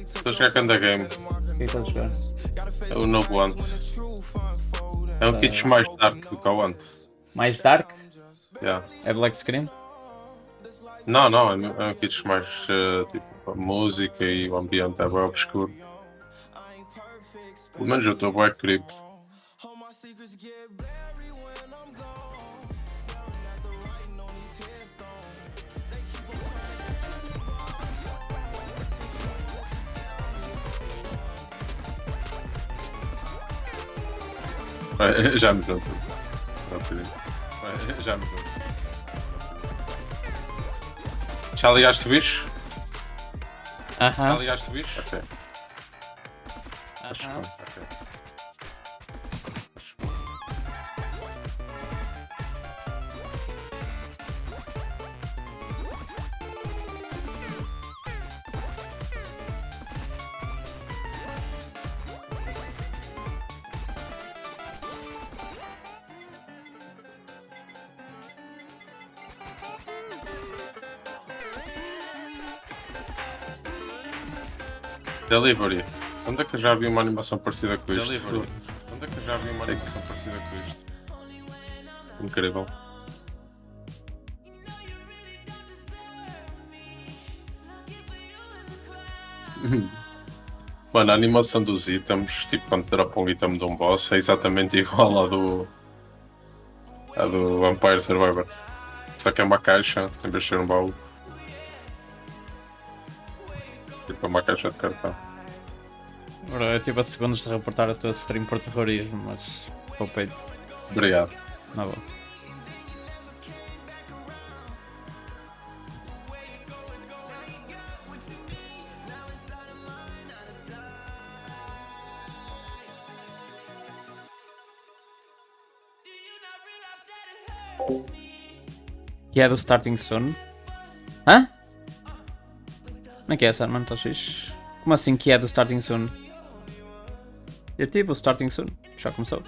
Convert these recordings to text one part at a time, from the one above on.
Estou a jogar Kanda Game. O que é que estás a jogar? É o novo Ant. É um kit mais dark do que o Ant. Mais dark? Yeah. É Black Screen? Não, é um kit mais tipo a música e o ambiente é bem obscuro. Pelo menos eu estou bem creeped. Já me junto. Já me junto. Já ligaste o bicho? Já Aham. ligaste o bicho? Ok. Aham. Ok. Delivery. Onde é que eu já vi uma animação parecida com isto? Delivery. Onde é que eu já vi uma animação parecida com isto? Incrível. Mano, a animação dos itens, tipo quando dropa um item de um boss, é exatamente igual à do Vampire Survivors. Só que é uma caixa, em vez de ser um baú. Tipo é uma caixa de cartão. Bro, eu tive a segundos de reportar a tua stream por terrorismo, mas ficou peito. Obrigado. Na boa. Que é do Starting Soon? Hã? Como é que é essa, mano? Estás fixe? Como assim que é do Starting Soon? Eu tive o Starting Soon. Já começou.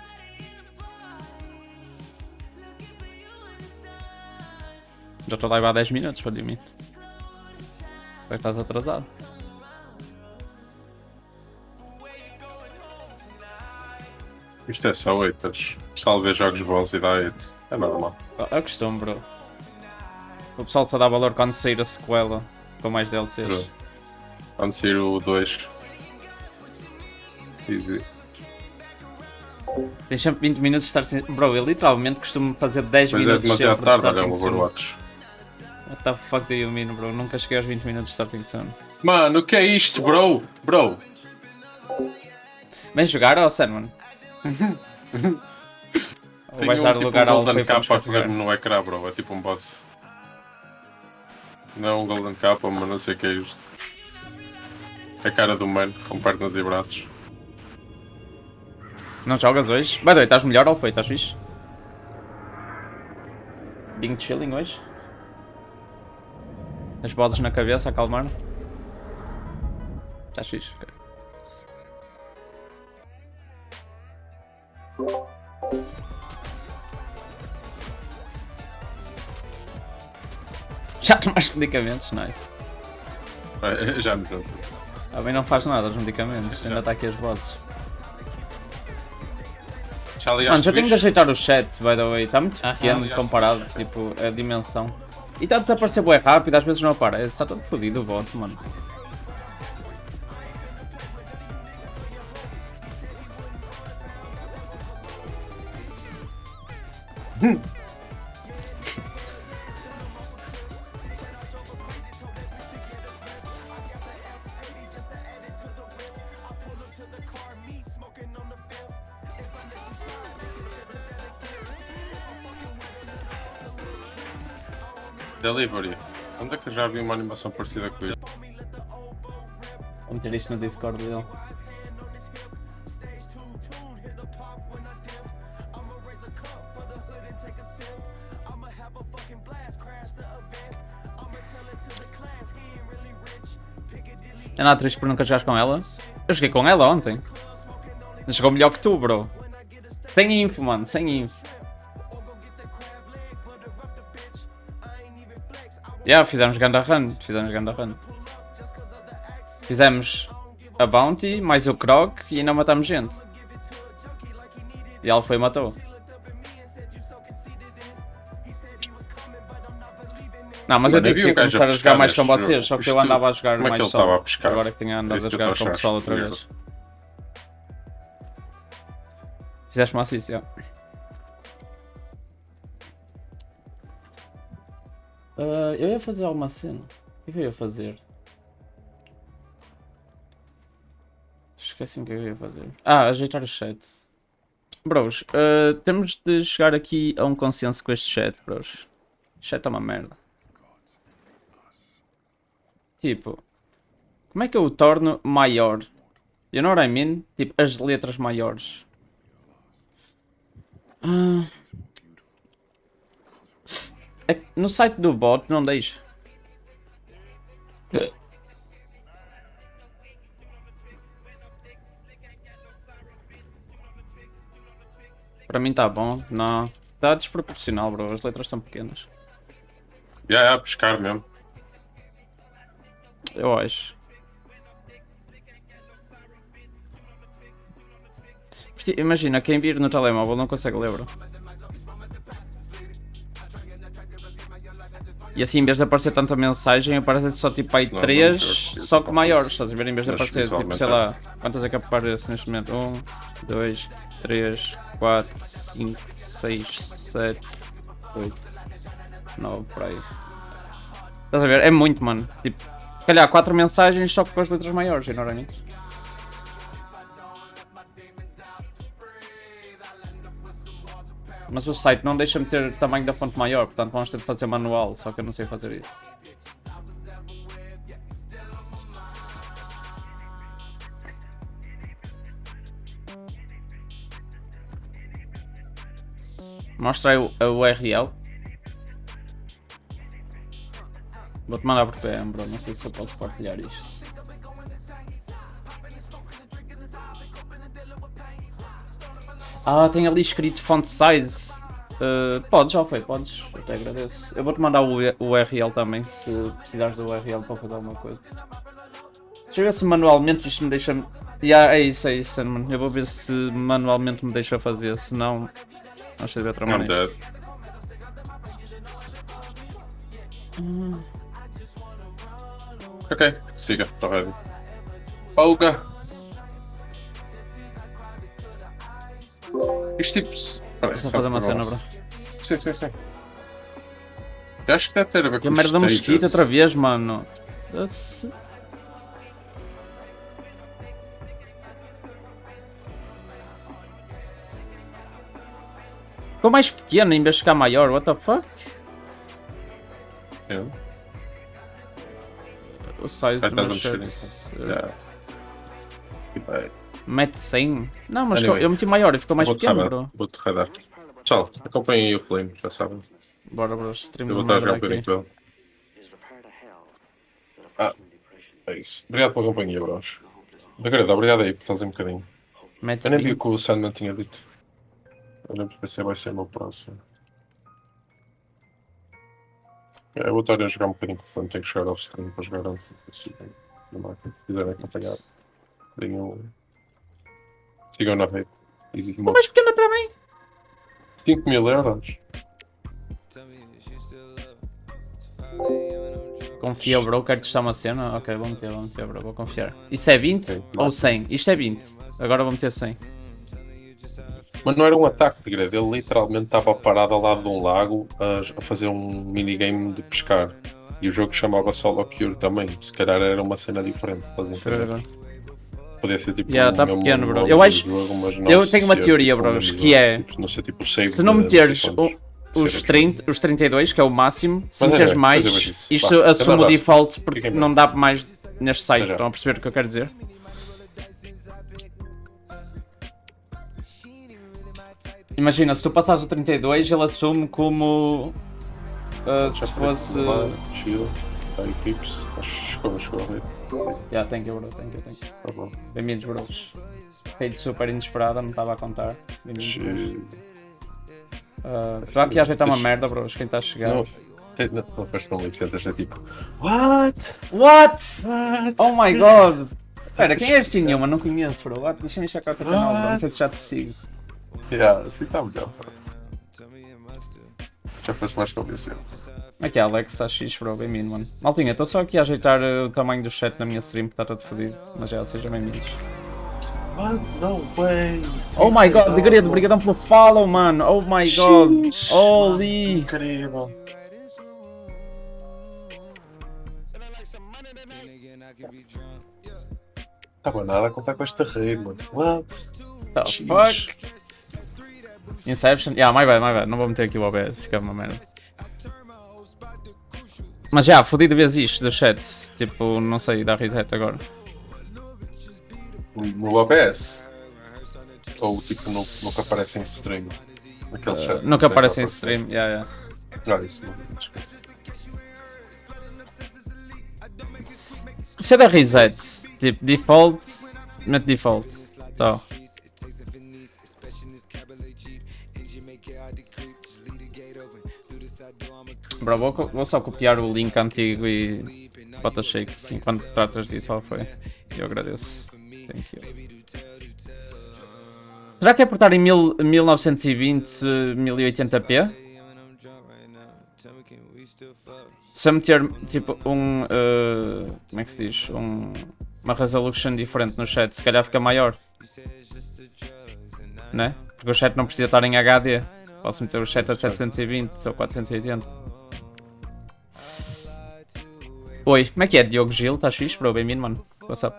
Já estou live há 10 minutos, what do you mean? Vai que estás atrasado. Isto é só haters. O pessoal vê jogos bons e dá hate. É normal. É o costume, bro. O pessoal só dá valor quando sair a sequela com mais DLCs. Bro. Quando sair o 2. Easy. Tem sempre 20 minutos de estar sem... Bro, eu literalmente costumo fazer 10 Mas é minutos demasiado sempre de tarde, olha Starting o Soon. Overwatch. What the fuck do you mean, bro? Nunca cheguei aos 20 minutos de Starting Soon. Mano, o que é isto, bro? Bro. Vem jogar ou Sermon? Ou vais dar Tenho lugar um ao Golden Alfei para Kappa a descarregar? correr-me no ecrã, bro. É tipo um boss. Não é um Golden Kappa, mas não sei o que é isto. É a cara do mano, com pernas e braços. Não jogas hoje? Vai doido, estás melhor, Alfei? Estás fixe? Bing chilling hoje? As bosses na cabeça a acalmar? Estás fixe? Ok. Já tomaste medicamentos? Nice. Já me junto. Também não faz nada os medicamentos, ainda está aqui as bosses. Já ligaste Mano, já o tenho de bicho? ajeitar o chat, by the way. Está muito pequeno ligaste comparado, o tipo, a dimensão. E está a desaparecer bué rápido, às vezes não aparece. Está todo fodido o voto, mano. Delivery. Onde é que eu já vi uma animação parecida com isto? Vou meter isto no Discord dele. É nada triste por nunca jogares com ela? Eu joguei com ela ontem. Jogou melhor que tu, bro. Sem info, mano, sem info. Fizemos ganda run, Fizemos a Bounty, mais o Croc e ainda matamos gente. E ela foi e matou. Não, mas eu Mano, disse que ia havia um gajo começar a jogar mais com pescar neste vocês, só que eu jogo. andava a jogar Como é que mais ele estava solo. a pescar? Agora que tinha andado Isso a que eu jogar estou com o a pessoal achar outra vez. Fizeste-me assist, já. Eu ia fazer alguma cena. O que eu ia fazer? Esqueci-me o que eu ia fazer. Ajeitar o chat. Bros, temos de chegar aqui a um consenso com este chat, bros. O chat é uma merda. Tipo, como é que eu o torno maior? You know what I mean? Tipo, as letras maiores. No site do bot não deixa. Para mim tá bom. Não. Tá desproporcional, bro. As letras são pequenas. Já, pescar mesmo. Eu acho. Imagina, quem vir no telemóvel não consegue ler, bro. E assim, em vez de aparecer tanta mensagem, aparece só tipo aí Não, 3, não, só que maiores, estás a ver? Em vez de Mas aparecer tipo, sei lá, quantas é que aparece neste momento? 1, 2, 3, 4, 5, 6, 7, 8, 9, por aí. Estás a ver? É muito, mano. Tipo, se calhar 4 mensagens só que com as letras maiores, enormemente. Mas o site não deixa-me ter o tamanho da fonte maior, portanto vamos ter de fazer manual, só que eu não sei fazer isso. Mostra aí a URL. Vou-te mandar por PM, bro. Não sei se eu posso partilhar isto. Tem ali escrito font size. Podes, já foi, podes. Eu te agradeço. Eu vou-te mandar o URL também, se precisares do URL para fazer alguma coisa. Deixa eu ver se manualmente isto me deixa... é isso, mano. Eu vou ver se manualmente me deixa fazer, senão... Vamos ter de outra maneira. Ok, siga, está ready. Pauga! Isto tipo. Deixa-me fazer uma cena, bro. Sim. Eu acho que deve ter a ver Que com a merda da os mosquito stages. outra vez, mano. Ficou mais pequeno em vez de ficar maior, what the fuck? É. O size do meu shirt. Mete 100? Não, mas Anyway, eu meti maior e ficou mais pequeno, bro. Vou-te radar. Pessoal, acompanhem aí o Flame, já sabem. Bora, bro, stream Eu de vou estar a jogar merda um aqui. bocadinho com ele. É isso. Obrigado pela companhia, bros. Agrada, obrigado aí por estás um bocadinho. Eu nem vi o que o Sandman tinha dito. Olha, esse vai ser o meu próximo. Eu vou estar a jogar um bocadinho com o Flame, tenho que chegar ao stream para jogar antes. Se quiserem acompanhar, sigam na rede. Easy Ficou mais pequeno também. 5.000 euros. Confia, bro, quero testar uma cena. Ok, vou meter, bro, vou confiar. Isso é 20 ou 100? Isto é 20. Agora vou meter 100. Mas não era um ataque de grade, ele literalmente estava parado ao lado de um lago a fazer um minigame de pescar. E o jogo chamava Solo Cure também. Se calhar era uma cena diferente. Podia ser tipo tá mesmo pequeno, bro. nome Eu do acho. jogo, mas não Eu tenho uma ser, teoria, tipo, bros, um que é. Tipo, não ser tipo save Se não de meteres sei quantos, os 30, os 32, que é o máximo, se Mas meteres é, mais, depois eu vejo isso. isto Vá, assume o até à default porque Fiquem bem. não dá mais neste site. Até já. Estão a perceber o que eu quero dizer? Imagina, se tu passares o 32, ele assume como se fosse. Chill, aí pips. Acho que chegou a ver. Thank you, bro, thank you. Tá bom. Bem-vindos, bros. Feito super inesperada, não estava a contar. Bem-vindos, bros. Será que ia ajeitar uma merda, bros? Quem está a chegar? Não, Não faz tão licenças, é tipo. What? What? What? Oh my god! Espera, quem é este nenhuma? Não conheço, bro. What? Deixa-me checar o teu canal, bro. Não sei se já te sigo. Yeah, assim está melhor. Bro. Já foste mais convencido. Aqui, Alex, está X, bro. Bem-vindo, mano. Maltinha, estou só aqui a ajeitar o tamanho do chat na minha stream, que está todo fodido. Mas já, sejam bem-vindos. What? No way! Oh my god, Degredo, obrigadão pelo follow, mano. Oh my god. Holy. Incrível. Estava nada a contar com esta rede, mano. What? The fuck? Inception? Yeah, my bad. Não vou meter aqui o OBS, fica uma merda. Mas já, fodido vez isto do chat. Tipo, não sei, dá reset agora. No OBS? Ou tipo no que aparece em stream? Naquele chat? Nunca aparece em stream, yeah. Ah, isso não esquece. Se é da reset, tipo, default, mete default. Tá. Bro, vou só copiar o link antigo e bota shake enquanto tratas disso, ó, foi. Eu agradeço. Thank you. Será que é por estar em 1920, 1080p? Se eu meter tipo como é que se diz? Uma resolution diferente no chat, se calhar fica maior. Né? Porque o chat não precisa estar em HD. Posso meter o chat a 720 ou 480. Oi, como é que é? Diogo Gil, tá X, bro? Bem-vindo, mano. What's up?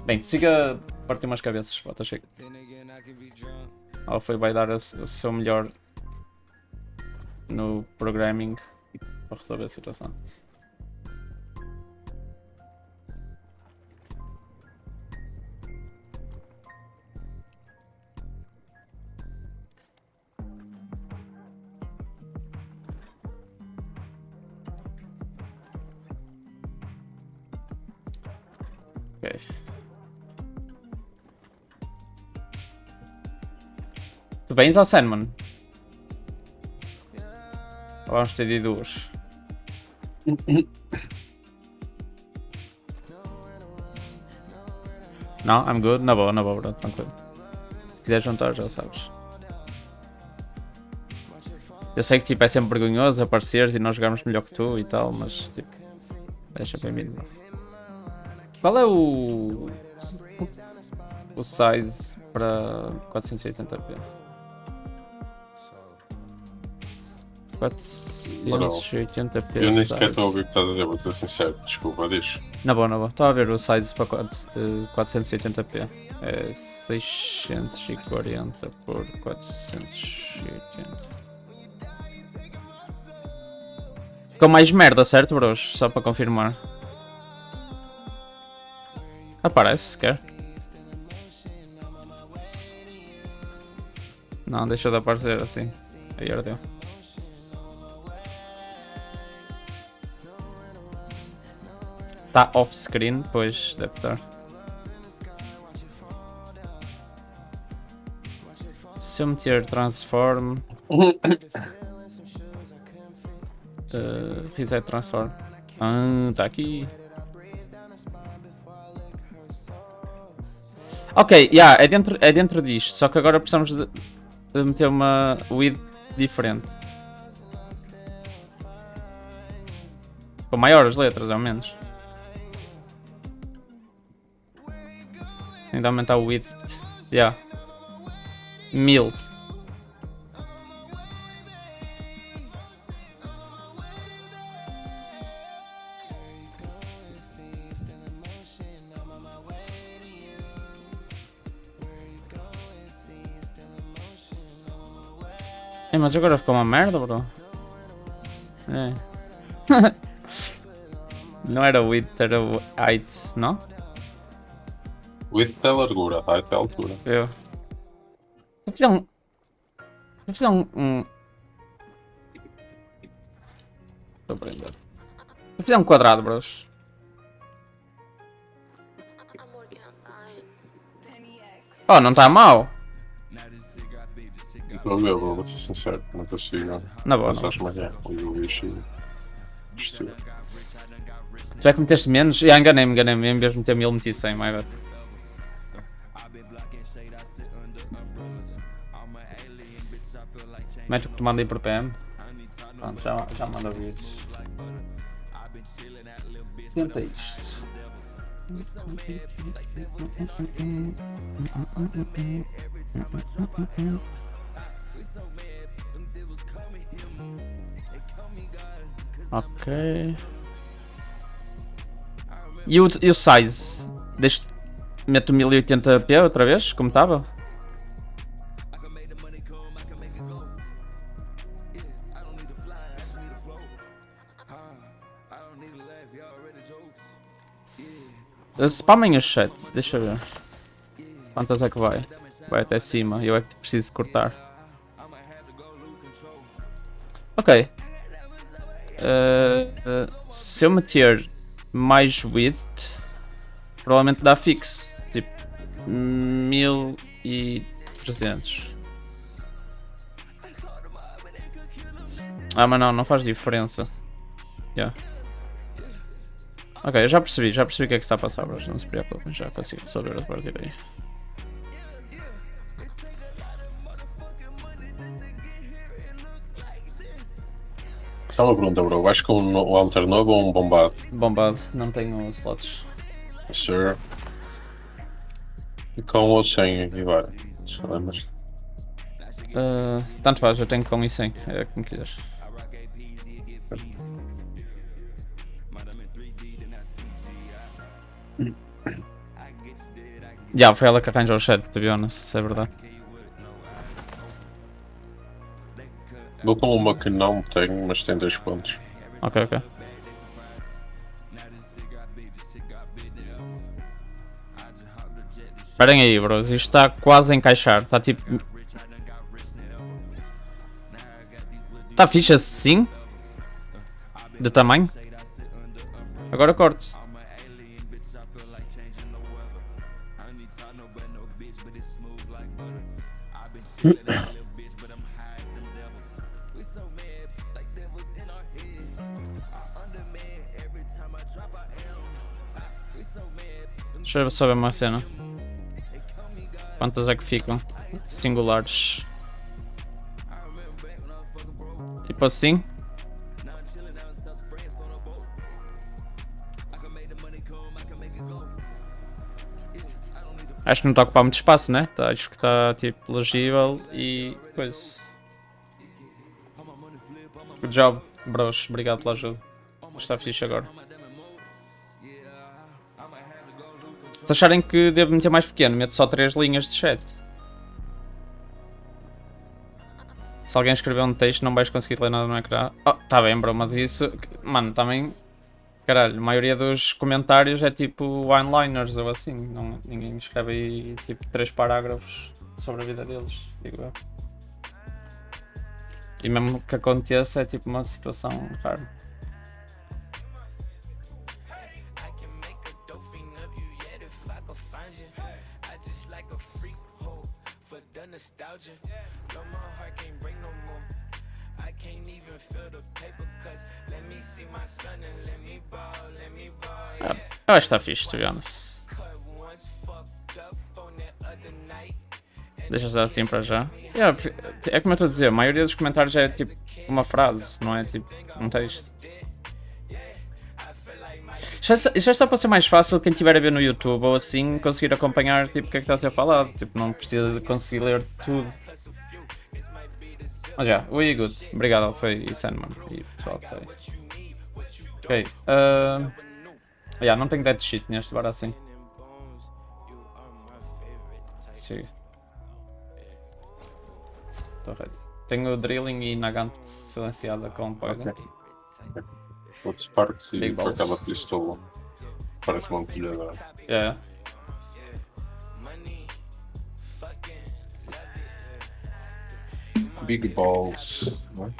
Bem, siga a partir umas cabeças, bota cheio. Ela foi vai dar o seu melhor no programming para resolver a situação. Ok. Tu bens ao Sandman? Vamos ter de duas. Não, I'm good. Na boa, bro, tranquilo. Se quiser juntar, já sabes. Eu sei que tipo, é sempre vergonhoso apareceres e nós jogarmos melhor que tu e tal, mas tipo, deixa bem-vindo, bro. Qual é o size para 480p? 480p. Eu nem sequer estou a ouvir o que estás a dizer, vou ser sincero. Desculpa, diz. Na boa. Estou a ver o size para 480p. É 640 por 480. Ficou mais merda, certo, bros? Só para confirmar. Aparece, quer? Não, deixa de aparecer assim. Aí ardeu. Tá off-screen, pois deve estar. Se eu meter transform... reset transform. Tá aqui. Ok, yeah, é dentro disto, só que agora precisamos de meter uma width diferente. Com maior as letras, ao menos. Ainda aumentar o width. Yeah. 1000. Mas agora ficou uma merda, bro. É. Não era o width, era o height, não? Width é largura, height é altura. Eu. Se eu fizer um... Se eu fizer um... Estou a aprender. Se eu fizer um quadrado, bros. Oh, não está mal. Estou a ver, vou ser sincero, não consigo Na boa, pensar não. como é que é. O lixo. Isto. Já que meteste menos? Já enganei-me. Em vez de meter 1000, meti 100, my bad. Mete o que te mandei por PM. Pronto, já manda vídeos. Tenta isto. Ok. E o size? Meto 1080p outra vez, como estava? Spamem o chat, deixa eu ver. Quantas é que vai? Vai até cima, eu é que preciso cortar. Ok. Se eu meter mais width, provavelmente dá fixo. Tipo, 1300. Ah, mas não faz diferença. Yeah. Ok, já percebi o que é que está a passar, bros. Não se preocupem, já consigo resolver a partir daí. Só uma pergunta, bro. Vais com um alter novo ou um bombado? Bombado, não tenho slots. Sure. E com ou sem agora? Se lembras? Tanto faz, eu tenho com e sem, é como quiseres. Já, foi ela que arranjou o chat, to be honest, se é verdade. Vou com uma que não tenho, mas tem 2 pontos. Ok. Esperem aí, bros, isto está quase a encaixar, está tipo... Está fixe assim? De tamanho? Agora corto. Deixa eu só ver uma cena. Quantas é que ficam? Singulares. Tipo assim. Acho que não está a ocupar muito espaço, né? Acho que está tipo legível e coisa. Good job, bros. Obrigado pela ajuda. Está fixe agora. Se acharem que devo meter mais pequeno, meto só 3 linhas de chat. Se alguém escrever um texto, não vais conseguir ler nada no ecrã. Oh, tá bem, bro, mas isso... Mano, também... Caralho, a maioria dos comentários é tipo one-liners ou assim. Ninguém escreve aí tipo 3 parágrafos sobre a vida deles, digo eu. E mesmo que aconteça é tipo uma situação rara. Eu acho que está fixe, to be honest. Deixa estar assim para já. É como eu estou a dizer, a maioria dos comentários é tipo uma frase, não é tipo um texto. Isto é só para ser mais fácil quem estiver a ver no YouTube ou assim conseguir acompanhar tipo, o que é que está a ser falado. Tipo, não precisa de conseguir ler tudo. Mas já, oi good. Obrigado Alfei e Sandman e pessoal que está aí. Ok. Não tenho dead sheet neste bar assim. Siga. Estou ready. Tenho drilling e Nagant silenciada com poison. Okay. O Sparks e Big com balls. aquela pistola. Parece uma colhedora. Yeah. Big balls. Não é?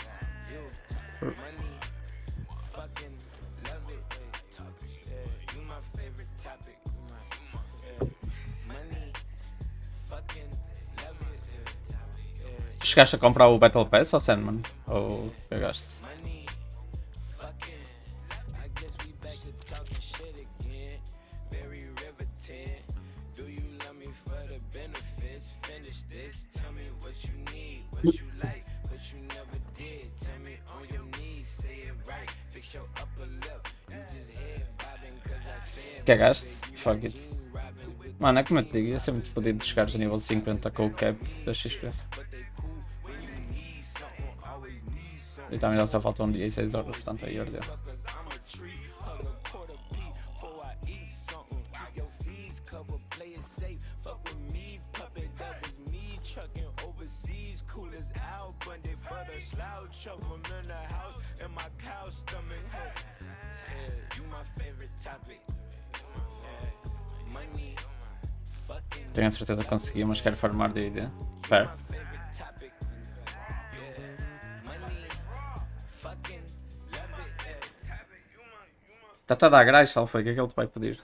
Chegaste a comprar o Battle Pass ou Sandman? Ou pegaste? Cagaste? Fuck it. Mano, é como eu te digo, ia ser muito fodido de chegares a nível 50 com o cap da XP. E também já só faltam um dia e 6 horas, portanto aí ardeu. Tenho a certeza que consegui, mas quero farmar DD. Fair. Está-te a dar graxa, Alfa, o que é que ele te vai pedir?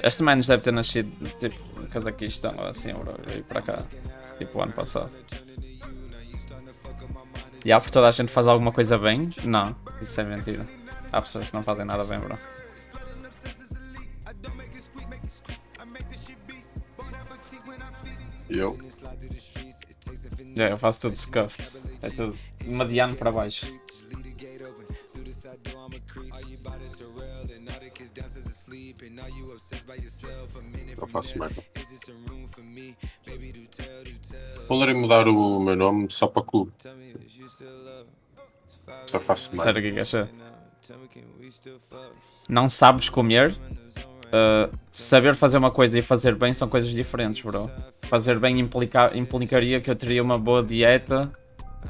Este Minus deve ter nascido tipo no Cazaquistão ou assim, bro. Veio para cá, tipo o ano passado. E há por toda a gente faz alguma coisa bem? Não, isso é mentira. Há pessoas que não fazem nada bem, bro. Eu? Eu faço tudo scuffed. É tudo mediano para baixo. Não faço merda. Poderei mudar o meu nome só para clube. Só faço merda. Sério, o que é que achas? Não sabes comer. Saber fazer uma coisa e fazer bem são coisas diferentes, bro. Fazer bem implicaria que eu teria uma boa dieta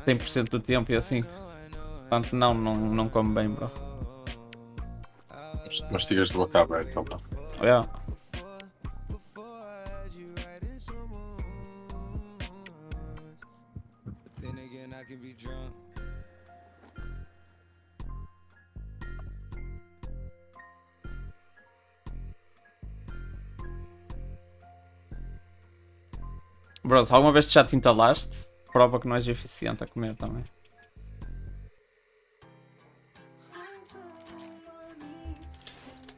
100% do tempo e assim. Portanto, não como bem, bro. Mastigas de boca aberta, então. Yeah. Bro, se alguma vez já te entalaste, prova que não és eficiente a comer também.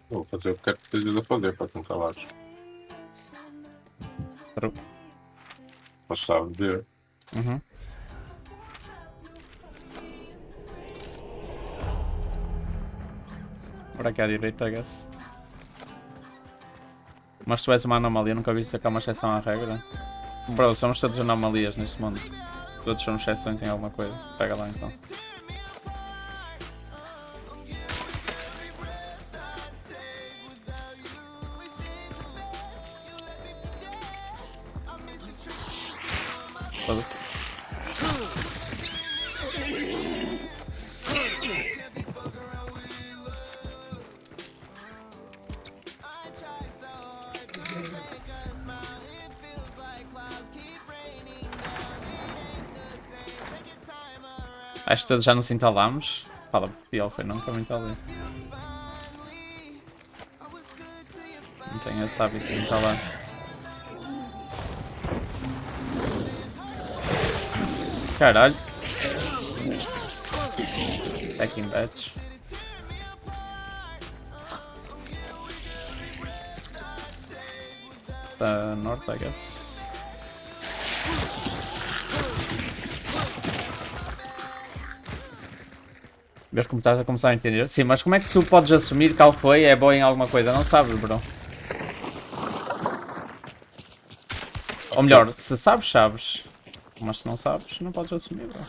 Vou fazer o que quero que estejas a fazer para te entalares. True. Mas sabe ver. Uhum. Por aqui à direita, I guess. Mas se tu és uma anomalia, nunca viste que há uma exceção à regra? Bro, somos todos anomalias neste mundo. Todos somos exceções em alguma coisa. Pega lá então. Foda-se. Acho que todos já nos entalámos. Fala, pior foi não, que eu me entalei. Não tenho esse hábito de entalar. Caralho. Back in batch. North, I guess. Vês como estás a começar a entender? Sim, mas como é que tu podes assumir que algo foi é bom em alguma coisa? Não sabes, bro. Ou melhor, se sabes, sabes. Mas se não sabes, não podes assumir, bro.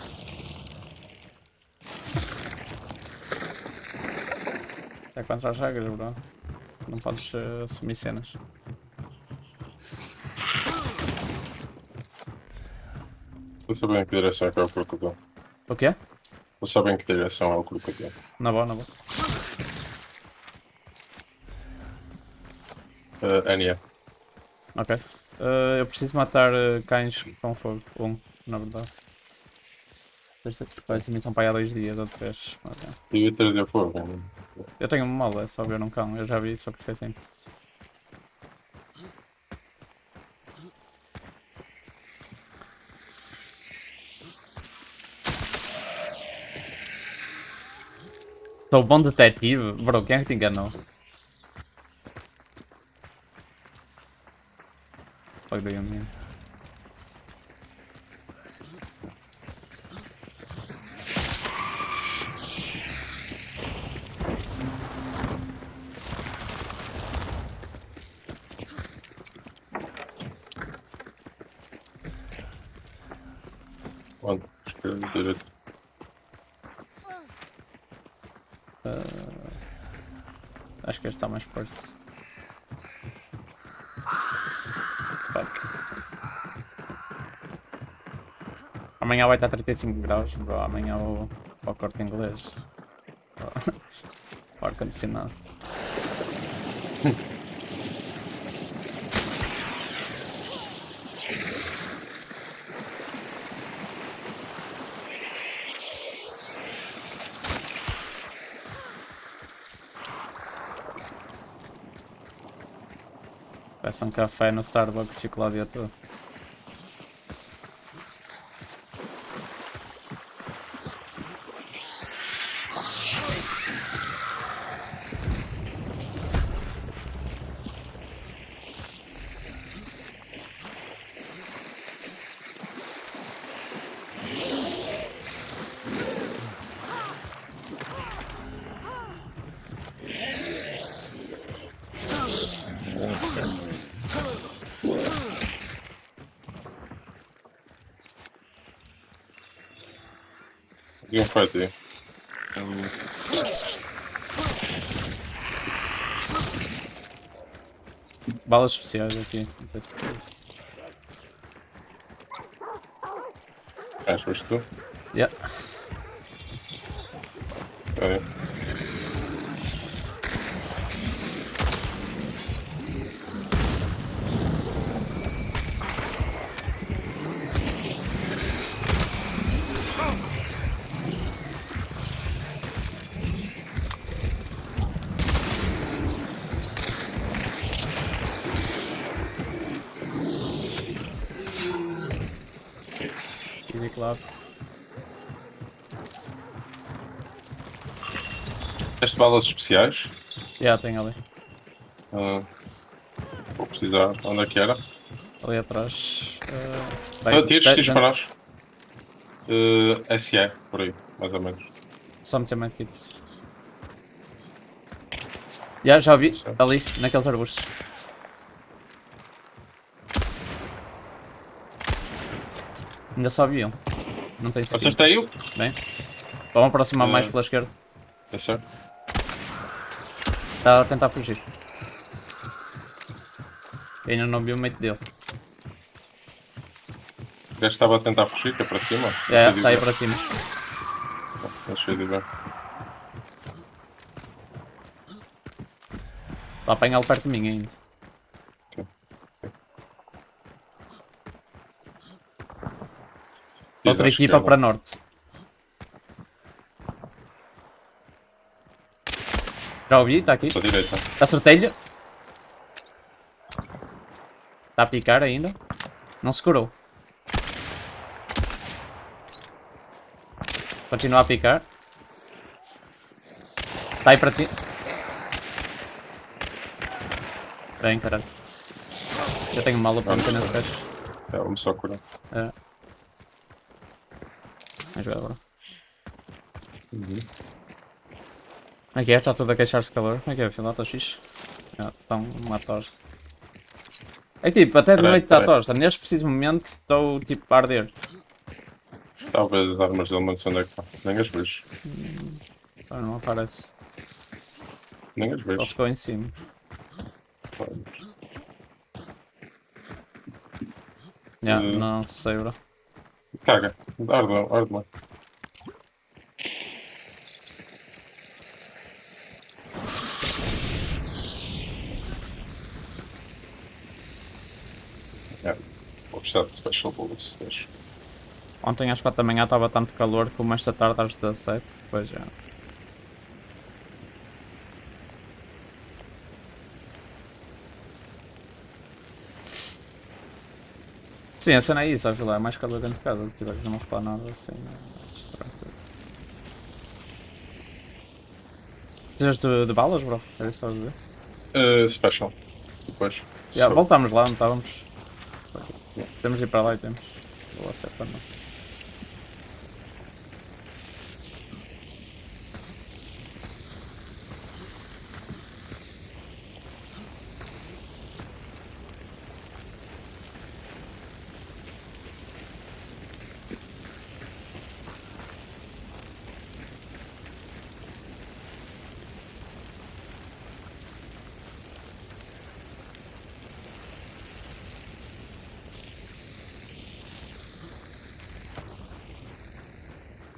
É contra as regras, bro. Não podes assumir cenas. Vou saber em que direção é que é o crocodilo. O quê? Vou saber em que direção é o crocodilo. Na boa, na boa. Ania. Ok. Eu preciso matar cães com fogo. Na verdade. Esta também são para aí há 2 dias ou 3. Okay. Devia trazer fogo. Eu tenho uma mala, é só ver um cão. Eu já vi, só que esqueci. Sou bom detetive? Bro, quem é que te enganou? Fuck do you mean? Onde? Esquerda, direita. Acho que este está mais perto. Fuck. Amanhã vai estar 35 graus, bro. Amanhã vou ao Corte Inglês. O ar-condicionado. Peço um café no Starbucks, fico lá o dia todo. Alguém vai ter. Balas especiais aqui. Não sei se Foste tu? yeah. É. Easy clap. Teste balas especiais? Yeah, tem ali. Ah, vou precisar. Onde é que era? Ali atrás. Tiros, tiros para nós. SE, por aí, mais ou menos. Só meter mais kits. Yeah, já vi. Certo. Ali, naqueles arbustos. Ainda só vi um. Não tem skin. Acertei-o? Bem. Vamos aproximar mais Ah. pela esquerda. É certo. Está a tentar fugir. Ainda não vi o mate dele. O gajo estava a tentar fugir, que é para cima. É, está aí para cima. Deixa eu ver. Está a apanhá-lo perto de mim ainda. Sim, Outra à equipa esquerda. para norte. Já ouvi, está aqui. Para a direita. Acertei-lhe. Está a picar ainda. Não se curou. Continua a picar. Está aí para ti. Bem, caralho. Já tenho mala para meter nesse gajo. Vamos só curar. É. Vamos jogar agora. Como é que é? Está tudo a queixar-se de calor. Como é que é, filho? Está fixe? Estão uma tosse. É que, tipo, até de noite está tosse. Neste preciso momento estou tipo a arder. Talvez as armas dele não sei onde é que está. Nem as vejo. Não aparece. Nem as Só vejo. ficou em cima. Não sei, bro. Caga. Arde lá. Vou precisar de special bullets. Deixa. Ontem às 4 da manhã estava tanto calor como esta tarde às 17. Pois já. Sim, a cena é isso, acho lá, é mais calor dentro de casa, se tiveres não falar nada assim, é estranho. Precisas de balas, bro? Era isso que estavas a dizer? Special. Depois. Yeah, voltámos lá onde estávamos. Temos de ir para lá e temos. Vou acertar não.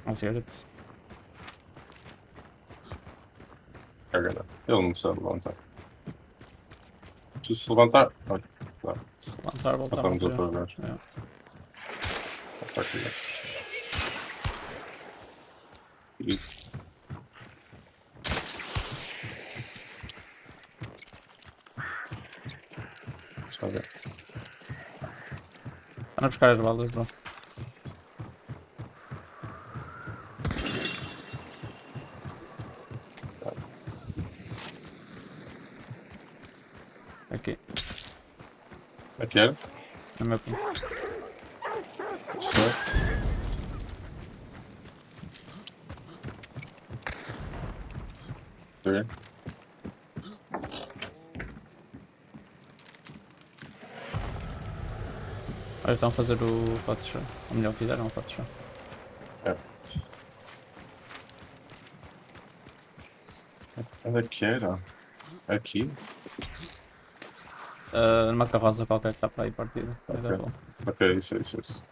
Não cigarettes. Caga não. Ele não sabe levantar. Preciso se levantar. Olha. Tá. Se levantar, voltamos. Passamos outra vez. Yeah. Está aqui. E só ver. Anda a buscar as balas, bro. Aqui, Aqui era. no meu ponto. Ver. Olha, estão a fazer o foto de chão. Ou melhor, fizeram o foto de chão. É. Onde é que era? Aqui? Numa carroça qualquer que está para aí partida. Ok, ok, isso.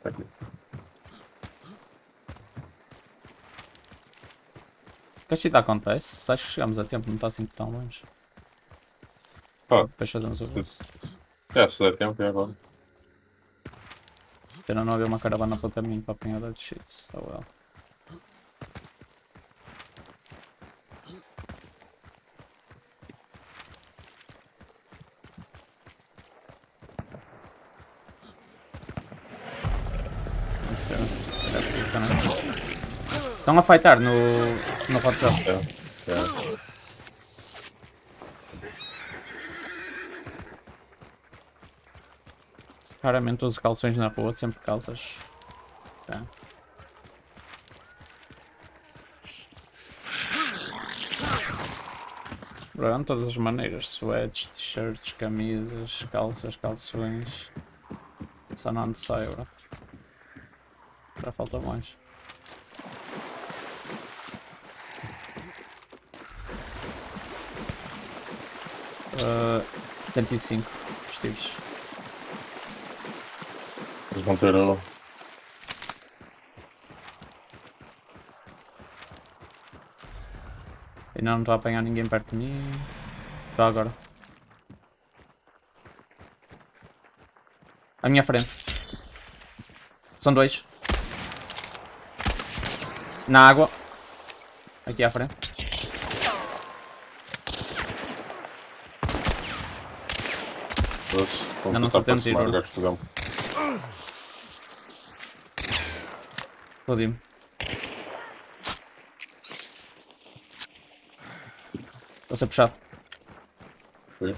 Ok. Que a cidade acontece? Acho que chegamos a tempo, não está assim tão longe. Pá, Depois fazemos o se bolso. se der tempo, é agora. Pena não haver uma caravana pelo caminho para apanhar de shit. Oh well. Estão a fightar no hot drop. É, é. Raramente uso calções na rua, sempre calças. Tá. Pronto, todas as maneiras. Sweats, t-shirts, camisas, calças, calções. Só não onde sai, bro. Já falta mais. 75 vestidos. Eles vão ter. Ainda não estou a apanhar ninguém perto de mim. Já agora. À minha frente. São dois. Na água. Aqui à frente. Vão Não tentar acertei um tiro, aproximar o bro. gajo fogão. Explodi-me. Estou a ser puxado. Foi?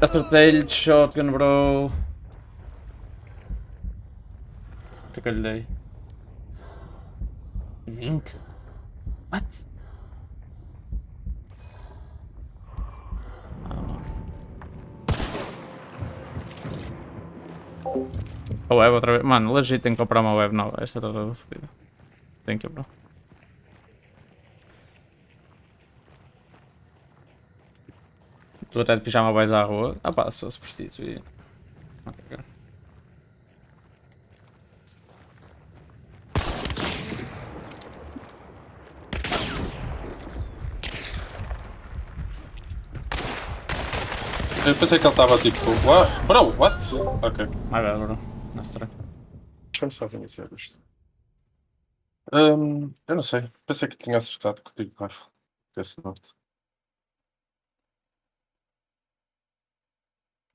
Acertei-lhe de shotgun, bro. O que é que eu lhe dei? 20? What? Ah, não. A web outra vez. Mano, legit tenho que comprar uma web nova. Esta está toda fodida. Thank you, bro. Tu até de pijama vais à rua. Ah pá, se fosse preciso. E... Okay. Eu pensei que ele estava tipo. What? Bro, what? Ok. My bad, bro. Não estranho. Deixa-me só reiniciar isto. Eu não sei. Pensei que tinha acertado com o tiro de rifle. Esse norte.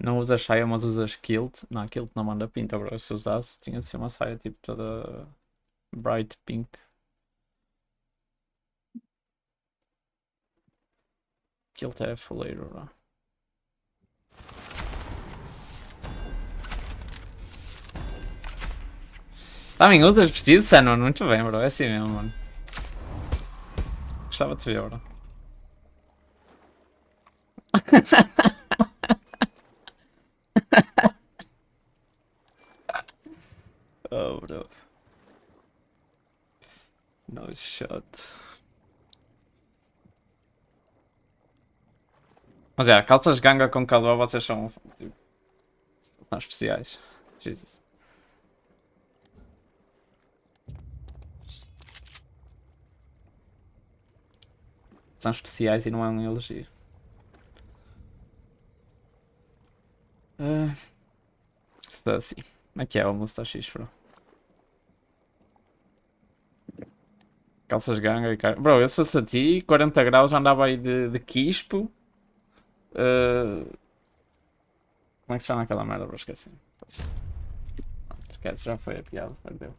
Não usas saia, mas usas kilt. Não, kilt não manda pinta, bro. Se usasse, tinha de ser uma saia tipo toda bright pink. Kilt é fuleiro, bro. Também usas vestido, Sano? Muito bem, bro. É assim mesmo, mano. Gostava de te ver, bro. Oh, bro. No shot. Mas é, calças ganga com calor, vocês são, tipo, são especiais. Jesus. São especiais e não é um elogio. Está assim. Aqui é o almoço está X, bro. Calças ganga e cara. Bro, eu se fosse a ti, 40 graus já andava aí de quispo. Como é que se chama aquela merda, bro? Esqueci. Esquece, já foi a piada, perdeu.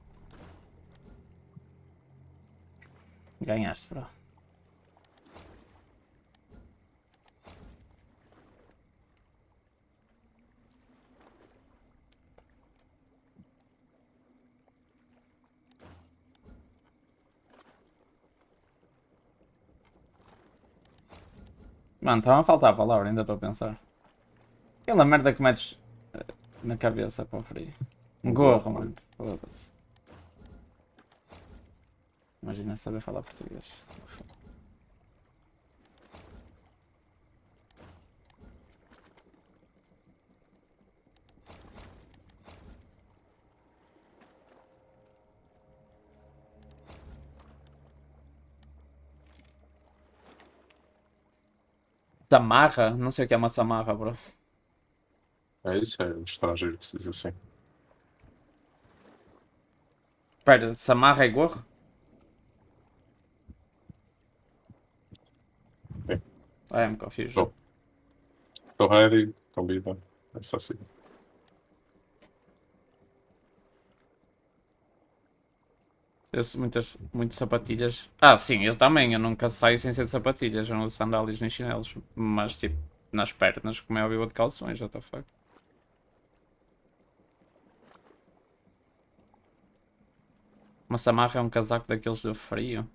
Ganhaste, bro. Mano, estava a faltar a palavra, ainda estou a pensar. Aquela merda que metes na cabeça para o frio. Um gorro, mano. Foda-se. Imagina saber falar português. Samarra? Não sei o que é uma samarra, bro. É isso, é um estrangeiro que se diz assim. Espera, samarra é gorro? Sim. I am confused. Estou ready, convida. É só assim. Muitas sapatilhas. Ah, sim, eu também. Eu nunca saio sem ser de sapatilhas. Eu não uso sandálias nem chinelos. Mas, tipo, nas pernas, como é óbvio, eu vou de calções. What the fuck? Uma samarra é um casaco daqueles de frio.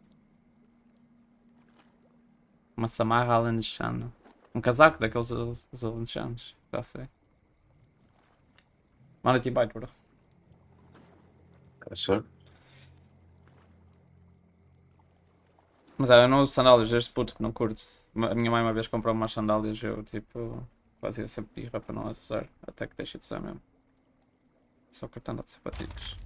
Uma samarra alentejana. Um casaco daqueles dos alentejanos. Já sei. Mano, tipo, bite, bro. É só. Mas é, eu não uso sandálias desde puto que não curto. A minha mãe uma vez comprou umas sandálias e eu, tipo, fazia sempre birra para não as usar. Até que deixei de usar mesmo. Só cortando de sapatilhas.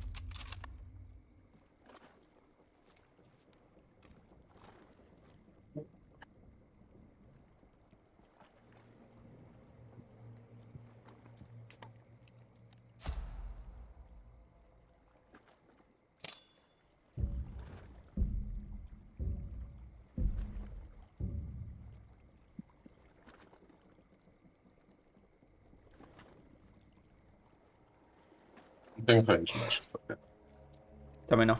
Não tenho range, mas. Ok. Também não.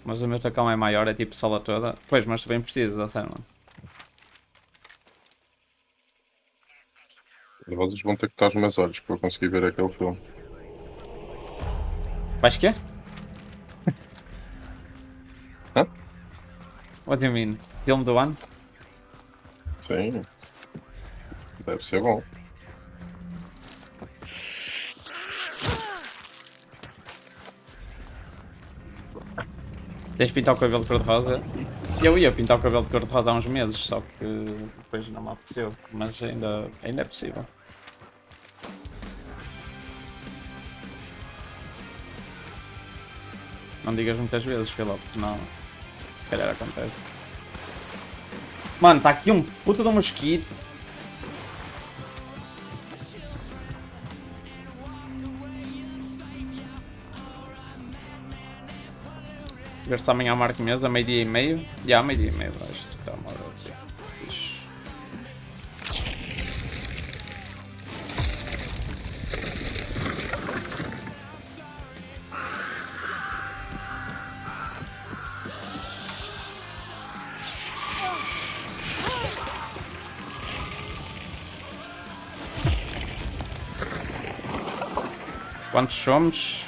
Mas o meu tacão é maior, é tipo sala toda. Pois, mas bem preciso da cena. Eles vão ter que estar os meus olhos para eu conseguir ver aquele filme. Vais que é? Hã? What do you mean? Filme do ano? Sim, deve ser bom. Tens de pintar o cabelo de cor-de-rosa? Eu ia pintar o cabelo de cor-de-rosa há uns meses, só que depois não me apeteceu. Mas ainda é possível. Não digas muitas vezes, Philip, senão se calhar acontece. Mano, está aqui um puto de um mosquito. Ver se amanhã marco mesmo, a meio-dia e meio. Já, meio-dia e meio, acho que está uma hora aqui. Fixe. Quantos somos?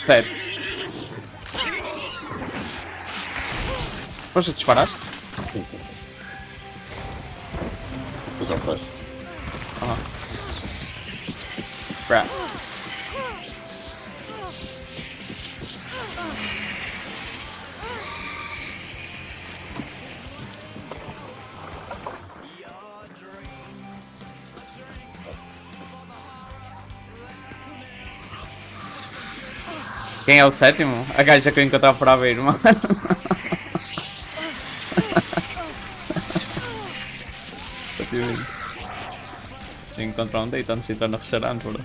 7. Poxa, disparaste? Vou fazer um teste. Aham. Crap. Quem é o sétimo? A gaja que eu encontrava por Aveiro, mano. Tenho que encontrar um date antes de entrar no restaurante, bro.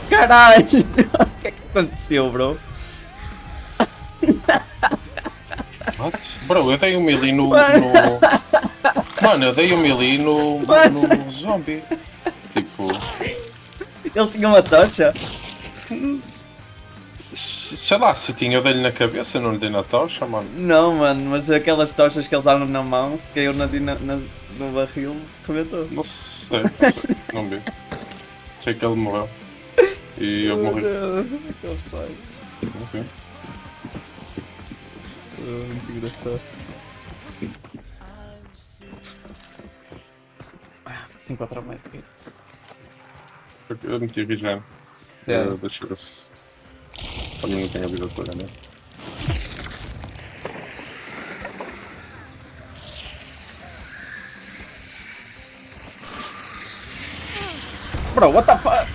Caralho! O que é que aconteceu, bro? What? Bro, eu dei um melee no. Mano, eu dei um melee no zombie. Tipo. Ele tinha uma tocha? Sei lá, se tinha, eu dei-lhe na cabeça, não lhe dei na tocha, mano. Não, mano, mas aquelas tochas que eles usam na mão, que caiu no barril, rebentou. Não sei, não vi. Sei que ele morreu. E eu morri. Ok. Muito engraçado. 5 mais hits. Eu meti regen. É. Deixa eu ver se. Também não tenho a vida toda, né? Bro, what the fuck?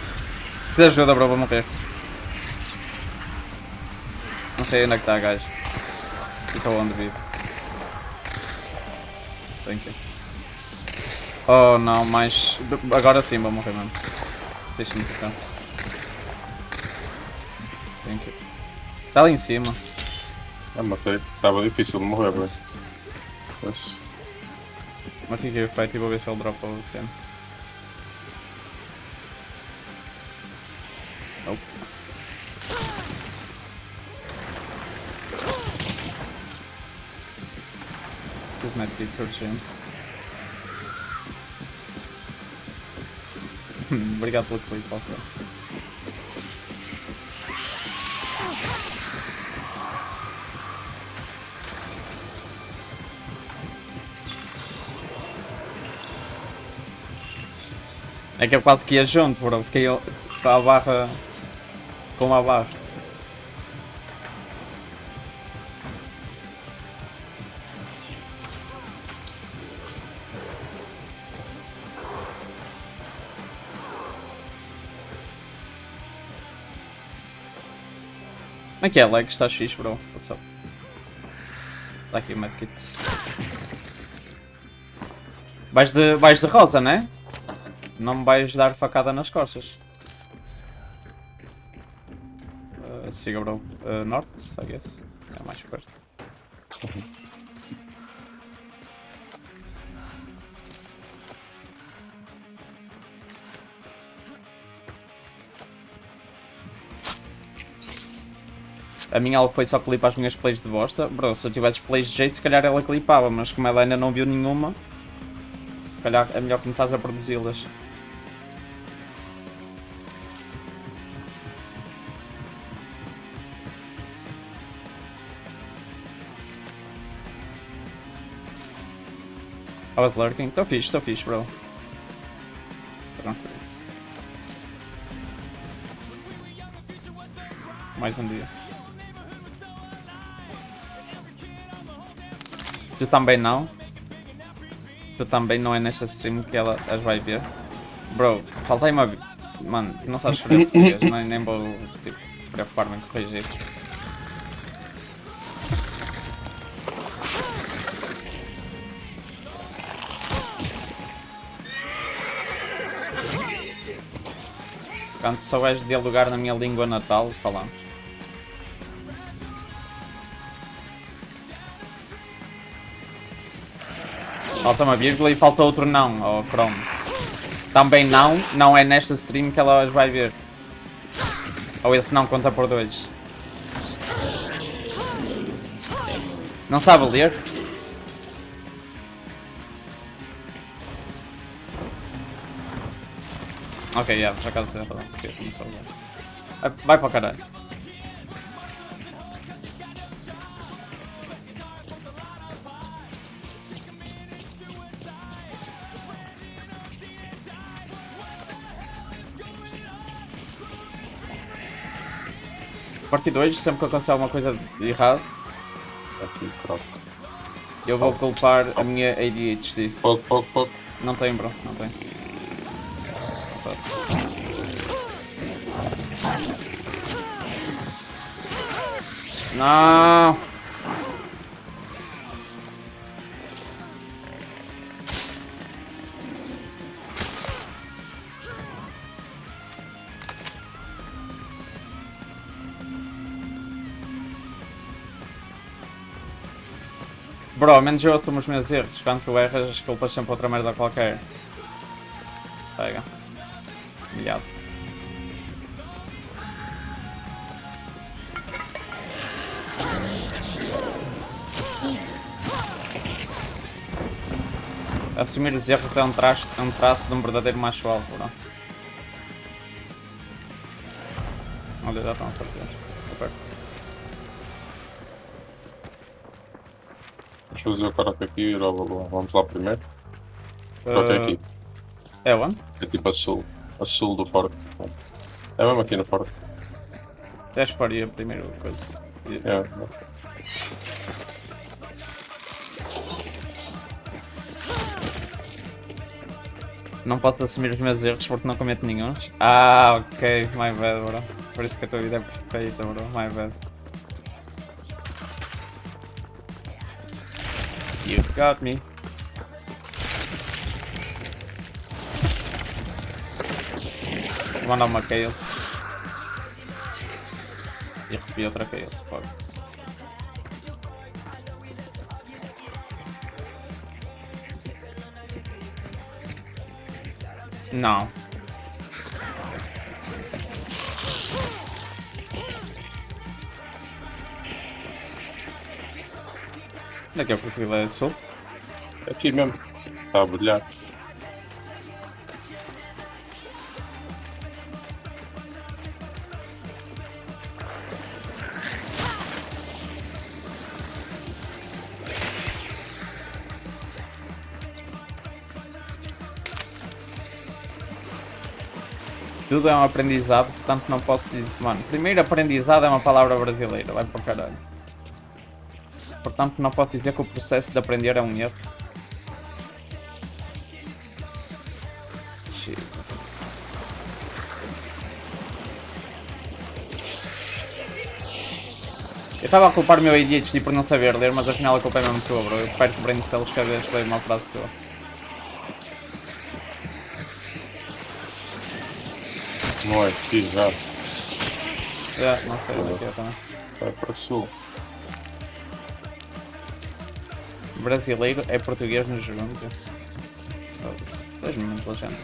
Precisa de ajuda, bro, vou morrer. Não sei onde é que está a gajo. Estou onde vive. Thank you. Oh não, mas. Agora sim vou morrer mesmo. Deixa-me ficar. Thank you. Está ali em cima. Ah, matei. Estava difícil de morrer, bro. Mas. Matei o efeito e vou ver se ele dropa o cena. Nope. Fiz medkit urgente. Obrigado pelo clique, Alfred. É que eu quase que ia junto, bro. Fiquei com a barra. Com a barra. Como é que é, lag? Está X, bro. What's up? Está aqui o medkit. Vais de rosa, né? Não me vais dar facada nas costas. Siga, bro. Norte, I guess. É mais perto. A minha ela foi só clipar as minhas plays de bosta. Bro, se eu tivesse plays de jeito, se calhar ela clipava, mas como ela ainda não viu nenhuma, se calhar é melhor começar a produzi-las. I was lurking. Estou fixe, bro. Tranquilo. Mais um dia. Tu também não? Tu também não é nesta stream que ela as vai ver? Bro, faltei uma... Mano, não sabes escrever português, nem vou tipo, preocupar-me em corrigir. Quando souberes dialogar na minha língua natal, falamos. Falta uma vírgula e falta outro não, ó Chrome. Também não é nesta stream que ela as vai ver. Ou esse não conta por 2. Não sabe ler? Ok, yeah, por acaso é verdade, porque não sabe ler. Vai para o caralho. Parte 2, sempre que acontecer alguma coisa de errado, Aqui, pronto. eu vou culpar a minha ADHD. Pouco. Não tem, bro, não tem. Não! Bro, ao menos eu assumo os meus erros. Quando tu erras, as culpas sempre outra merda qualquer. Pega. Humilhado. Assumir os erros é um traço de um verdadeiro macho alfa, bro. Olha, já estão a fazer. Vamos fazer o karaoke aqui e vamos lá primeiro. Karaoke aqui. É onde? É tipo a sul do forte. É mesmo aqui no forte. Acho que faria a primeira coisa. É. Não posso assumir os meus erros porque não cometo nenhum. Ah, ok, my bad, bro. Por isso que a tua vida é perfeita, bro. My bad. You got me. Vou mandar uma Chaos. E recebi outra Chaos, pode. Não. Daqui a pouco ele é sul. É aqui mesmo. Está a brilhar. Tudo é um aprendizado, portanto não posso dizer... Mano, primeiro aprendizado é uma palavra brasileira, vai para o caralho. Portanto não posso dizer que o processo de aprender é um erro. Jesus. Eu estava a culpar o meu ADHD por não saber ler, mas afinal a culpa é mesmo tua, bro. Eu perco brain cells cada vez que leio uma frase tua. Não é aqui já. Não sei onde é que é também. Vai para sul. Brasileiro é português no junto. Estás muito inteligente.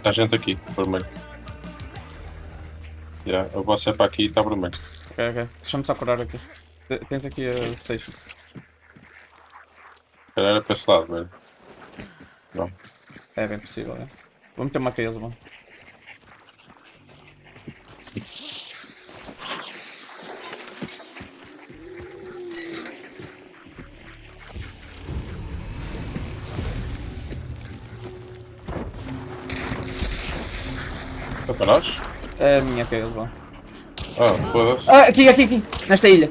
Há gente aqui, vermelho. Yeah, eu vou ser para aqui e está vermelho. Ok, ok. Deixa-me só curar aqui. Tens aqui a station. Se calhar era para esse lado, velho. Não. É bem possível, é. Vou meter uma case, mano. É para nós? É a minha case, mano. Ah, foda-se. Ah, aqui, aqui, aqui! Nesta ilha!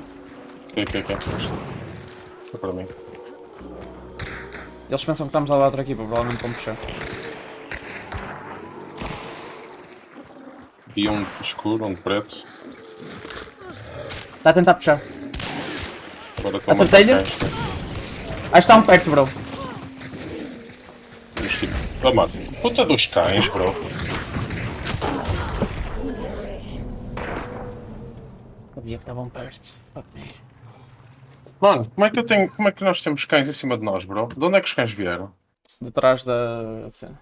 Ok. É para mim. Eles pensam que estamos a dar outra equipa, provavelmente vão puxar. E um escuro, um preto. Está a tentar puxar. Agora estão-me a Acertei-lhe? atacar, esquece. Acho que está um perto, bro. Mas tipo, oh, mano, puta dos cães, bro. Sabia que estavam perto. Fuck me. Mano, como é que nós temos cães em cima de nós, bro? De onde é que os cães vieram? Detrás da cena.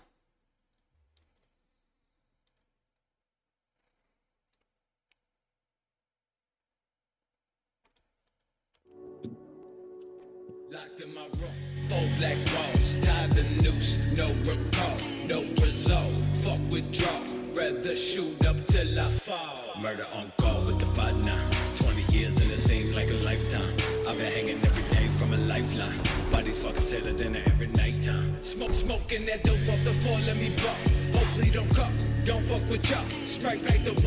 Locked in my room, 4 black walls, tied the noose, no recall, no result. Fuck withdraw, rather shoot up till I fall. Murder on call with the fight now. 20 years and it seems like a lifetime. I've been hanging every day from a lifeline. Bodies fucking tailor dinner every nighttime. Smoking that dope off the floor, let me blow. Hopefully don't cut, don't fuck with y'all. Sprite paint the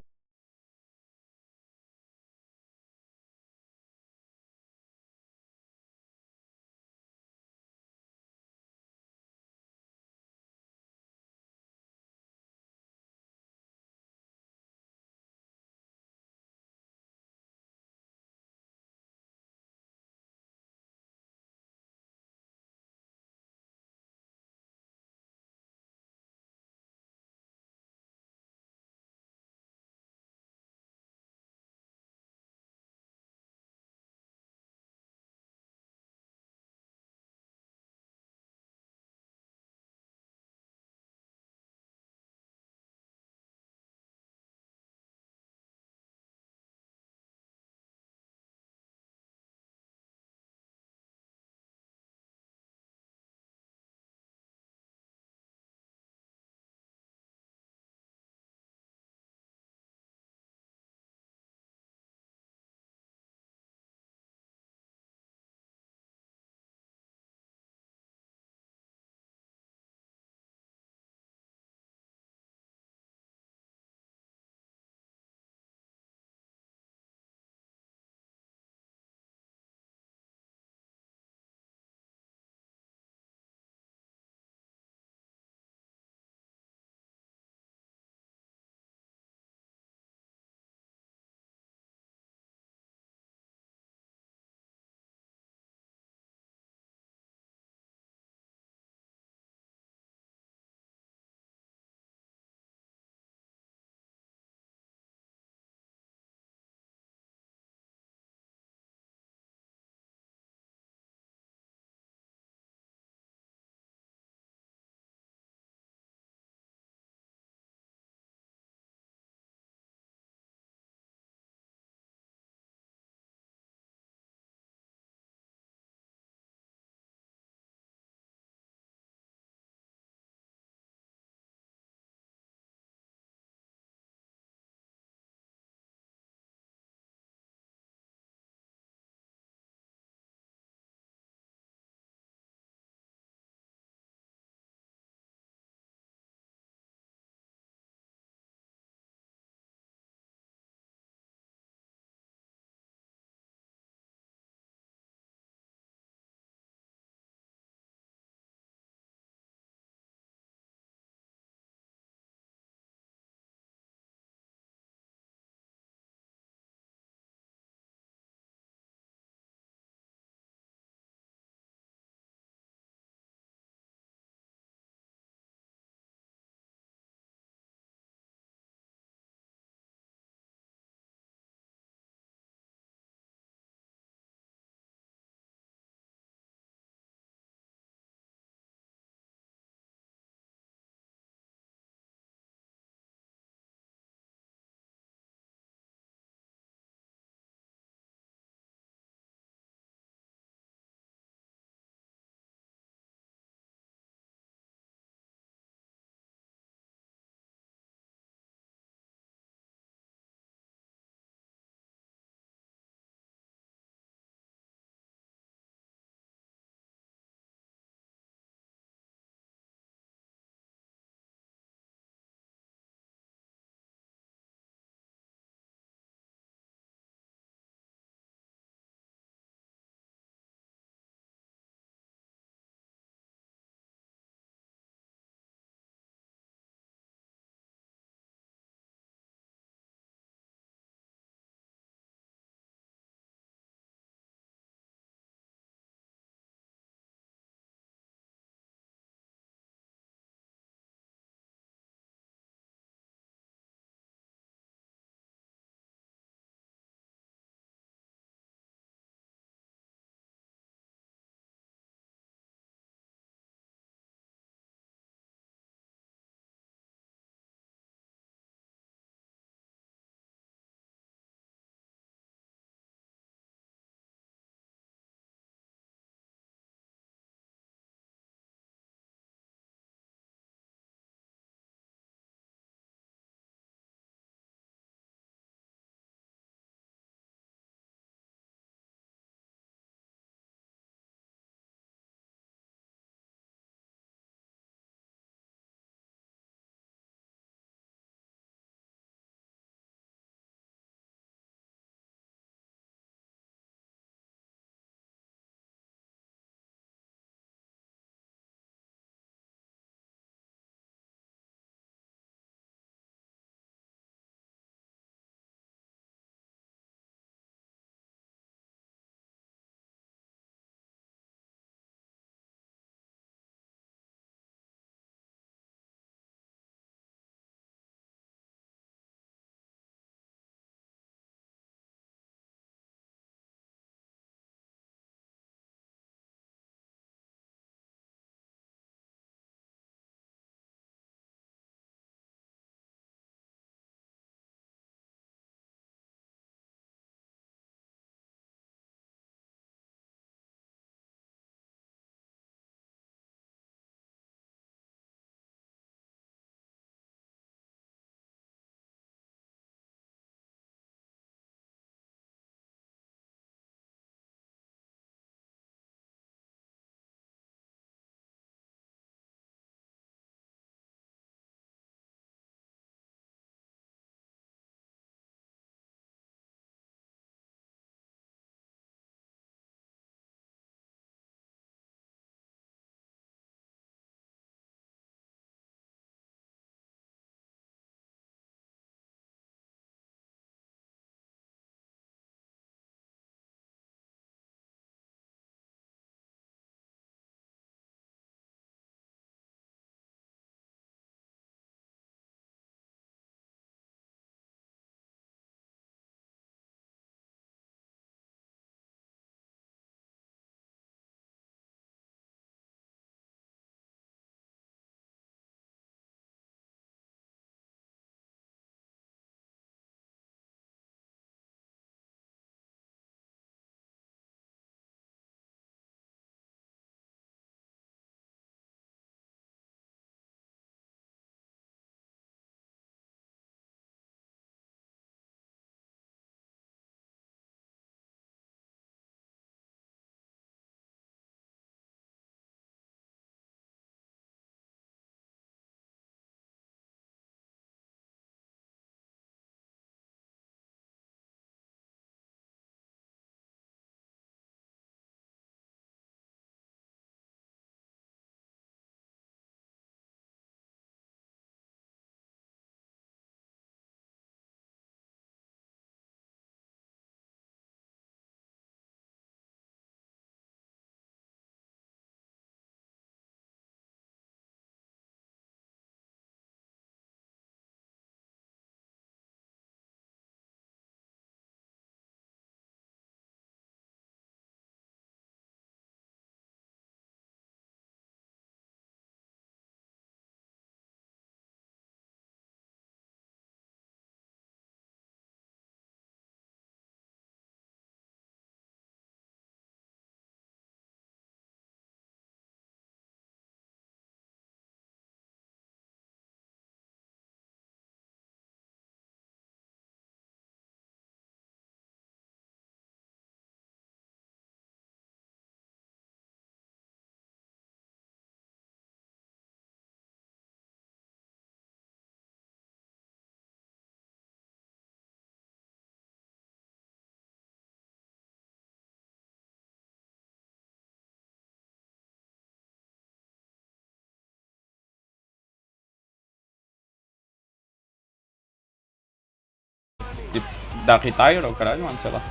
tipo, dar retire ou caralho, mano, sei lá.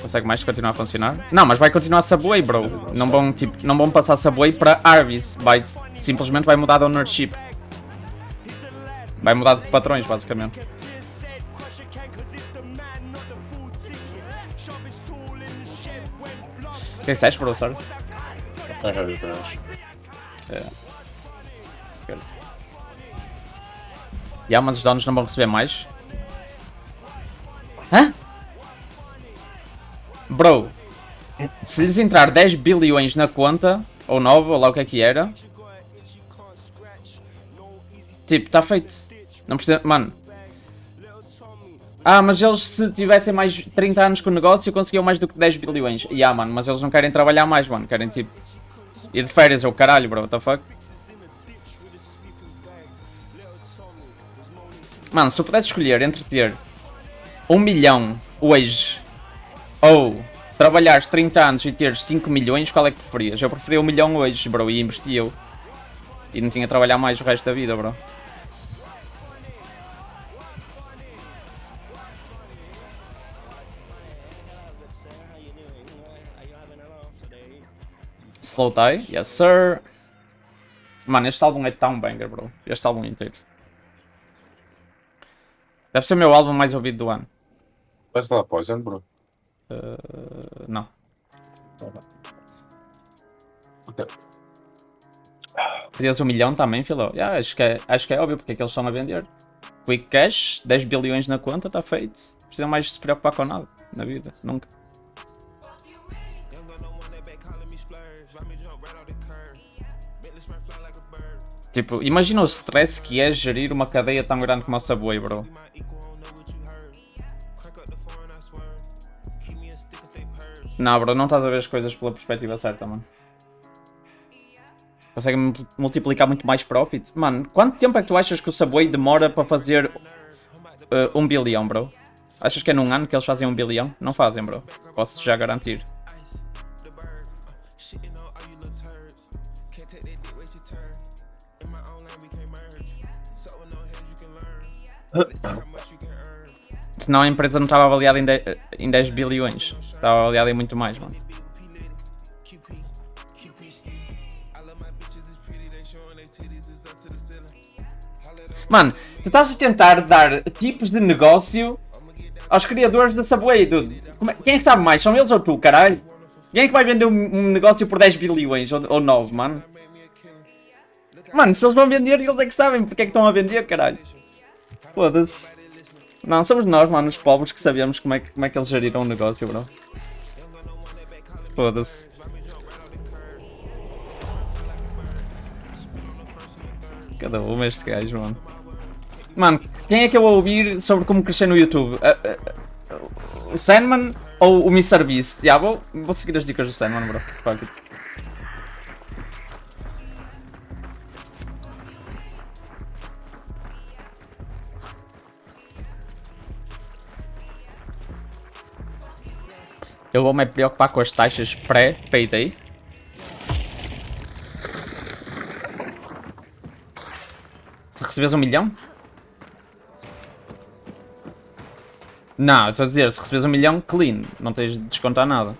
Consegue mais continuar a funcionar? Não, mas vai continuar Subway, bro. Não vão, tipo, não vão passar Subway para Arby's. Simplesmente vai mudar de ownership. Vai mudar de patrões, basicamente. O que disseste, professor? Mas os donos não vão receber mais? Hã? Bro, se lhes entrar 10 bilhões na conta, ou 9, ou lá o que era, tipo, está feito. Não precisa, mano. Mas eles se tivessem mais 30 anos com o negócio conseguiam mais do que 10 bilhões. Mano, mas eles não querem trabalhar mais, mano. Querem tipo ir de férias ou caralho, bro, what the fuck? Mano, se eu pudesse escolher entre ter 1 milhão hoje ou trabalhares 30 anos e teres 5 milhões, qual é que preferias? Eu preferia 1 milhão hoje, bro, e investi eu. E não tinha a trabalhar mais o resto da vida, bro. Slow tie, yes sir. Mano, este álbum é tão banger, bro. Este álbum inteiro. Deve ser o meu álbum mais ouvido do ano. Vais lá, Poison, bro. Não. Okay. Querias 1 milhão também, filho? Acho que é óbvio porque é que eles estão a vender. Quick cash, 10 bilhões na conta, está feito. Não precisa mais se preocupar com nada na vida, nunca. Tipo, imagina o stress que é gerir uma cadeia tão grande como a Subway, bro. Não, bro, não estás a ver as coisas pela perspectiva certa, mano. Consegue multiplicar muito mais profit. Mano, quanto tempo é que tu achas que o Subway demora para fazer 1 bilhão, bro? Achas que é num ano que eles fazem 1 bilhão? Não fazem, bro. Posso já garantir. Senão a empresa não estava avaliada em 10 bilhões. Estava avaliada em muito mais, mano. Mano, tu estás a tentar dar tipos de negócio aos criadores da Subway, dude. Quem é que sabe mais? São eles ou tu, caralho? Quem é que vai vender um negócio por 10 bilhões ou 9, mano? Mano, se eles vão vender, eles é que sabem porque é que estão a vender, caralho. Foda-se. Não, somos nós, mano, os pobres que sabemos como é que eles geriram o negócio, bro. Foda-se. Cada uma este gajo, mano. Mano, quem é que eu vou ouvir sobre como crescer no YouTube? O Sandman ou o MrBeast? Vou seguir as dicas do Sandman, bro. Fuck it. Eu vou me preocupar com as taxas pré-payday. Se recebes 1 milhão? Não, estou a dizer, se recebes 1 milhão, clean. Não tens de descontar nada.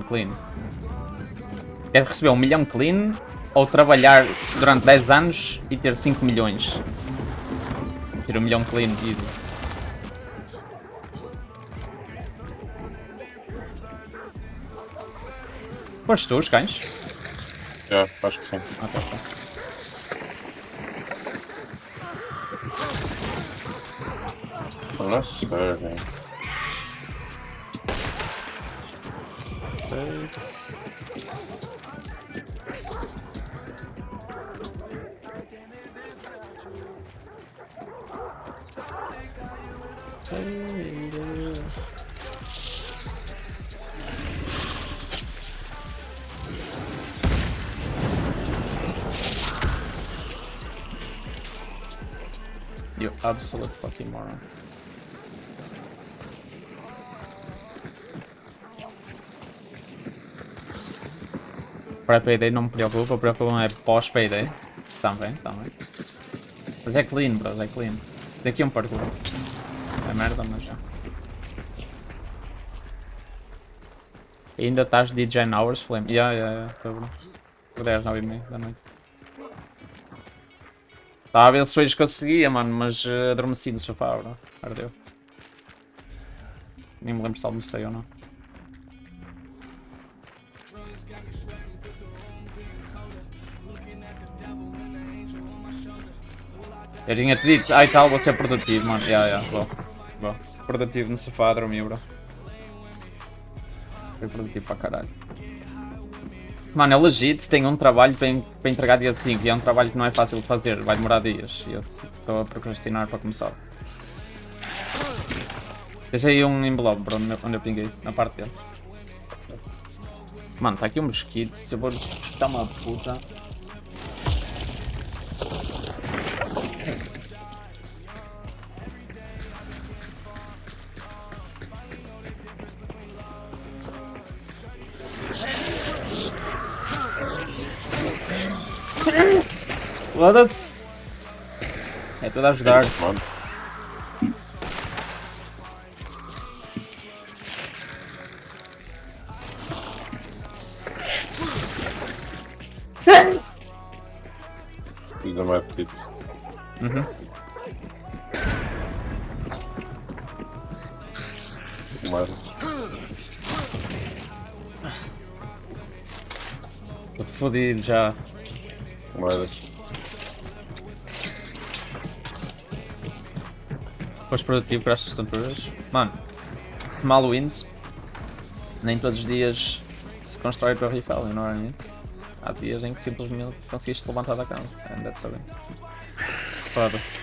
Clean. Queres receber 1 milhão clean ou trabalhar durante 10 anos e ter 5 milhões? Ter 1 milhão clean e... Foste tu os cães? Acho que sim. Tá. Nossa, velho. You absolute fucking moron. Pré-payday não me preocupa, preocupa-me é pós-payday. Também. Mas é clean, bros, é clean. Daqui um parkour. É merda, mas já. E ainda estás DJ Hours Flame? Yeah, bro. 10, 9h30 da noite. Estava a ver se hoje conseguia, mano, mas adormeci no sofá, bro. Ardeu. Nem me lembro se almocei ou não. Eu tinha-te dito, ai tal, vou ser produtivo, mano. Bom. Produtivo no sofá a dormir, bro. Foi produtivo para caralho. Mano, é legit, tem um trabalho para entregar dia 5 e é um trabalho que não é fácil de fazer, vai demorar dias. E eu estou a procrastinar para começar. Deixei um envelope, bro, onde eu pinguei, na parte dele. Mano, está aqui um mosquito, se eu vou chutar uma puta. Foda-se! É tudo a ajudar. Ainda mais petite. Estou-te fodido já. Foste produtivo para estas tonturas. Mano, mal wins. Nem todos os dias se constrói para rifle, you know what I mean? Há dias em que simplesmente conseguiste levantar da cama. And that's okay. Foda-se.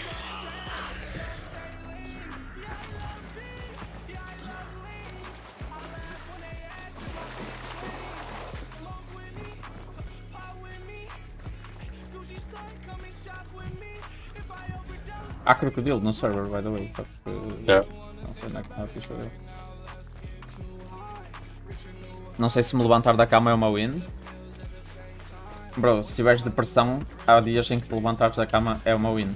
Há crocodilo no server, by the way, só que não sei onde é que está a ficha dele. Não sei se me levantar da cama é uma win. Bro, se tiveres depressão, há dias em que te levantares da cama é uma win.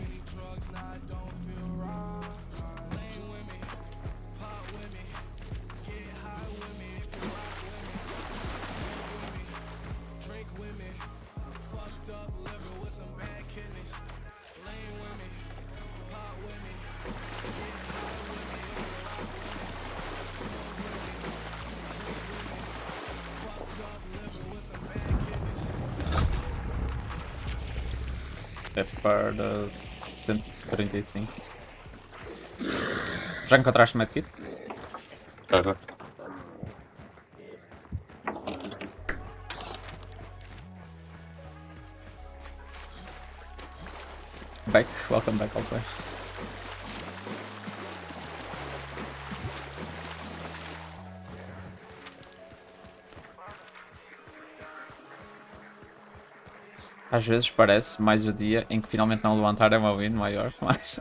É para 135. Já encontraste medkit? Já. Welcome back, Alfred. Às vezes parece mais o dia em que finalmente não levantar é uma win maior, mas...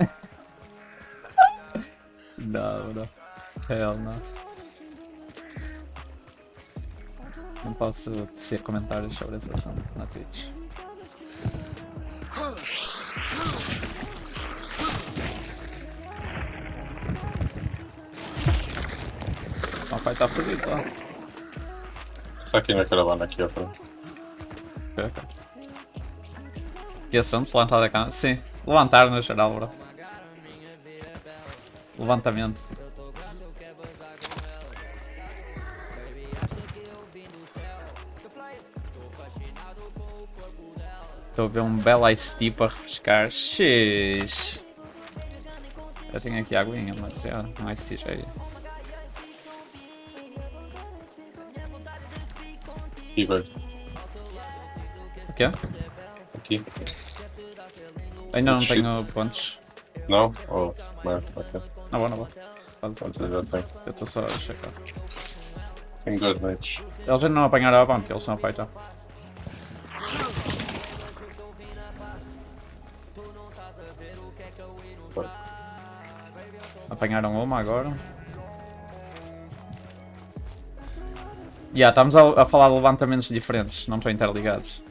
não. Hell não. Não posso tecer comentários sobre esse assunto na Twitch. O pai está fodido, tá? Só aqui na caravana, aqui à frente. Ok. Que assunto? Levantar da cama? Sim. Levantar no geral, bro. Levantamento. Estou a ver um belo Ice Tea para refrescar. X. Eu tenho aqui a aguinha, mas já um Ice Tea já ia. Aqui, velho. O quê? Aqui. Ainda não Shit. tenho pontos. Não? Oh, não, ok. Não vou. Faz Pode ser, já tem. Eu estou só a checar. Tenho 2 noites. Eles ainda não apanharam a ponte, eles são a fightar. Apanharam uma agora. Estamos a falar de levantamentos diferentes, não estão interligados.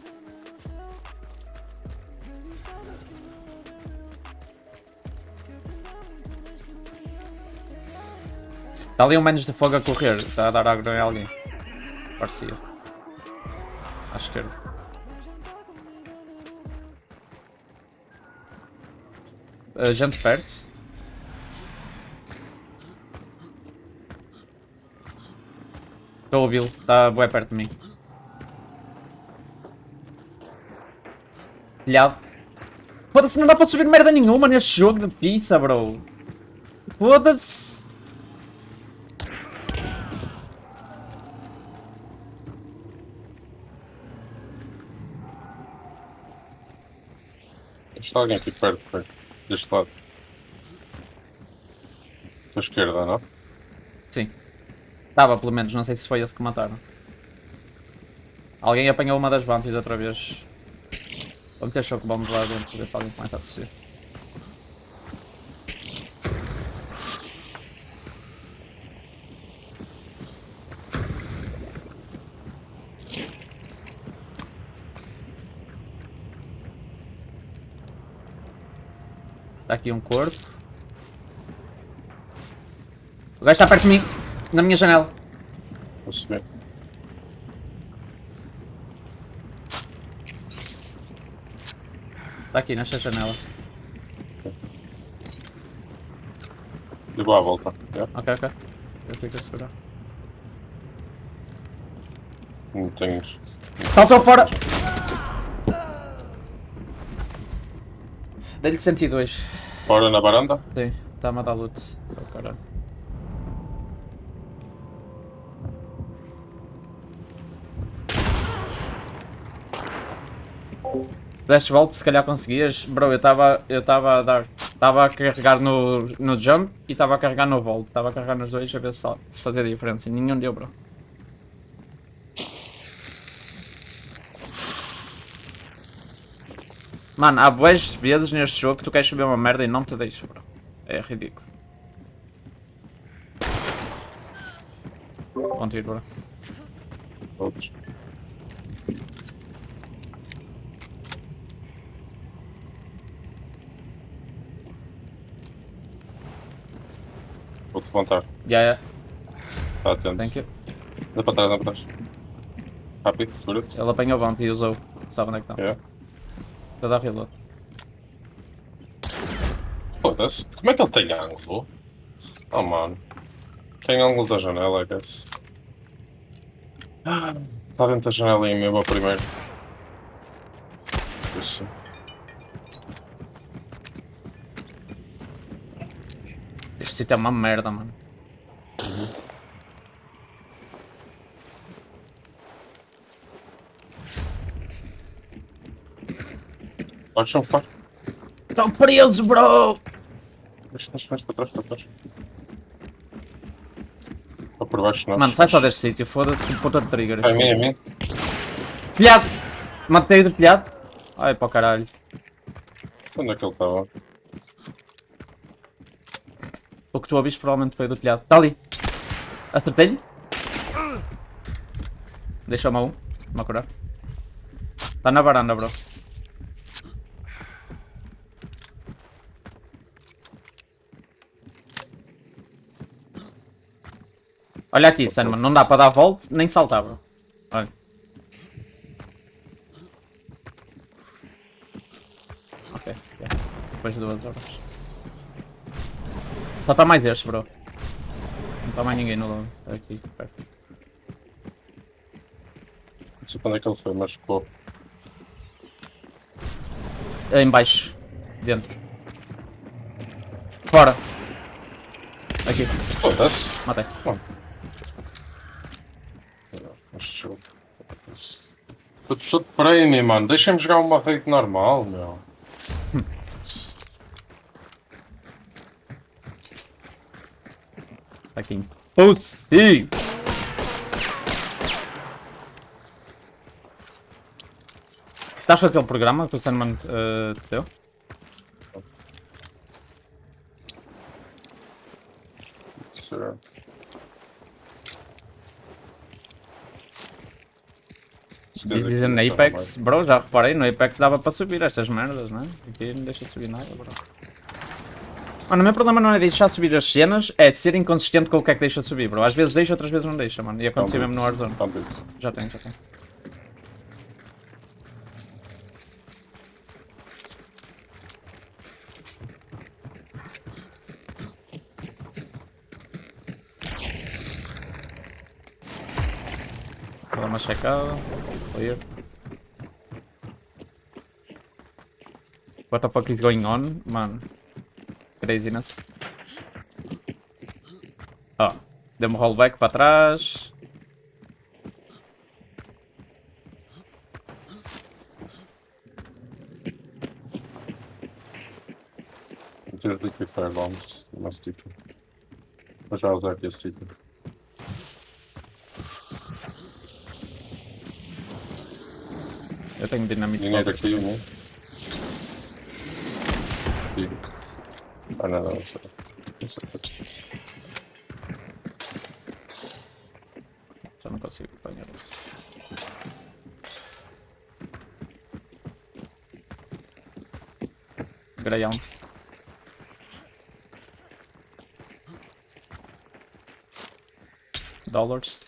Está ali um menos de fogo a correr, está a dar agro em alguém. Parecia. À esquerda. Gente perto. Estou a ouvi-lo, está bué perto de mim. Telhado. Foda-se, não dá para subir merda nenhuma neste jogo de pizza, bro. Foda-se. Está alguém aqui perto, deste lado. Da esquerda, não? Sim. Estava pelo menos, não sei se foi esse que mataram. Alguém apanhou uma das bounties outra vez. Vou meter choque bombs lá dentro, ver se alguém começa a descer. Está aqui um corpo. O gajo está perto de mim, na minha janela. Vou subir. Está aqui nesta janela. Eu vou à volta. Ok. Eu fico a segurar. Não tenho. Saltou fora! Dei-lhe 102. Fora na varanda? Sim, está a matar loot. Oh, caralho. Deste volta, se calhar conseguias. Bro, eu estava a dar. Estava a carregar no jump e estava a carregar no volt. Estava a carregar nos dois a ver se fazia diferença. E nenhum deu, bro. Mano, há boas vezes neste jogo que tu queres subir uma merda e não te deixa, bro. É ridículo. Bom tiro, bro. Outros. Vou-te levantar. Yeah. Está atento. Thank you. Anda para trás, anda para trás. Rápido, segura-te. Ele apanhou o bounty e usou. Sabe onde é que está? Yeah. Estou a dar reload. Foda-se. Como é que ele tem ângulo? Oh, mano. Tem ângulo da janela, I guess. Está dentro da janela aí mesmo, a primeiro. Isso. Este sítio é uma merda, mano. Pode chão, pode. Estão presos, bro! Deixa, para trás. Ou por baixo, não. Mano, sai só deste sítio, foda-se que puta de trigger. É a mim. Telhado! Matei do telhado. Ai, para o caralho. Onde é que ele estava? O que tu ouviste provavelmente foi do telhado. Está ali. Acertei-lhe. Deixa-me a um. Vou curar. Está na varanda, bro. Olha aqui, Sandman. Não dá para dar volta nem saltar, bro. Olha. Ok. Depois de 2 horas. Só está mais este, bro. Não está mais ninguém no lado. Aqui, perto. Não sei para onde é que ele foi, mas ficou. É em baixo. Dentro. Fora. Aqui. Foda-se. Matei. Este jogo. Estou de prémio, mano. Deixa-me jogar uma rede normal, meu. Aqui. Pussy! Estás com aquele programa que o Sandman te deu? ser. Dividida na Apex, bro, já reparei, no Apex dava para subir estas merdas, né? Aqui não deixa de subir nada, bro. Mano, o meu problema não é deixar de subir as cenas, é ser inconsistente com o que é que deixa de subir, bro. Às vezes deixa, outras vezes não deixa, mano. E aconteceu mesmo no Warzone. Já tenho, já tenho. Vou dar uma checada. Clear. What the fuck is going on? Mano. Craziness. Ó. Deu-me rollback para trás. Ter liquid fire bombs, uma sticker. Vou já usar aqui a sticker. Eu tenho dinamite. Dinheiro aqui, né? Aqui. Ah, não, não sei. Não sei. Já não consigo apanhar isso. Graião. Dollars.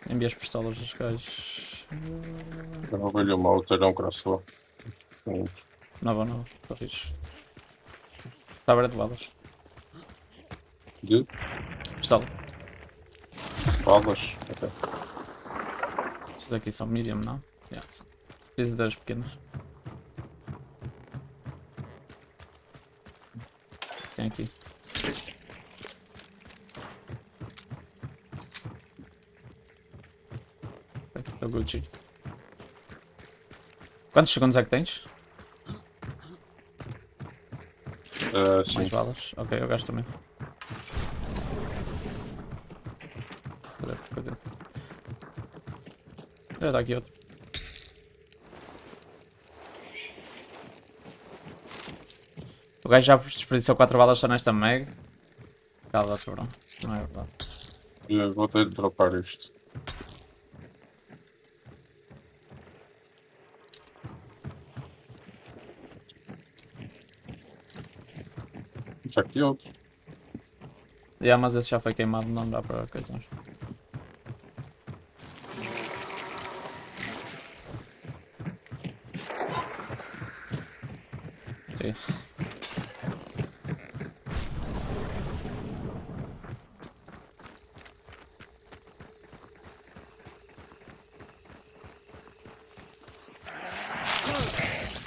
Envia as pistolas dos gajos. Eu vou ver uma outra, um crossbow. Não vou, não. Estou fixe. Está aberto de balas. De Pistola. balas? Ok. Esses aqui são medium, não? Yeah. Preciso das pequenas. Tem aqui. É o Gucci. Quantos segundos é que tens? Sim. Mais balas? Ok, eu gasto também. Cadê? Dá aqui outro. O gajo já desperdiçou 4 balas só nesta mag. Cala-te, bro. Não é verdade. Eu vou ter de dropar isto. Já aqui outro. Yeah, mas esse já foi queimado, não dá para coisas. Sim.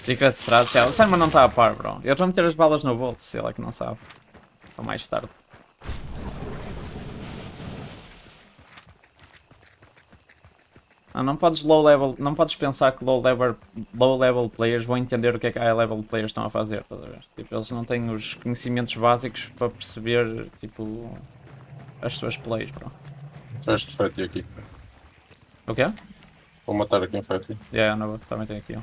Secret Strat, o Simon não está a par, bro. Eu estou a meter as balas no bolso, se ele é que não sabe. Ou mais tarde. Ah, não podes não podes pensar que low level players vão entender o que é que high level players estão a fazer, estás a ver? Tipo, eles não têm os conhecimentos básicos para perceber, tipo, as suas plays, bro. Este feito aqui. O quê? Vou matar aqui em feito. Yeah, não, também tem aqui, ó.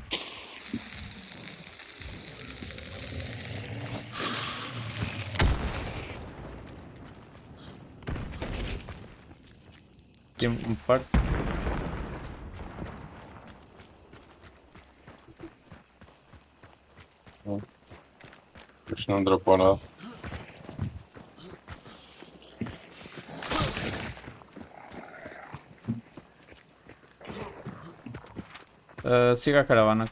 Aqui um par. Isto não dropou nada. Siga a caravana.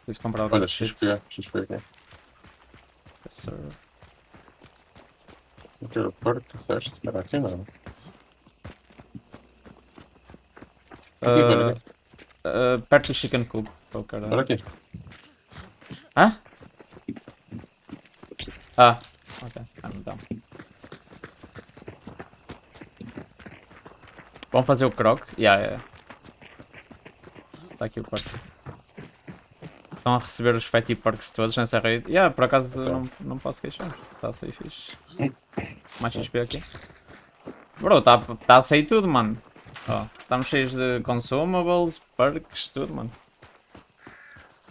Preciso comprar o Olha, shit. XP aqui. Yes, sir. Eu quero perto, disseste? Espera aqui não. Aqui, olha aqui. Perto do Chicken Coop. Oh, cara. Olha aqui. Hã? Ah, ok. Então. Vamos fazer o croc? Yeah. Está aqui o perk. Estão a receber os fatty perks todos nessa raid. Yeah, por acaso não posso queixar. Está a sair fixe. Mais XP aqui. Bro, está a sair tudo, mano. Ó, estamos cheios de consumables, perks, tudo, mano.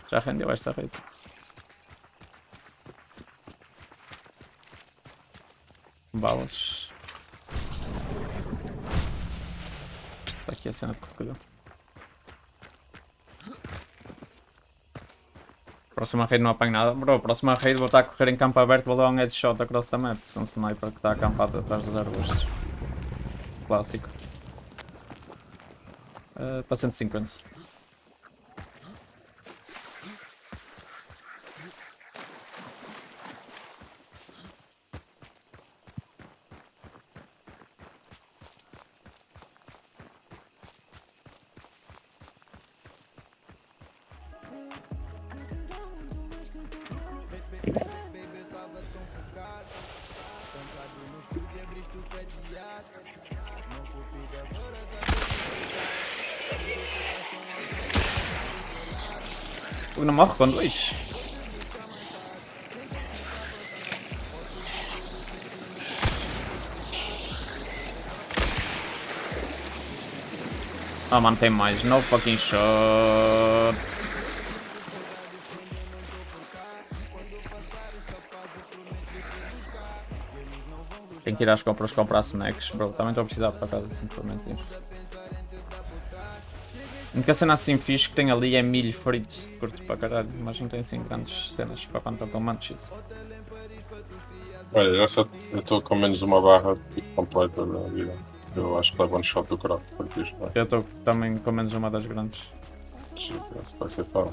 Já rendeu esta raid. balas. Está aqui a cena de crocodilo. Próxima raid não apanho nada. Bro, próxima raid vou estar a correr em campo aberto, vou dar um headshot across the map. Um sniper que está acampado atrás dos arbustos. Clássico. Para 150. Não morre com 2. Ah, mano, tem mais. No fucking shot. Tenho que ir às compras comprar snacks, bro. Também estou a precisar para casa, simplesmente. A única cena assim fixe que tem ali é milho frito. Curto para caralho, mas não tem assim grandes cenas para quando estou com munchies. Olha, eu estou com menos uma barra tipo, completa da vida. Eu acho que levo um shot do croc por isto. Eu estou também com menos uma das grandes. Isso vai ser foda.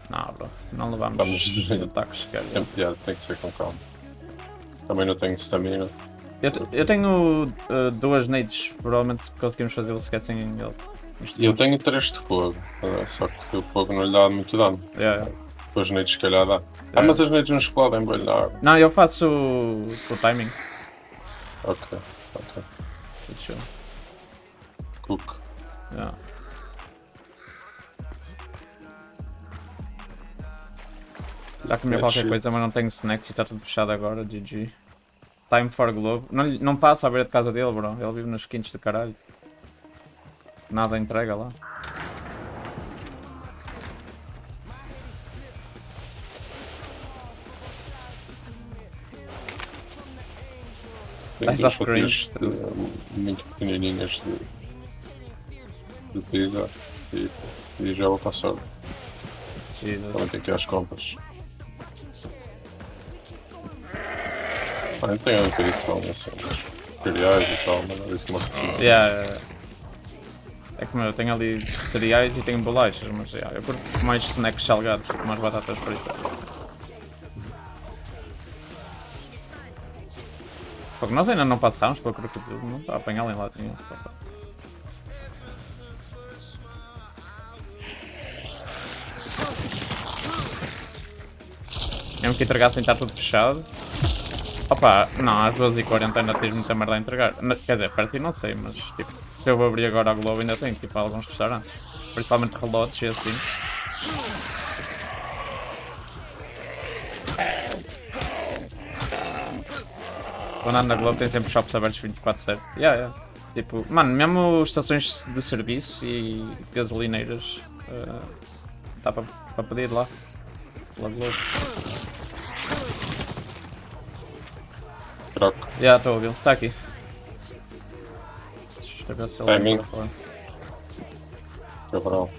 Não, bro. Não levamos Vamos- ataques sequer. Tem que ser com calma. Também não tenho stamina. Eu tenho 2 nades. Provavelmente se conseguimos fazê-lo, esquecem ele. E eu tenho 3 de fogo, só que o fogo não lhe dá muito dano. Yeah. Depois as nades se calhar dá. Mas as nades não explodem bem na água. Não, eu faço o timing. Ok. Deixa eu. Cook. Yeah. Já comi qualquer shit. coisa, mas não tenho snacks e está tudo fechado agora. GG. Time for Globe. Não passa a beira de casa dele, bro. Ele vive nos quintos de caralho. Nada entrega lá. Tenho Ice duas of cream. fatias muito pequenininhas de pizza e já vou passar. Também Jesus. tenho que ir às compras. Não tenho a ver com assim, cereais e tal, mas é isso que me apetecia. Yeah. É como eu tenho ali cereais e tenho bolachas, mas yeah, eu curto mais snacks salgados, como as batatas fritas. Porque nós ainda não passámos para o crocodilo, não está a apanhá-lo em lado nenhum. Mesmo que entregassem está tudo fechado. Opa, não, às 2h40 ainda tens muita merda a entregar. Quer dizer, perto não sei, mas tipo, se eu vou abrir agora a Globo ainda tenho tipo alguns restaurantes. Principalmente relotes e assim. Quando ando na Globo tem sempre shops abertos 24/7. Yeah. Tipo, mano, mesmo estações de serviço e gasolineiras dá para pedir lá. Pela Globo. Croc. Já estou a ouvi-lo, está aqui. Deixa eu ver se ele É vem mim. para fora. Cabrão.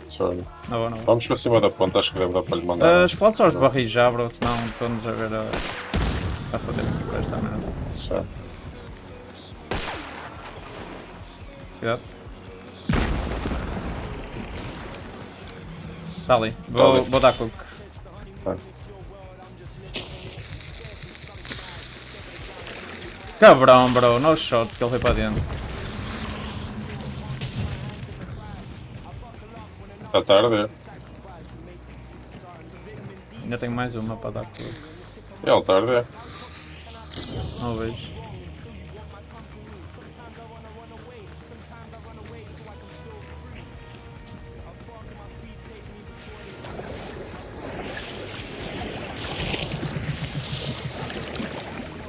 Sorry. Não vou. Vamos para cima da ponta, acho que deve dar para lhe mandar. Explode só os barris já, bro, senão estamos a ver a foder com esta merda. Certo. Cuidado. Está ali. Vou dar cook. Vai. Cabrão, bro, no shot que ele foi para dentro. Está tarde. Ainda tenho mais uma para dar cook. É tarde. Não vejo.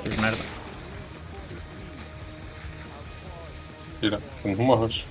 Fiz merda. Tira. Não morres.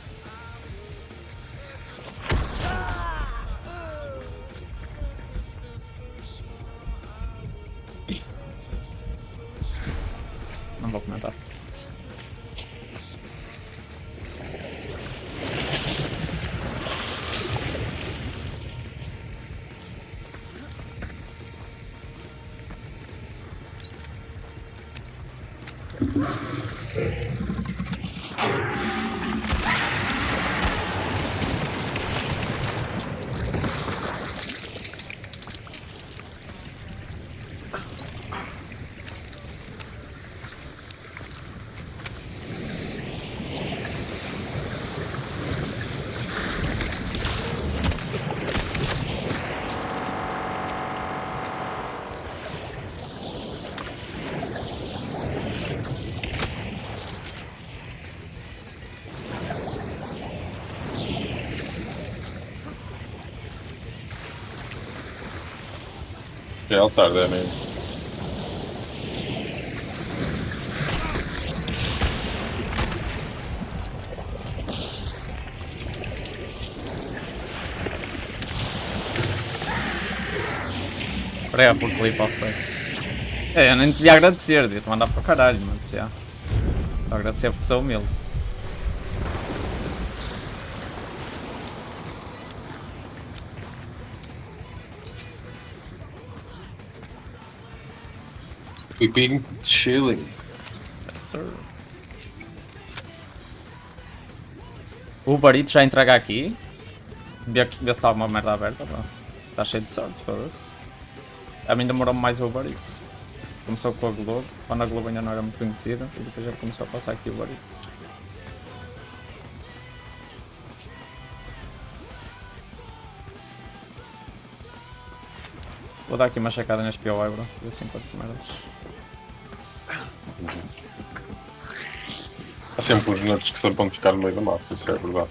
é altar, é mesmo. Prega por clipe ao feio. É, eu nem te devia agradecer, devia-te mandar para o caralho, mas já. Vou agradecer porque sou humilde. We've been chilling. Yes, sir. O Uber Eats já entrega aqui. Vê se está alguma merda aberta, pá. Está cheio de sorte, foda-se. A mim demorou mais o Uber Eats. Começou com a Globo, quando a Globo ainda não era muito conhecida, e depois já começou a passar aqui o Uber Eats. Vou dar aqui uma checada neste POI, bro. Ver se encontro merdas. Há sempre uns nerds que sempre vão ficar no meio do mato, isso é verdade.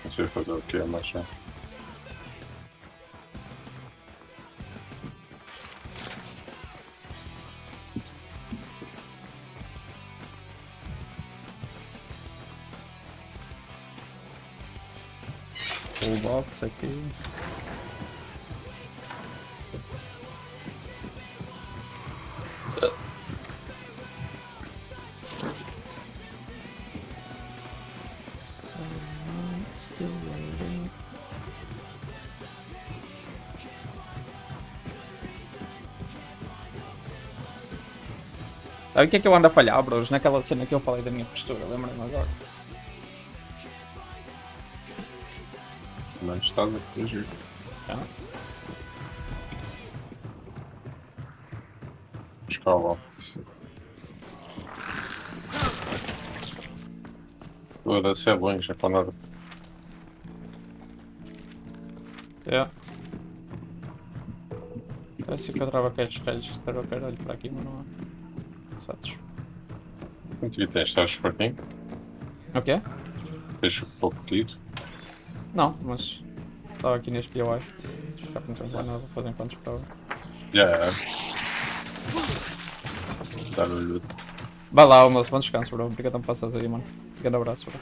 Não sei fazer o que é, mas já. Full box aqui. Still waiting. Sabe o que é que eu ando a falhar, bros? Naquela cena que eu falei da minha postura, lembrem-me agora. Não estás a fugir. Tá? Escala. Foda-se, é longe, é para o norte. É. Parece que eu trava aqueles raios de terror, caralho, para aqui, mas não há. Satos. Quanto que tens? Estás fraquinho? O quê? Tens pouco querido? Não, mas estava aqui neste POI. Já que não tenho nada a fazer enquanto esperava. Já. Dar-lhe. Vai lá, moço, bom descanso, bro. Obrigado por passares aí, mano. Grande abraço, bro.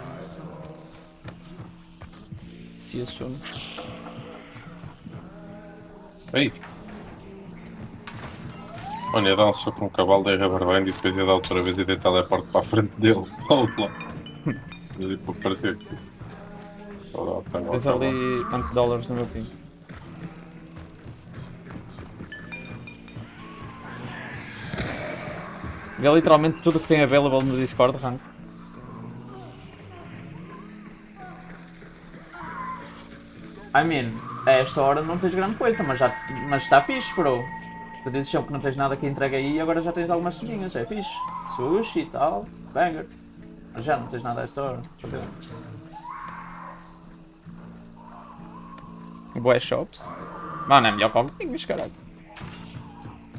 See you soon. Ei! Mano, ia dar um soco com um cavalo, dei reverband e depois ia dar outra vez e dei teleporte para a frente dele. Para o outro lado. E ali para parecer. Tens ali quantos dólares no meu ping? Vê literalmente tudo que tem available no Discord, rank. I mean, a esta hora não tens grande coisa, mas está fixe, bro. Tu dizes sempre que não tens nada que entrega aí e agora já tens algumas ceninhas, é fixe. Sushi e tal, banger. Mas já não tens nada a esta hora. Boé shops. Mano, é melhor para o Pinguis, caralho.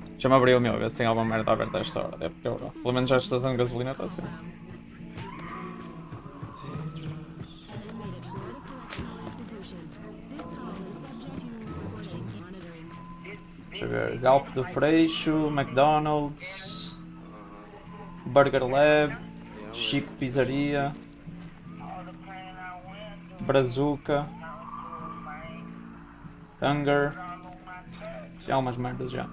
Deixa-me abrir o meu, ver se tem alguma merda aberta a esta hora. É porque eu, pelo menos já estação de gasolina está assim. Deixa eu ver. Galp do Freixo, McDonald's, Burger Lab, Chico Pizzaria, Brazuca, Hunger. Já há umas merdas já.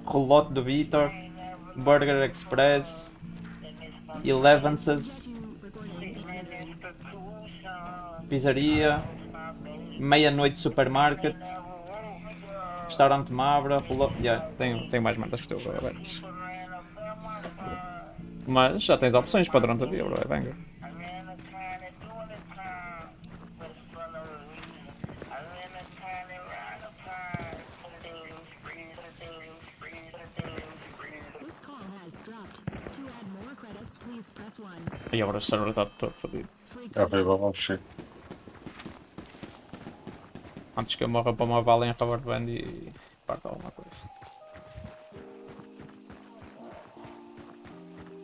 Rolote do Vitor, Burger Express, Elevenses, Pizzaria, Meia-Noite Supermarket, Restaurante Mabra, tem mais merdas que estou abertas. Mas já tens opções para durante o dia, bro, é banger. E agora o server está todo fodido. É horrível, vamos chegar. Antes que eu morra para uma bala em rubber band e parta alguma coisa.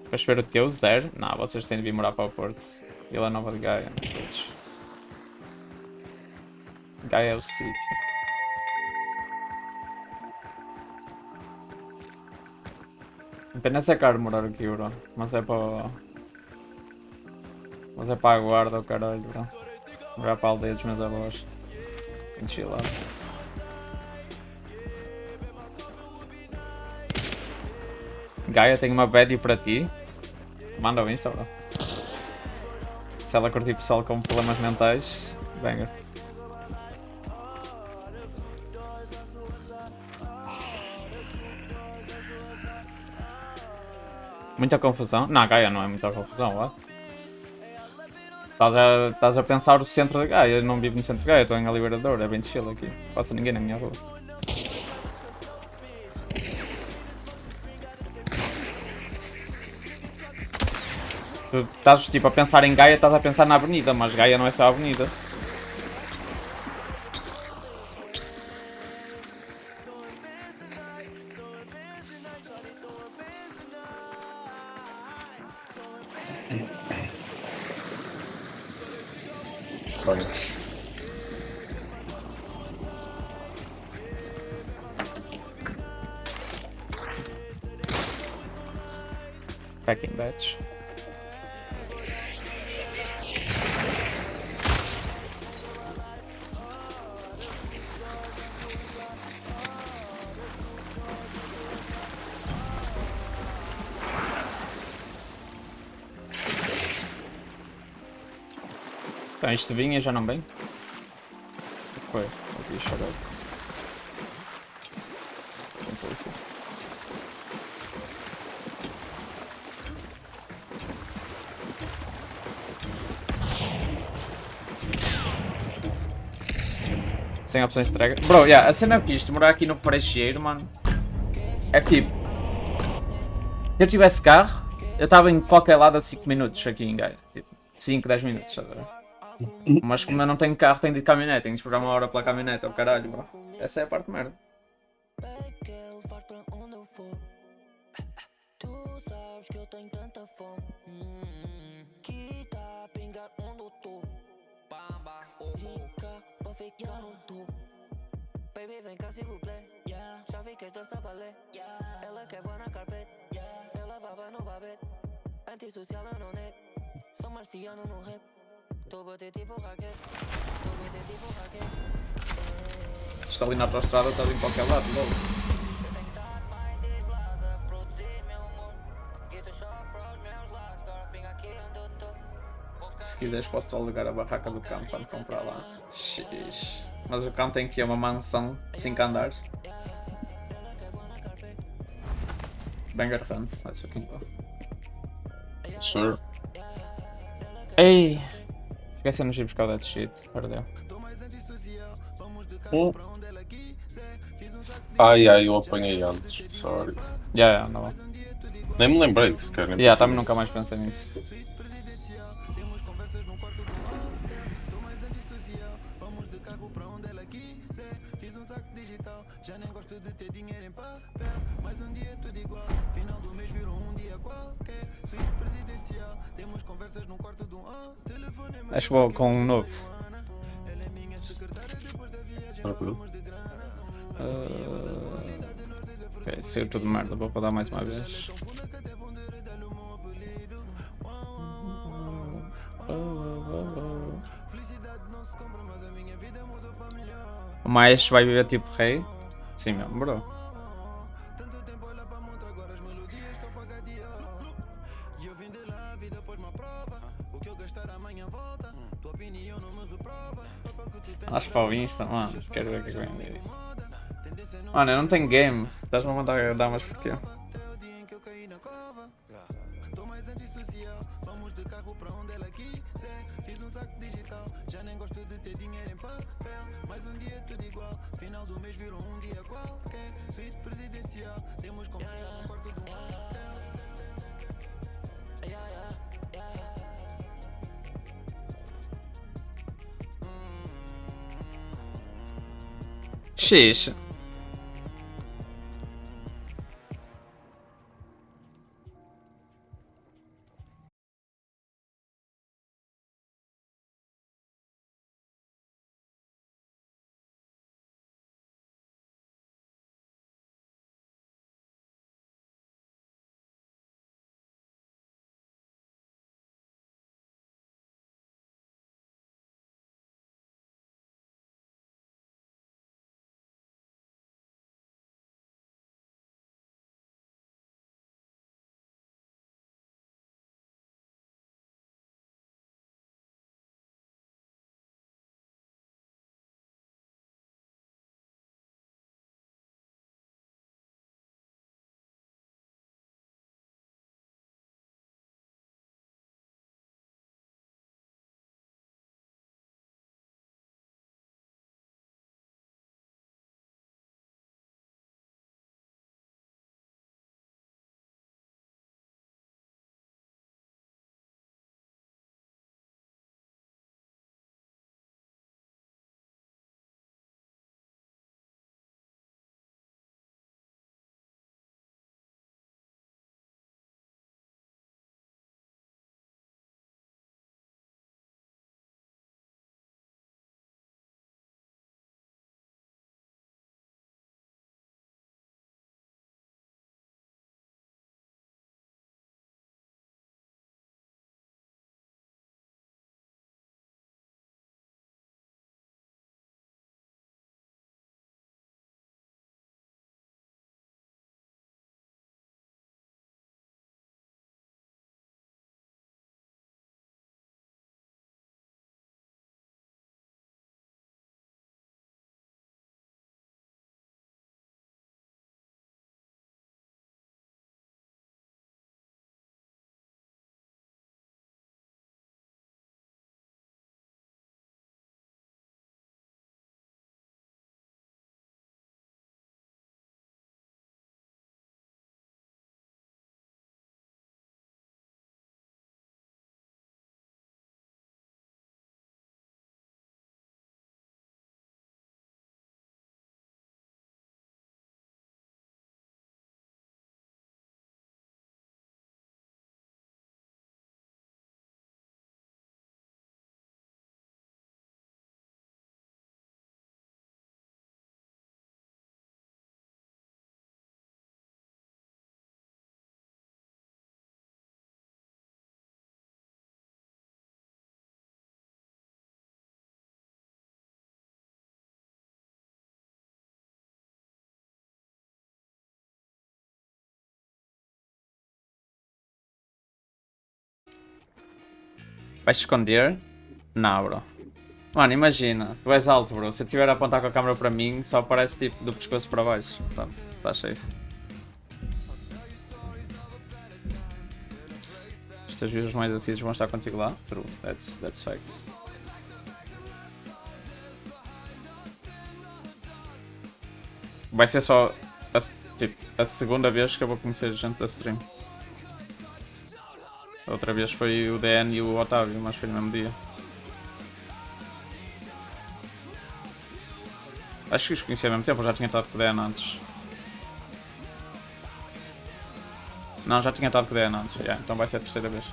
Queres ver o teu? Zero? Não, vocês têm de vir morar para o Porto. Ele é Nova de Gaia, não todos. Gaia é o sítio. Apenas é caro morar aqui, bro. Mas é para. Mas é para a guarda, o caralho, bro. Morar para a aldeia dos meus avós. Muito chilado. Gaia, tenho uma bad para ti. Manda o Insta, bro. Se ela curtir pessoal com problemas mentais, venga. Muita confusão? Não, Gaia não é muita confusão, lá. Estás a pensar o centro de Gaia, eu não vivo no centro de Gaia, estou em Liberador, é bem chill aqui. Não passa ninguém na minha rua. Tu estás tipo a pensar em Gaia, estás a pensar na avenida, mas Gaia não é só a avenida. Pois. Packing batch. Então isto vinha já não vem? O que foi? Aqui, shut up. Tem polícia. Sem opções de entrega. Bro, yeah, a cena fixe de morar aqui no Freixeiro, mano. É que tipo. Se eu tivesse carro, eu estava em qualquer lado a 5 minutos aqui em Gaia. Tipo, 5, 10 minutos, sabe? Mas como eu não tenho carro, tenho de ir de caminhonete. Tenho de esperar uma hora pela caminhonete, oh caralho, bro. Essa é a parte de merda. Baby, vem cá, s'il vous plaît. Já vi que esta sabalé. Ela quer voar na carpete. Ela baba no babete. Antissocial no net. Sou marciano no rap. Tô bater tipo raquete. Tô bater tipo raquete. Estou ali na autostrada, estás em qualquer lado, logo. Tentar mais isolada. Produzir meu humor. Guita chove para os meus lados. Agora pinga aqui onde eu tô. Se quiseres posso só alugar a barraca do cão quando comprar lá. Xixi. Mas o cão tem que ir a uma mansão de 5 andares. Banger Hunt, let's fucking go. Sure. Ei! Esquecemos de ir buscar that shit, perdeu. Ai, eu apanhei antes. Sorry. Yeah, não. Nem me lembrei sequer. Nem Yeah, pensei também nunca nisso. mais pensei nisso. Acho que vou com um novo. Tranquilo. Ok, saiu tudo merda, vou rodar mais uma vez. O Maestro vai viver tipo rei? Sim mesmo, bro. Acho para o Insta, mano. Quero ver o que vem aí. Mano, eu não tenho game. Estás-me a mandar damas porquê? Xixi. Vais esconder? Não, bro. Mano, imagina, tu és alto, bro. Se eu estiver a apontar com a câmera para mim, só aparece tipo do pescoço para baixo. Portanto, está safe. Os teus vídeos mais acíveis vão estar contigo lá? True, that's facts. Vai ser só a segunda vez que eu vou conhecer gente da stream. A outra vez foi o DN e o Otávio, mas foi no mesmo dia. Acho que os conheci ao mesmo tempo, eu já tinha estado com o DN antes. Não, já tinha estado com o DN antes, yeah, então vai ser a terceira vez.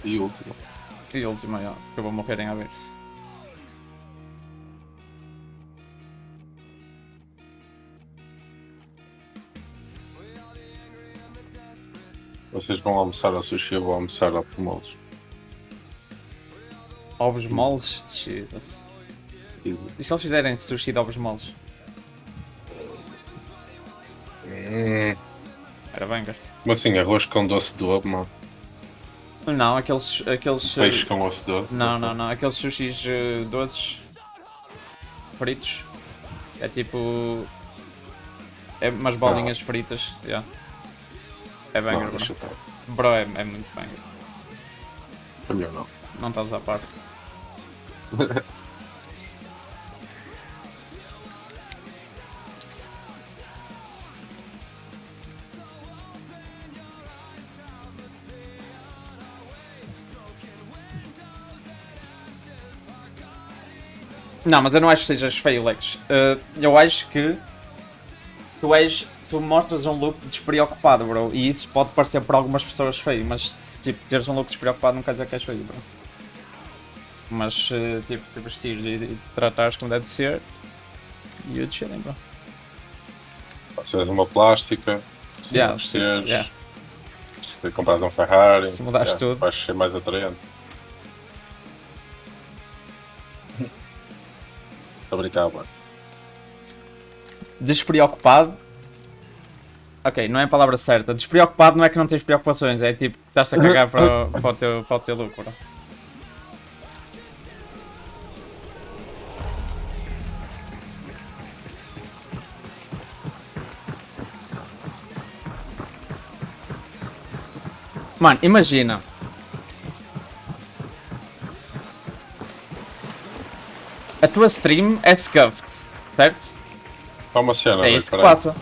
E último. E a última, yeah, porque eu vou morrer em AB. Vocês vão almoçar ao sushi, eu vou almoçar ao pomolos. Ovos moles? Jesus. Easy. E se eles fizerem sushi de ovos moles? Era bem, cara. Como assim, arroz com doce de ovo, mano? Não, aqueles Peixe com osso de ovo? Não. Aqueles sushis doces fritos. É tipo. É umas bolinhas fritas. Yeah. É banger, Não, bro. deixa eu estar. Bro, é muito banger. É melhor não. Não estás à parte. Não, mas eu não acho que sejas feio, Lex. Eu acho que tu mostras um look despreocupado, bro. E isso pode parecer para algumas pessoas feio, mas tipo, teres um look despreocupado não quer dizer que és feio, bro. Mas tipo, te vestir e tratares como deve ser, you're chilling, bro. Se és uma plástica, se Yeah, vesteres, yeah. se compras um Ferrari, Se mudares tudo. vais ser mais atraente. Estou a brincar, mano. Despreocupado. Ok, não é a palavra certa. Despreocupado não é que não tens preocupações, é tipo, estás a cagar para o teu look, bro. Mano, imagina. A tua stream é scuffed, certo? Só uma cena, É velho, isso que peraí. passa.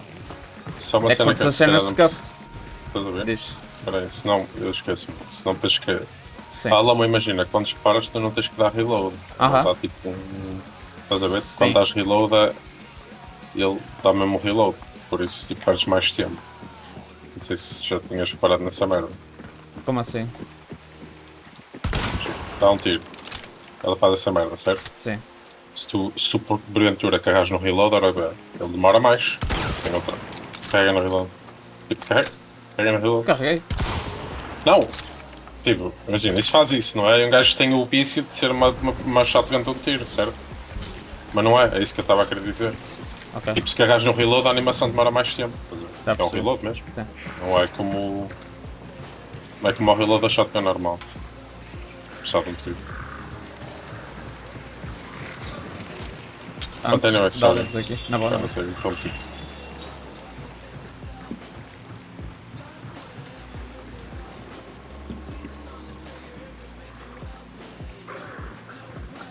Só uma É cena quando que eu as cenas se calhar não scuffed. Estás a ver? Diz. Espera aí, senão eu esqueço. Senão depois que. Sim. Fala-me, imagina, quando disparas tu não tens que dar reload. Aham. Não dá tipo um. Estás a ver? Sim. Quando dás reload, ele dá mesmo reload. Por isso tipo, perdes mais tempo. Não sei se já tinhas reparado nessa merda. Como assim? Dá um tiro. Ela faz essa merda, certo? Sim. Se tu por porventura carregas no reload, ora bem, ele demora mais. Tem outra. Carrega no reload. Tipo, carrega no reload. Carreguei. Não! Tipo, imagina, isso faz isso, não é? Um gajo tem o vício de ser uma shotgun de tiro, certo? Mas não é, é isso que eu estava a querer dizer. Ok. Tipo, se carregas no reload, a animação demora mais tempo. Já É um percebi. reload mesmo. Sim. Não é como. Não é como o reload da shotgun normal. Só de um tiro. Mantenham Antes, esse dá áudio. olhos aqui. Na boa, na Não boa. sei, compito.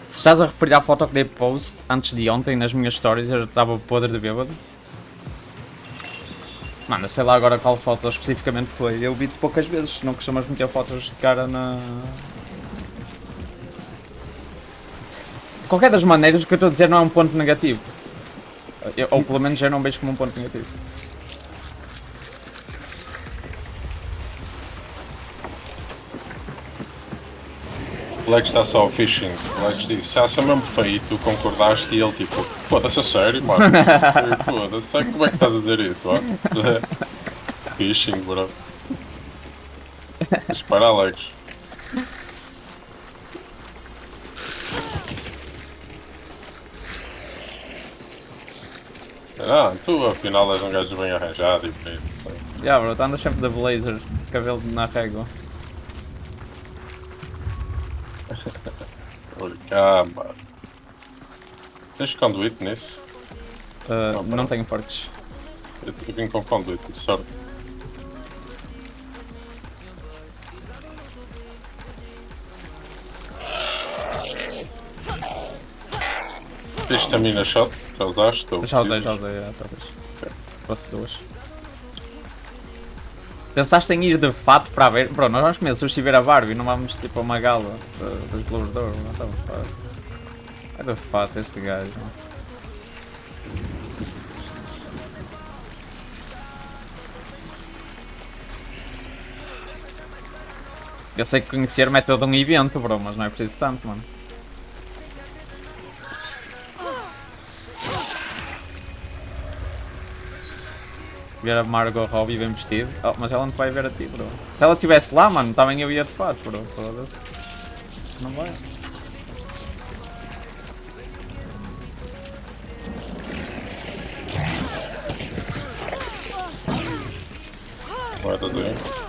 Se estás a referir à foto que dei post antes de ontem nas minhas stories, eu estava podre de bêbado. Mano, sei lá agora qual foto especificamente foi. Eu vi-te poucas vezes, não costumas meter fotos de cara na. De qualquer das maneiras, o que eu estou a dizer não é um ponto negativo. Ou pelo menos eu não vejo como um ponto negativo. O Lex está só ao fishing. O Lex disse: se acha mesmo feio, tu concordaste e ele tipo, foda-se a sério, mano. Foda-se, sabe como é que estás a dizer isso, ó? Fishing, bro. Espera, Alex. Ah, tu afinal és um gajo bem arranjado e bonito. Yeah, bro, tu andas sempre de blazer, cabelo na régua. Ah, mano. Tens conduíte nisso? Não tenho fortes. Eu vim com conduíte, de sorte. Tens stamina shot? Já usaste? Ou Já usei, precisas? talvez. Fosse duas. Pensaste em ir de fato para ver? Bro, nós vamos comer sushi ver a Barbie, não vamos tipo a uma gala dos Globos de Ouro, não estamos para. É de fato este gajo, mano. Eu sei que conhecer-me é todo um evento, bro, mas não é preciso tanto, mano. Ver a Margot Robbie bem vestido. Oh, mas ela não vai ver a ti, bro. Se ela estivesse lá, mano, também eu ia de fato, bro. Foda-se. Não vai. Vai, tá doendo.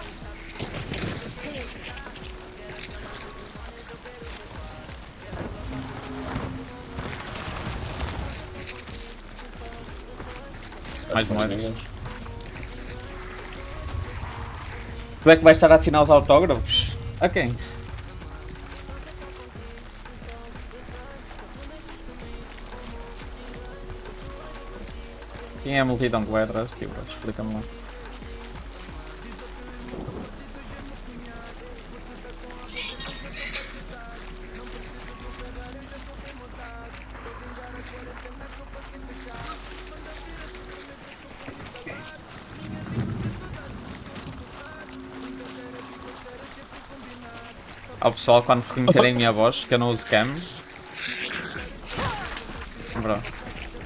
Mais moedas. Tu é que vais estar a assinar os autógrafos? A quem? Quem é a multidão que vai atrás de ti, bro? Explica-me lá. Ao pessoal, quando reconhecerem a minha voz, que eu não uso cam. Bro,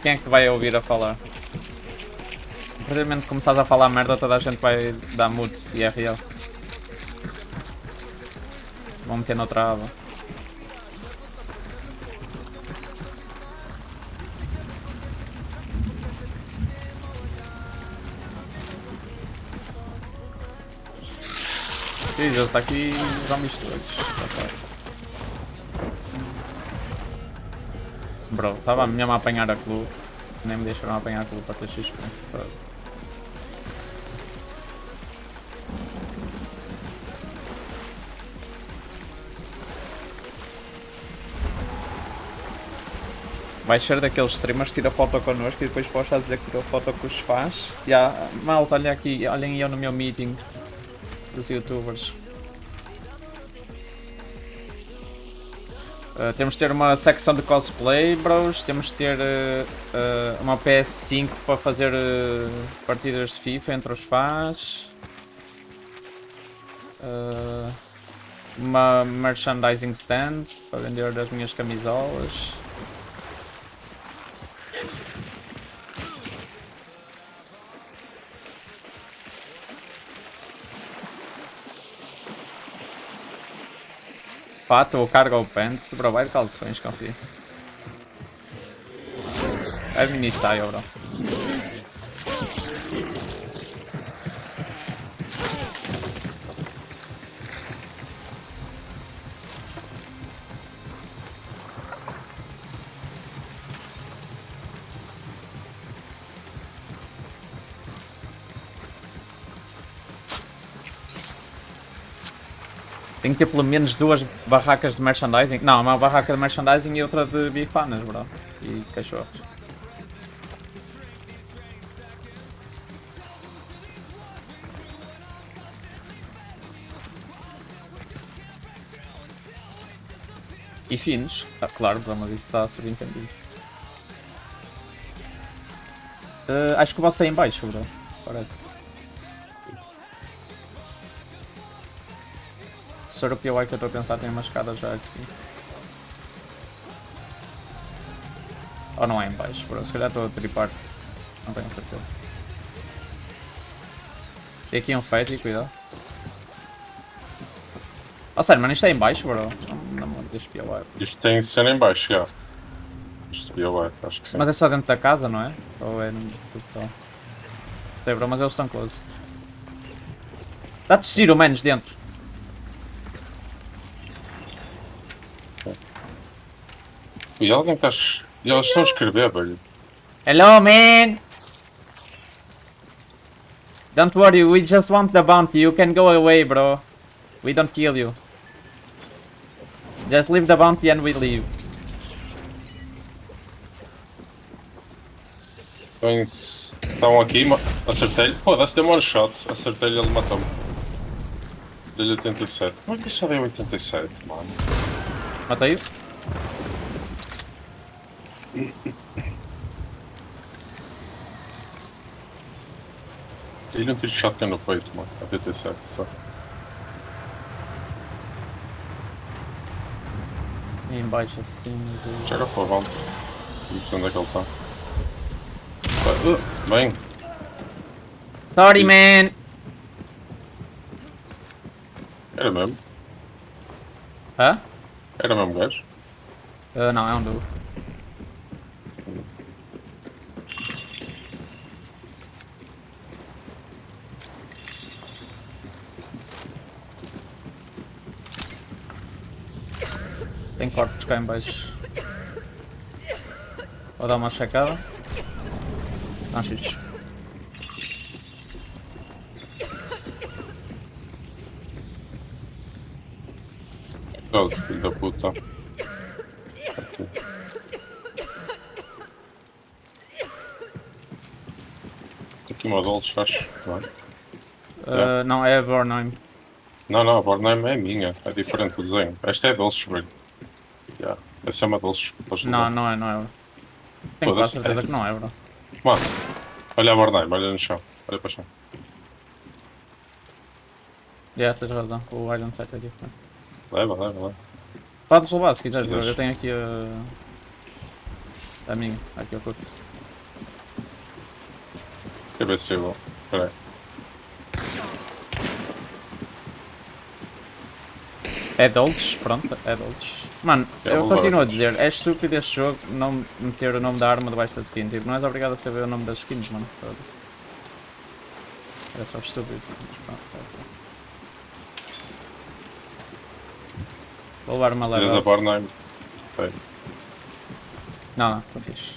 quem é que vai ouvir a falar? A partir do momento que começares a falar merda, toda a gente vai dar mute e é real. Vão meter noutra aba. Jesus, está aqui zombies todos. Bro, estava mesmo a apanhar a clube. Nem me deixaram apanhar a clube para ter XP. Vai ser daqueles streamers que tira foto connosco e depois posta a dizer que tirou foto com os fãs. E malta, olha aqui, olhem eu no meu meeting dos youtubers. Temos de ter uma secção de cosplay, bros. Temos de ter uma PS5 para fazer partidas de FIFA entre os fãs. Uma merchandising stand para vender as minhas camisolas. Fato ou cargo pants, bro, vai de calções, confia. É mini saio, bro. Tem que ter pelo menos duas barracas de merchandising. Não, uma barraca de merchandising e outra de bifanas, bro. E cachorros. E finos. Ah, claro, bro, mas isso está a ser entendido. Acho que o boss é em baixo, bro. Parece. Será que eu que eu estou a pensar tem uma escada já aqui? Ou não é em baixo, bro? Se calhar estou a tripar. Não tenho certeza. Tem aqui um feito e cuidado. Oh sério, mano, isto é em baixo, bro? Não deixa pior. Isto tem cena em baixo, já. Isto devia lá, acho que sim. Mas é só dentro da casa, não é? Ou é no total? Sei, bro, mas eles estão close. Dá-te giro, menos dentro. E alguém está. E eles estão a escrever, velho. Hello, man! Don't worry, we just want the bounty. You can go away, bro. We don't kill you. Just leave the bounty and we leave. Então, estão aqui, acertei-lhe. Foda-se, deu-me one shot. Acertei-lhe, ele matou-me. Dei-lhe 87. Como é que isso só deu 87, mano? Matei-o. Dei-lhe um tiro de shotgun no peito, mano. A 87 só. E embaixo assim. Chega para o volta. Não sei onde é que ele está. Bem. Sorry, man! Era mesmo. Hã? Era mesmo gajo. Não, é um duo. Tem corpos cá em baixo. Vou dar uma checada. Não chutes. Pronto, filho da puta. Aqui. Aqui uma Dolce, acho. Não, Não, é a Bornheim. não, a Bornheim é minha. É diferente do desenho. Esta é Dolce, velho. Yeah. Essa é uma Dolce. Não, não é, não é. Tenho quase certeza que não é, bro. Mano, olha a Bornheim, olha no chão. Olha para o chão. Tens razão. O Iron Sight é diferente. Leva. Podes levar se quiseres, Se quiseres. eu tenho aqui a minha. Aqui eu curto. Deixa eu ver se chegou. Espera aí. É Dolces, pronto, é Dolces. Mano, eu vou continuo a levar. dizer, é estúpido este jogo não meter o nome da arma debaixo da skin. Tipo, não és obrigado a saber o nome das skins, mano. É só estúpido. Mas pronto, vou levar uma Tira da level. Bornheim. Espera aí. Não, estou fixe.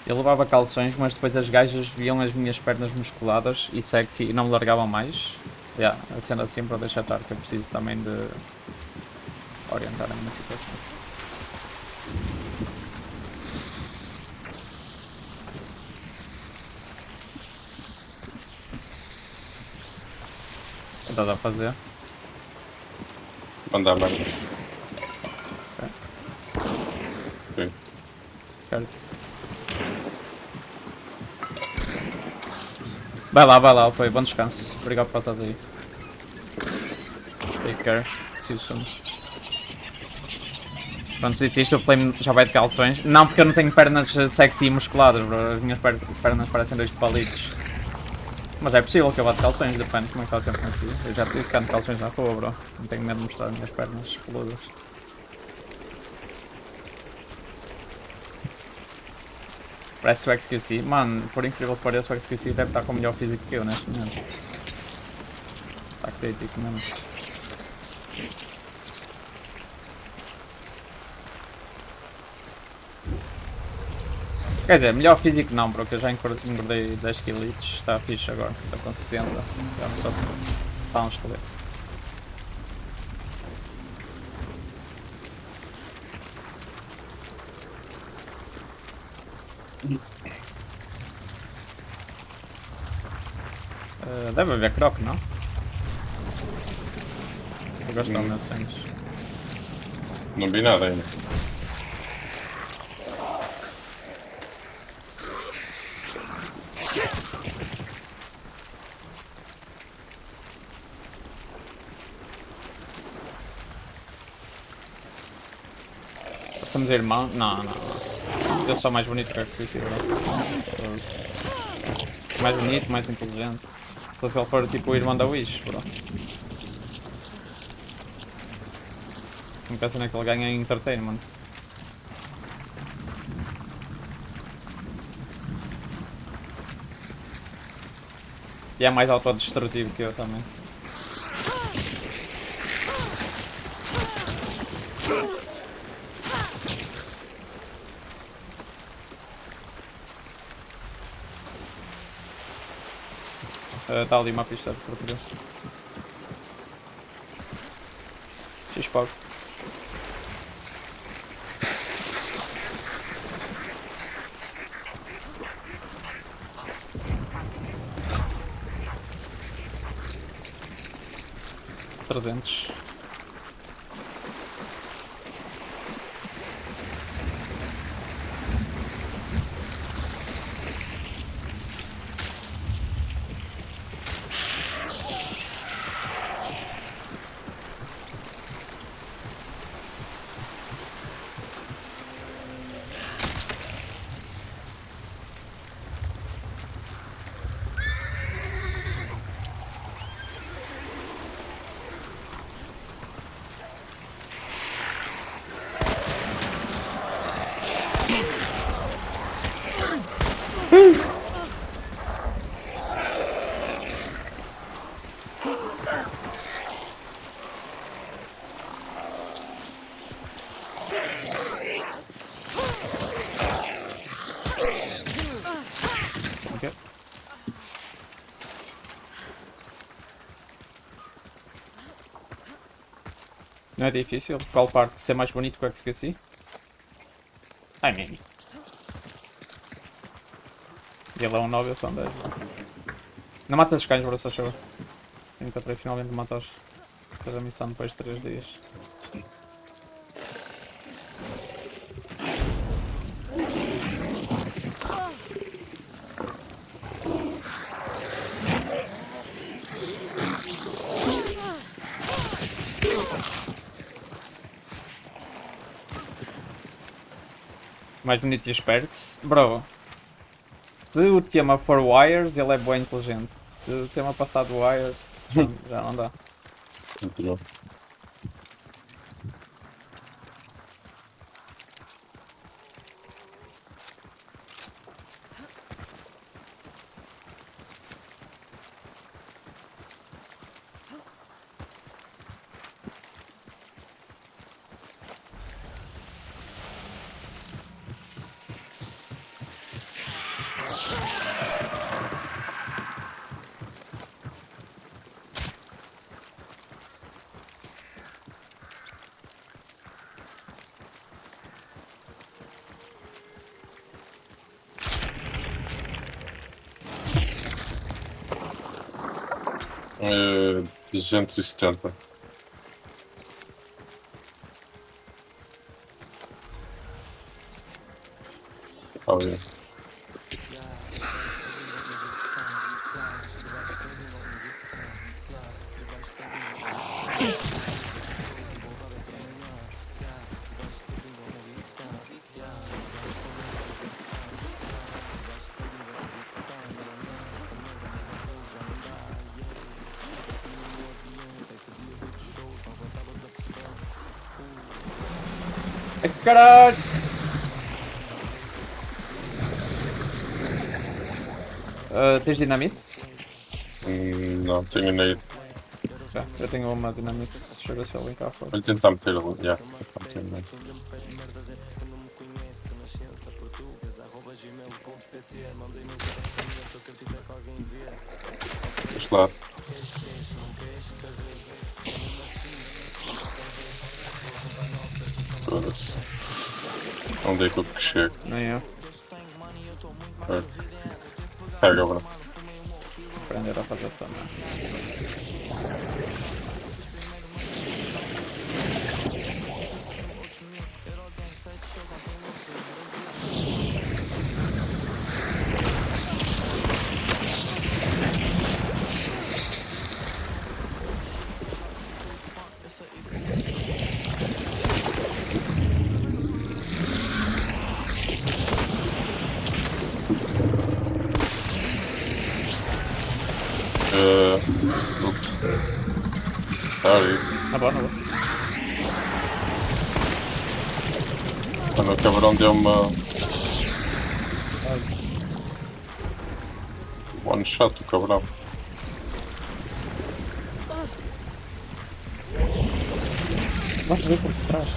Eu levava calções, mas depois as gajas viam as minhas pernas musculadas e sexy e não me largavam mais. A cena assim para deixar estar, que eu preciso também de orientar a minha situação. O que estás a fazer? Mandar merda. Ok. Certo. Vai lá, foi. Bom descanso. Obrigado por estar aí. Take care. See you soon. Pronto, dito isto, o Flame já vai de calções. Não, porque eu não tenho pernas sexy e musculadas, bro. As minhas pernas parecem dois palitos. Mas é possível que eu vá de calções, depende de como é que está o tempo nesse dia. Eu já te disse que ando de calções na rua, bro. Não tenho medo de mostrar as minhas pernas peludas. Parece o XQC. Mano, por incrível que pareça, o XQC deve estar com o melhor físico que eu neste momento. Está crítico mesmo. Quer dizer, melhor físico não, bro, que eu já engordei 10 kg, está fixe agora, está com 60, já me só está um esqueleto. Deve haver croc, não? Eu gosto dos meus sangues. Não vi nada ainda. Somos irmãos? Não. Eu sou mais bonito que o XQC, bro. Mais bonito, mais inteligente. Só se ele for tipo o irmão da Wish, bro. Não pensa naquele ganha em entertainment. E é mais autodestrutivo que eu também. Está ali uma pista de procura. X-Pog. $300. Ok. Não é difícil? Qual parte ser mais bonito que o XQC? I mean. Ele é um 9 eu sou um 10. Não matas os cães, bro, só chegou. Tenta para finalmente matar os. Fazer a missão depois de 3 dias. Mais bonito e esperto. Bro. Se o tema for Wires, ele é bem inteligente. Se o tema passado Wires, já não dá. Muito bom. É 270. Olha. Ai, caralho! Tens dinamite? Não, tenho nem. Já, eu tenho uma dinamite, chega-se ali cá fora. Vou tentar meter ali. Já. Este lado. Foda-se. Onde é que eu chego? Nem eu. Pega agora. Aprender a fazer essa merda. Ups. Sorry. Na boa, na boa. Quando o cabrão deu uma. One shot, o cabrão. Vai ver por trás.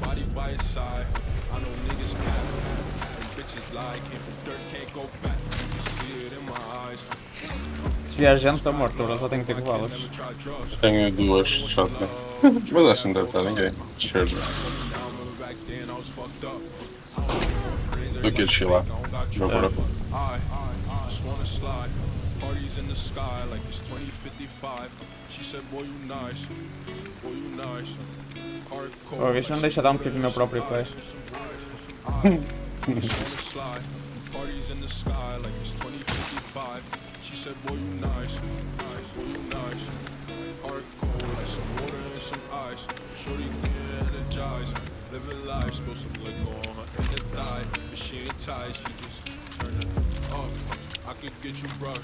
Body by his side. I know niggas cap. Bitches lie, came from dirt, can't go back. You see it in my eyes. Se vier gente, estou morto, bro. Só tenho 5 balas. Never try drugs. Tenho duas de shotgun. Mas acho que não deve estar ninguém. Sure. Now remember back then I was fucked up. Do que chilar. Meu grupo. I just wanna slide. Parties in the sky like it's 2055. She said, boy, you nice. Boy, you nice. Oh, isto não deixa dar um tiro no meu próprio pé. Just wanna slide. Parties in the sky like it's 2055. She said, boy, you nice. Boy, you nice. Hardcore like some water and some ice. Shorty getting energized. Living life, spill some liquor on her inner thigh. But she ain't tight, she just turn it up. I could get you brushed.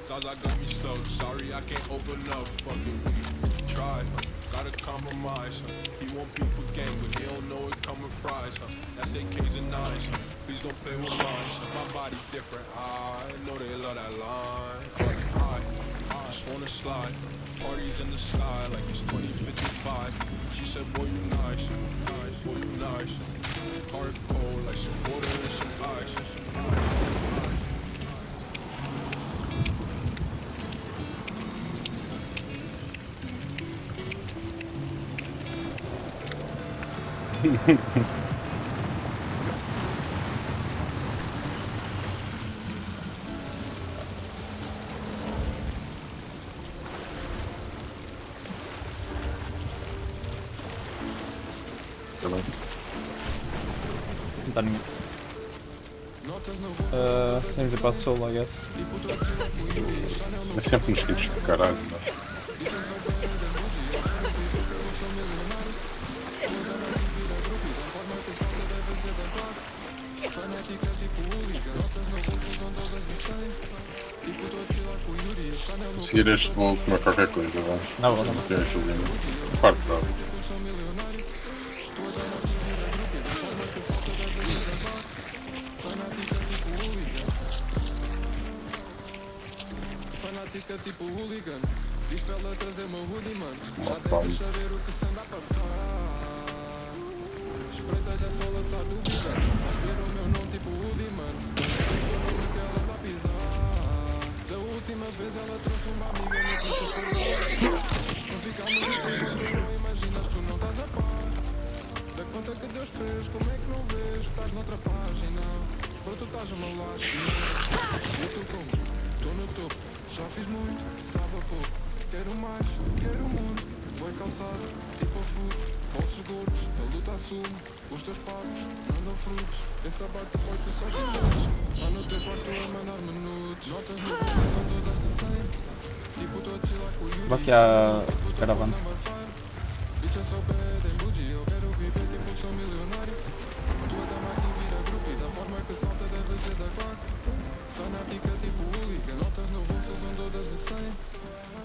Sounds like got me stuck. Sorry, I can't open up. Fuck it, we try. Gotta compromise. He won't beef for gang, but he don't know it coming fries. That's AKs and 9s. Please don't play with mine. My body different. I know they love that line. But I just wanna slide. Parties in the sky like it's 2055. She said, boy, you nice. Boy, you nice. Hardcore like some water and some ice. Tá bem. Não está ninguém. Temos de ir para a Soul, I guess. É sempre nos filhos do caralho, não é? A seguir este vou comer qualquer coisa, vá. Não, não. Tem a Juliana. Parte bravo. Fanática tipo hooligan. Diz pra ela trazer uma hoodie, mano. Uma Já fome. deve saber o que se anda a passar. Espreita-lhe a sola, se há dúvida. Vais ver o meu nome tipo hoodie, mano. Sei o nome que ela anda a pisar. Da última vez ela trouxe uma amiga, não quis sofrer. Não ficamos no tempo, não imaginas, tu não estás a par. Da conta que Deus fez, como é que não vês? Estás noutra página. Agora tu estás uma lástima. Eu estou como? Estou no topo. Já fiz muito, sabe a pouco. Quero mais, quero muito. Boa calçada, tipo a food. Bolsos gordos, a luta assume. Os teus pagos não dão frutos. Esse abate pode ter só minutos. Lá no teu quarto a mandar minutos. Notas no bolso são todas de 100. Tipo tô a chilar com o Yuri. Vou aqui à caravana. Bitch, eu sou bad and bougie. Eu quero viver tipo sou milionário. Tua dama que vira grupo e da forma que salta deve ser da claque. Fanática tipo hooligan. Notas no bolso são todas de 100.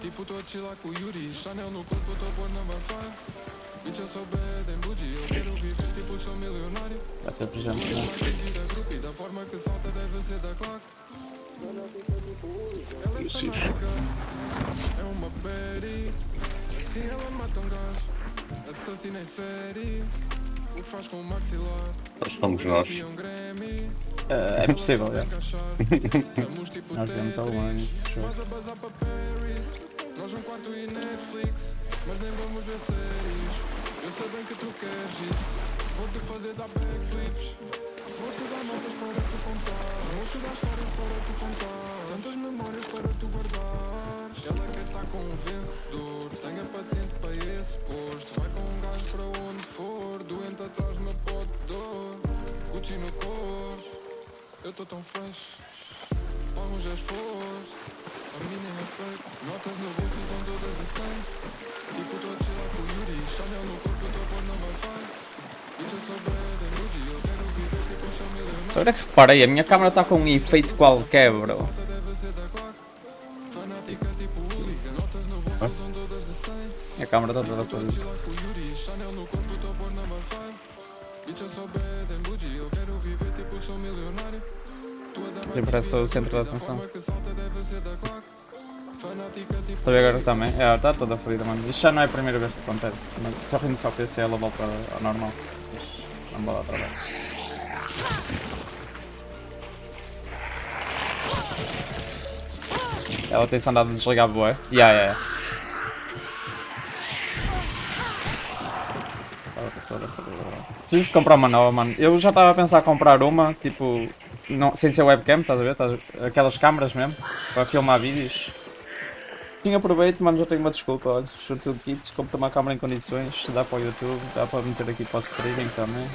Tipo tô a chilar com o Yuri. Chanel no corpo, tô a pôr number 5. Bitch, eu sou bad and bougie. Eu quero viver tipo sou milionário. Vai ter presente, Tua né? dama que vira grupo e da forma que salta deve ser da claque. Ela é Isso, isso. fanática. É uma Betty. Assim ela mata um gajo. Assassina em série. O que faz com o maxilar? Nós somos nós. Se um Grammy. É possível, é. Estamos tipo Nós vemos alguns. Vas a bazar para Paris. Nós um quarto e Netflix. Mas nem vamos ver séries. Eu sei bem que tu queres isso. Vou-te fazer dar backflips. Vou-te dar notas para tu contar. Vou-te dar histórias para tu contar. Tantas memórias para tu guardar. Ela com um vencedor. Tenho a patente para esse posto. Vai com um gajo para onde for. Doente atrás não pode dor. Gucci no corpo. Eu tô tão fresh. Alguns já esforço. A mim nem é flex. Notas no bolso são todas de 100. Tipo, tô a tirar com o Yuri. Chanel no corpo, eu tô a pôr no Wi-Fi. Bitch, eu sou bad emoji. Eu quero viver tipo um show milionário. Só agora que reparei, a minha câmera está com um efeito qualquer, bro. A câmera está toda fodida. Sempre parece o centro da atenção. Estou a ver agora também. Está toda fodida, mano. Isto já não é a primeira vez que acontece. Mas se eu reiniciar o PC, ela volta ao normal. Mas não vou lá trabalhar. Ela tem-se andado a desligar bué. Yeah. Preciso comprar uma nova, mano. Eu já estava a pensar em comprar uma, tipo, não, sem ser webcam, estás a ver? Aquelas câmaras mesmo, para filmar vídeos. Tinha proveito, mano, já tenho uma desculpa, olha. Sorteio de kits, compro uma câmera em condições, dá para o YouTube, dá para meter aqui para o streaming também.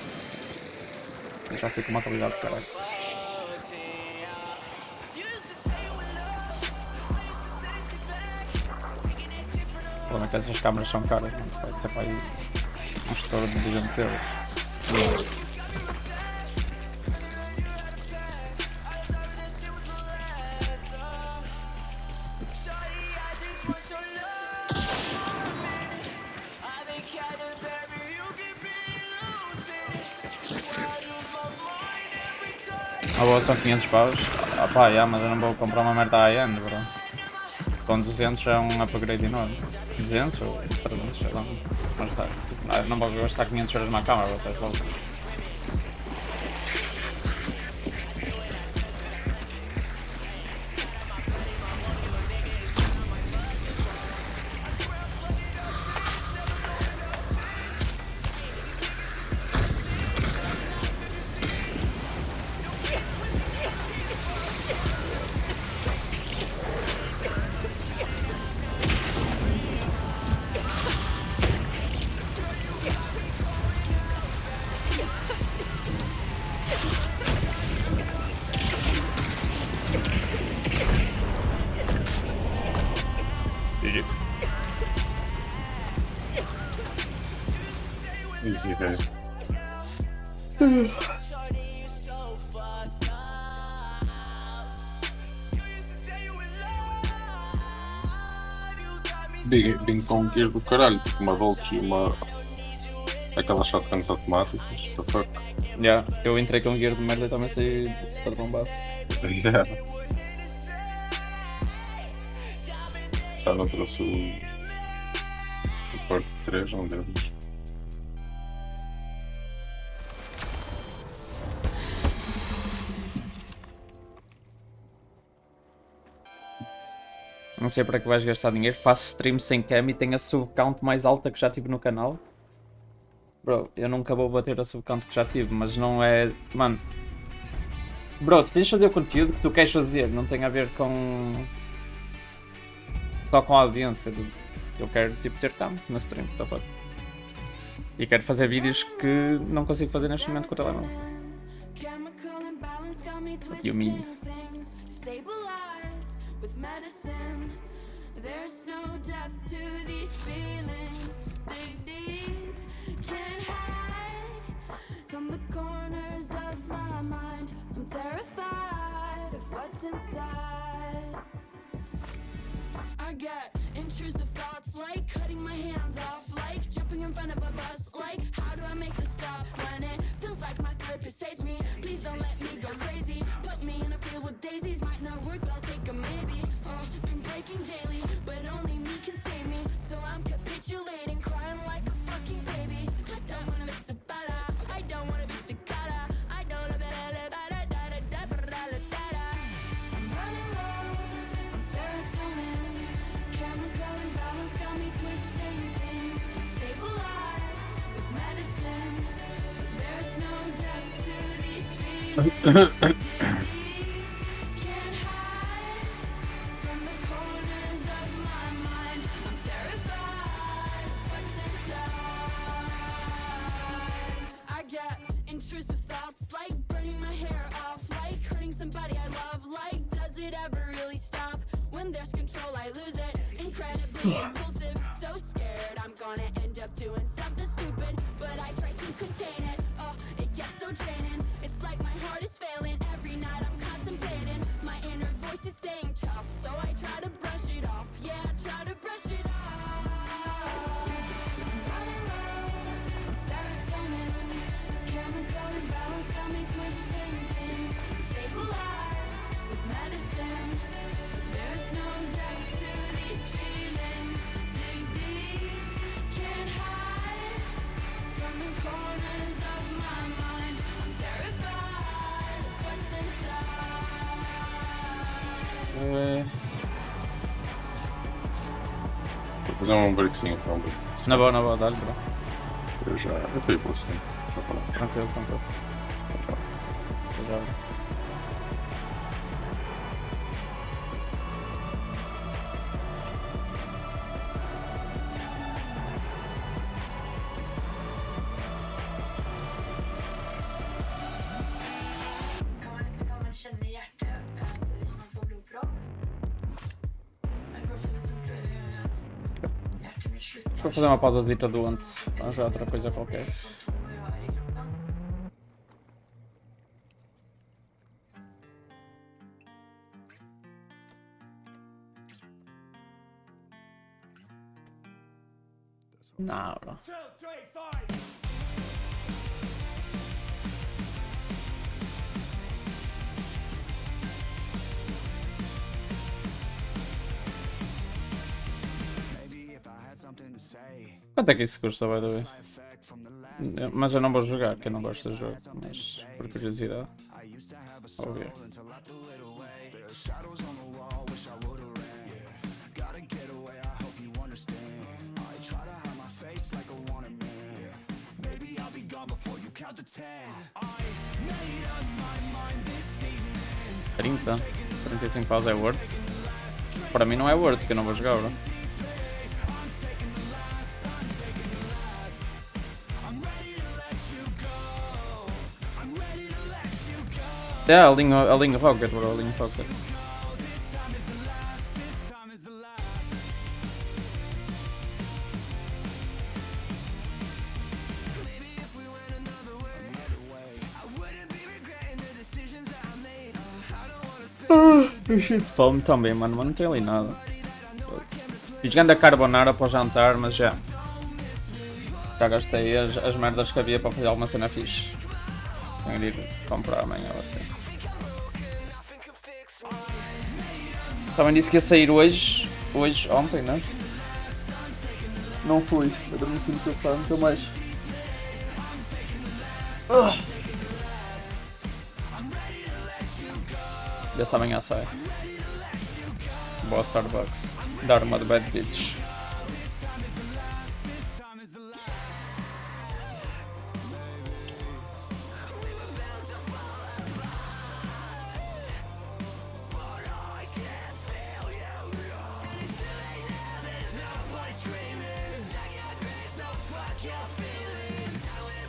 E já fica uma qualidade de caralho. O problema é que essas câmaras são caras, mano. Pode ser para aí um estouro de 200 euros. A boa são 500 paus. Ah pá, yeah, mas eu não vou comprar uma merda high-end, bro. Com 200 já é um upgrade enorme. 200 ou 300, sei lá. Mas tá, não vou gastar 500 euros na câmera, vou estar logo. Easy, velho. Vim com um gear do caralho, tipo uma Volt e uma. Aquelas shotguns automáticas. The fuck? Yeah, eu entrei com um gear de merda e também saí para bombado. Yeah. Só não trouxe o Porto 3, um deles. Não sei para que vais gastar dinheiro, faço stream sem cam e tenho a subcount mais alta que já tive no canal. Bro, eu nunca vou bater a subcount que já tive, mas não é... Mano... Bro, tu tens de fazer o conteúdo que tu queres fazer, não tem a ver com... Só com a audiência. Eu quero, tipo, ter cam na stream, tá foda. E quero fazer vídeos que não consigo fazer neste momento com o telemóvel. What do you mean? With medicine, there's no depth to these feelings. Dig deep, can't hide from the corners of my mind. I'm terrified of what's inside. I get intrusive thoughts like cutting my hands off, like jumping in front of a bus, like how do I make this stop when it feels like my therapist hates me. Please don't let me go crazy. Put me in a field with daisies, might not work, but I'll take a maybe. Been breaking daily, but only me can save me. So I'm capitulating, crying like a fucking baby. I don't wanna be Sabala, I don't wanna be Cicada. I don't wanna be I'm running low on serotonin. Chemical imbalance got me twisting things. Stabilize with medicine. There's no depth to these feelings. Can't hide from the corners of my mind. impulsive, so scared I'm gonna end up doing something stupid, but I try to contain it. Oh, it gets so draining. It's like my heart is failing. Every night I'm contemplating. My inner voice is saying tough, so I try to brush it off. Yeah, I try to brush it off. I'm running low on serotonin. Chemical imbalance got me twisting things. Stabilized with medicine. There's no depth to these feelings. Dig deep, can't hide from the corners of my mind. I'm terrified of what's inside. Vou fazer um breakzinho então. Na boa, dá-lhe, bro. Eu estou aí pelo tempo. Vou falar. Tranquilo. Eu já. Kan man känna i hjärtat att hvis man får blodpropp? Eller varför liksom att hjärtat blir slut? Deixa eu fazer uma pausazita do antes. Vamos já outra coisa qualquer. Som tom och rör i kroppen. Não, bro. Quanto é que isso custa, by the way? Mas eu não vou jogar, que eu não gosto do jogo, mas por curiosidade. Vou ver. $30, 45 paus é worth? Para mim não é worth, que eu não vou jogar, bro. É a linha Rocket, bro, a linha Rocket. Eu cheio de fome também, mano, mas não tem ali nada. Fiz grande carbonara para o jantar, mas já gastei as merdas que havia para fazer alguma cena fixe. Tenho de ir comprar amanhã ou assim. Também disse que ia sair hoje, ontem, né? Não fui, eu também sinto sofá, nunca mais. Vê se amanhã sai. Boa Starbucks. Dar uma de bad bitch.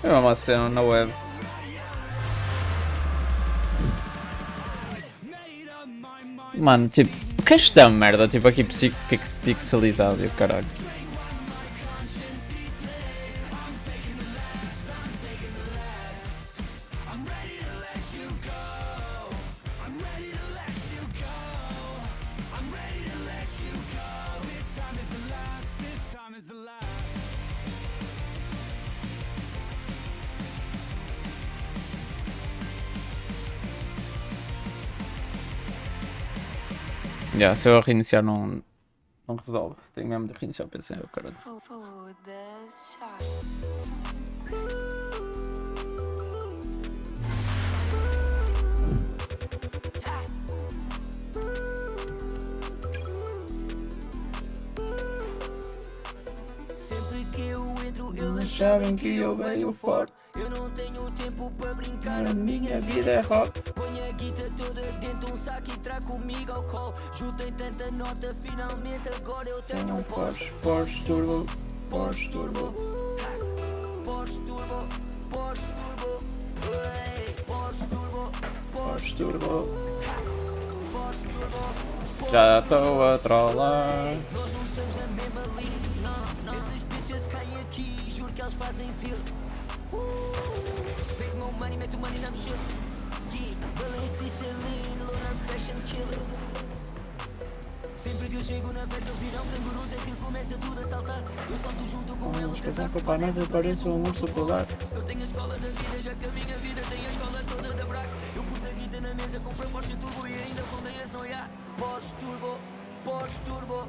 É uma cena na web. Mano, tipo, o que é esta merda? Tipo, aqui pixelizado e o caralho. Já, se eu reiniciar não resolve. Tenho mesmo de reiniciar o PC, o caralho. Sempre que eu entro, Eles sabem que eu venho forte. eu não tenho tempo para brincar. A minha vida é rock. Ponho a guita toda dentro de um saco e trago comigo ao colo. Juntei tanta nota, finalmente agora eu tenho um Porsche. Porsche Turbo. Porsche Turbo. Porsche Turbo, Porsche Turbo, ei, Porsche Turbo, Porsche Turbo. Porsche Turbo. Já estou a trollar. Nós não estamos na mesma eles fazem fila. Pego meu money, meto o money na mochila. Yeah, Valência e Celine, Lona Fashion Killer. Sempre que eu chego na festa eles viram cangurus, é que começa tudo a saltar. Eu salto junto com eles, casaco para neve, pareço um urso polar. Eu tenho a escola da vida, já que a minha vida tem a escola toda da braca. Eu pus a guita na mesa, comprei Porsche Turbo e ainda fundei esse nyow. Porsche Turbo, Porsche Turbo.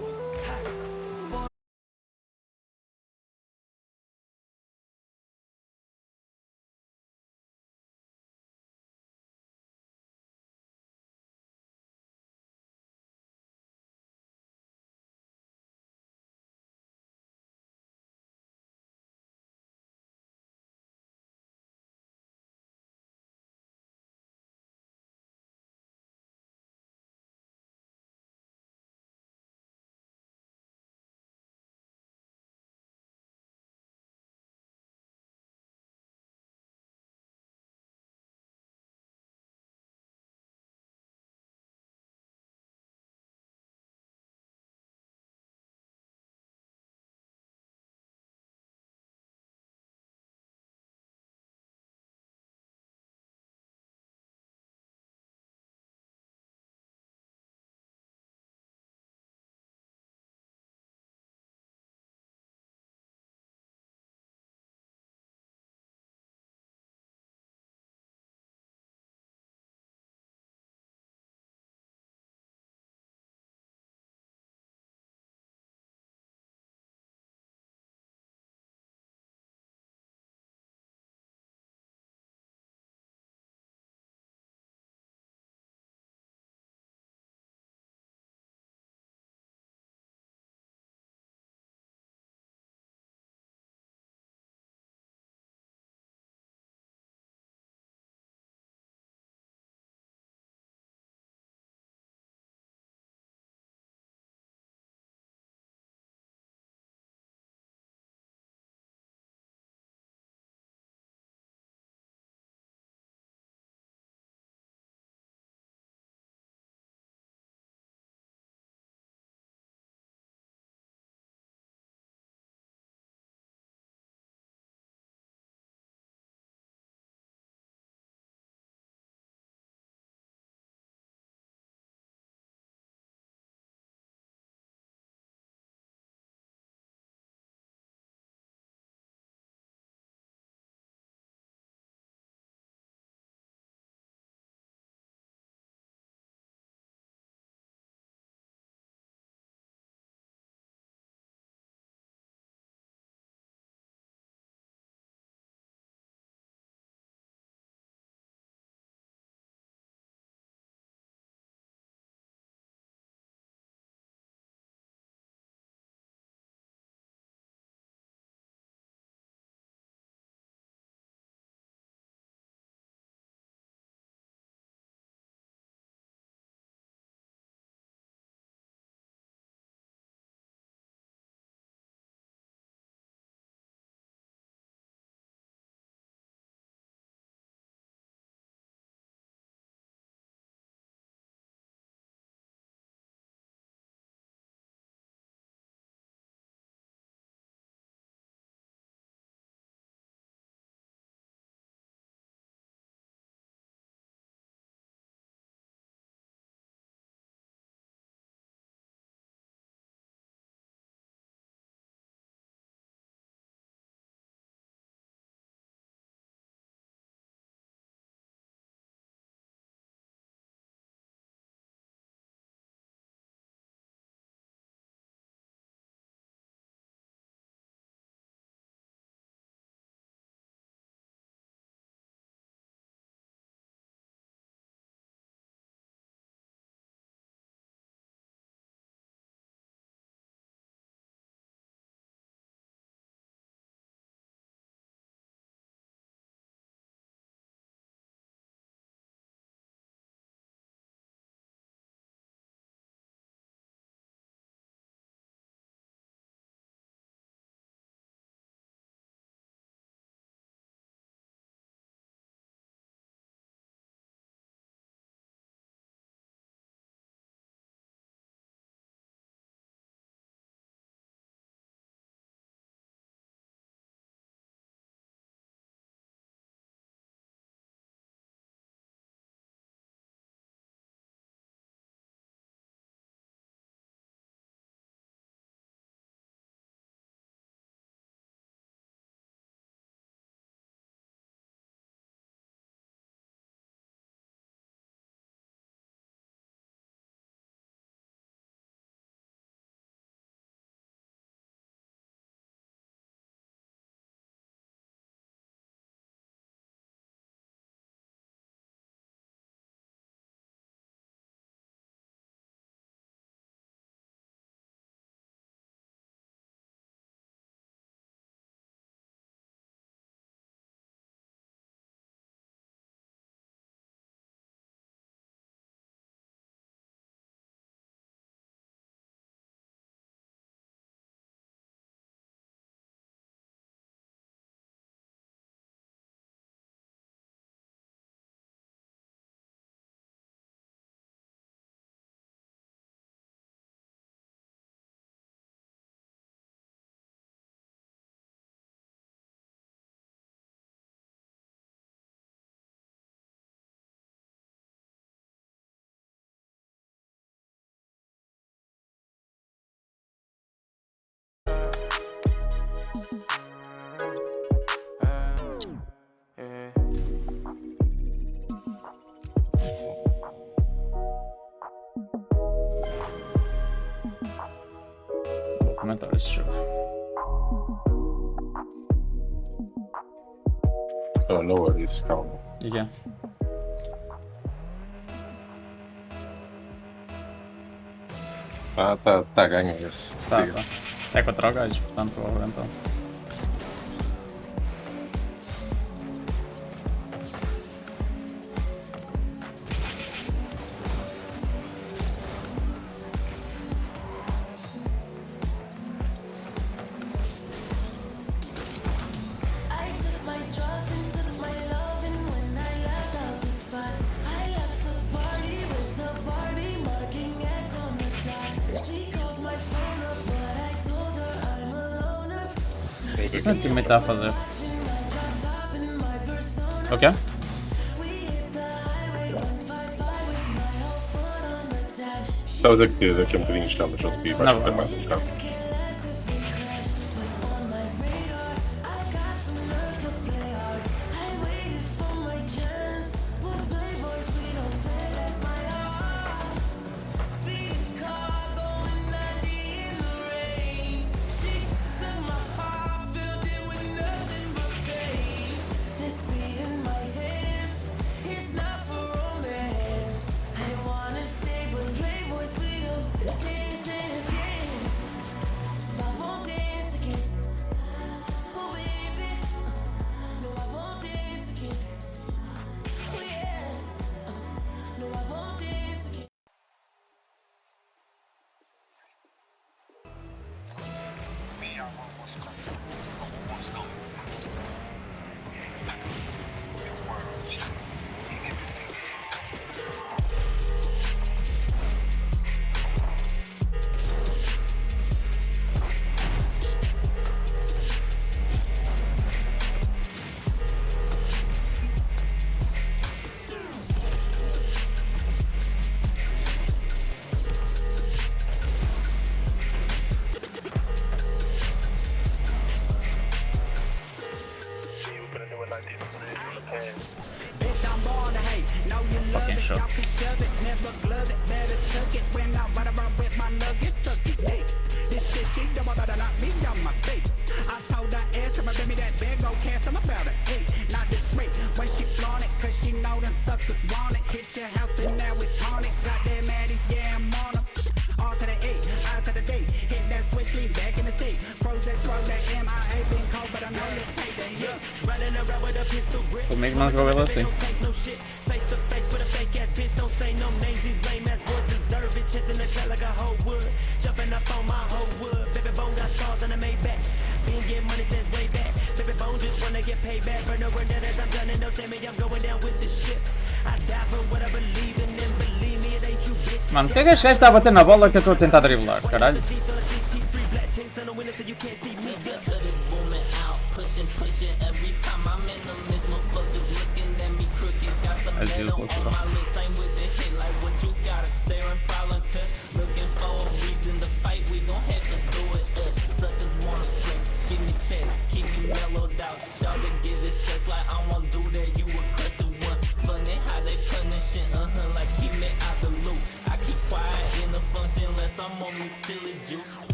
Vou comentar esse jogo. Oh, no worries, calma. E que é? Tá ganho esse. Tá, Siga. tá. É contra o gajo, portanto vou aguentar. I took my drugs and took my loving when I left out the spot. I left the party with the Barbie marking X on the dot. She calls my phone up, but I told her I'm a loner. O que esse time tá a fazer? Watching my drop top and my persona. O quê? We hit the highway 155 with my whole foot on the dash. Estavas a que daqui a um bocadinho estamos junto e vais Não, ficar não. mais um bocado. Can't last if we crash, but on my radar, I've got some nerve to play hard. I waited for my chance. We're playboys, we don't dance. My heart, speeding car going 90 in the rain. She took my heart, filled it with nothing but pain. This beat in my hands, it's not for romance. I wanna stay with playboys, we don't dance, dance, dance. So I won't dance again. Oh baby, no I won't dance again. Oh yeah, no I won't dance again. Bitch, I'm born to hate. Know you love Fucking it, shook. y'all can shove it, never glove it, better tuck it. When I ride around with my nuggets, suck it. Hey, this shit, she don't want to knock me on my face. I told her ass, come and bring me that bag, go cash, I'm about it. Hey, not discreet, when she flaunt it, cause she know them suckers want it. Hit your house and now it's haunted. Got them Maddies, yeah, I'm on them. R to the A, I to the D. Hit that switch, lean back in the seat. Frozen, throw that MIA, been cold, but I know you take that hit. Running around with a pistol grip. Comigo não jogou ele assim. Don't take no shit. Face to face with a fake ass bitch. Don't say no names. These lame ass boys deserve it. Chest in the cut like a whole wood. Jumping up on my whole wood. Baby Bone got scars on the Maybach. Been getting money since way back. Baby Bone just wanna get paid back. Burn over that as I'm done and don't say me I'm going down with the shit. I die for what I believe in and believe me it ain't you bitch. Mano, que é que este gajo está a bater na bola que eu estou a tentar driblar, caralho? As usual, bro.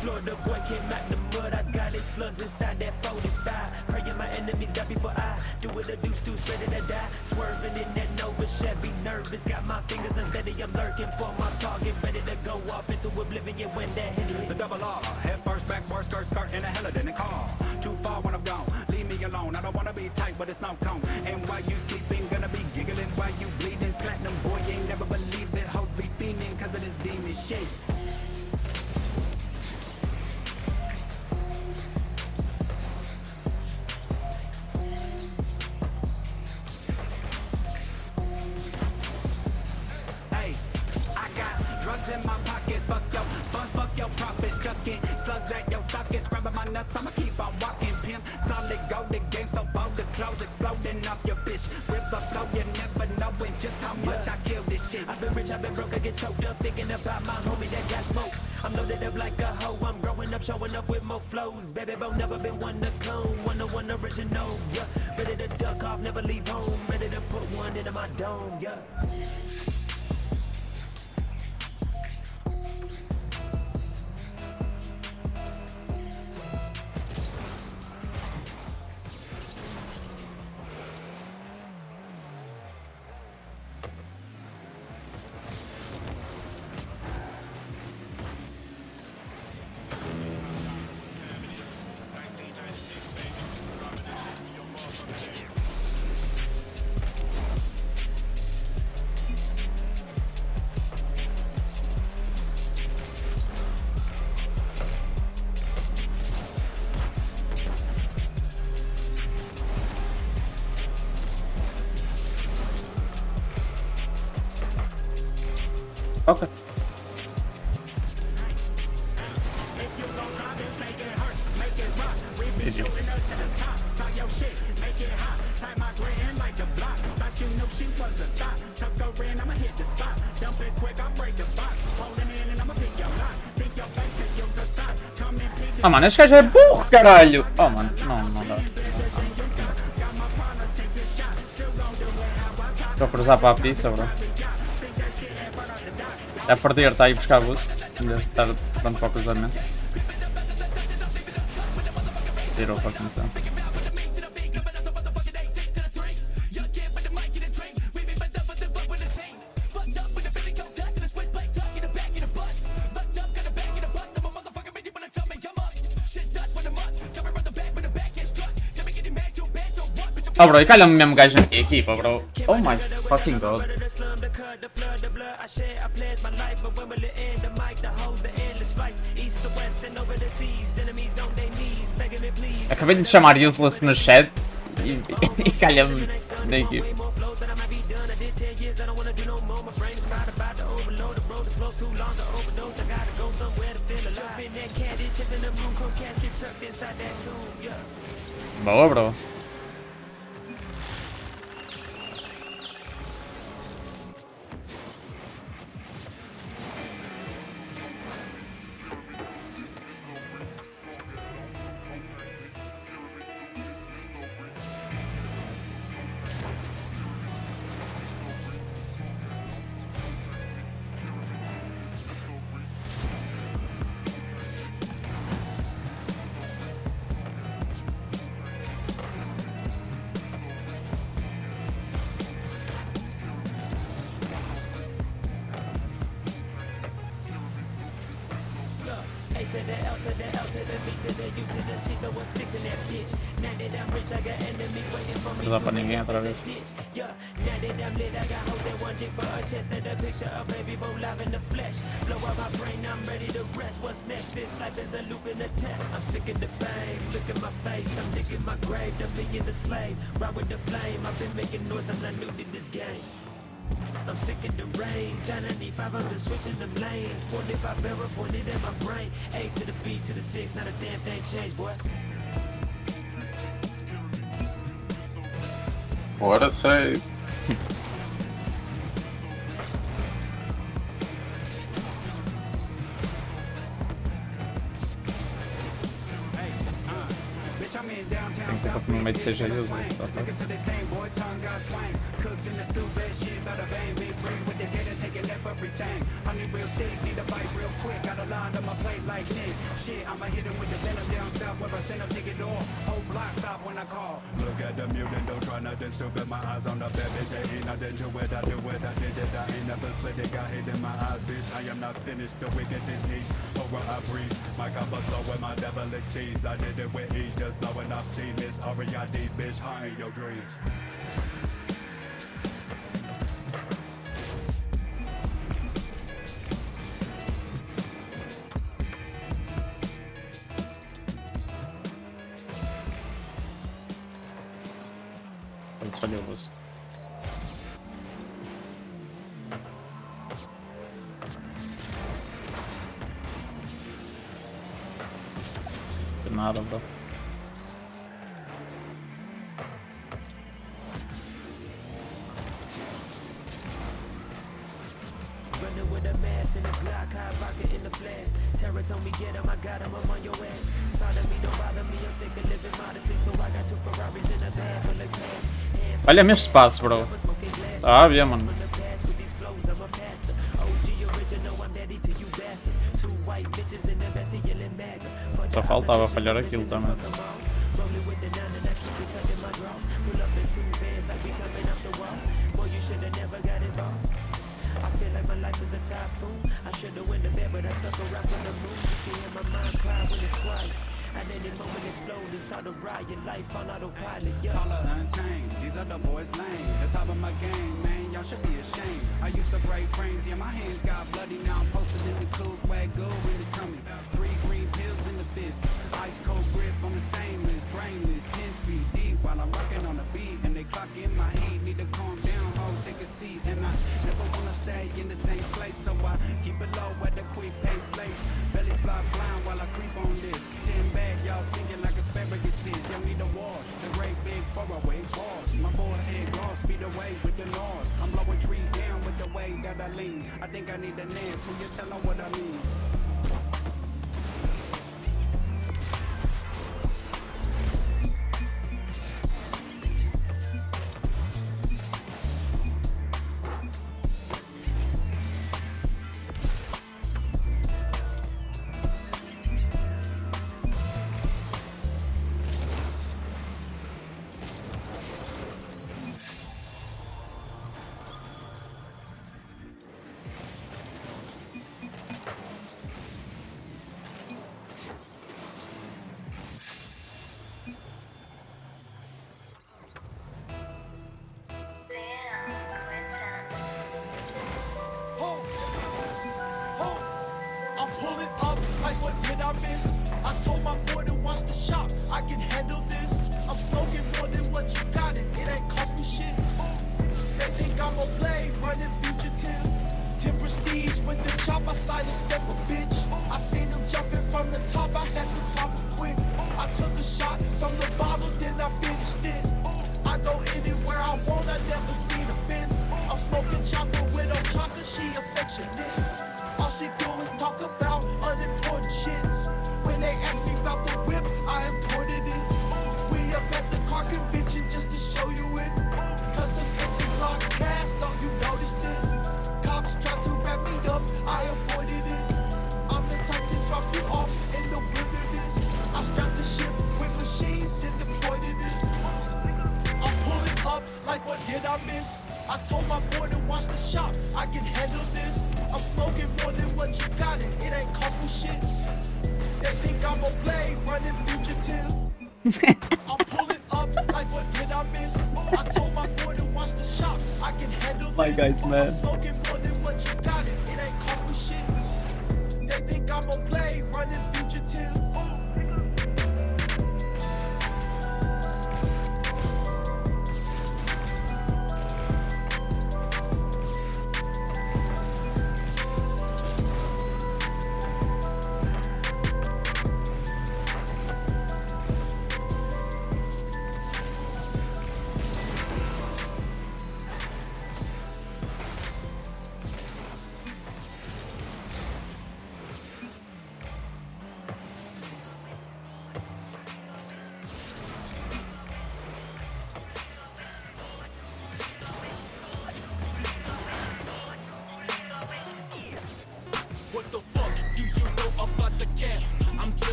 Florida boy came out the mud. I got it slugs inside that 45. Praying my enemies die before I Do it a deuce, ready to die. Swerving in that Nova Chevy, nervous. Got my fingers unsteady, I'm lurking for my target. Ready to go off into oblivion when that hit. The double R, head first, backboard, skirt, and a hella in the car. Too far when I'm gone, leave me alone. I don't wanna be tight, but it's no cone. And while you sleeping, gonna be giggling while you bleeding. Platinum boy, you ain't never believe that hoes be fiending cause of this demon shit. Hey, I got drugs in my pockets, fuck your funds, fuck your profits, chucking slugs at your sockets, grabbing my nuts, I'ma keep on walking, pimp, solid gold, the game so bogus, clothes exploding off your bitch, rip the flow, you never knowing just how much I kill this shit. I've been rich, I've been broke, I get choked up thinking about my homie that got smoke. I'm loaded up like a hoe, I'm growing up, showing up with more flows. Baby, bro, never been one to clone, one original, yeah. Ready to duck off, never leave home, ready to put one into my dome, yeah. Okay. Ah, mano, este gajo é burro, caralho! Oh, mano, não dá. Estou a cruzar para a pista, bro. É perder, está aí buscar boost. Ainda estar pronto para o cruzamento. Zero fucking sense. Oh, bro, e calha-me mesmo gajo na equipa, bro. Oh my fucking god. Acabei de chamar useless no chat e calha-me na equipa. Boa, bro. To the L to the L to the B to the U to the T, throw a 6 in that bitch. Now that I'm rich, I got enemies waiting for me. Não dá para ninguém outra vez. Yeah, now that I'm lit, I got hope that one dick for a chest and a picture of baby boy live in the flesh. Blow out my brain, I'm ready to rest. What's next? This life is a loop in a test. I'm sick of the fame, look at my face. I'm digging my grave, the million the slave. Ride with the flame, I've been making noise, I'm not new to this game. I'm sick of the rain, 1095, I'm just switching them lanes. 45 barrel pointed at my brain. A to the B to the 6, not a damn thing changed, boy. What I say? Tem que ser no meio de seja useless. off everything. Honey real thick, need a bite real quick. Got a line on my plate like Nick. Shit, I'ma hit him with the venom down south where I send him dig it off. Whole block stop when I call. Look at the mutant, don't try nothing stupid. My eyes on the bad bitch, ain't nothing to it. I do it, I did it, I ain't never split it. Got hit in my eyes, bitch. I am not finished. The wickedness needs horror I breathe. My cup of soul with my devilish steeds. I did it with ease, just blowing off steam. It's R.E.I.D. bitch, high in your dreams. Свалил просто. Надо, бро. Running with a mask and a Glock, high rocket in the flash. Terror told me get him, I got him, I'm on your ass. Side of me, don't bother me, I'm taking living modestly. So I got 2 Ferraris in a bag full of cash. Olha meus espaços, bro. Tá bem, mano. Só faltava falhar aquilo também. I feel like my life is a typhoon. I should've went to bed, but I stuck around from the moon. You can hear my mind cry when it's quiet. At any moment explode and start a riot. Life on autopilot, yeah. Color untamed, these other boys lame. The top of my game, man, y'all should be ashamed. I used to break frames, yeah, my hands got bloody. Now I'm posted in the cool swag, go in the tummy. 3 green pills in the fist. Ice cold grip on the stainless, brainless. 10 speed deep while I'm rocking on the beat. And they clock in my heat, need to calm down, hold, take a seat. And I never wanna stay in the same place, so I keep it low at the quick pace lace. Belly fly flying while I creep on this. 10 bag, y'all stinking like asparagus fish. Y'all need to wash the great big faraway balls. My forehead gloss, speed away with the noise. I'm blowing trees down with the way that I lean. I think I need a name, so you tell them what I mean. I'm pulling up, like what did I miss? I told my boy to watch the shop, I can handle this. I'm smoking more than what you got, and it ain't cost me shit. They think I'm a play, running fugitive. 10 prestige with the chop, I sidestep a bitch. I seen him jumping from the top, I had to pop it quick. I took a shot from the bottle, then I finished it. I go anywhere I want, I never see the fence. I'm smoking chocolate with no chocolate, she affectionate. All she do is talk about unimportant shit. When they ask me about the whip, I imported it. We up at the car convention just to show you it. Cause the bitch is locked fast, though you noticed it. Cops tried to wrap me up, I avoided it. I'm the type to drop you off in the wilderness. I strapped the ship with machines, then deployed it. I'm pulling up, like what did I miss? I told my boy to watch the shop, I can handle this. I'm smoking more than what you got, and it ain't cost me shit. They think I'm a play, running fugitive. I'm pulling up, like what did I miss? I told my boy to watch the shop, I can handle this. My guy's mad. I'm smoking more than what you got, and it ain't cost me shit. They think I'm a play, running fugitive.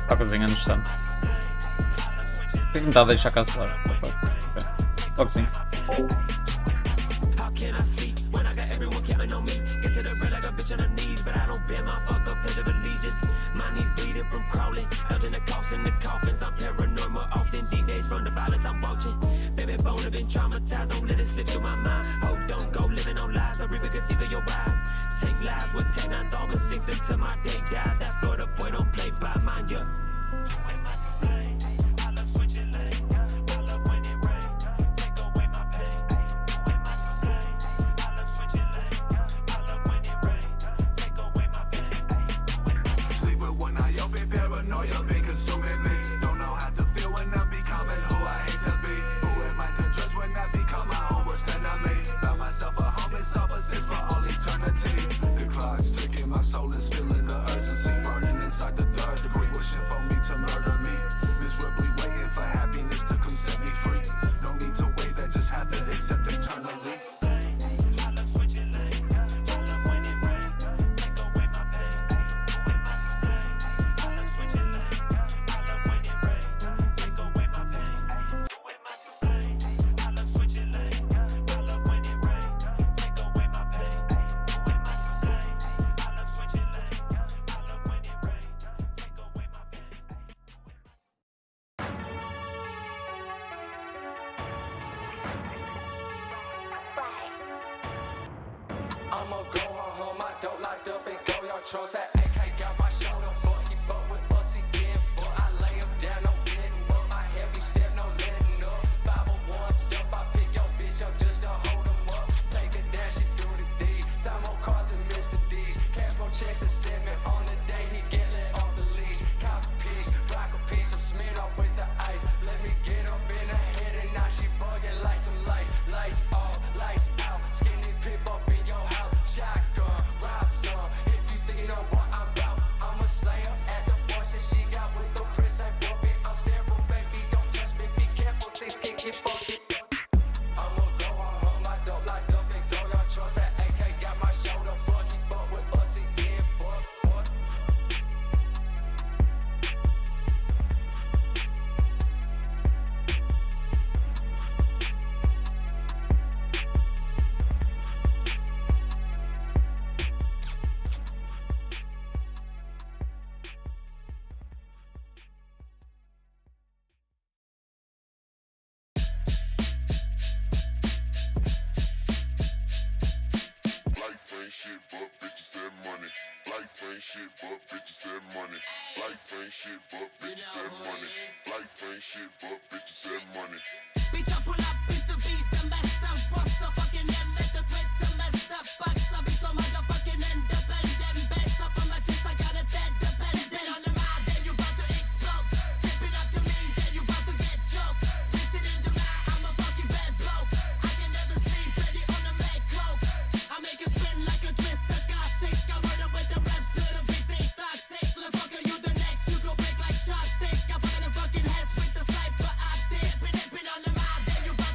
Há coisinha interessante. Tem que me dar a deixar cancelar. Ok. Logo sim. How can I sleep when I got everyone counting on me? Get to the bread like a bitch on her knees, but I don't bend my fuck up pledge of allegiance. My knees bleeding from crawling, dodging the coughs and the coffins. I'm paranoid more often. Deep days from the violence I'm watching. Baby bone have been traumatized. Don't let it slip through my mind. Hope don't go living on lies. The reaper can see through your eyes. Take lives with 10 9s, all but 6 until my day dies. That Florida boy don't play by mine, yeah. I'ma go home, I don't locked up and go your trust at AK got my shoulder, fuck, he fuck with us again, but I lay him down, no getting up, my heavy step, no letting up, 501 stuff, I pick your bitch up just to hold him up, take a dash, she do the deed, sign more cars and Mr. D's, cash more checks and stepping on the day, he get let off the leash, cop a piece, rock a piece, I'm smeared off with the ice, let me get up in her head and now she bugging like some lights, lights off, lights out, skinny pip up in your house, shotgun, ride some. If you think you know what I'm about, I'm a slayer at the force that she got with the prince. I broke it. I'm sterile, baby. Don't touch me. Be careful, things can get fucked. I'ma go home. I don't like up and go. Y'all trust that AK got my shoulder. Fuck, he fuck with us again, but. Life ain't shit but bitches and money. Life ain't shit but bitches and money. Life ain't shit but bitches and money. Life ain't shit but bitches and money. Bitch, I pull up, it's the beast, the master. What's up, fucking hell, let the great semester. Fucks, I be so motherfucking independent. Best up on my chest, I got a dead dependent. On the ride, then you about to explode. Step it up to me, then you about to get choked. Twisted in the ride, I'm a fucking bad bloke. I can never sleep, ready on the mad coke. I make it spin like a twister, got sick. I murder with the rest to the beast, they toxic. Look, fucker, you the next, you go break like chopstick. I put in the fucking heads with the sniper, I dip. Been on the ride, then you about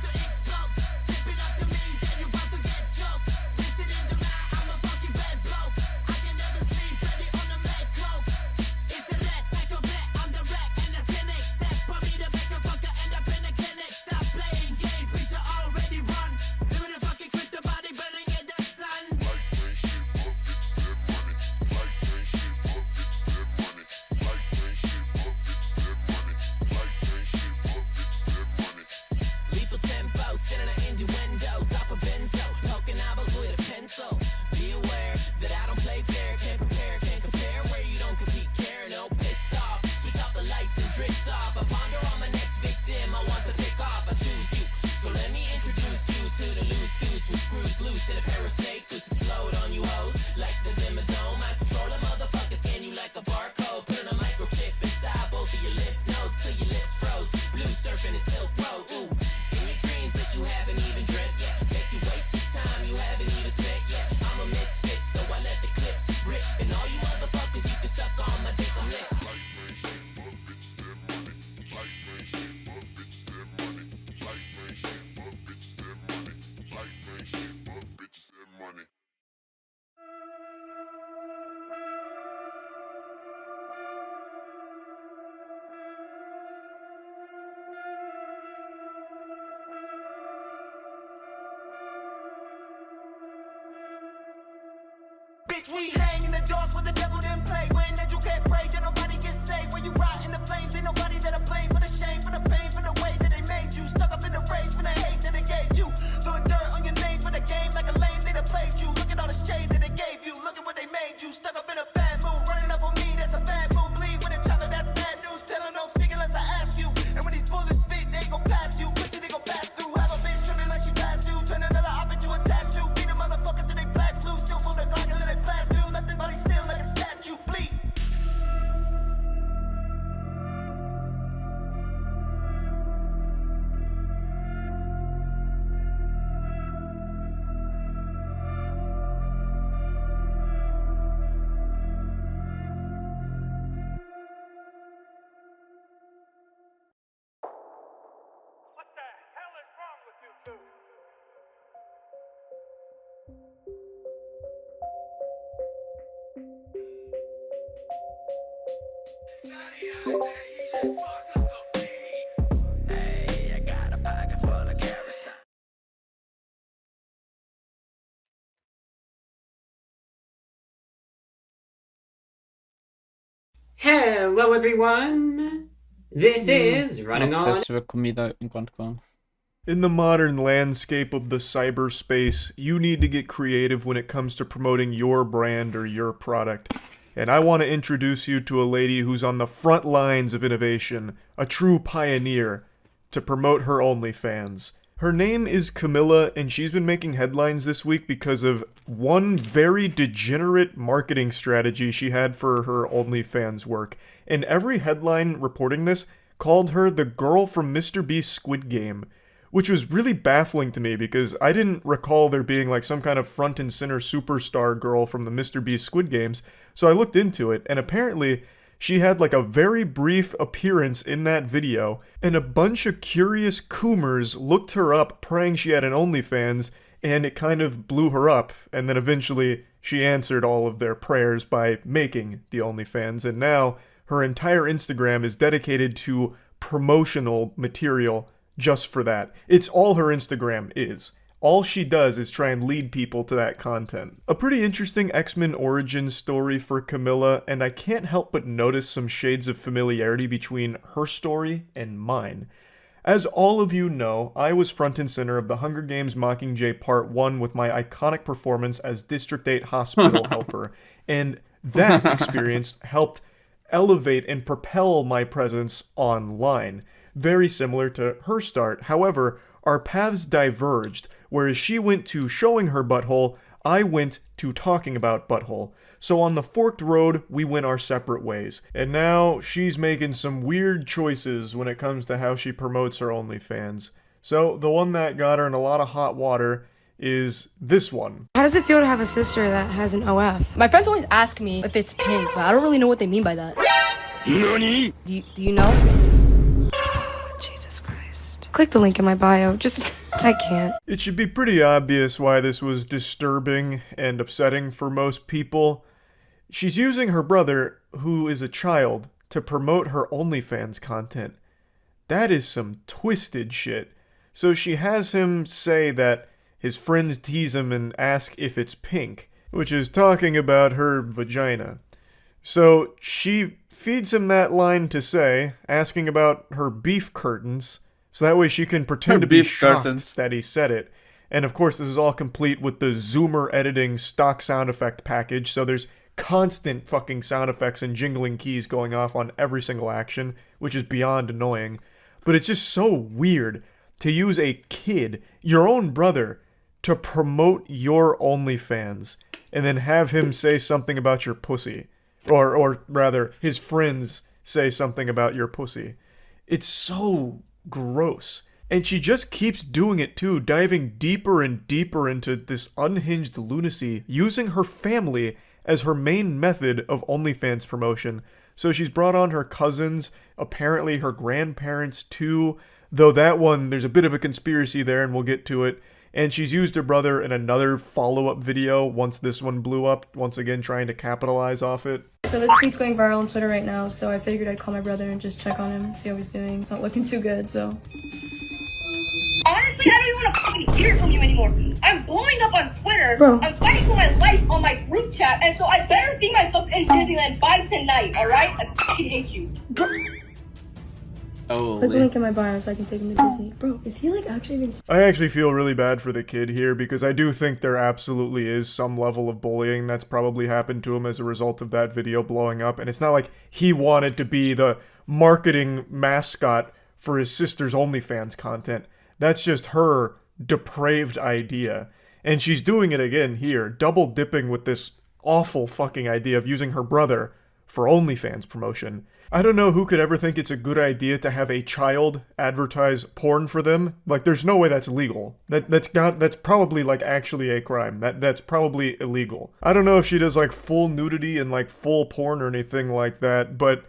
we hang in the dark where the devil didn't play. When that you can't pray, then nobody gets saved. When you rot in the flames, ain't nobody that I blame for the shame, for the pain, for the way that they made you. Stuck up in the rage, for the hate that they gave you. Throwing dirt on your name for the game like a lame, they done played you. Look at all the shade that they gave you. Look at what they made you. Stuck up in a bad mood, running up on me, that's a bad mood. Bleed with a chocolate, that's bad news. Tell them don't speak unless I ask you. And when these bullets spit, they gon' pass you. Pussy, they gon' pass through. Have a bitch tripping like she passed you. Turn another op into a tattoo. Beat a motherfucker till they black blue. Still move the Glock and let it blast through. Left their body still like a statue. Bleed. Hey, I got a pocket full of kerosene. Hello everyone! This is Running On. Apetece ver comida enquanto com. In the modern landscape of the cyberspace, you need to get creative when it comes to promoting your brand or your product. And I want to introduce you to a lady who's on the front lines of innovation, a true pioneer, to promote her OnlyFans. Her name is Camilla, and she's been making headlines this week because of one very degenerate marketing strategy she had for her OnlyFans work. And every headline reporting this called her the girl from Mr. Beast's Squid Game, which was really baffling to me because I didn't recall there being like some kind of front and center superstar girl from the Mr. Beast Squid Games, so I looked into it, and apparently she had like a very brief appearance in that video, and a bunch of curious coomers looked her up praying she had an OnlyFans, and it kind of blew her up, and then eventually she answered all of their prayers by making the OnlyFans, and now her entire Instagram is dedicated to promotional material just for that. It's all her Instagram is. All she does is try and lead people to that content. A pretty interesting X-Men origin story for Camilla, and I can't help but notice some shades of familiarity between her story and mine. As all of you know, I was front and center of the Hunger Games Mockingjay Part 1 with my iconic performance as District 8 hospital helper, and that experience helped elevate and propel my presence online. Very similar to her start. However, our paths diverged. Whereas she went to showing her butthole, I went to talking about butthole. So on the forked road, we went our separate ways. And now she's making some weird choices when it comes to how she promotes her OnlyFans. So the one that got her in a lot of hot water is this one. How does it feel to have a sister that has an OF? My friends always ask me if it's pink, but I don't really know what they mean by that. Nani? Do you know? Jesus Christ. Click the link in my bio. I can't. It should be pretty obvious why this was disturbing and upsetting for most people. She's using her brother, who is a child, to promote her OnlyFans content. That is some twisted shit. So she has him say that his friends tease him and ask if it's pink, which is talking about her vagina. So she feeds him that line to say, asking about her beef curtains, so that way she can pretend to be shocked that he said it. And of course, this is all complete with the Zoomer editing stock sound effect package, so there's constant fucking sound effects and jingling keys going off on every single action, which is beyond annoying. But it's just so weird to use a kid, your own brother, to promote your OnlyFans, and then have him say something about your pussy. Or rather, his friends say something about your pussy. It's so gross. And she just keeps doing it too, diving deeper and deeper into this unhinged lunacy, using her family as her main method of OnlyFans promotion. So she's brought on her cousins, apparently her grandparents too, though that one, there's a bit of a conspiracy there and we'll get to it. And she's used her brother in another follow-up video once this one blew up, once again trying to capitalize off it. So this tweet's going viral on Twitter right now, so I figured I'd call my brother and just check on him, see how he's doing. It's not looking too good, so. On honestly, I don't even want to fucking hear from you anymore. I'm blowing up on Twitter. Bro. I'm fighting for my life on my group chat, and so I better see myself in Disneyland by tonight, alright? I fucking hate you. Oh. Click the link in my bio so I can take him to Disney. Bro, is he like actually even... I actually feel really bad for the kid here because I do think there absolutely is some level of bullying that's probably happened to him as a result of that video blowing up. And it's not like he wanted to be the marketing mascot for his sister's OnlyFans content. That's just her depraved idea. And she's doing it again here, double dipping with this awful fucking idea of using her brother for OnlyFans promotion. I don't know who could ever think it's a good idea to have a child advertise porn for them. Like, there's no way that's legal. That's probably like actually a crime. That's probably illegal. I don't know if she does like full nudity and like full porn or anything like that, but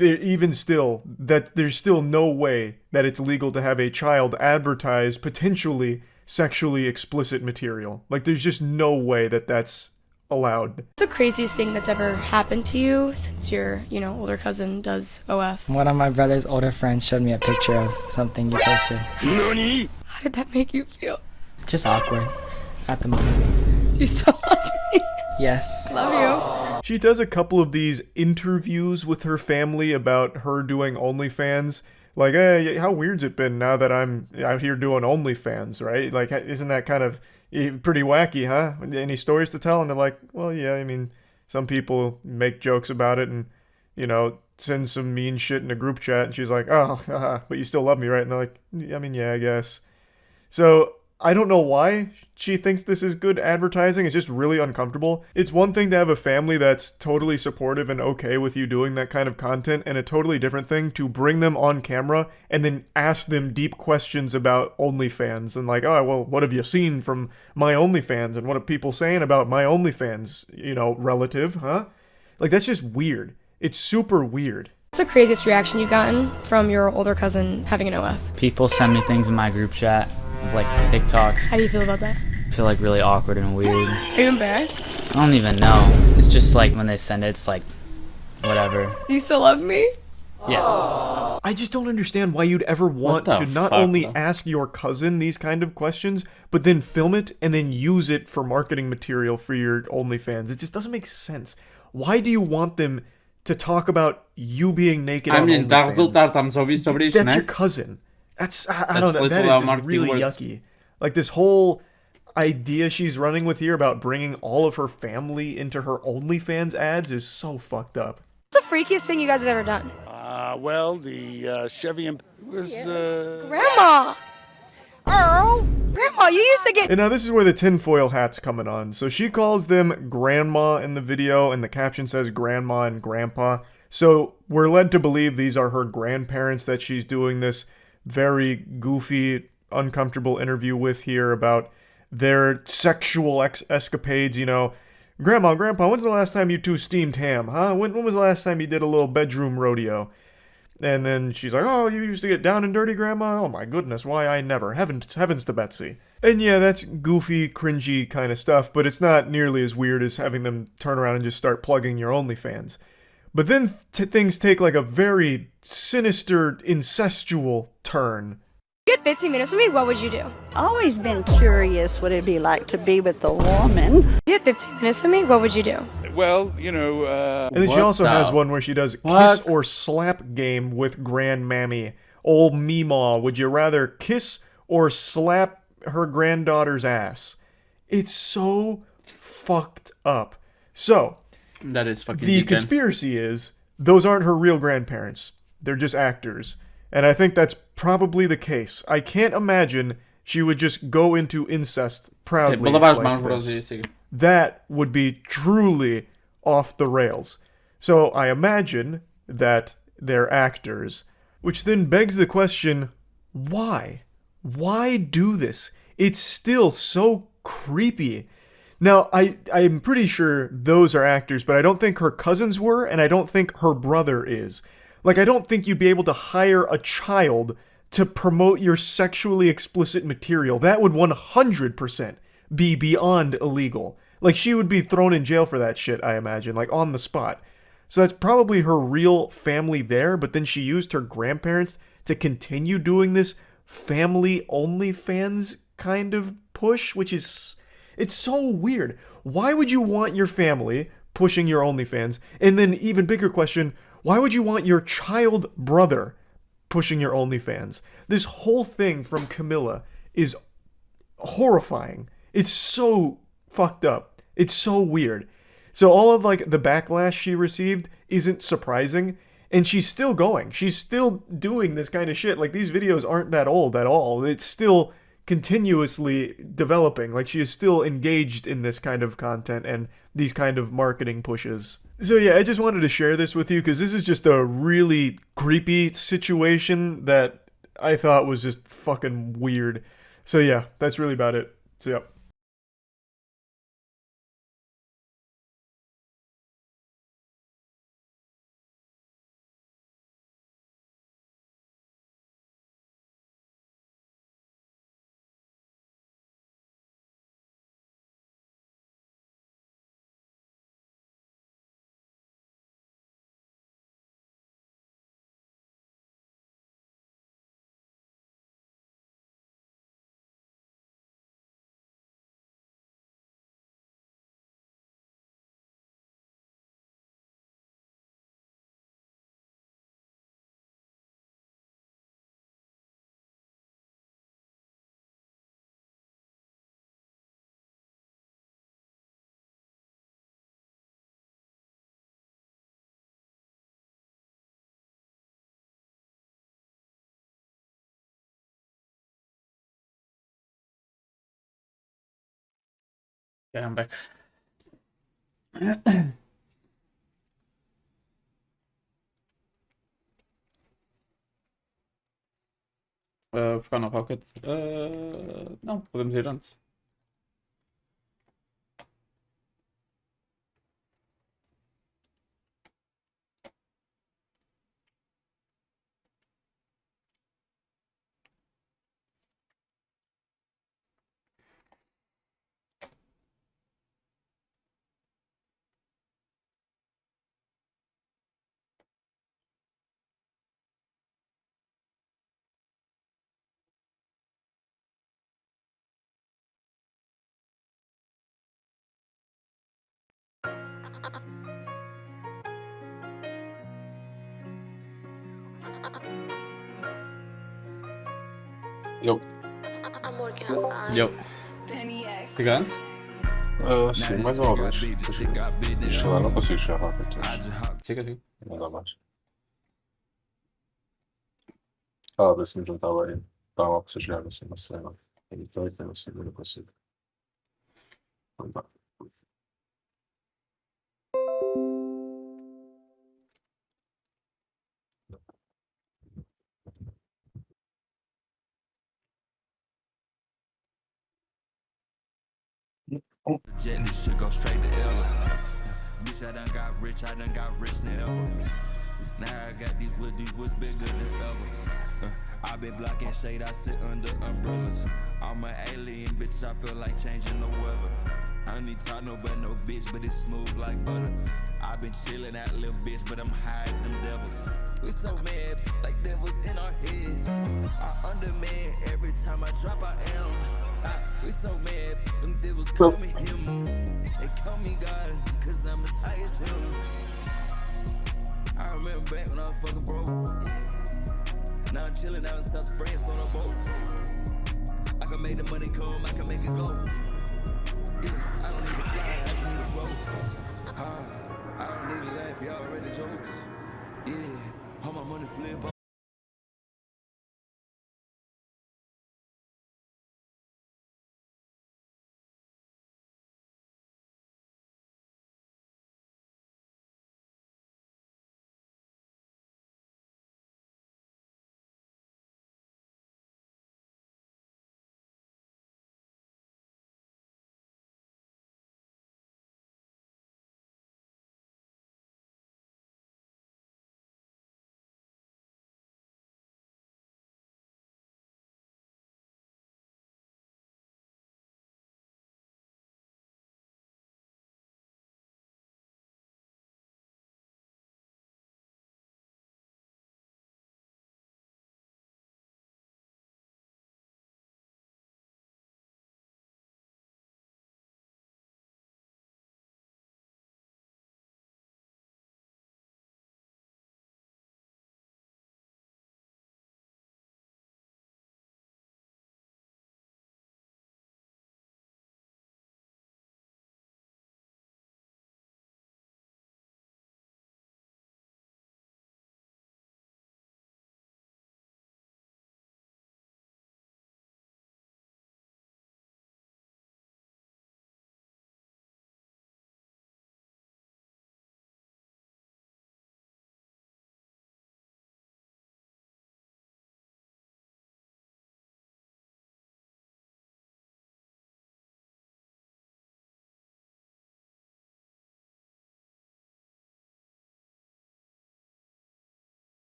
even still, that there's still no way that it's legal to have a child advertise potentially sexually explicit material. Like, there's just no way that that's allowed. What's the craziest thing that's ever happened to you since your, older cousin does OF? One of my brother's older friends showed me a picture of something you posted. NANI? How did that make you feel? Just awkward at the moment. Do you still love me? Yes. Love you. She does a couple of these interviews with her family about her doing OnlyFans. Like, hey, how weird's it been now that I'm out here doing OnlyFans, right? Like, isn't that kind of pretty wacky, huh? Any stories to tell? And they're like, well, yeah, I mean, some people make jokes about it and, send some mean shit in a group chat. And she's like, oh, haha, but you still love me, right? And they're like, I mean, yeah, I guess. So I don't know why she thinks this is good advertising. It's just really uncomfortable. It's one thing to have a family that's totally supportive and okay with you doing that kind of content, and a totally different thing to bring them on camera and then ask them deep questions about OnlyFans and like, oh, well, what have you seen from my OnlyFans and what are people saying about my OnlyFans, relative, huh? Like, that's just weird. It's super weird. What's the craziest reaction you've gotten from your older cousin having an OF? People send me things in my group chat, like TikToks. How do you feel about that? I feel like really awkward and weird. Are you embarrassed? I don't even know. It's just like when they send it, it's like, whatever. Do you still love me? Yeah. I just don't understand why you'd ever want to not only ask your cousin these kind of questions, but then film it and then use it for marketing material for your OnlyFans. It just doesn't make sense. Why do you want them to talk about you being naked on OnlyFans? That's your cousin. I don't know. That is just really yucky. Like, this whole idea she's running with here about bringing all of her family into her OnlyFans ads is so fucked up. What's the freakiest thing you guys have ever done? Well, the Chevy was, Grandma! Earl! Grandma, you used to get... And now this is where the tinfoil hat's coming on. So she calls them grandma in the video, and the caption says grandma and grandpa. So we're led to believe these are her grandparents that she's doing this very goofy, uncomfortable interview with here about their sexual escapades, Grandma, Grandpa, when's the last time you two steamed ham, huh? When was the last time you did a little bedroom rodeo? And then she's like, oh, you used to get down and dirty, Grandma? Oh my goodness, why I never. Heavens to Betsy. And yeah, that's goofy, cringy kind of stuff, but it's not nearly as weird as having them turn around and just start plugging your OnlyFans. But then things take like a very sinister, incestual turn. You had 15 minutes with me, what would you do? Always been curious what it'd be like to be with a woman. You had 15 minutes with me, what would you do? well, And then she also has one where she does kiss or slap game with Grandmammy. Old Meemaw, would you rather kiss or slap her granddaughter's ass? It's so fucked up. So, that is fucking the conspiracy is those aren't her real grandparents. They're just actors. And I think that's probably the case. I can't imagine she would just go into incest proudly like this. That would be truly off the rails. So I imagine that they're actors, which then begs the question, why? Why do this? It's still so creepy. Now, I'm pretty sure those are actors, but I don't think her cousins were, and I don't think her brother is. Like, I don't think you'd be able to hire a child to promote your sexually explicit material. That would 100% be beyond illegal. Like, she would be thrown in jail for that shit, I imagine, like, on the spot. So that's probably her real family there, but then she used her grandparents to continue doing this family OnlyFans kind of push, which is, it's so weird. Why would you want your family pushing your OnlyFans? And then even bigger question, why would you want your child brother pushing your OnlyFans? This whole thing from Camilla is horrifying. It's so fucked up. It's so weird. So all of like the backlash she received isn't surprising, and she's still going. She's still doing this kind of shit. Like, these videos aren't that old at all. It's still continuously developing. Like, she is still engaged in this kind of content and these kind of marketing pushes. So yeah, I just wanted to share this with you because this is just a really creepy situation that I thought was just fucking weird. So yeah, that's really about it. So yeah. Okay, I'm back. Ficar na Rocket? Não, podemos ir antes. Eu. Eu. Pegar? Sim, mais uma vez. Deixa lá, não consigo chegar rápido. Siga, siga. Não dá mais. A ver se me juntava aí. Estava lá para você chegar assim, uma cena. Então, eu tenho assim, não consigo. Não dá. Jet, this shit go straight to Ella. Bitch, I done got rich than ever. Now I got these woods bigger than ever. I been blocking shade, I sit under umbrellas. I'm an alien, bitch, I feel like changing the weather. I don't need talk no bitch, but it's smooth like butter. I been chillin' that little bitch, but I'm high as them devils. We so mad, like devils in our heads. I underman every time I drop, I am. We so mad, them devils call me him. They call me God, cause I'm as high as him. I remember back when I was fucking broke. Now I'm chillin' out in South France on a boat. I can make the money come, I can make it go. Yeah, I don't need to fly, I just need to float. I don't need to laugh, y'all already jokes. Yeah, all my money flip.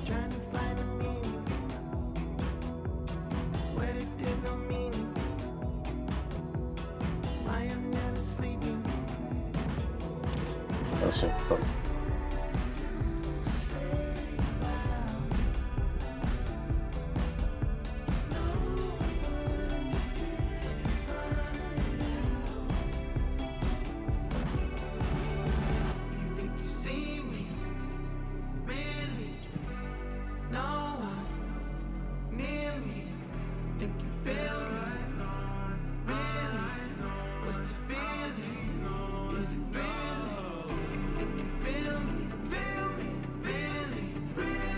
Trying to find a meaning where there's no meaning. I am never sleeping. Assim, então. You think you see me? Really? No one near me. Think you feel me? Really? What's the feeling? Is it real? Think you feel me? Really?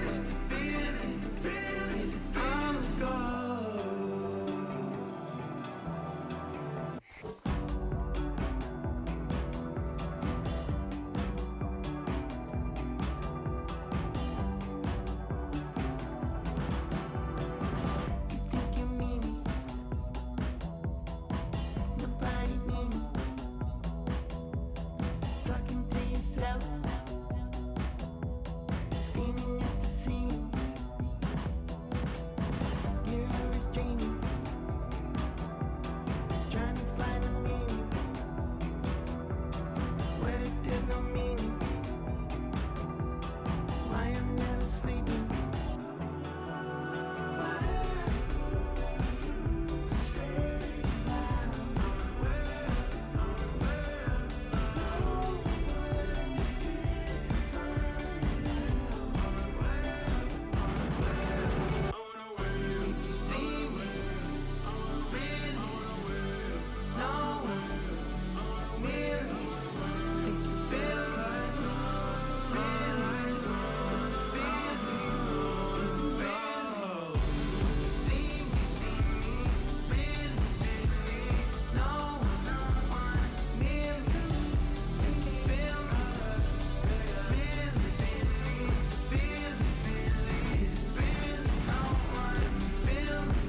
What's the feeling? Is it all a ghost? Think you need me? Nobody need me. Talking to yourself, screaming at the ceiling. You're always dreaming, trying to find a meaning where there's no meaning. I am never sleeping. Think you see me? Really? No one near me. Think you feel me? Really? What's the feeling? Is it real? See me? Really? No one near me. Think you feel me? Really? What's the feeling? Is it real? Can you feel me?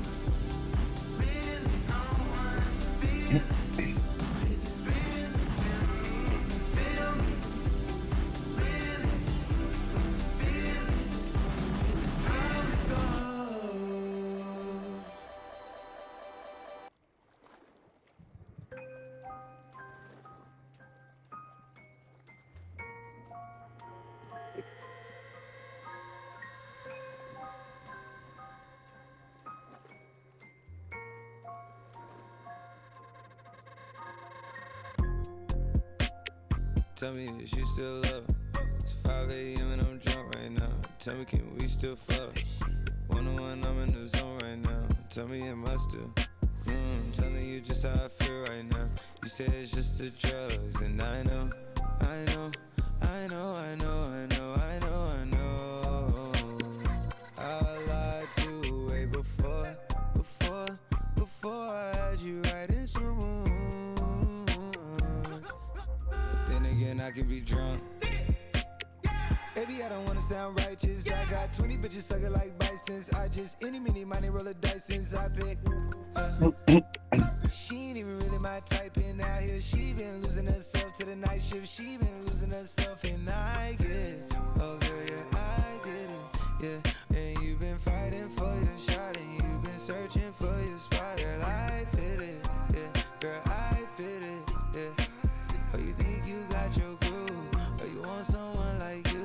Really? What's the feeling? Is it real? Can you feel me? Really? What's the feeling? Is it all a ghost? Tell me, is you still love? It's 5 a.m. and I'm drunk right now. Tell me, can we still fuck? 101, I'm in the zone right now. Tell me, am I still? Telling you just how I feel right now. You say it's just the drugs, and I know, I know, I know, I know, I know, I know, I know. I lied to you way before I had you right in some rooms. Then again, I can be drunk. Baby, I don't wanna sound righteous. I got 20 bitches sucking like bisons. I just any mini money roll a dice since I picked. She ain't even really my type in out here. She been losing herself to the night shift. She been losing herself and I get it. Oh girl, yeah, I get it. Yeah, and you been fighting for your shot and you been searching for your spot. Girl, I fit it. Yeah, girl, I fit it. Yeah. Oh, you think you got your groove? Or you want someone like you?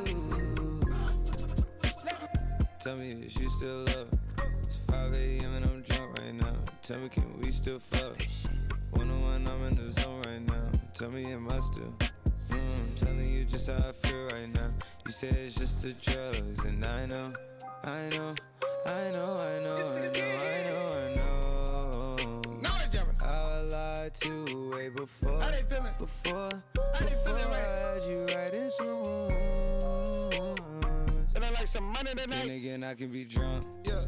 Tell me, is you still love? It's 5 a.m. and I'm drunk right now. Tell me, can we still fuck? 101, I'm in the zone right now. Tell me, am I still? Telling you just how I feel right now. You say it's just the drugs, and I know, I know, I know, I know, I know, I know, I know. I lied to you way before I had you right in some rooms. Then again, I can be drunk. Yeah.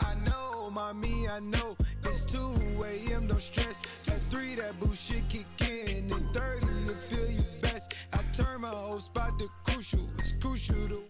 I know, mommy, I know. It's 2 a.m., no stress. At 3, that bullshit kick in. And 30, you feel you best. I turn my whole spot to crucial. It's crucial to.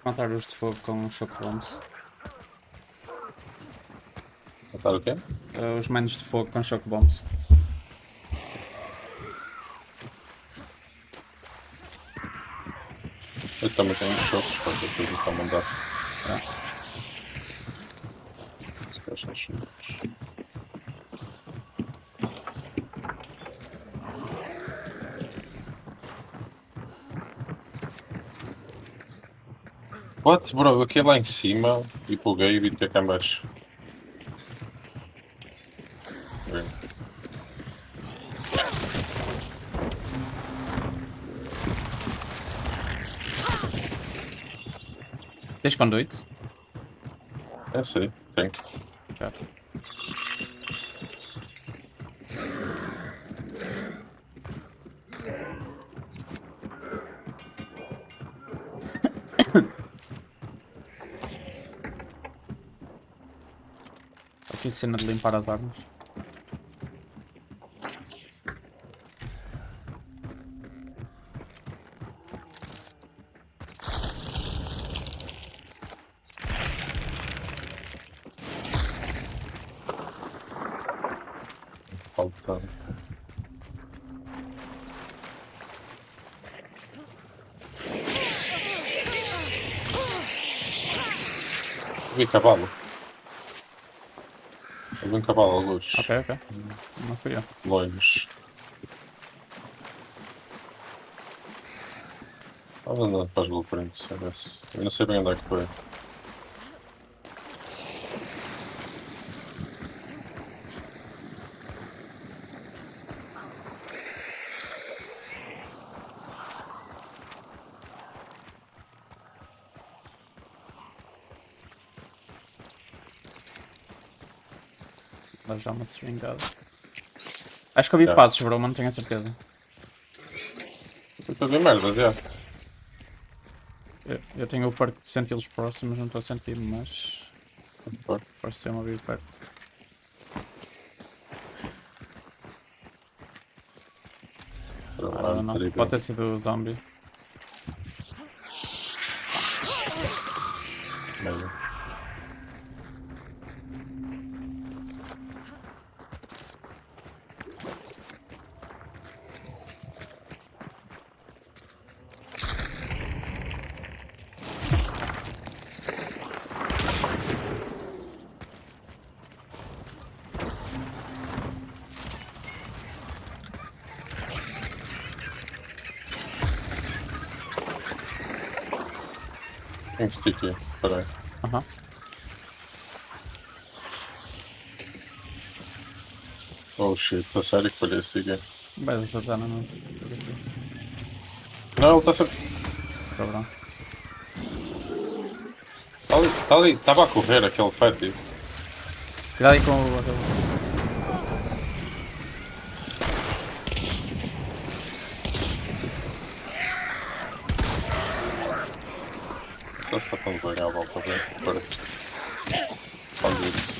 Matar os de fogo com choque bombs. Matar o quê? Os manos de fogo com choque bombs. Eu também tenho choques, porque depois está a mandar. Se calhar são choques. What, bro? Aqui lá em cima e buguei e vi que é cá em baixo. Bem. Tens conduit? É, sei, tem. Claro. Aqui cena de limpar as armas. Falta. Vi cavalo. Eu vi um cavalo à luz. Ok, ok. Não fui eu. Longe. Estava andando para as blueprints, eu não sei bem onde é que foi. Mas já uma stringada. Acho que eu vi Já. passos, bro, mas não tenho a certeza. Eu estou a ver merdas, já. Eu tenho o perk de senti-los próximos, não estou a sentir, mas. Parece ser uma vir perto. Não. Pode ter sido o zombie. Maybe. Tem sticky, espera aí. Aham. Oh shit, tá sério que foi esse sticky? Vai acertar, não. Não, ele está sempre. Cabrão. Tá ali, estava a correr aquele fatty. Cuidado aí com o. Só se está tão devagar à volta dele. Para. Faz isso.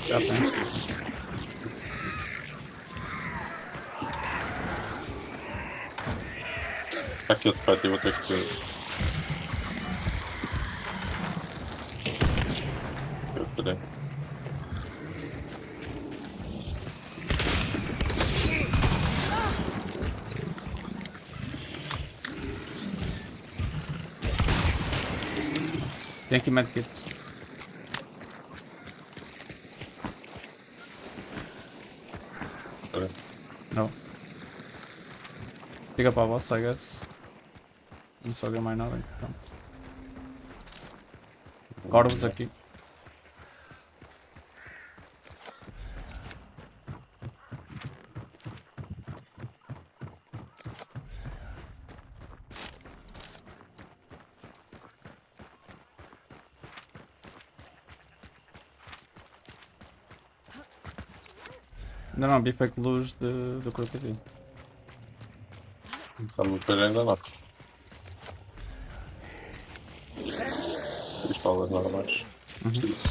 Já tem. Está aqui outro fatty, vou ter que. Peraí. Tem aqui medkit. Peraí. Não. Fica para a boss, I guess. Não só ganhar mais nada, pronto. Corvos aqui. Ainda não vi fake luz do crocodilo. Estamos a ver ainda não. 6 palas normais. Isso.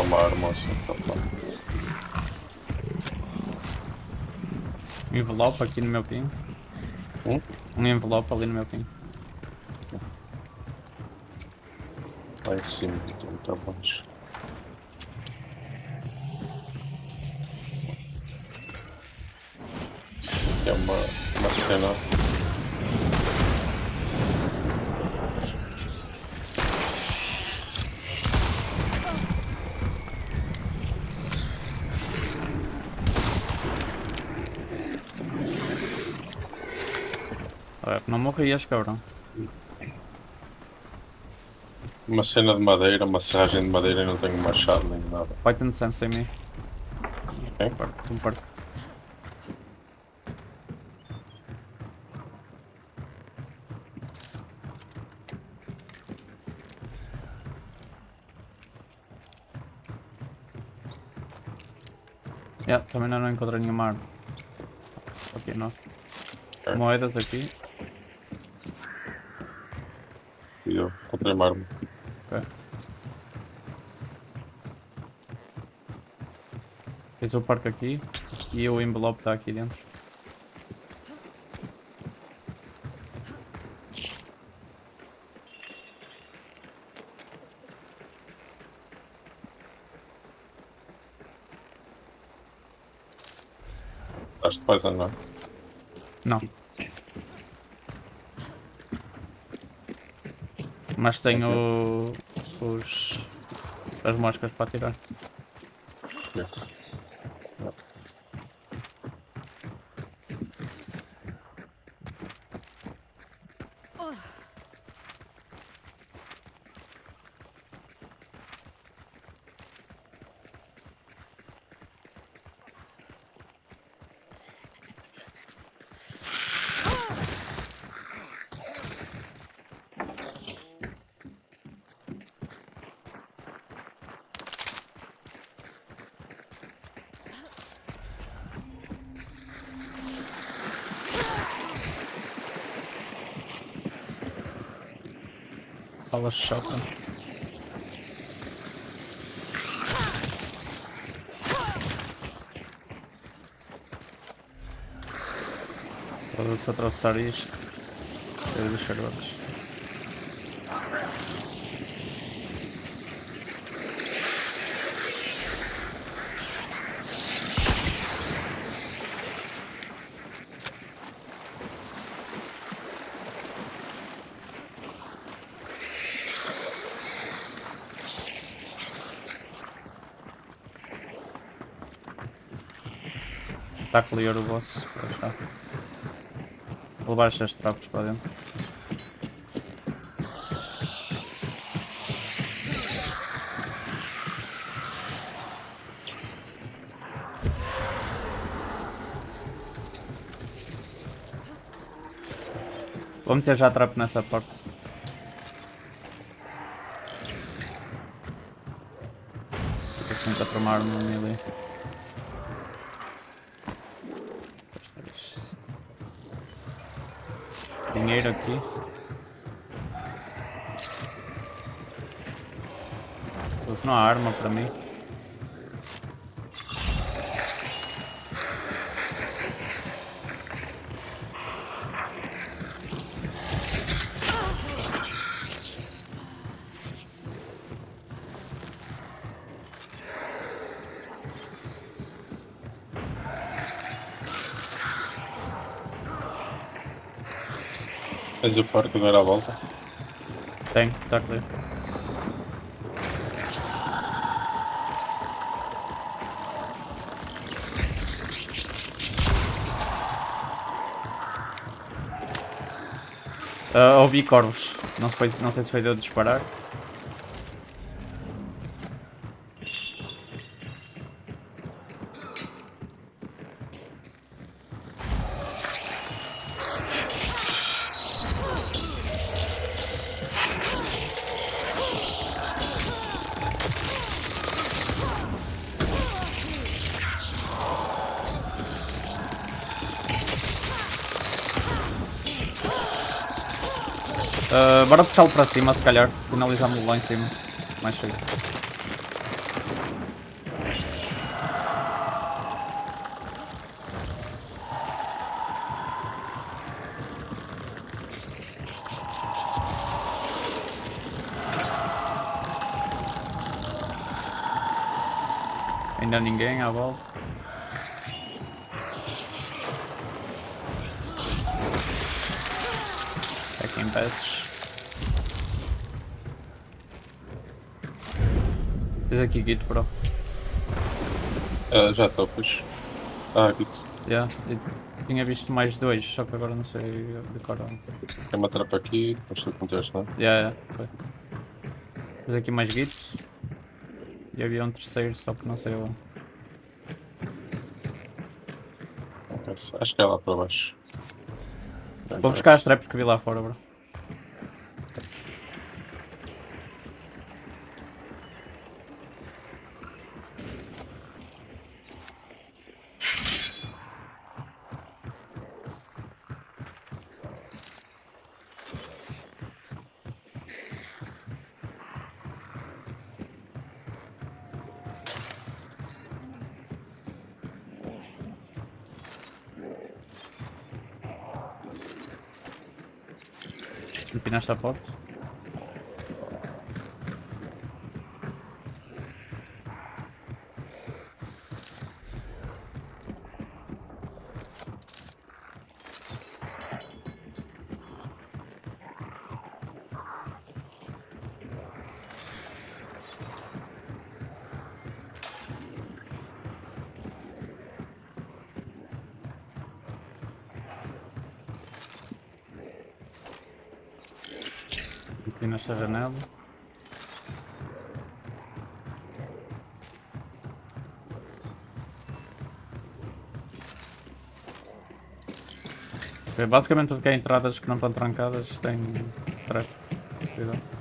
uma arma assim, tá bom. Um envelope aqui no meu ping. Um envelope ali no meu ping. Lá em cima, então, tá baixo. É uma cena. Não morrias, cabrão. Uma cena de madeira, uma serragem de madeira e não tenho machado nem nada. Fight and sense em mim. Ok. Um parque. Também não encontrei nenhuma arma. Aqui não. Moedas aqui. Eu encontrei uma arma. Ok. Fiz o parque aqui e o envelope está aqui dentro. Estás de poison, não é? Não. Mas tenho as moscas para tirar. Balas de shotgun. Pode-se atravessar isto. Eu deixar outros. Está clear o boss, para deixar. Vou levar estas trapas para dentro. Vou meter já a trap nessa porta. Fico assim para tomar no melee. Dinheiro aqui. Se não há arma para mim. Tens o parque de dar a volta? Tem, está clear. Ouvi corvos. Não sei se foi de eu disparar. Bora puxá-lo para cima, se calhar. Finalizamos lá em cima. Mais cheio. Ainda ninguém à volta. Aqui em patches. Tens aqui Git, bro. Já estou, pois. Git. Yeah, eu tinha visto mais dois, só que agora não sei decorar. Tem uma trapa aqui, depois tu conteste, não é? Yeah, foi. Tens aqui mais Gits. E havia um terceiro, só que não sei onde. Ok, acho que é lá para baixo. Vou buscar as traps que vi lá fora, bro. Empinaste a porta. Empinaste a janela. Basicamente tudo que é entradas que não estão trancadas tem trap. Cuidado.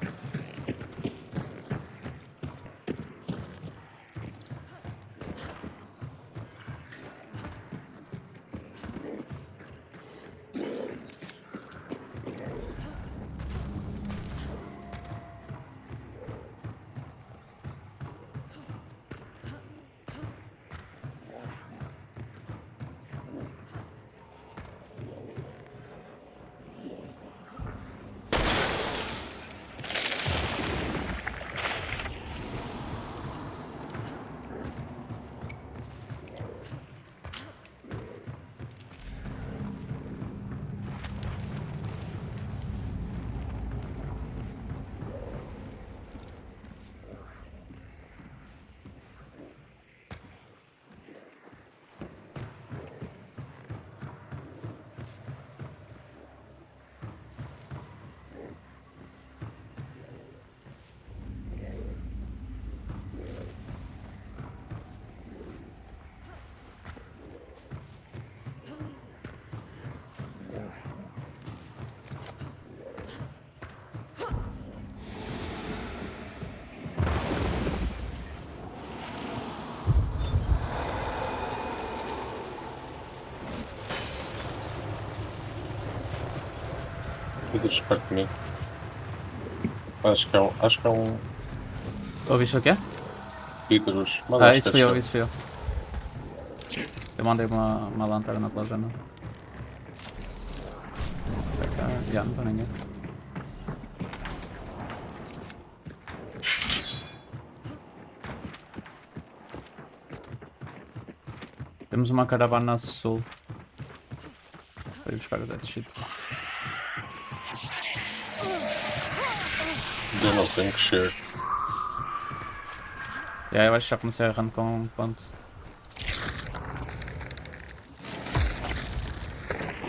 Deixa perto de mim. Acho que é um. Ouviste o quê? Vidros. Mas acho isso que foi eu, isso foi eu. Eu mandei uma lanterna pela janela. Já não está ninguém. Temos uma caravana a sul. Vou ir buscar o dead shit. Eu não tenho que ser. Eu acho que já comecei a run com um ponto.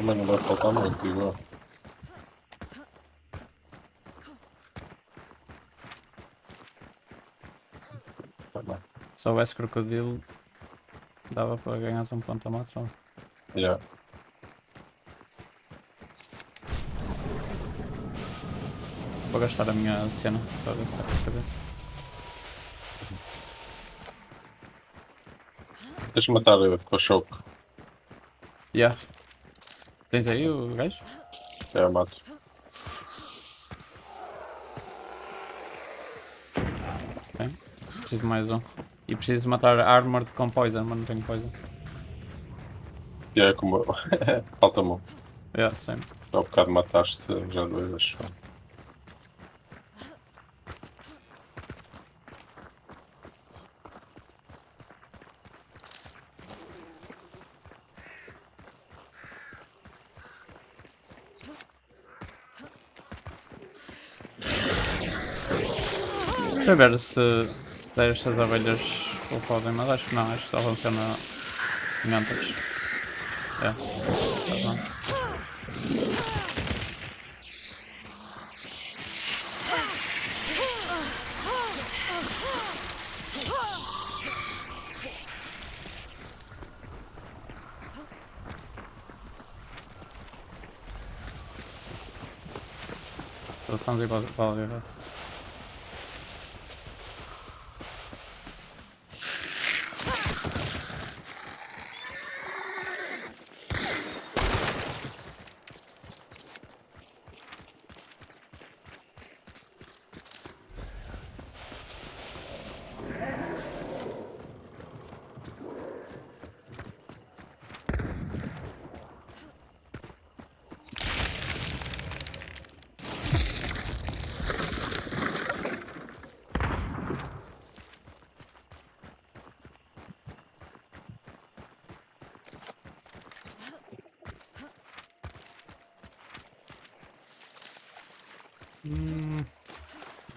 Mas não vai faltar muito, digo eu. Se houvesse crocodilo, dava para ganhar um ponto a mais só. Yeah. Vou gastar a minha cena para ver se é Deixa-me matar com o choque. Yeah. Tens aí o gajo? Mato. Ok. Preciso de mais um. E preciso de matar Armored com Poison, mas não tenho Poison. É como. Falta-me um. Yeah, same. Há um bocado mataste já dois, acho. Deixa eu ver se estas abelhas o podem, mas acho que não, acho que só funciona em outras. É, tá bom. Estamos igual a ver.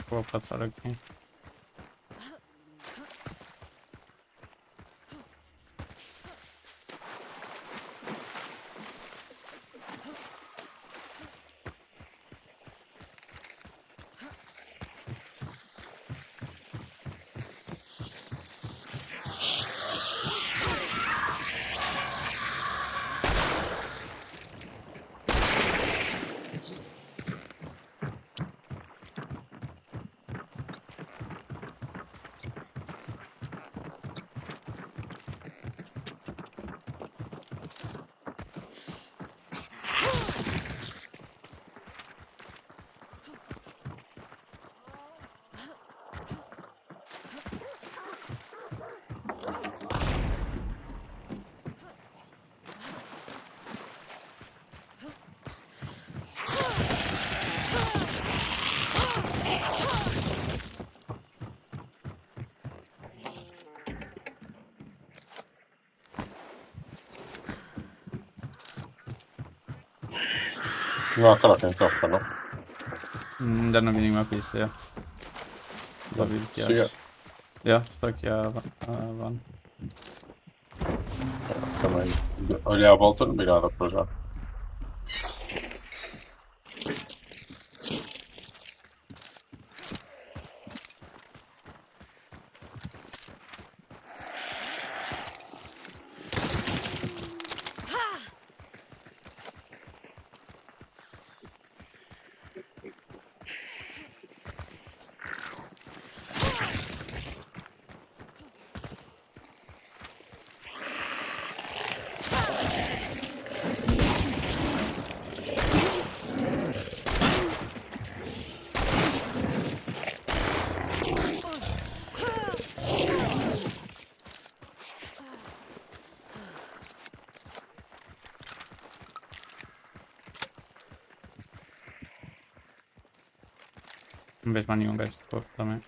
Vou passar aqui. Não há cara quem toca, não? Ainda não vi nenhuma pista, já. Só vi que Siga. acho. Já, estou aqui a van. Também. Olhei à volta, não vi nada para já. Não vejo mais nenhum gajo de corpo também.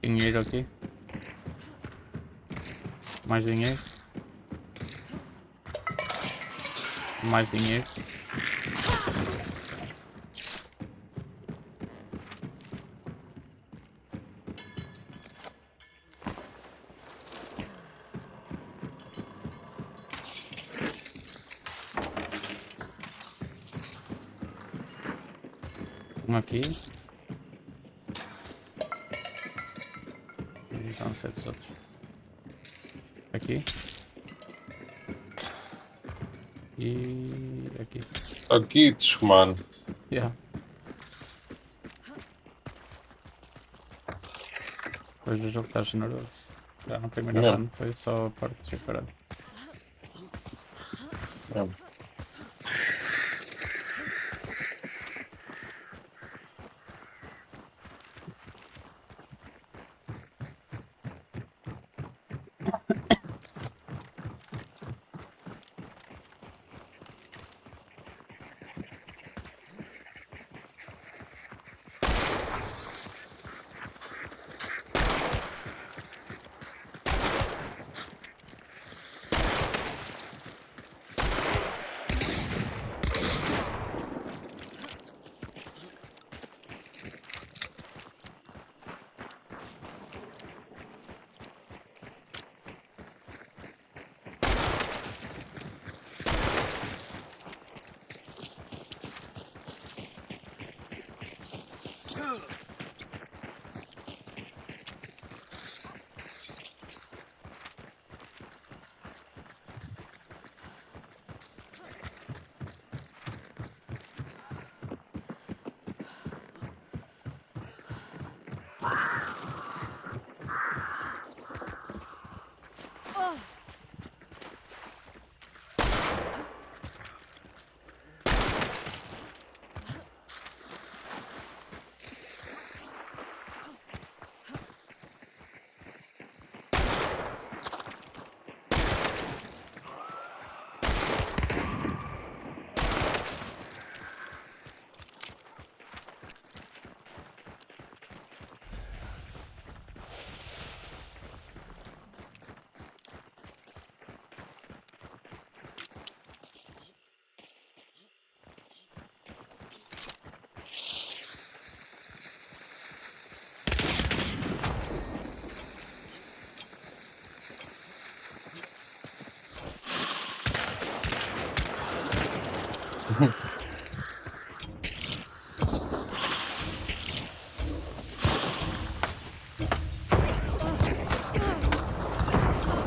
Dinheiro aqui. Mais dinheiro. Mais dinheiro. Um aqui. Então, não sei dos outros. Aqui. E aqui. Aqui, mano. Yeah. Depois o jogo está generoso. Já na primeira Não. run foi só a parte de separado. Não.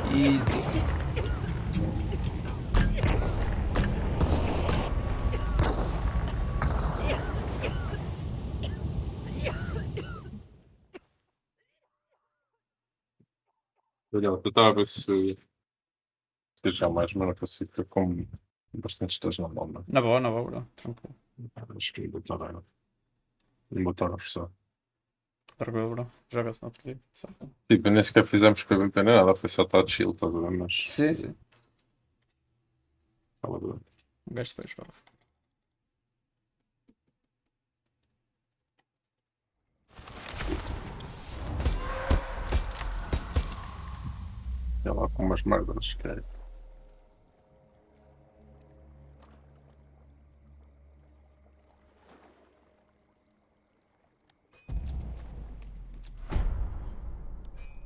Easy. Olha, eu estava a ver se já mais, mas não consigo, estou com bastantes tais na mão, não Na boa, bro. Tranquilo. é? Acho que vou estar a forçar. Tranquilo, bro. Joga-se no outro dia. Só foi. Tipo, nem sequer fizemos PVP nem nada, foi só estar chill, estás a ver? Mas. Sim, sim. Estava doido. Um gajo depois joga. É lá com umas merdas, que é.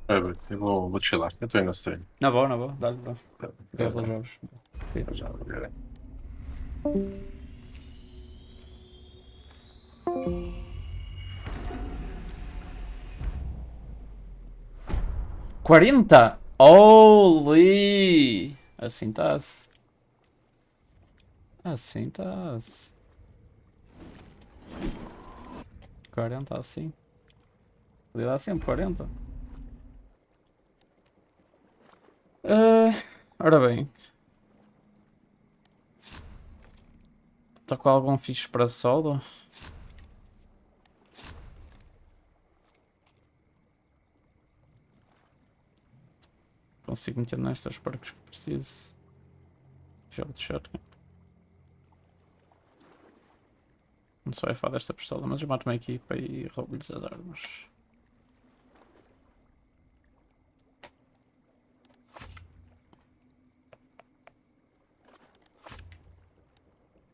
É, bem, eu vou chilar, eu estou aí no stream. Na boa. Dá-lhe, bro. Fica pelos jogos. Já, obrigado. 40! Holy! Assim está-se. Assim está-se. 40 assim. Podia dar sempre 40. Ora bem. Está com algum fixe para solo? Consigo meter nestas parques que preciso. Já vou deixar. Não sou fã desta pistola, mas eu mato uma equipa e roubo-lhes as armas.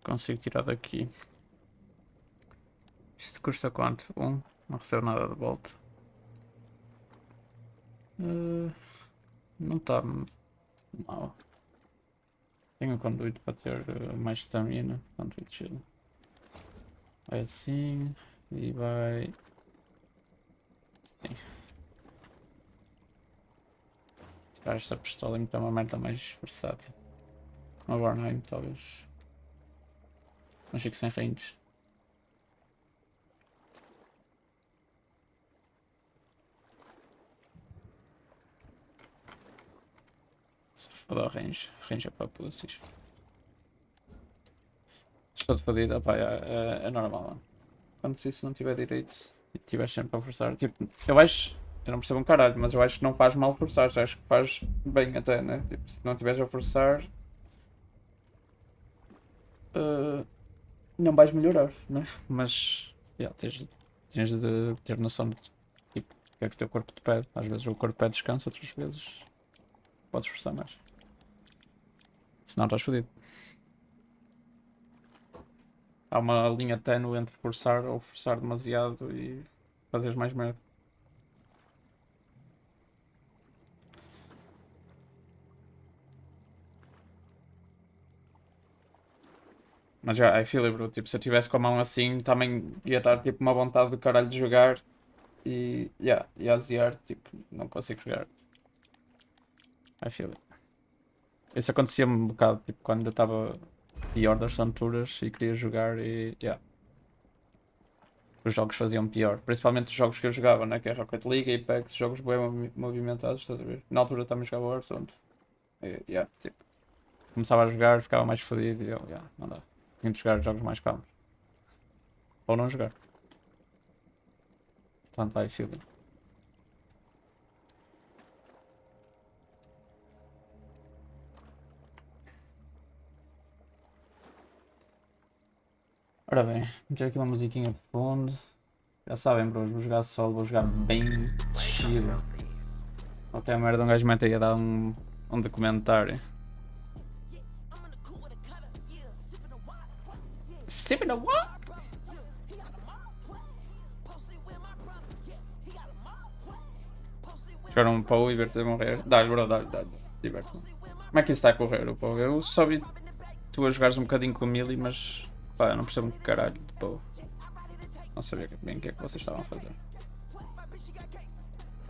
Consigo tirar daqui. Isto custa quanto? Não recebo nada de volta. Não está mal. Tenho conduído para ter mais stamina. Conduído chill. Vai assim. E vai. Sim. Tirar esta pistola e meter uma merda mais versátil. Uma Warnheim talvez. Mas fico sem range. Se foda o range. Range é para pussies. Estou de fodida, pá, é normal, mano. Quando se isso não tiver direito e estiver sempre a forçar, tipo, eu acho, eu não percebo um caralho, mas eu acho que não faz mal forçar, acho que faz bem até, né? Tipo, se não estiveres a forçar, não vais melhorar, né? Mas, yeah, tens de ter noção de, tipo, o que é que o teu corpo te pede. Às vezes o corpo pede descanso, outras vezes podes forçar mais. Senão estás fodido. Há uma linha ténue entre forçar ou forçar demasiado e fazeres mais merda. Mas já, I feel it, bro. Tipo, se eu tivesse com a mão assim, também ia estar tipo uma vontade de caralho de jogar e ia aziar, tipo, não consigo jogar. I feel it. Isso acontecia-me um bocado, tipo, quando eu estava pior das tonturas e queria jogar e os jogos faziam pior. Principalmente os jogos que eu jogava, né? Que é Rocket League, Apex, jogos bem movimentados, estás a ver? Na altura também jogava Warzone. E, tipo, começava a jogar, ficava mais fodido e eu, não dá. Tinha de jogar jogos mais calmos. Ou não jogar. Portanto, I feel it. Ora bem, meter aqui uma musiquinha de fundo. Já sabem, bros, vou jogar solo, vou jogar bem descido. Até a merda, um gajo mete aí a dar um documentário. Sipping a what? Jogar um Pou e ver-te a morrer. Dá-lhe, bro, dá-lhe. Diverte-me. Como é que isso está a correr, o Pou? Eu só vi tu a jogares um bocadinho com o Mili, mas pá, eu não percebo um caralho de Pou. Não sabia bem o que é que vocês estavam a fazer.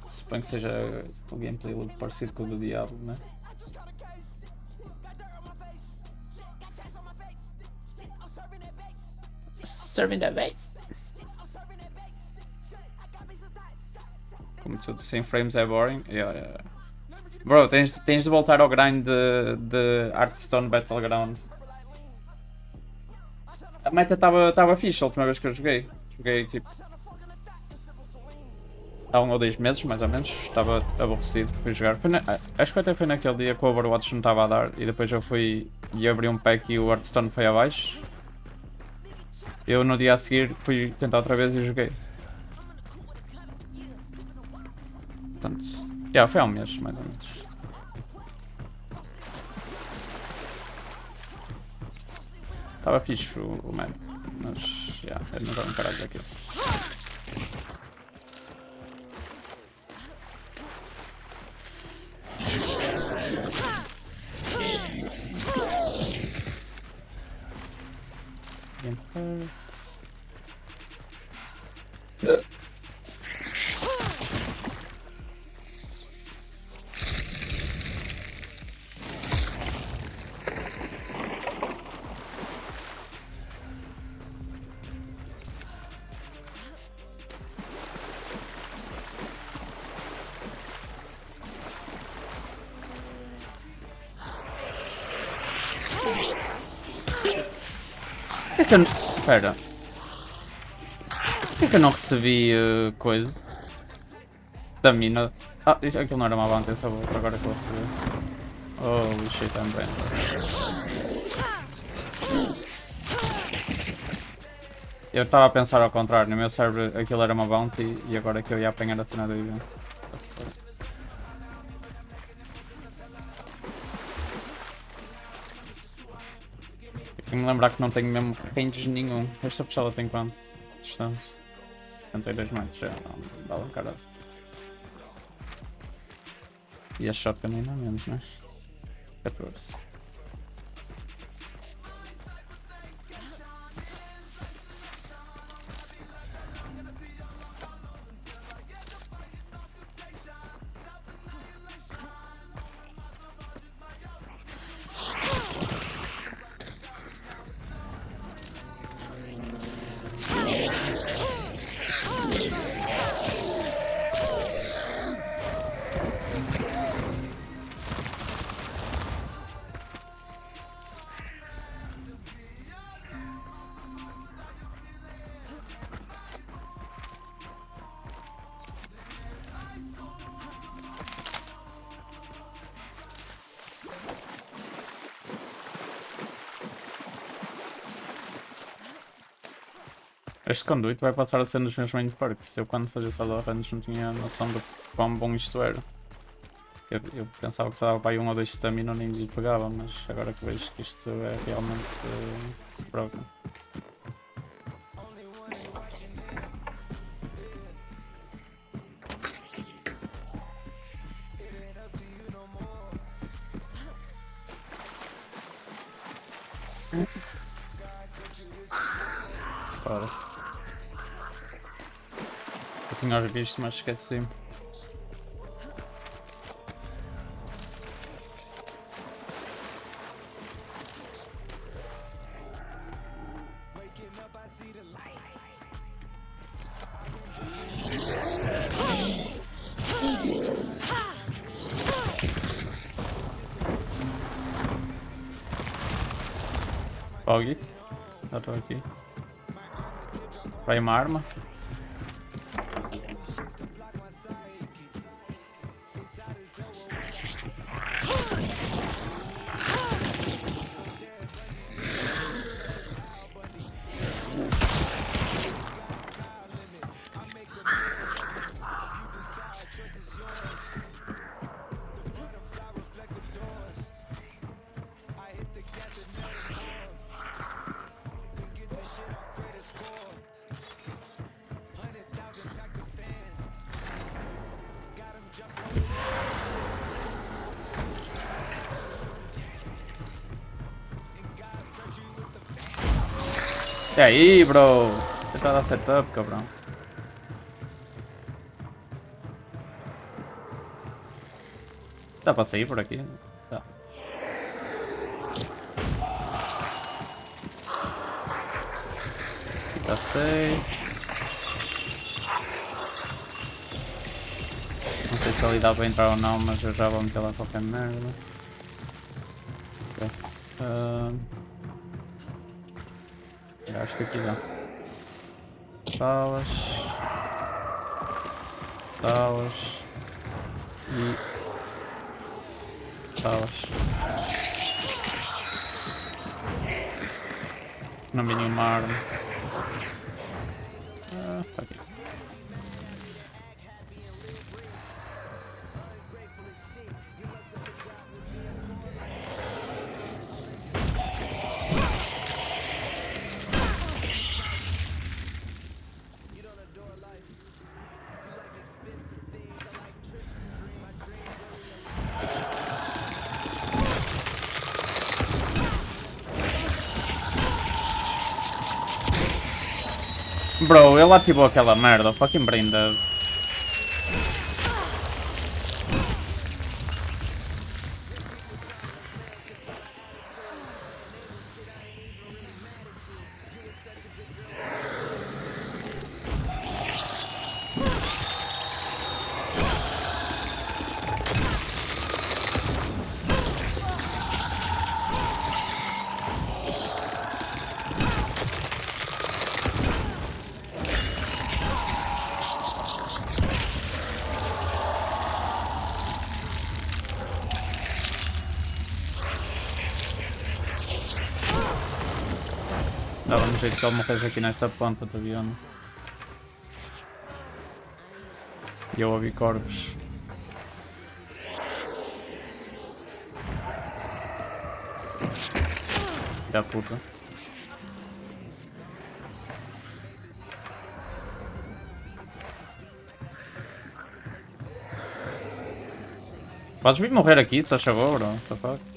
Suponho que seja o gameplay parecido com o do Diablo, né? Serving the base. Como tudo sem frames é boring. Yeah. Bro, tens de voltar ao grind de Hearthstone Battleground. A meta estava fixe a última vez que eu joguei. Joguei tipo há 1 ou 2 meses, mais ou menos. Estava aborrecido, fui jogar. Acho que até foi naquele dia que o Overwatch não estava a dar e depois eu fui e abri um pack e o Hearthstone foi abaixo. Eu no dia a seguir fui tentar outra vez e joguei. Portanto, foi há um mês, mais ou menos. Estava fixe o man, mas ele não estava um caralho daquilo. Espera. Por que eu não recebi coisa da mina? Aquilo não era uma bounty, só vou agora que eu vou receber. Holy shit, I'm bem. Eu estava a pensar ao contrário, no meu cérebro aquilo era uma bounty e agora que eu ia apanhar a cena do evento. Tenho que me lembrar que não tenho mesmo range nenhum. Esta pistola tem quanto? Distância? 72 metros, já não vale um caralho. E a shotgun ainda menos, né? 14. Este conduito vai passar a ser um dos meus main perks. Eu quando fazia solo runs não tinha noção de quão bom isto era. Eu pensava que só dava para aí 1 ou 2 stamina nem lhe pegava, mas agora que vejo que isto é realmente broken. Fora-se. Eu tinha os bichos, mas esqueci-me. Foggy. Já estou aqui. Vai uma arma. E aí, bro? Tentar dar setup, cabrão. Dá para sair por aqui? Dá. Já sei. Não sei se ali dá para entrar ou não, mas eu já vou meter lá qualquer merda. Ok. Acho que aqui dá. Salas. Salas. E... salas. Não vi nenhuma arma. Tá aqui. Bro, ele ativou aquela merda, fucking brain dead. Dava um jeito que ele morresse aqui nesta ponta, tá vendo? E eu ouvi corvos. Da puta. Podes vir morrer aqui, estás a favor, bro? What the fuck?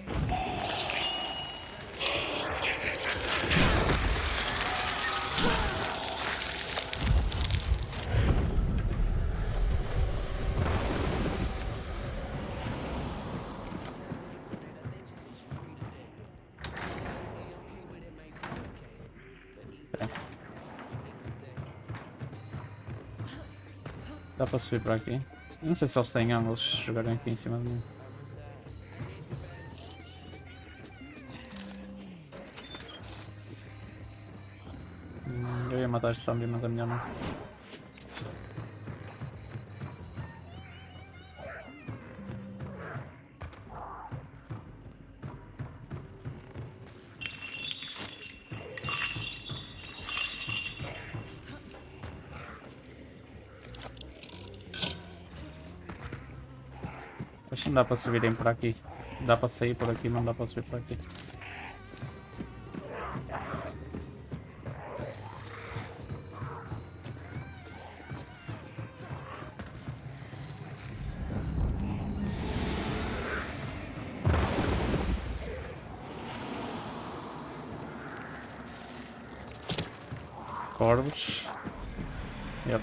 Dá para subir para aqui. Não sei se eles têm ângulos jogarem aqui em cima de mim. Eu ia matar este zombie, mas é melhor não. Acho que não dá para subirem por aqui. Dá para sair por aqui, mas não dá para subir por aqui. corvos. Yep.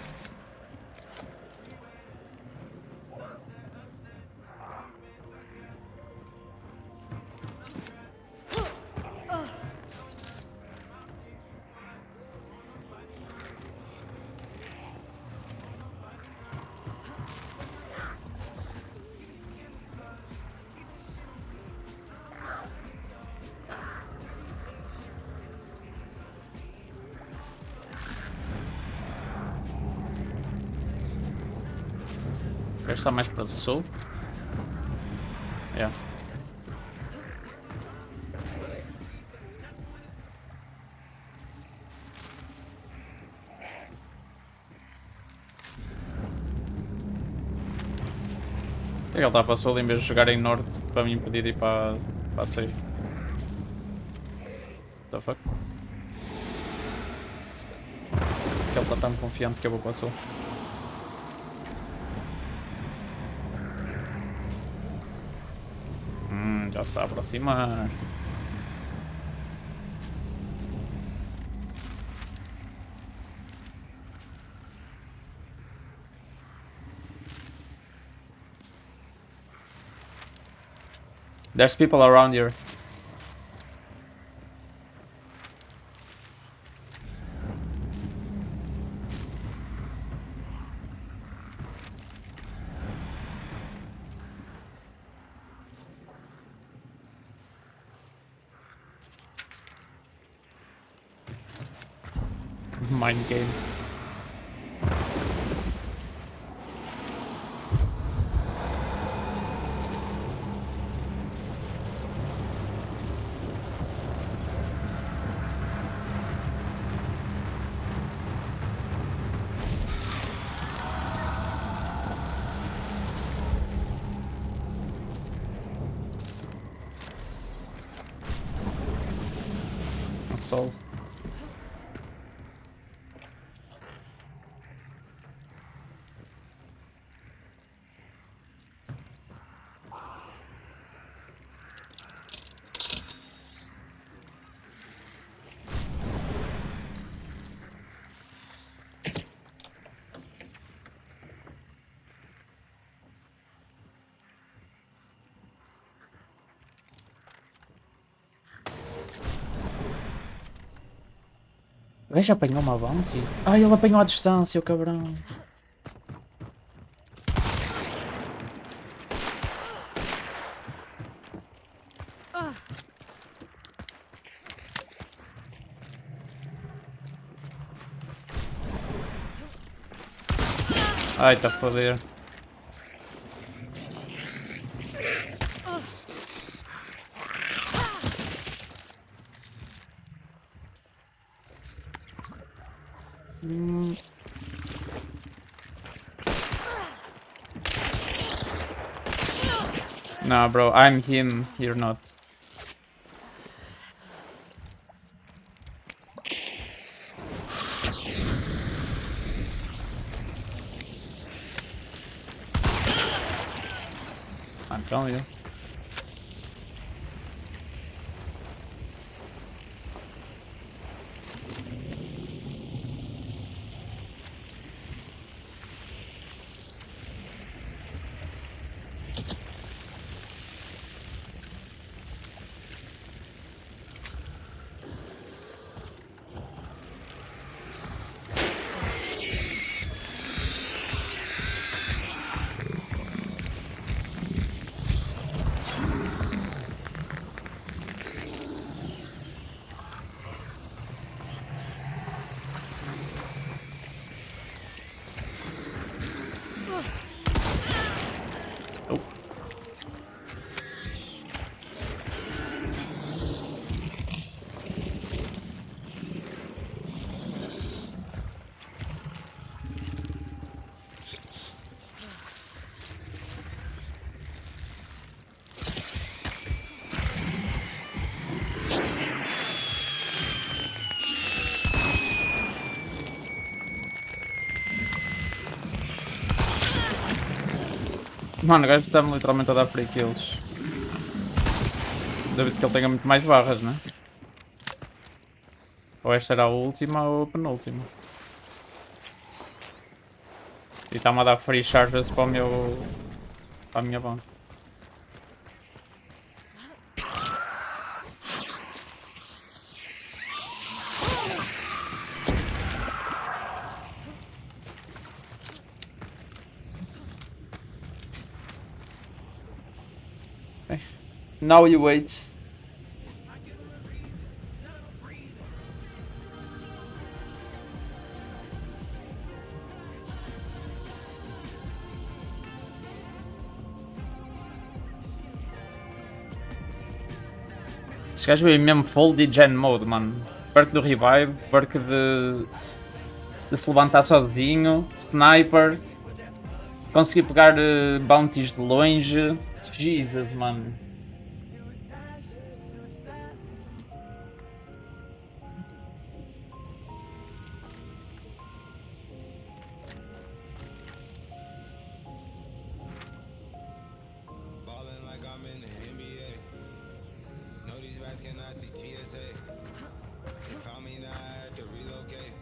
Este está mais para sul. Yeah. Ele está para sul em vez de jogar em norte para me impedir de ir para a sair. What the fuck? Ele está tão confiante que eu vou para sul. Já está a aproximar. There's people around here. Mind games. Assault. O gajo apanhou uma bounty? Ah, ele apanhou à distância, o cabrão. Ai, tá a foder. Nah, bro, I'm him, you're not. I'm telling you. Mano, o gajo está-me literalmente a dar free kills. Devido que ele tenha muito mais barras, né? Ou esta era a última ou a penúltima. E está-me a dar free charges para o meu... para a minha banda. Now you wait. Este gajo veio mesmo full degen mode, mano. Perk do revive, perk de se levantar sozinho, sniper, conseguir pegar bounties de longe. Jesus, mano. Ballin' like I'm in the NBA. No, these rats cannot see TSA. They found me now, I had to relocate.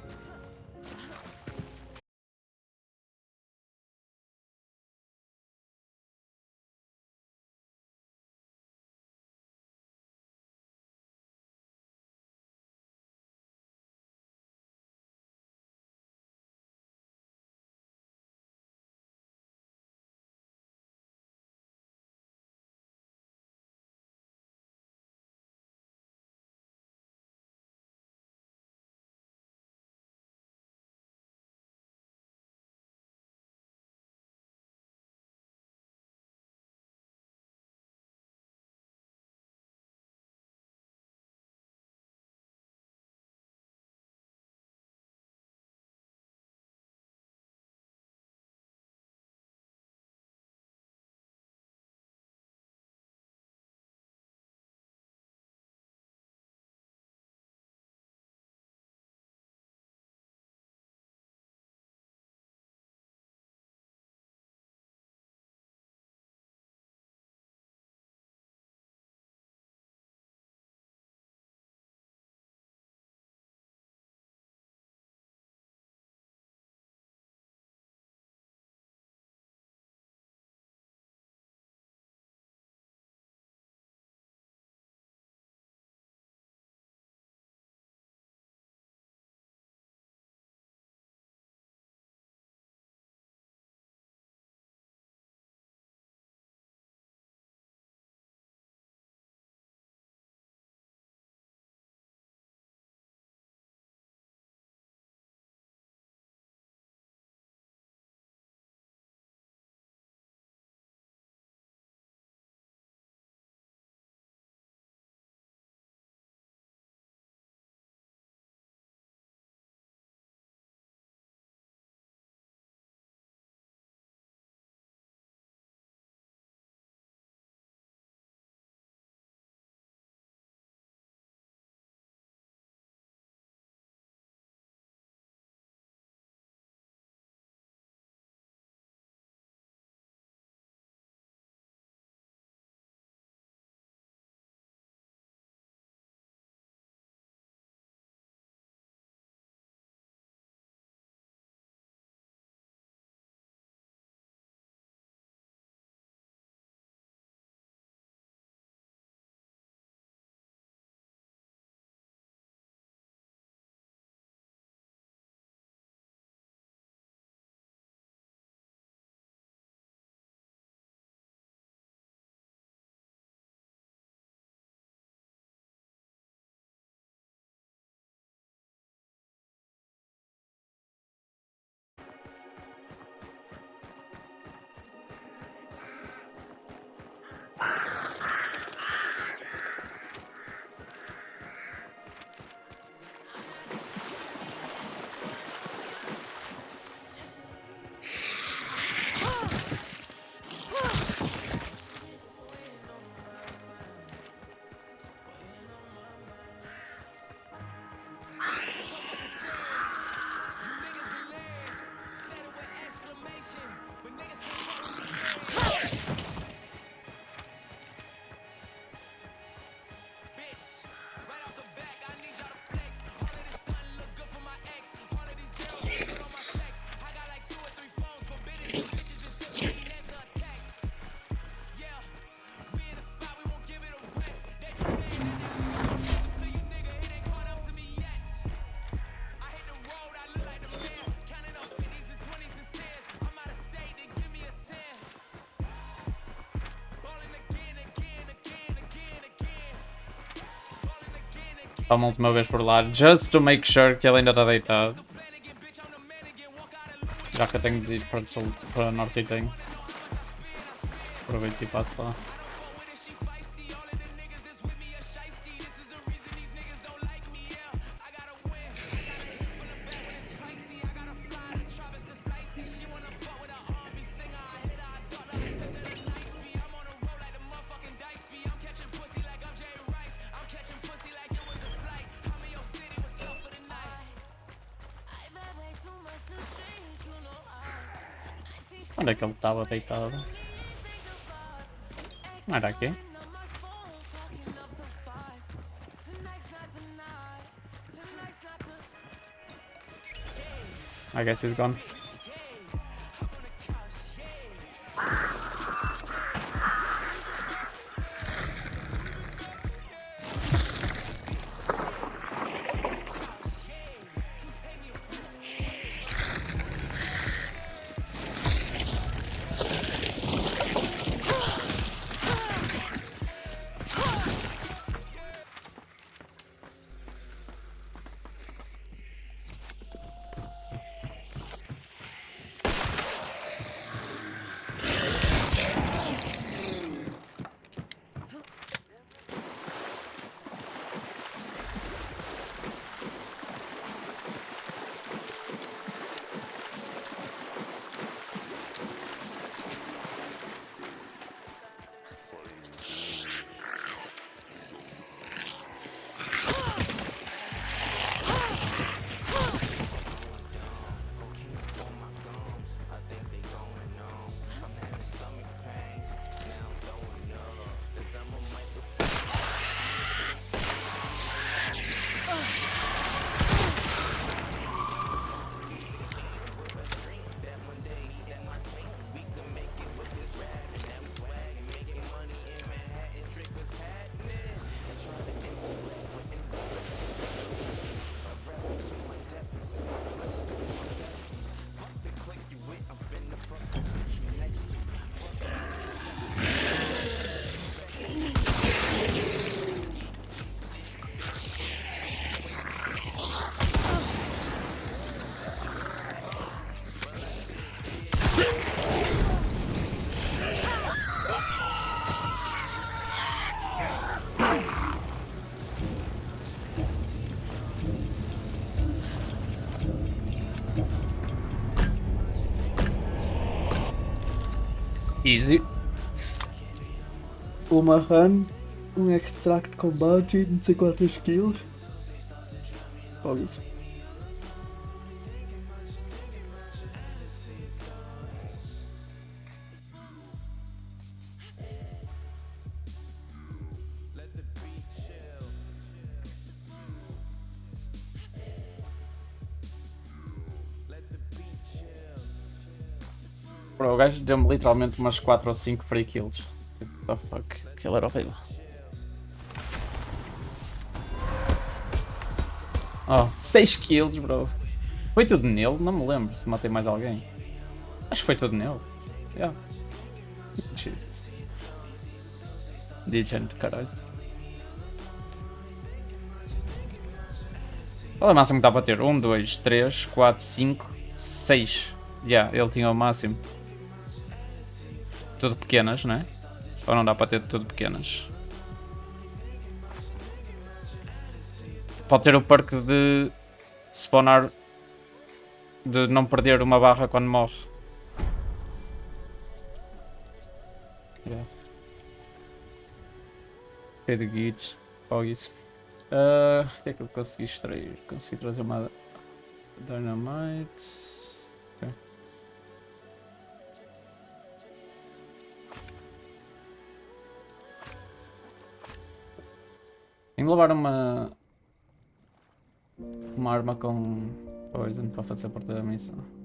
Só uma última vez por lá, just to make sure que ele ainda está deitado. Já que eu tenho de ir para, sul, para norte e tenho. Aproveito e passo lá. Onde é que ele estava deitado? Não era aqui? I guess he's gone. Easy. Uma run, um extract com budget, não sei quantas kills. Olha isso. Bro, o gajo deu-me literalmente umas 4 ou 5 free kills. What the fuck? Aquilo era horrível. Oh, 6 kills, bro. Foi tudo nele? Não me lembro se matei mais alguém. Acho que foi tudo nele. Yeah. Jesus. Digente, caralho. Qual é o máximo que dá para ter? 1, 2, 3, 4, 5, 6. Yeah, ele tinha o máximo. Tudo pequenas, né? Ou não dá para ter tudo pequenas? Pode ter o perk de spawnar, de não perder uma barra quando morre. Yeah. Ok, de git. Olha isso. O que é que eu consegui extrair? Consegui trazer uma dynamite. Ok. Tenho de levar uma arma com poison para fazer parte da missão.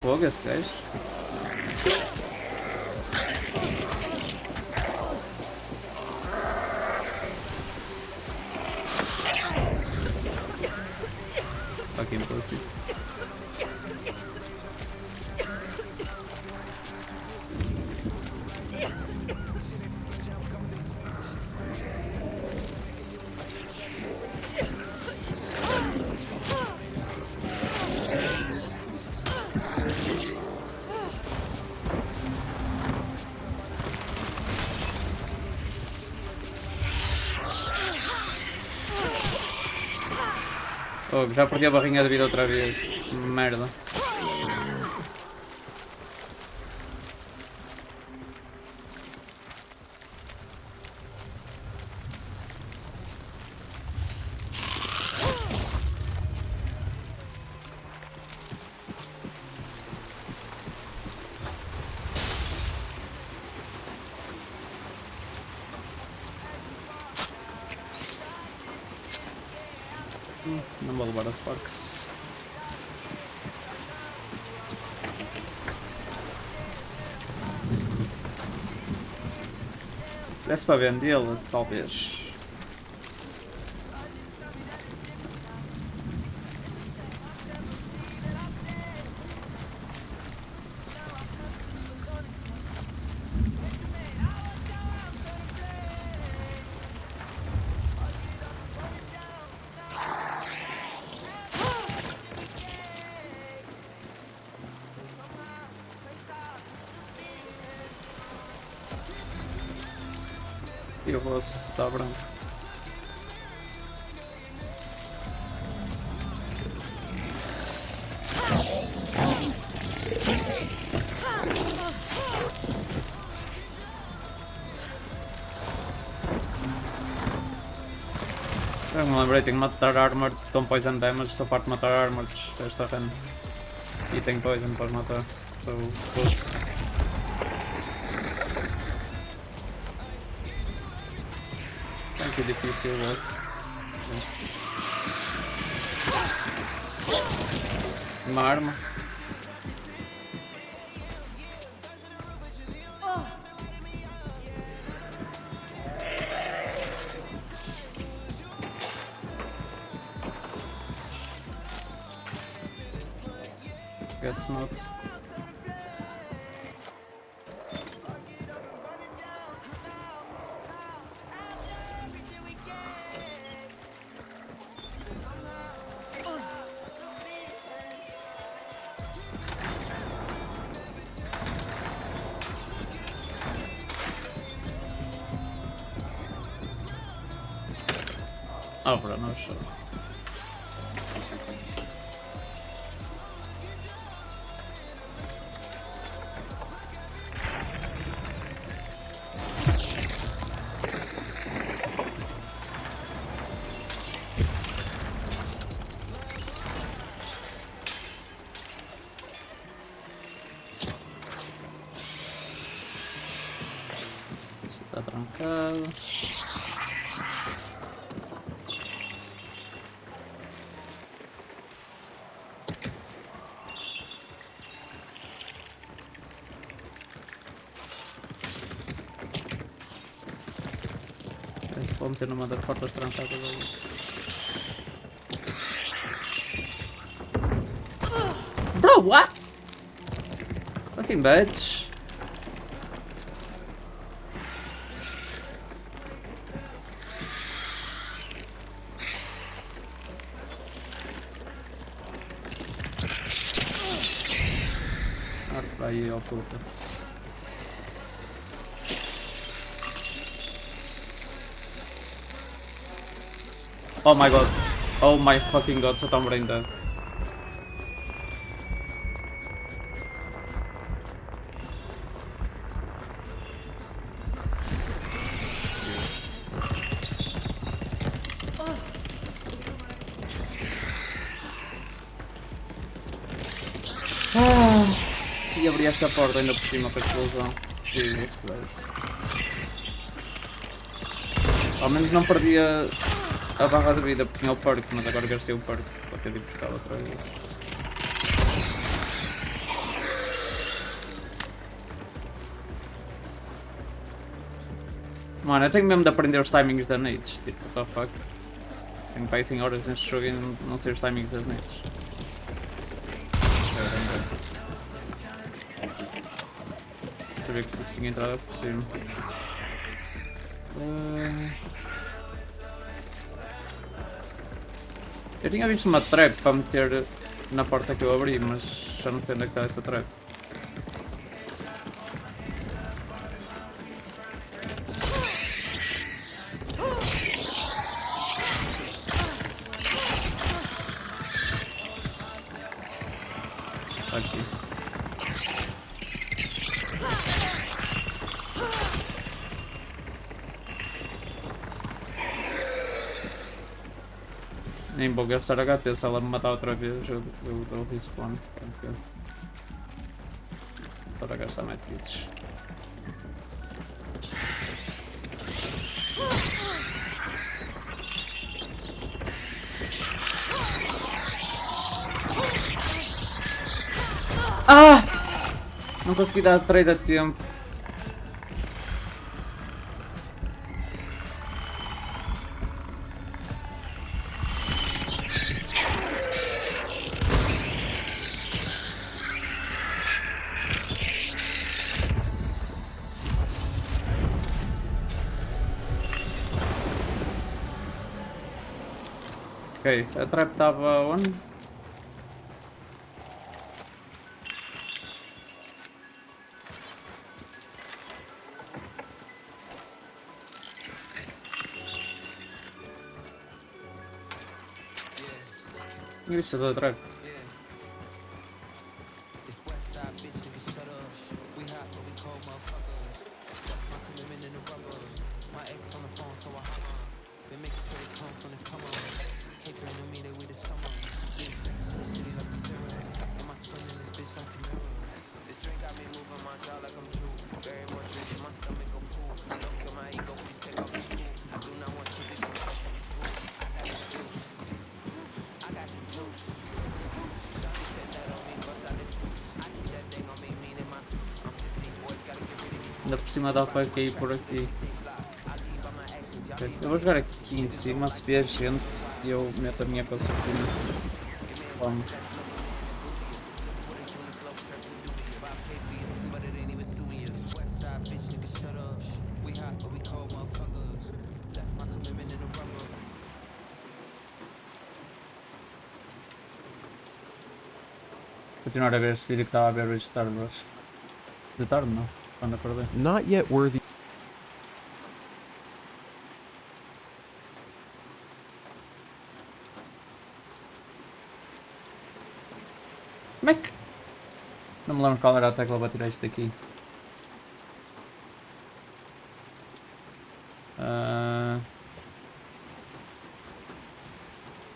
Fogo esse gajo. Fucking pussy. Oh, já perdi a barrinha de vida outra vez. Merda. Não vou levar as Sparks. Desse para vendê-lo, talvez. E o rosto está branco. Eu me lembrei, tenho que matar armor com poison damage, só parte de matar armor desta run. E tenho poison para matar. Que difícil o boss. Uma arma. Guess not. Dobra, no już. Está trancado. Vou meter numa das portas trancadas ali. Bro, what? Fucking bitch. Aí, ó, puta. Oh my god. Oh my fucking god, só tá brain dead. E abri esta porta ainda por cima com a explosão. Jesus Christ. Ao menos não perdi a barra de vida porque tinha o perk, mas agora gastei o perk para ter de buscar outra vez. Mano, eu tenho mesmo de aprender os timings das nades. Tipo, what the fuck. Tenho para aí 100 horas neste jogo e não sei os timings das nades. Sabia que isto tinha entrada por cima. Eu tinha visto uma trap para meter na porta que eu abri, mas já não sei onde é que está essa trap. Aqui. Nem vou gastar HP, se ela me matar outra vez eu dou respawn. Tranquilo. Para gastar mais kits. Ah! Não consegui dar trade a tempo. Ok, a trap estava onde? Tinha visto a da trap. Ainda por cima dá para cair por aqui. Okay. Eu vou jogar aqui em cima, se vier gente eu meto a minha concertina. Vamos. Continuar a ver este vídeo que estava a ver hoje de tarde, mas... De tarde não, quando acordei. Not yet worthy. Como é que... Não me lembro qual era a tecla para tirar isto daqui.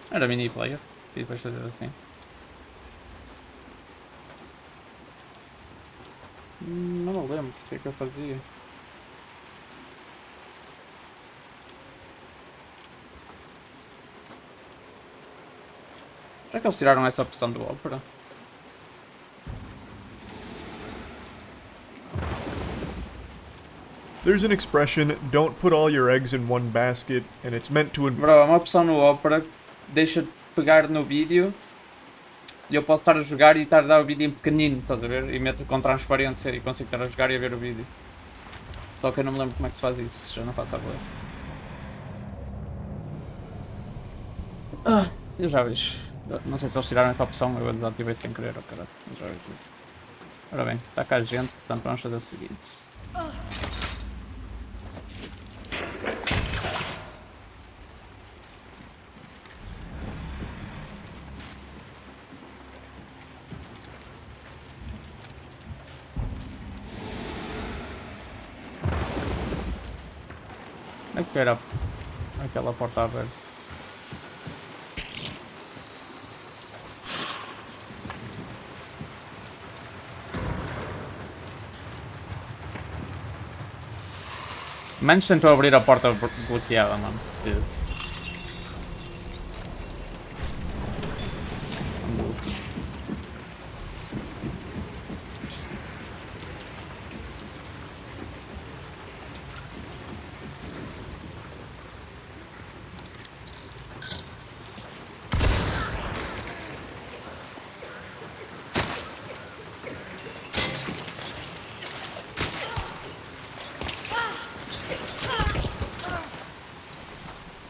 Era mini player. E depois fazer assim. Não me lembro o que é que eu fazia. Será que eles tiraram essa opção do Opera? There's an expression, don't put all your eggs in one basket, and it's meant to... Bro, há uma opção no Opera que deixa de pegar no vídeo e eu posso estar a jogar e estar a dar o vídeo em pequenino, estás a ver? E meto com transparência e consigo estar a jogar e a ver o vídeo. Só que eu não me lembro como é que se faz isso, já não faço a ver. Eu já vejo. Não sei se eles tiraram essa opção, eu a desativei sem querer, oh caralho. Eu já vejo isso. Ora bem, está cá a gente, portanto vamos fazer o seguinte. Como é que era aquela porta aberta? Menos tentou abrir a porta bloqueada, mano. Isso.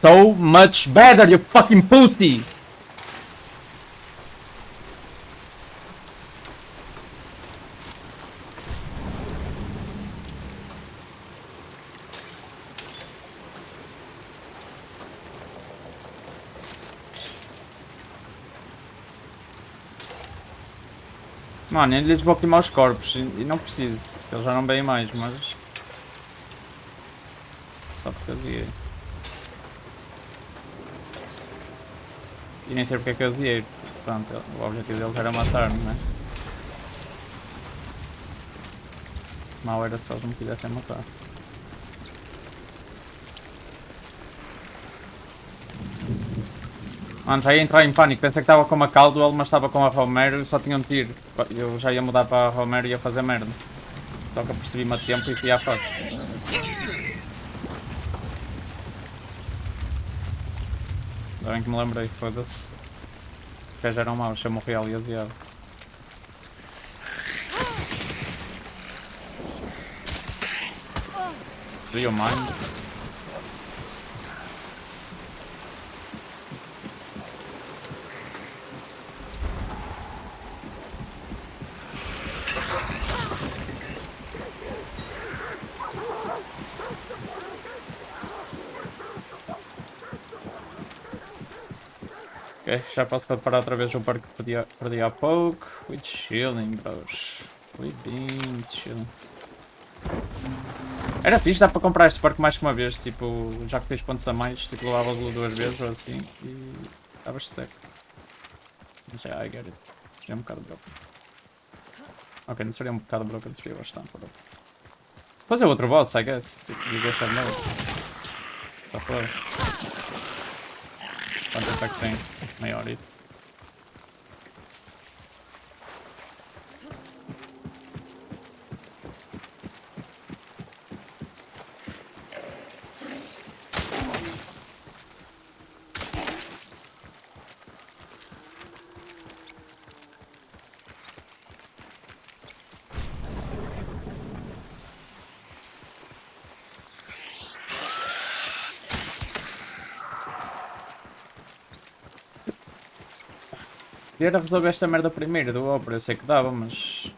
so much better, you fucking pussy! Mano, eu lhes vou queimar os corpos e não preciso, porque eles já não veem mais, mas... Só porque eu dizia. E nem sei porque é que eu dizia, pronto, o objetivo deles era matar-me, não é? Mal era se eles não me quisessem matar. Mano, já ia entrar em pânico, pensei que estava com uma Caldwell, mas estava com a Romero e só tinha um tiro. Eu já ia mudar para a Romero e ia fazer merda. Só que eu percebi-me a tempo e fui à faca. Ainda bem que me lembrei, foda-se. Os gajos eram maus, se eu morri ali aziado. Do you mind? Ok, já posso preparar outra vez o parque que perdi há pouco. We chilling, bros. We been chilling. Era fixe, dá para comprar este parque mais que uma vez, tipo, já que tens pontos a mais, tipo, levavas-lo 2 vezes ou assim e davas stack. Mas já, I get it. Seria um bocado broken. Ok, não seria um bocado broken, seria bastante broken. Fazer outro boss, I guess. Tipo, de deixar de novo. Está fora. Quanto ataque tem? Meia hora. Era resolver esta merda primeiro do Opera, eu sei que dava, mas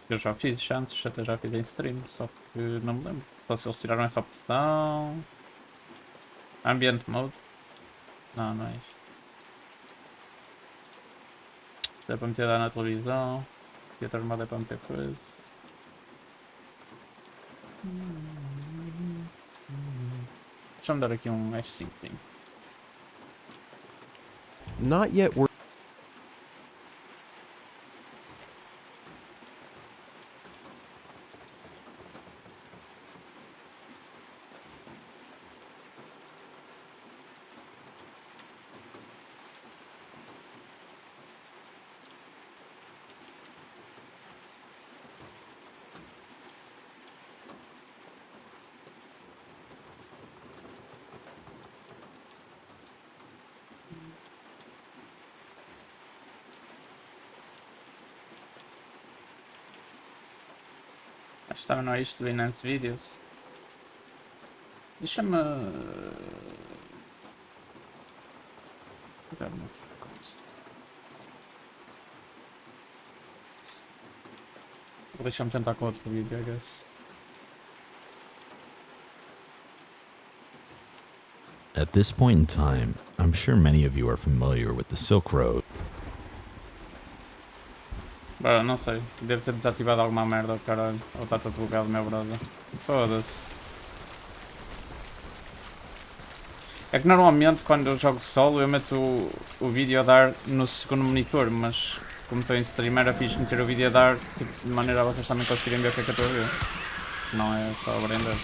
eu já fiz antes, até já fiz em stream, só que não me lembro. Só se eles tiraram essa opção. Ambient Mode. Não, não é isto. Isto é para meter dar na televisão. E outra modo é para meter coisa. Deixa-me dar aqui um F5. Not yet. Acho que também não é isto do Enhance Videos. Deixa-me... Deixa-me tentar com outro vídeo, I guess. At this point in time, I'm sure many of you are familiar with the Silk Road. Bora, não sei. Devo ter desativado alguma merda, caralho. Ou está tudo bugado, meu brother. Foda-se. É que normalmente quando eu jogo solo eu meto o vídeo a dar no segundo monitor, mas como estou em stream era fixe meter o vídeo a dar tipo, de maneira a vocês também conseguirem ver o que é que eu estou a ver. Não é só aprender.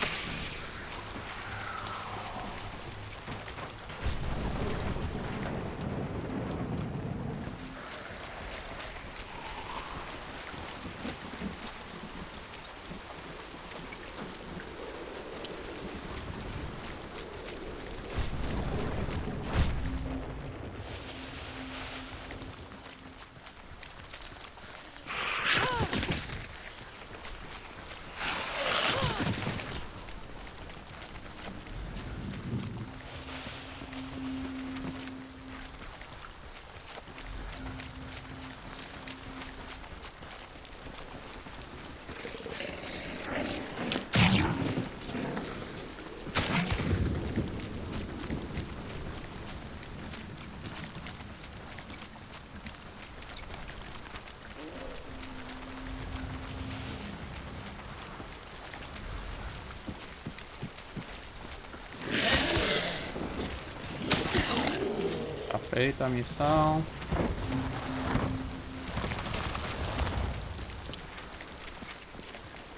Feita a missão.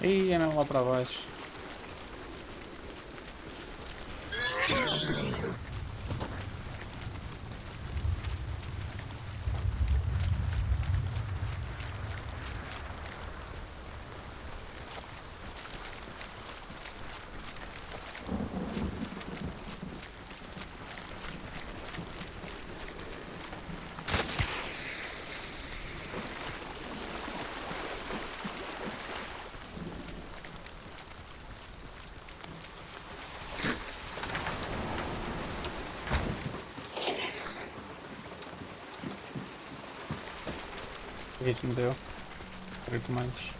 Ih, é mesmo lá para baixo. Isto me deu. Quero mais.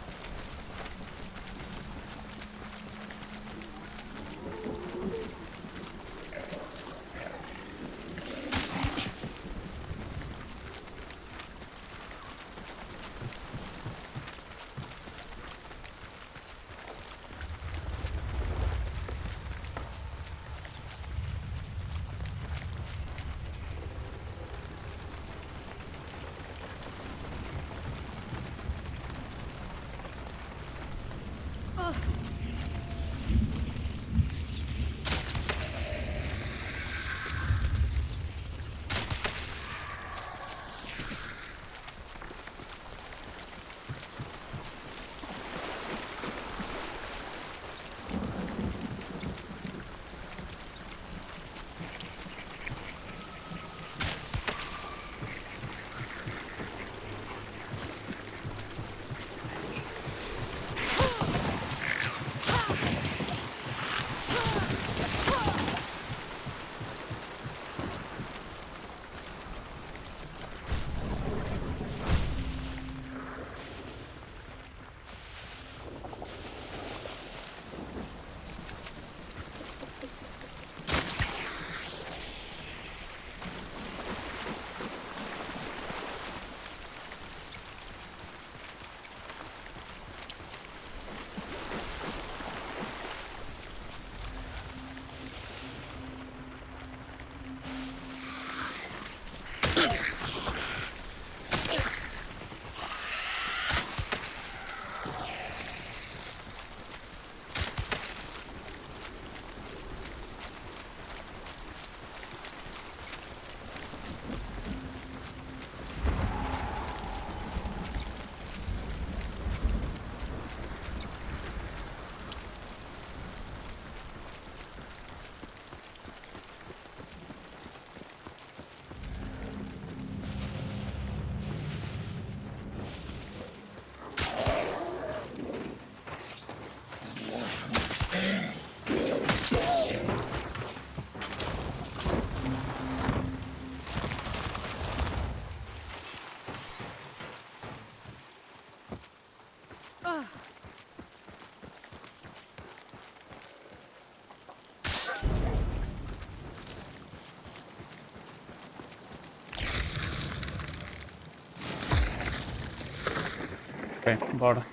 Ok, bora.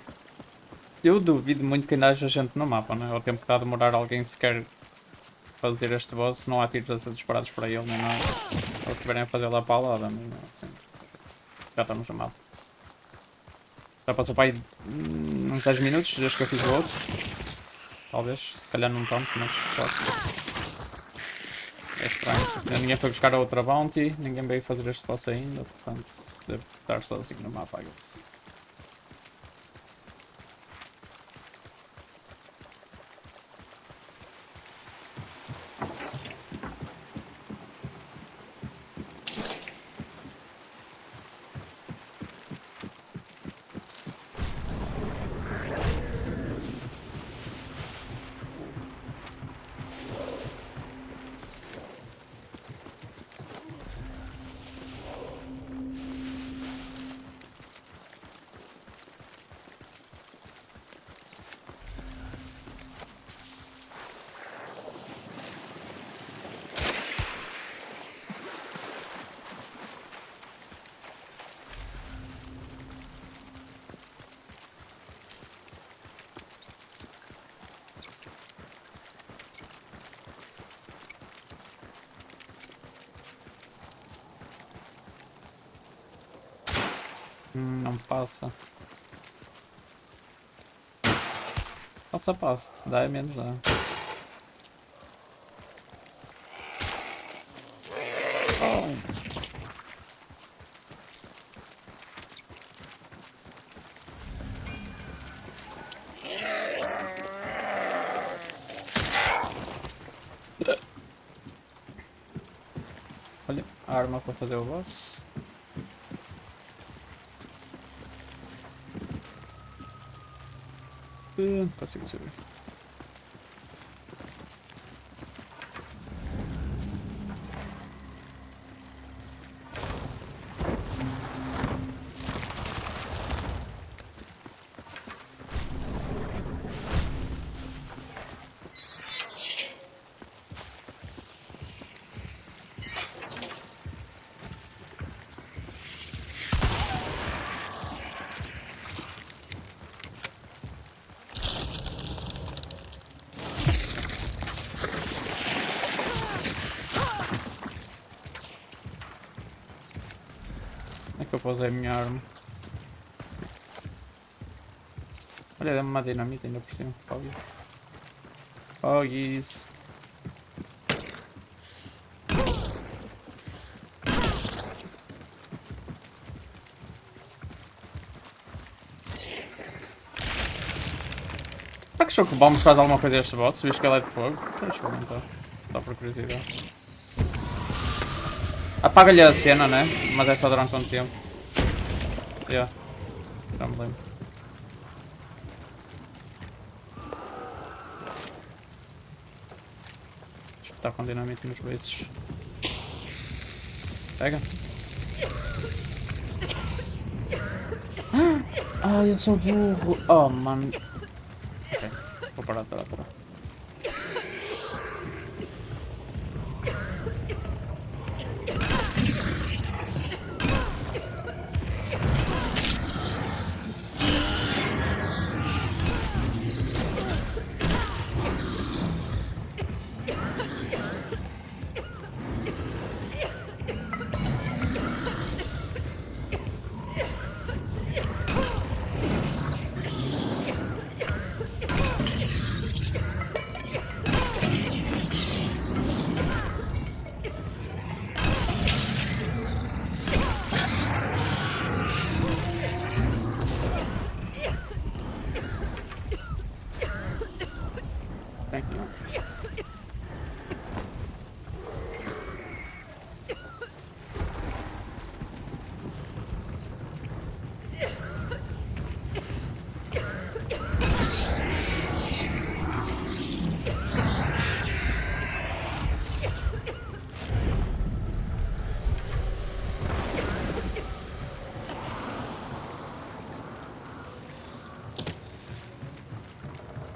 Eu duvido muito que ainda haja gente no mapa, né? O tempo que está a demorar alguém sequer fazer este boss, se não há tiros a ser disparados para ele, nem nada. Ou se estiverem a fazer lá para a lada, mesmo assim. Já estamos no mapa. Já passou para aí uns 10 minutos desde que eu fiz o outro. Talvez, se calhar não tanto, mas quase. É estranho. Ninguém foi buscar a outra bounty, ninguém veio fazer este boss ainda, portanto deve estar sozinho no mapa, I guess. Não passa. Passa. Dá é menos, dá. Olha, a arma para fazer o boss. Consigo subir. É que eu pousei a minha arma. Olha, dá-me uma dinamite ainda por cima. Foggies. Será que choco bomb faz alguma coisa a este bot? Se vês que ele é de fogo? Deixa eu experimentar. Só por curiosidade. Apaga-lhe a cena, né? Mas é só durante um tempo. Já me lembro. Espetar com dinamite nos beijos. Pega. Ai, eu sou burro. Oh, mano. Ok, vou parar. Thank you.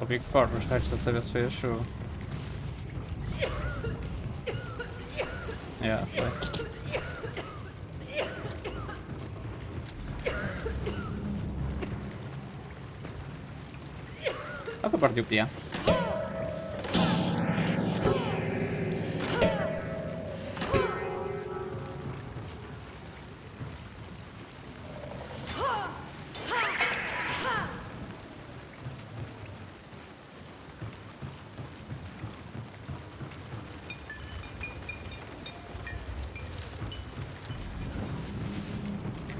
O Big Four, os restos dessa vez foi a chuva. Yeah, foi. Dá para partir o piano.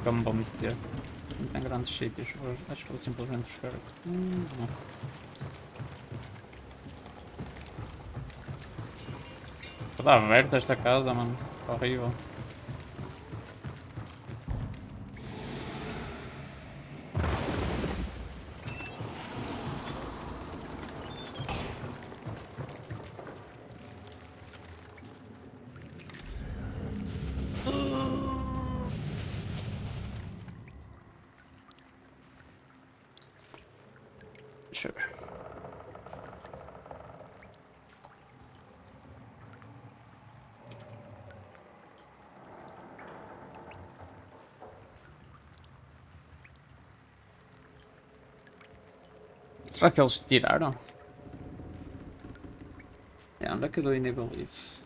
Como vou meter? Não tem grandes sítios, acho que vou simplesmente buscar. Não. Toda aberta esta casa, mano. Horrível. Sure. Será que eles tiraram? É, onde é que eu dou enable isso?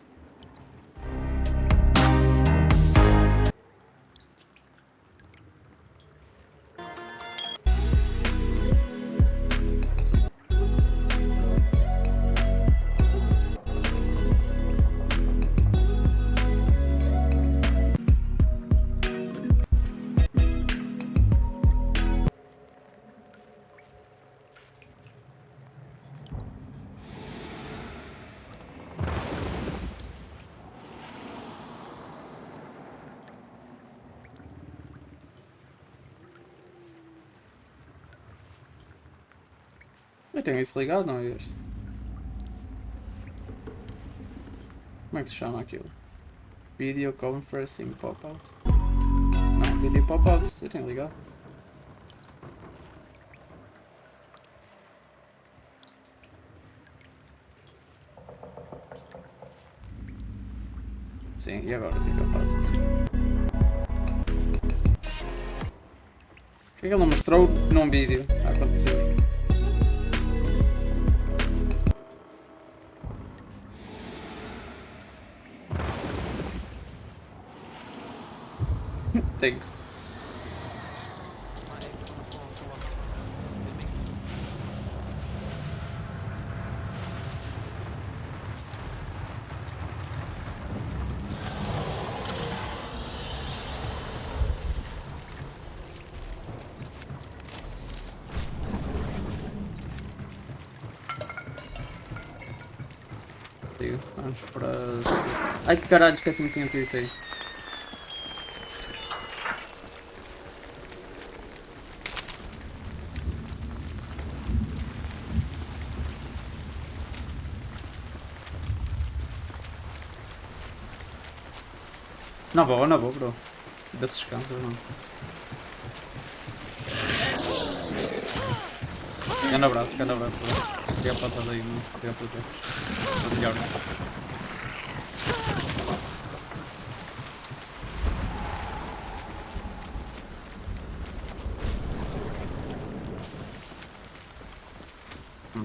Eu tenho isso ligado, não é este? Como é que se chama aquilo? Video conferencing pop-out. Não, video pop-out. Eu tenho ligado. Sim, e agora o que é que eu faço assim? Por que ele não mostrou num vídeo a acontecer? Thanks. Vamos para... Ai que caralho, esqueci-me que tinha tudo isso aí. Não vou, bro. Desses campos, não. Grande abraço, bro. Obrigado por passar aí, mano. Obrigado por ter. Melhor.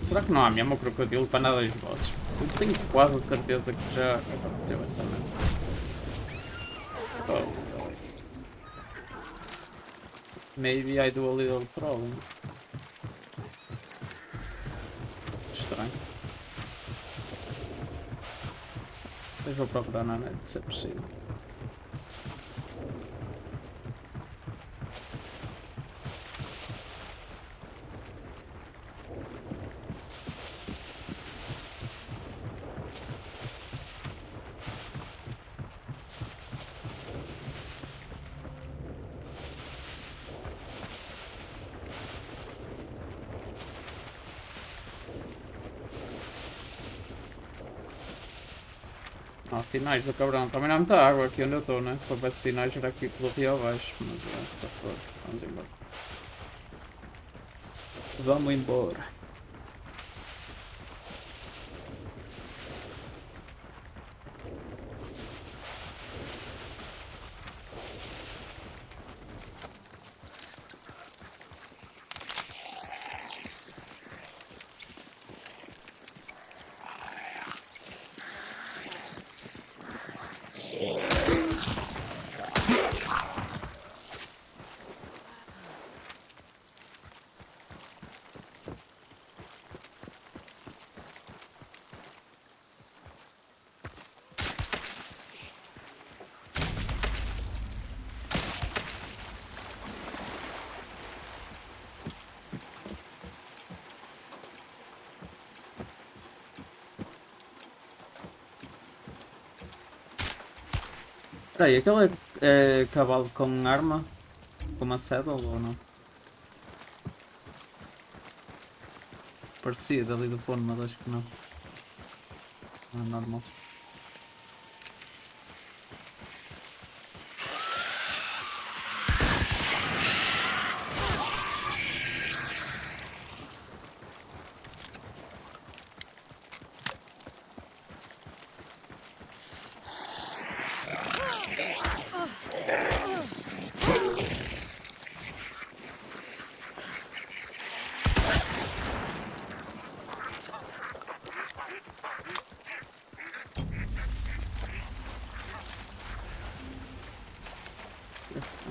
Será que não há mesmo o crocodilo para nada dos bosses? Eu tenho quase certeza que já aconteceu essa merda. Oh, nice. Maybe I do a little trolling. Estranho. Mas vou procurar na net se é possível. Não há sinais do cabrão. Também não há muita água aqui onde eu estou, né? Se houvesse sinais era aqui pelo rio abaixo. Mas é, só for. Vamos embora. Vamos embora. Espera aí, aquele é cavalo com arma? Com uma saddle ou não? Parecia dali do fundo, mas acho que não. Não é normal.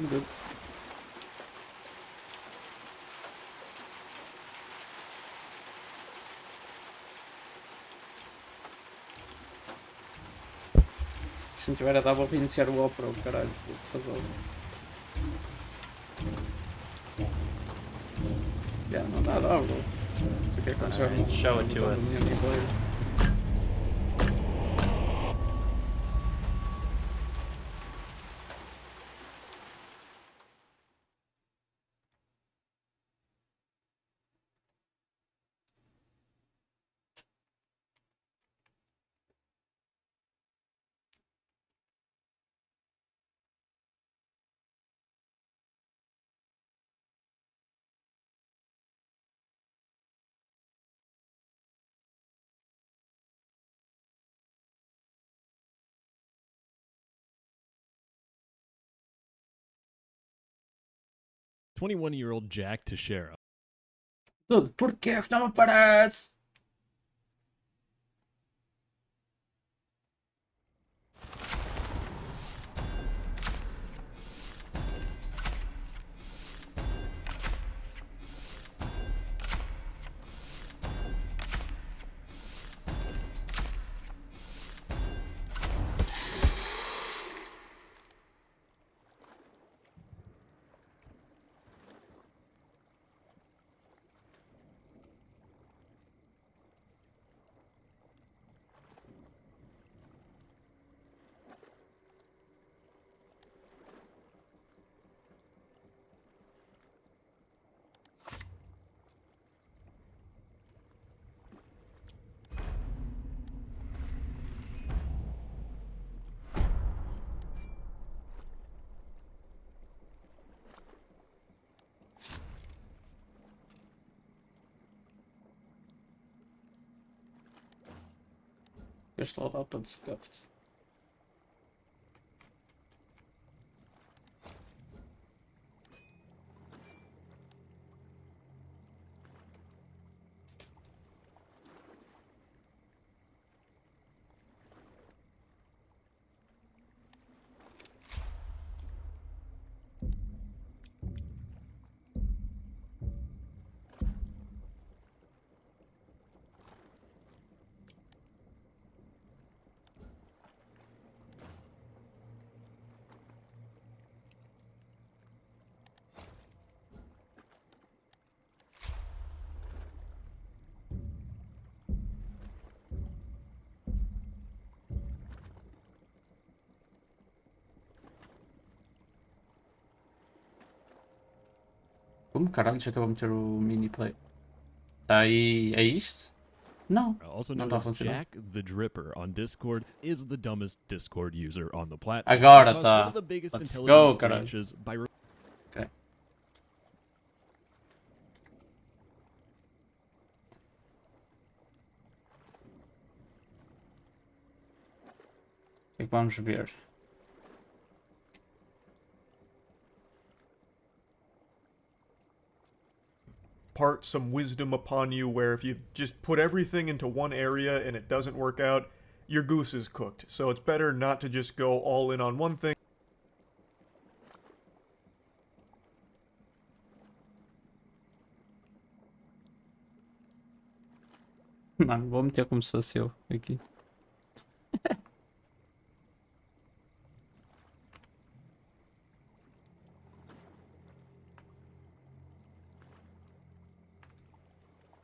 I'm good. Se não tiver a dar, vou reiniciar o Opera, caralho, se resolve. Yeah, não dá, bro. Isso aqui é quando chegar no... Show it to us. 21-year-old Jack Teixeira. Dude, porquê que não me aparece? Este lado está todo scuffed. Como caralho já acabou de meter o mini play? Tá aí. É isto? Não. Also Não known está a as funcionar. Jack the Dripper on Discord, is the dumbest Discord user on the platform. Agora He caused tá. one of the biggest Let's intelligence go, caralho. breaches by Ok. O que é que vamos ver? Part some wisdom upon you where if you just put everything into one area and it doesn't work out, your goose is cooked. So it's better not to just go all in on one thing. Mano, vou meter como se fosse eu aqui.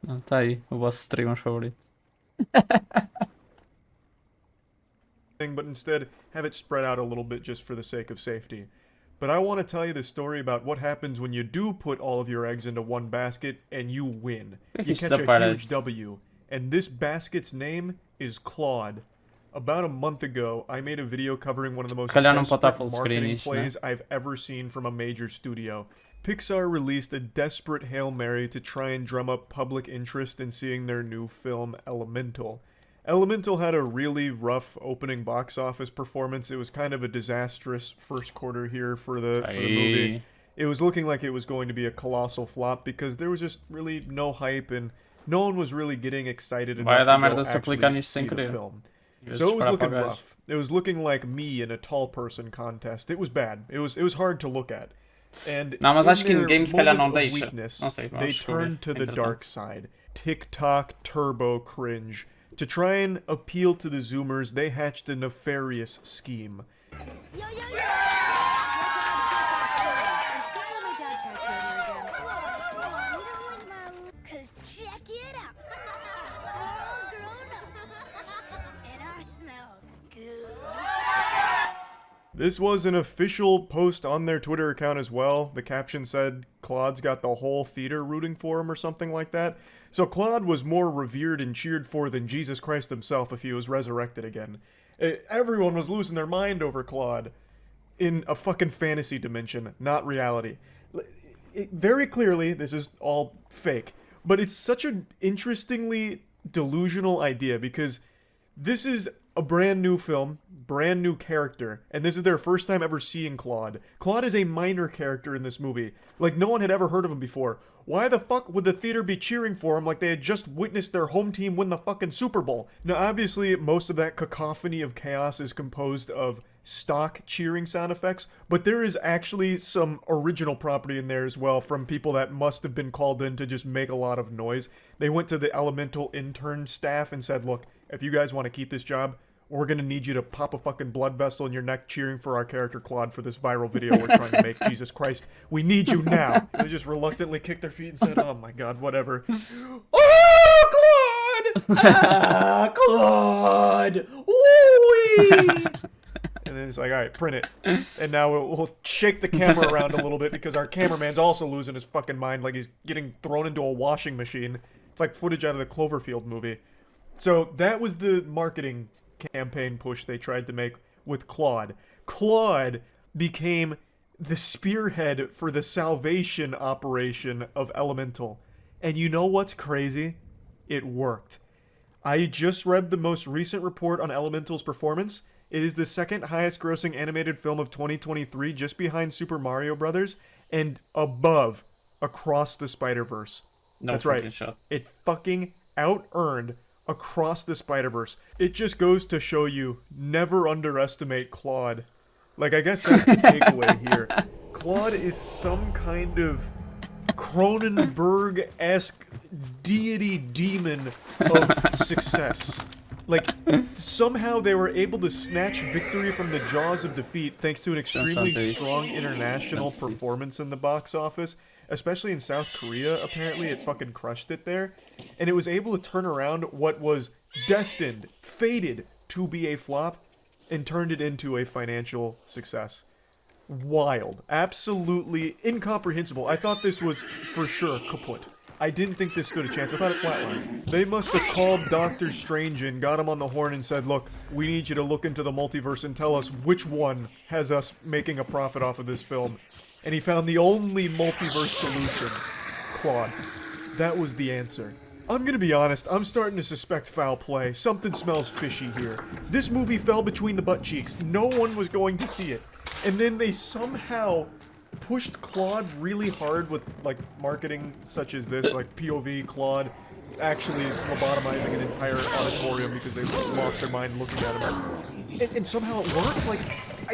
Não, tá aí, o vosso streamer favorito. But instead have it spread out a little bit just for the sake of safety. But I want to tell you the story about what happens when you do put all of your eggs into one basket and you win. You catch a huge W. And this basket's name is Claude. About a month ago, I made a video covering one of the most desperate marketing plays I've ever seen from a major studio. Pixar released a desperate Hail Mary to try and drum up public interest in seeing their new film, Elemental. Elemental had a really rough opening box office performance. It was kind of a disastrous first quarter here for the movie. It was looking like it was going to be a colossal flop because there was just really no hype and no one was really getting excited enough to go actually see the film. So it was looking rough. It was looking like me in a tall person contest. It was bad. It was hard to look at. And não, mas acho que in game se calhar não deixa. Weakness, não sei, they turned to the dark side. TikTok turbo cringe. To try and appeal to the Zoomers, they hatched a nefarious scheme. This was an official post on their Twitter account as well. The caption said, Claude's got the whole theater rooting for him or something like that. So Claude was more revered and cheered for than Jesus Christ himself if he was resurrected again. Everyone was losing their mind over Claude in a fucking fantasy dimension, not reality. Very clearly, this is all fake, but it's such an interestingly delusional idea because this is a brand new film, brand new character, and this is their first time ever seeing Claude. Claude is a minor character in this movie. Like, no one had ever heard of him before. Why the fuck would the theater be cheering for him like they had just witnessed their home team win the fucking Super Bowl? Now, obviously, most of that cacophony of chaos is composed of stock cheering sound effects, but there is actually some original property in there as well from people that must have been called in to just make a lot of noise. They went to the Elemental intern staff and said, look, if you guys want to keep this job, we're going to need you to pop a fucking blood vessel in your neck cheering for our character Claude for this viral video we're trying to make. Jesus Christ, we need you now. They just reluctantly kicked their feet and said, oh my god, whatever. Oh, Claude! Ah, Claude! Ooh-wee! And then it's like, all right, print it. And now we'll shake the camera around a little bit because our cameraman's also losing his fucking mind like he's getting thrown into a washing machine. It's like footage out of the Cloverfield movie. So that was the marketing campaign push they tried to make with Claude. Claude became the spearhead for the salvation operation of Elemental. And you know what's crazy? It worked. I just read the most recent report on Elemental's performance. It is the second highest grossing animated film of 2023, just behind Super Mario Brothers, and above Across the Spider-Verse. No That's right. shot. It fucking out-earned Across the Spider-Verse. It just goes to show you, never underestimate Claude. Like, I guess that's the takeaway here. Claude is some kind of Cronenberg-esque deity demon of success. Like, somehow they were able to snatch victory from the jaws of defeat thanks to an extremely strong international performance in the box office. Especially in South Korea, apparently it fucking crushed it there. And it was able to turn around what was destined, fated to be a flop, and turned it into a financial success. Wild. Absolutely incomprehensible. I thought this was for sure kaput. I didn't think this stood a chance. I thought it flatlined. They must have called Doctor Strange and got him on the horn and said, look, we need you to look into the multiverse and tell us which one has us making a profit off of this film. And he found the only multiverse solution. Claude. That was the answer. I'm gonna be honest, I'm starting to suspect foul play. Something smells fishy here. This movie fell between the butt cheeks. No one was going to see it. And then they somehow pushed Claude really hard with, like, marketing such as this, like POV Claude actually lobotomizing an entire auditorium because they lost their mind looking at him. And somehow it worked? Like,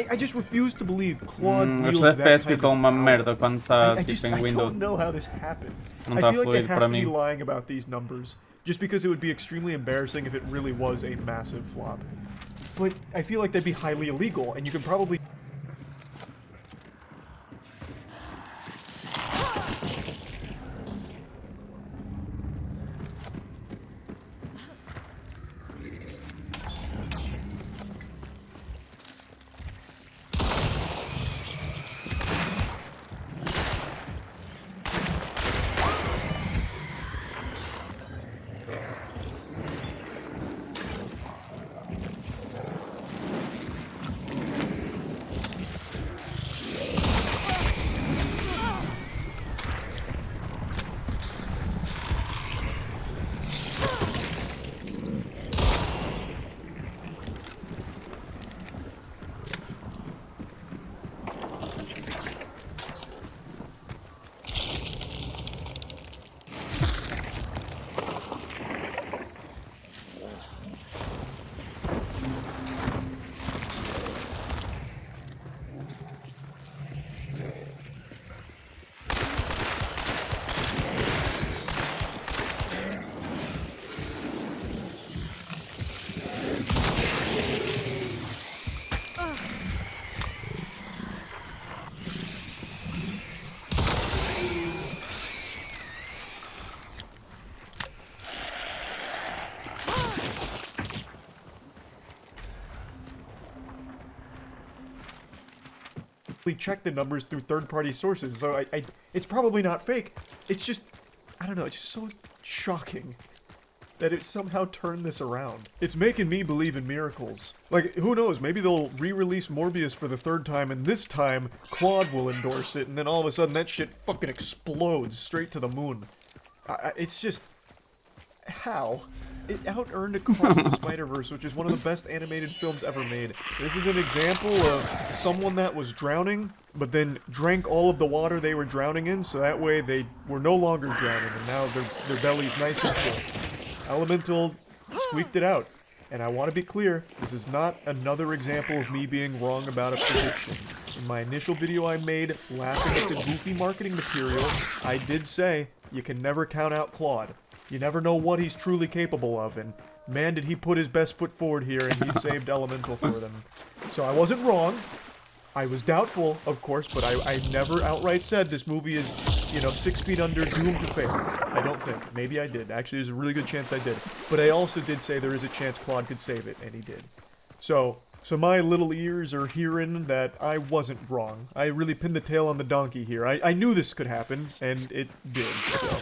I just refuse to believe Claude wields that kind of power. I don't know how this happened. I feel like they have to be lying about these numbers, just because it would be extremely embarrassing if it really was a massive flop. But I feel like that'd be highly illegal, and you could probably... check the numbers through third-party sources, so it's probably not fake. It's just, I don't know, it's just so shocking that it somehow turned this around. It's making me believe in miracles. Like, who knows, maybe they'll re-release Morbius for the third time, and this time, Claude will endorse it, and then all of a sudden that shit fucking explodes straight to the moon. It's just... how? it out-earned Across the Spider-Verse, which is one of the best animated films ever made. This is an example of someone that was drowning, but then drank all of the water they were drowning in, so that way they were no longer drowning, and now their belly's nice and full. Elemental squeaked it out. And I want to be clear, this is not another example of me being wrong about a prediction. In my initial video I made, laughing at the goofy marketing material, I did say, you can never count out Claude. You never know what he's truly capable of, and man did he put his best foot forward here, and he saved Elemental for them. So I wasn't wrong. I was doubtful, of course, but I never outright said this movie is, 6 feet under, doomed to fail. I don't think. Maybe I did. Actually, there's a really good chance I did. But I also did say there is a chance Claude could save it, and he did. So my little ears are hearing that I wasn't wrong. I really pinned the tail on the donkey here. I knew this could happen, and it did, so...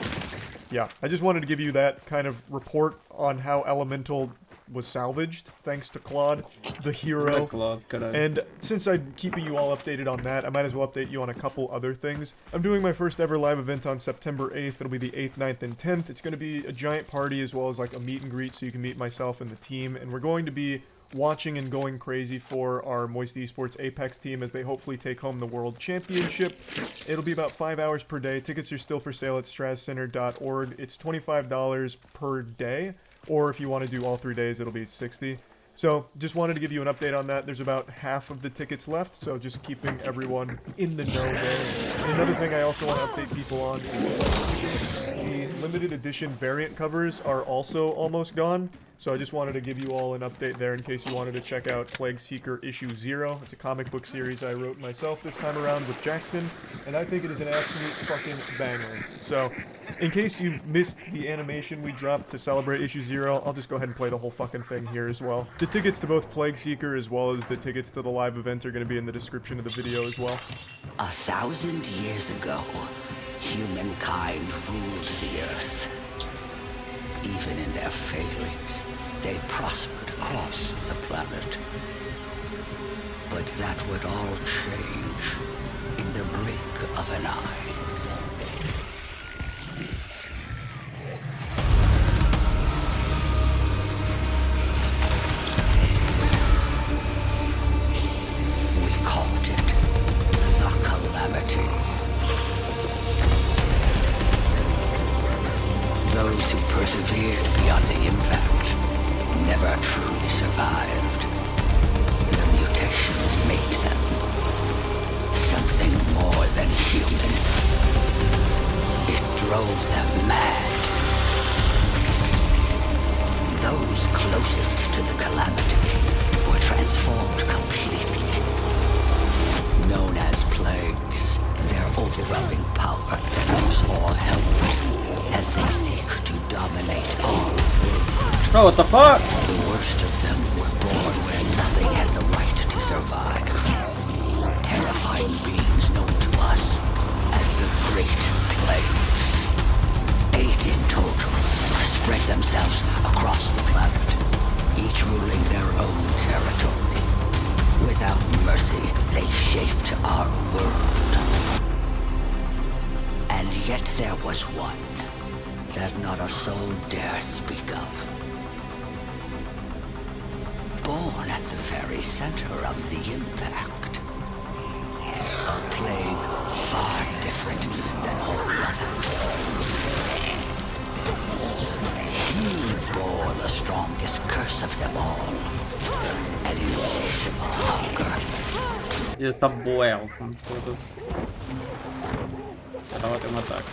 Yeah, I just wanted to give you that kind of report on how Elemental was salvaged, thanks to Claude, the hero. And since I'm keeping you all updated on that, I might as well update you on a couple other things. I'm doing my first ever live event on September 8th. It'll be the 8th, 9th, and 10th. It's going to be a giant party as well as like a meet and greet so you can meet myself and the team. And we're going to be watching and going crazy for our Moist Esports Apex team as they hopefully take home the World Championship. It'll be about 5 hours per day. Tickets are still for sale at strascenter.org. It's $25 per day. Or if you want to do all 3 days, it'll be $60. So, just wanted to give you an update on that. There's about half of the tickets left, so just keeping everyone in the know there. And another thing I also want to update people on is the limited edition variant covers are also almost gone. So I just wanted to give you all an update there in case you wanted to check out Plague Seeker Issue 0. It's a comic book series I wrote myself this time around with Jackson, and I think it is an absolute fucking banger. So, in case you missed the animation we dropped to celebrate Issue 0, I'll just go ahead and play the whole fucking thing here as well. The tickets to both Plague Seeker as well as the tickets to the live event are going to be in the description of the video as well. 1,000 years ago, humankind ruled the earth. Even in their failings, they prospered across the planet. But that would all change in the blink of an eye. We called it the Calamity. Those who persevered beyond the impact never truly survived. The mutations made them something more than human. It drove them mad. Those closest to the Calamity were transformed completely. Known as plagues, their overwhelming power leaves all helpless as they seek to dominate our world. Bro, what the fuck? The worst of them were born where nothing had the right to survive. Terrifying beings known to us as the Great Plagues. 8 in total spread themselves across the planet, each ruling their own territory. Without mercy, they shaped our world. And yet there was one that not a soul dare speak of. Born at the very center of the impact. A plague far different than all the others. He bore the strongest curse of them all. An insatiable hunger. Ele tá boel com todas. Ela tem um ataque.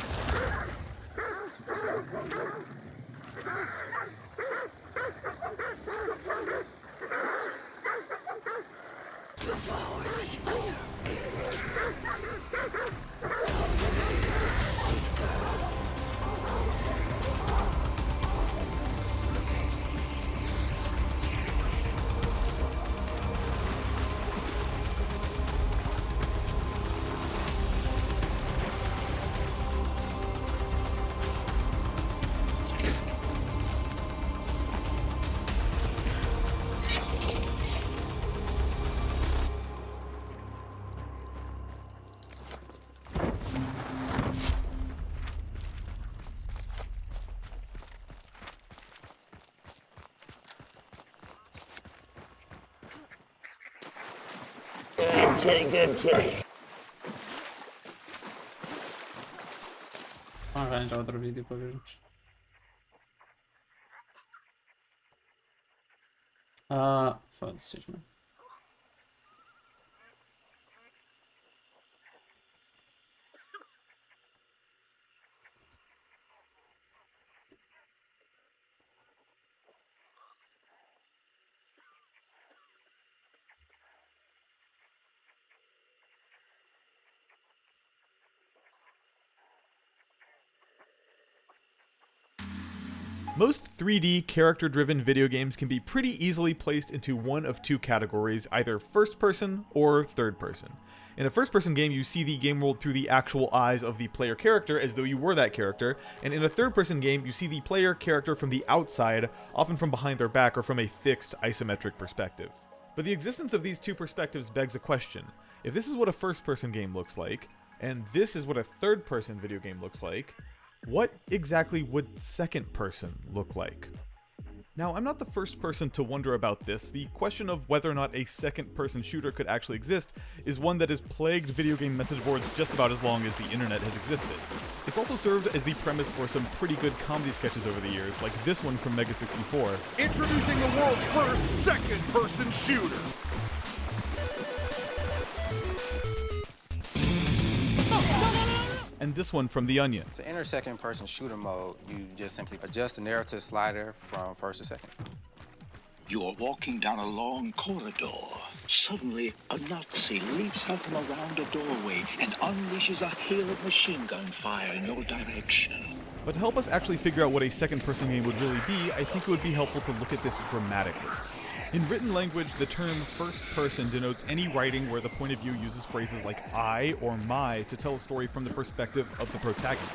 Good kitty, good kitty. Vamos arranjar outro vídeo para vermos. Ah, foda-se, mano. Most 3D character-driven video games can be pretty easily placed into one of two categories, either first-person or third-person. In a first-person game, you see the game world through the actual eyes of the player character as though you were that character, and in a third-person game, you see the player character from the outside, often from behind their back or from a fixed isometric perspective. But the existence of these two perspectives begs a question. If this is what a first-person game looks like, and this is what a third-person video game looks like, what exactly would second person look like? Now, I'm not the first person to wonder about this. The question of whether or not a second-person shooter could actually exist is one that has plagued video game message boards just about as long as the internet has existed. It's also served as the premise for some pretty good comedy sketches over the years, like this one from Mega 64. Introducing the world's first second-person shooter! And this one from The Onion. To enter second-person shooter mode, you just simply adjust the narrative slider from first to second. You are walking down a long corridor. Suddenly, a Nazi leaps out from around a doorway and unleashes a hail of machine gun fire in your direction. But to help us actually figure out what a second-person game would really be, I think it would be helpful to look at this grammatically. In written language, the term first person denotes any writing where the point of view uses phrases like I or my to tell a story from the perspective of the protagonist.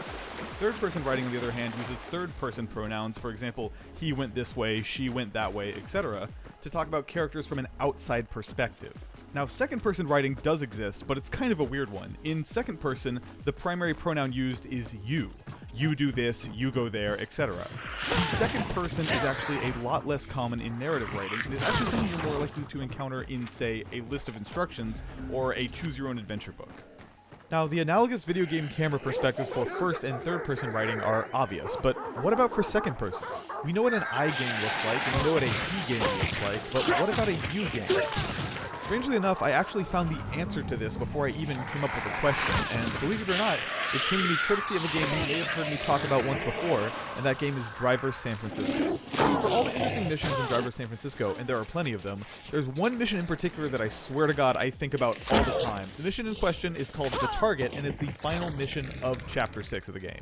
Third person writing, on the other hand, uses third person pronouns, for example, he went this way, she went that way, etc., to talk about characters from an outside perspective. Now, second person writing does exist, but it's kind of a weird one. In second person, the primary pronoun used is you. You do this, you go there, etc. Second person is actually a lot less common in narrative writing, and is actually something you're more likely to encounter in, say, a list of instructions or a choose-your-own-adventure book. Now, the analogous video game camera perspectives for first and third person writing are obvious, but what about for second person? We know what an I game looks like, and we know what a he game looks like, but what about a you game? Strangely enough, I actually found the answer to this before I even came up with a question, and believe it or not, it came to me courtesy of a game you may have heard me talk about once before, and that game is Driver San Francisco. For all the interesting missions in Driver San Francisco, and there are plenty of them, there's one mission in particular that I swear to God I think about all the time. The mission in question is called The Target, and it's the final mission of Chapter 6 of the game.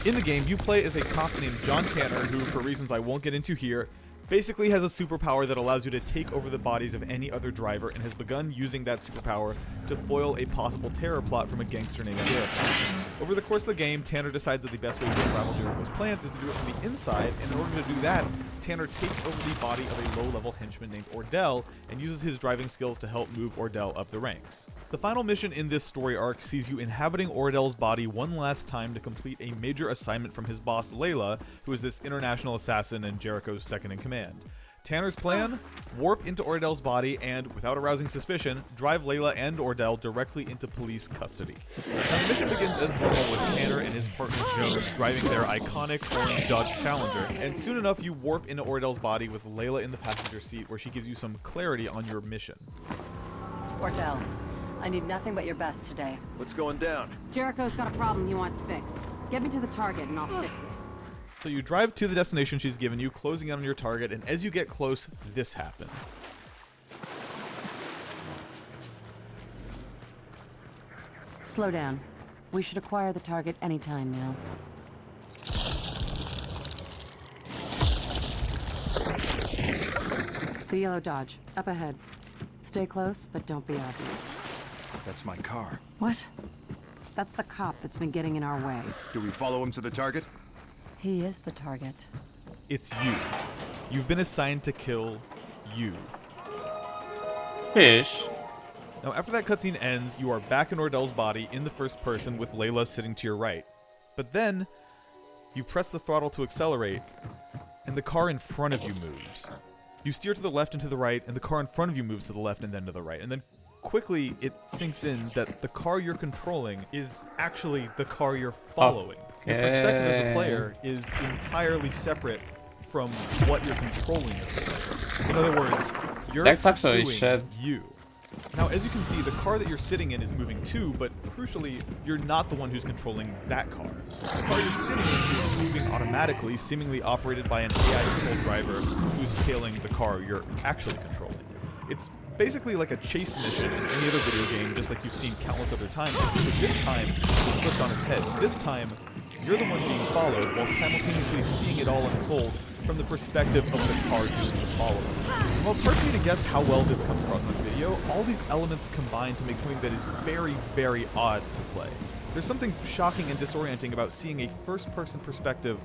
In the game, you play as a cop named John Tanner, who, for reasons I won't get into here, basically has a superpower that allows you to take over the bodies of any other driver and has begun using that superpower to foil a possible terror plot from a gangster named Jericho. Over the course of the game, Tanner decides that the best way to unravel Jericho's plans is to do it from the inside, and in order to do that, Tanner takes over the body of a low-level henchman named Ordell and uses his driving skills to help move Ordell up the ranks. The final mission in this story arc sees you inhabiting Ordell's body one last time to complete a major assignment from his boss Layla, who is this international assassin and Jericho's second-in-command. Tanner's plan? Warp into Ordell's body and, without arousing suspicion, drive Layla and Ordell directly into police custody. Now, the mission begins as normal with Tanner and his partner Jones driving their iconic orange Dodge Challenger, and soon enough you warp into Ordell's body with Layla in the passenger seat where she gives you some clarity on your mission. Ordell, I need nothing but your best today. What's going down? Jericho's got a problem he wants fixed. Get me to the target and I'll fix it. So you drive to the destination she's given you, closing in on your target, and as you get close, this happens. Slow down. We should acquire the target anytime now. The yellow Dodge, up ahead. Stay close, but don't be obvious. That's my car. What? That's the cop that's been getting in our way. Do we follow him to the target? He is the target. It's you. You've been assigned to kill you. Ish. Now, after that cutscene ends, you are back in Ordell's body in the first person with Layla sitting to your right. But then, you press the throttle to accelerate, and the car in front of you moves. You steer to the left and to the right, and the car in front of you moves to the left and then to the right. And then, quickly it sinks in that the car you're controlling is actually the car you're following. Your perspective as the player is entirely separate from what you're controlling as the player. In other words, you're pursuing you. Now, as you can see, the car that you're sitting in is moving too, but crucially, you're not the one who's controlling that car. The car you're sitting in is moving automatically, seemingly operated by an AI-controlled driver who's tailing the car you're actually controlling. It's basically like a chase mission in any other video game, just like you've seen countless other times, but this time, it's flipped on its head. This time, you're the one being followed while simultaneously seeing it all unfold from the perspective of the car doing the following. While it's hard for me to guess how well this comes across on video, all these elements combine to make something that is very, very odd to play. There's something shocking and disorienting about seeing a first-person perspective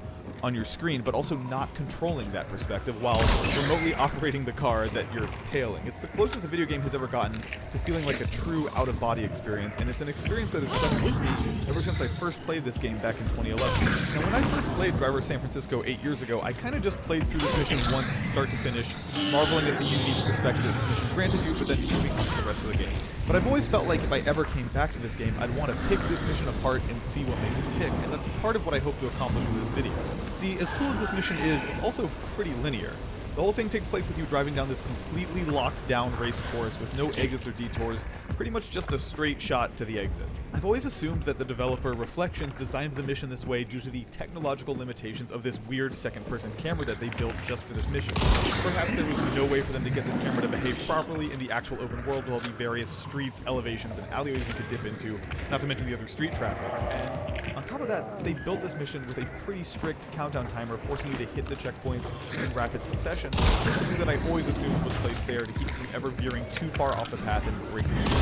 on your screen, but also not controlling that perspective while remotely operating the car that you're tailing. It's the closest a video game has ever gotten to feeling like a true out-of-body experience, and it's an experience that has stuck with me ever since I first played this game back in 2011. Now, when I first played Driver San Francisco 8 years ago, I kind of just played through this mission once, start to finish, marveling at the unique perspective that this mission granted you, but then moving on to the rest of the game. But I've always felt like if I ever came back to this game, I'd want to pick this mission apart and see what makes it tick, and that's part of what I hope to accomplish with this video. See, as cool as this mission is, it's also pretty linear. The whole thing takes place with you driving down this completely locked down race course with no exits or detours, pretty much just a straight shot to the exit. I've always assumed that the developer Reflections designed the mission this way due to the technological limitations of this weird second-person camera that they built just for this mission. Perhaps there was no way for them to get this camera to behave properly in the actual open world with all the various streets, elevations, and alleyways you could dip into, not to mention the other street traffic. And on top of that, they built this mission with a pretty strict countdown timer, forcing you to hit the checkpoints in rapid succession, something that I always assumed was placed there to keep you from ever veering too far off the path and breaking the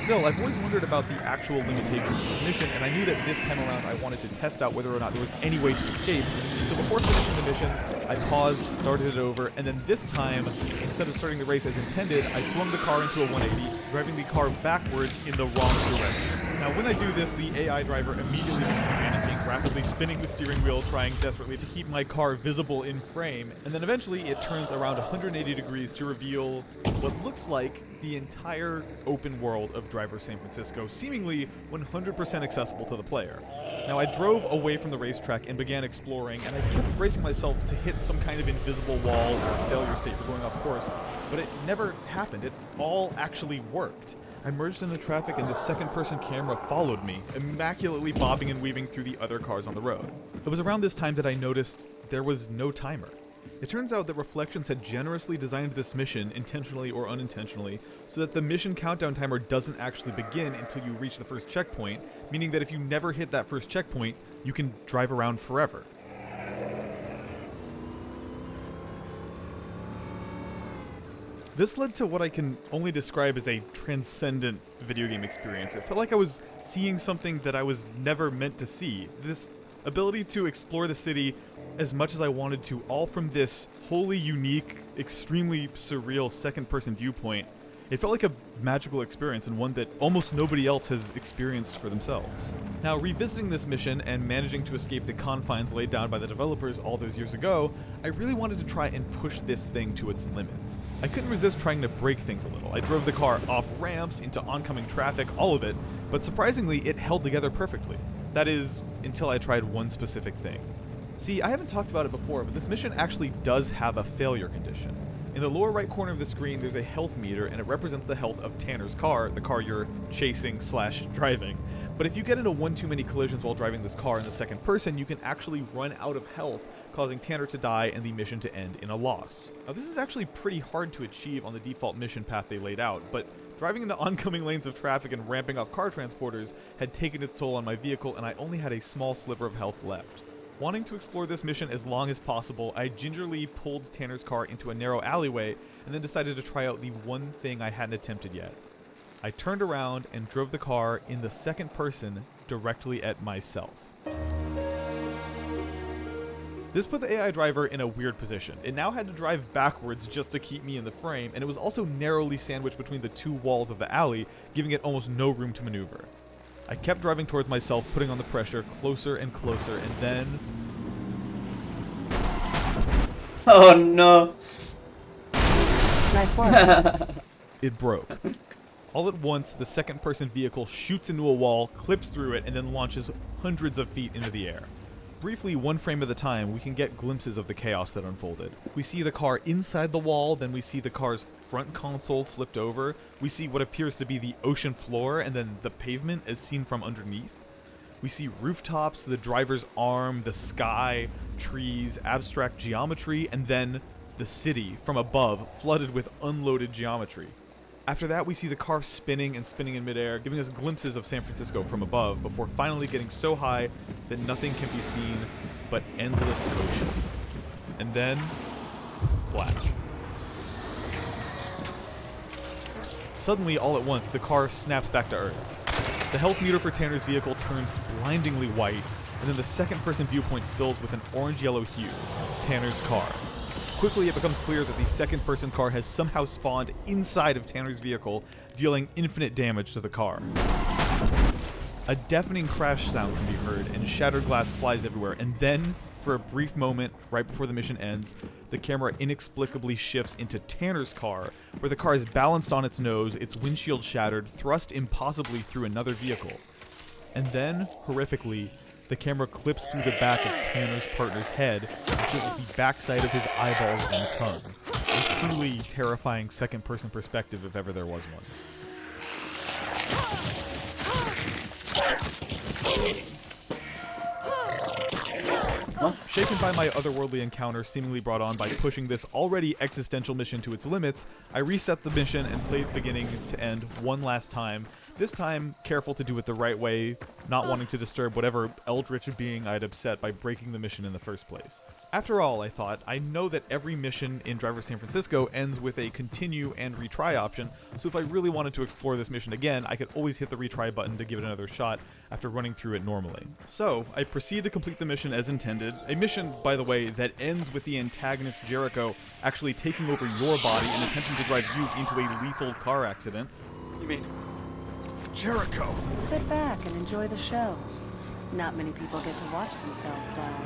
Still, I've always wondered about the actual limitations of this mission, and I knew that this time around I wanted to test out whether or not there was any way to escape. So before finishing the mission, I paused, started it over, and then this time, instead of starting the race as intended, I swung the car into a 180, driving the car backwards in the wrong direction. Now when I do this, the AI driver immediately begins panicking, rapidly spinning the steering wheel, trying desperately to keep my car visible in frame, and then eventually it turns around 180 degrees to reveal what looks like the entire open world of Driver San Francisco, seemingly 100% accessible to the player. Now I drove away from the racetrack and began exploring, and I kept bracing myself to hit some kind of invisible wall or failure state for going off course, but it never happened. It all actually worked. I merged into traffic and the second-person camera followed me, immaculately bobbing and weaving through the other cars on the road. It was around this time that I noticed there was no timer. It turns out that Reflections had generously designed this mission, intentionally or unintentionally, so that the mission countdown timer doesn't actually begin until you reach the first checkpoint, meaning that if you never hit that first checkpoint, you can drive around forever. This led to what I can only describe as a transcendent video game experience. It felt like I was seeing something that I was never meant to see. This ability to explore the city as much as I wanted to, all from this wholly unique, extremely surreal second-person viewpoint. It felt like a magical experience, and one that almost nobody else has experienced for themselves. Now, revisiting this mission and managing to escape the confines laid down by the developers all those years ago, I really wanted to try and push this thing to its limits. I couldn't resist trying to break things a little. I drove the car off ramps, into oncoming traffic, all of it, but surprisingly, it held together perfectly. That is, until I tried one specific thing. See, I haven't talked about it before, but this mission actually does have a failure condition. In the lower right corner of the screen, there's a health meter, and it represents the health of Tanner's car, the car you're chasing/driving. But if you get into one too many collisions while driving this car in the second person, you can actually run out of health, causing Tanner to die and the mission to end in a loss. Now, this is actually pretty hard to achieve on the default mission path they laid out, but driving into oncoming lanes of traffic and ramping off car transporters had taken its toll on my vehicle, and I only had a small sliver of health left. Wanting to explore this mission as long as possible, I gingerly pulled Tanner's car into a narrow alleyway and then decided to try out the one thing I hadn't attempted yet. I turned around and drove the car in the second person directly at myself. This put the AI driver in a weird position. It now had to drive backwards just to keep me in the frame, and it was also narrowly sandwiched between the two walls of the alley, giving it almost no room to maneuver. I kept driving towards myself, putting on the pressure closer and closer, and then... Oh no! Nice work. It broke. All at once, the second-person vehicle shoots into a wall, clips through it, and then launches hundreds of feet into the air. Briefly, one frame at a time, we can get glimpses of the chaos that unfolded. We see the car inside the wall, then we see the car's front console flipped over, we see what appears to be the ocean floor, and then the pavement as seen from underneath. We see rooftops, the driver's arm, the sky, trees, abstract geometry, and then the city from above, flooded with unloaded geometry. After that, we see the car spinning and spinning in midair, giving us glimpses of San Francisco from above, before finally getting so high that nothing can be seen but endless ocean. And then, black. Suddenly, all at once, the car snaps back to Earth. The health meter for Tanner's vehicle turns blindingly white, and then the second-person viewpoint fills with an orange-yellow hue. Tanner's car. Quickly, it becomes clear that the second-person car has somehow spawned inside of Tanner's vehicle, dealing infinite damage to the car. A deafening crash sound can be heard, and shattered glass flies everywhere, and then, for a brief moment, right before the mission ends, the camera inexplicably shifts into Tanner's car, where the car is balanced on its nose, its windshield shattered, thrust impossibly through another vehicle. And then, horrifically, the camera clips through the back of Tanner's partner's head and shows us the backside of his eyeballs and tongue. A truly terrifying second-person perspective if ever there was one. Shaken by my otherworldly encounter seemingly brought on by pushing this already existential mission to its limits, I reset the mission and played beginning to end one last time, this time careful to do it the right way, not wanting to disturb whatever eldritch being I'd upset by breaking the mission in the first place. After all, I thought, I know that every mission in Driver San Francisco ends with a continue and retry option, so if I really wanted to explore this mission again, I could always hit the retry button to give it another shot after running through it normally. So, I proceed to complete the mission as intended, a mission, by the way, that ends with the antagonist Jericho actually taking over your body and attempting to drive you into a lethal car accident. You mean Jericho? Sit back and enjoy the show. Not many people get to watch themselves die.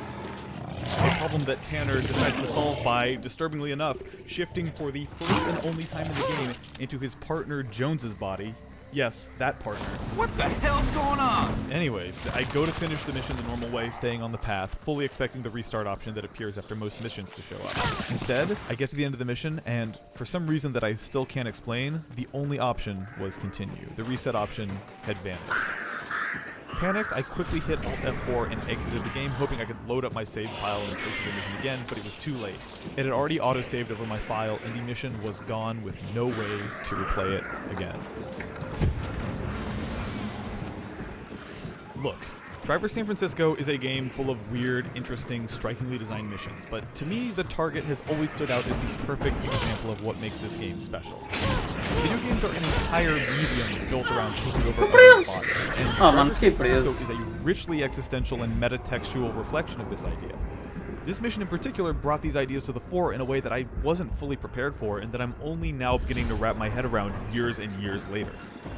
A problem that Tanner decides to solve by, disturbingly enough, shifting for the first and only time in the game into his partner Jones's body. Yes, that partner. What the hell's going on? Anyways, I go to finish the mission the normal way, staying on the path, fully expecting the restart option that appears after most missions to show up. Instead, I get to the end of the mission, and for some reason that I still can't explain, the only option was continue. The reset option had vanished. Panicked, I quickly hit Alt F4 and exited the game, hoping I could load up my save file and play through the mission again, but it was too late. It had already auto-saved over my file, and the mission was gone with no way to replay it again. Look, Driver San Francisco is a game full of weird, interesting, strikingly designed missions, but to me, the target has always stood out as the perfect example of what makes this game special. Video games are an entire medium built around taking over other bodies, and Driver San Francisco is a richly existential and metatextual reflection of this idea. This mission in particular brought these ideas to the fore in a way that I wasn't fully prepared for and that I'm only now beginning to wrap my head around years and years later.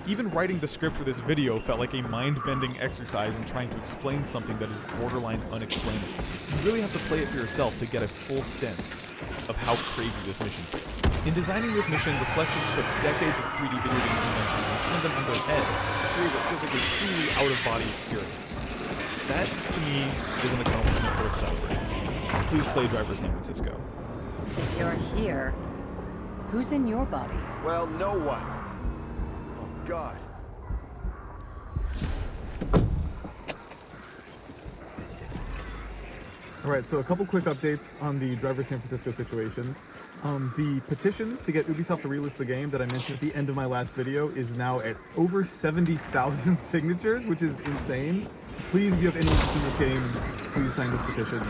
Even writing the script for this video felt like a mind-bending exercise in trying to explain something that is borderline unexplainable. You really have to play it for yourself to get a full sense of how crazy this mission feels. In designing this mission, Reflections took decades of 3D video game conventions and turned them on their head to create what feels like a truly out-of-body experience. That, to me, is an accomplishment worth celebrating. Please play Driver San Francisco. If you're here, who's in your body? Well, no one. Oh, God. Alright, so a couple quick updates on the Driver San Francisco situation. The petition to get Ubisoft to relist the game that I mentioned at the end of my last video is now at over 70,000 signatures, which is insane. Please, if you have any interest in this game, please sign this petition.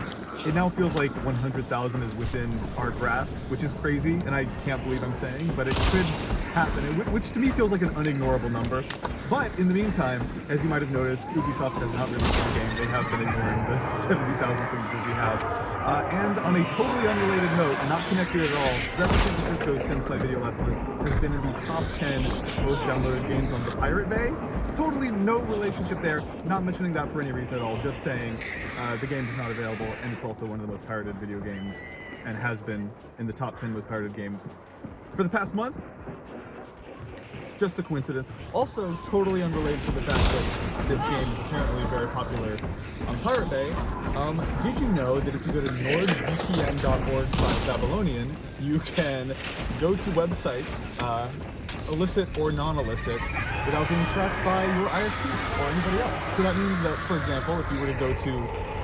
It now feels like 100,000 is within our grasp, which is crazy, and I can't believe I'm saying, but it could happen, which to me feels like an unignorable number. But in the meantime, as you might have noticed, Ubisoft has not released the game. They have been ignoring the 70,000 signatures we have. And on a totally unrelated note, not connected at all, Driver San Francisco, since my video last month, has been in the top 10 most downloaded games on the Pirate Bay. Totally no relationship there, not mentioning that for any reason at all, just saying the game is not available, and it's also one of the most pirated video games, and has been in the top 10 most pirated games for the past month. just a coincidence. Also, totally unrelated to the fact that this game is apparently very popular on Pirate Bay. Did you know that if you go to nordvpn.org/Babylonian, you can go to websites, illicit or non-illicit, without being tracked by your ISP or anybody else? So that means that, for example, if you were to go to,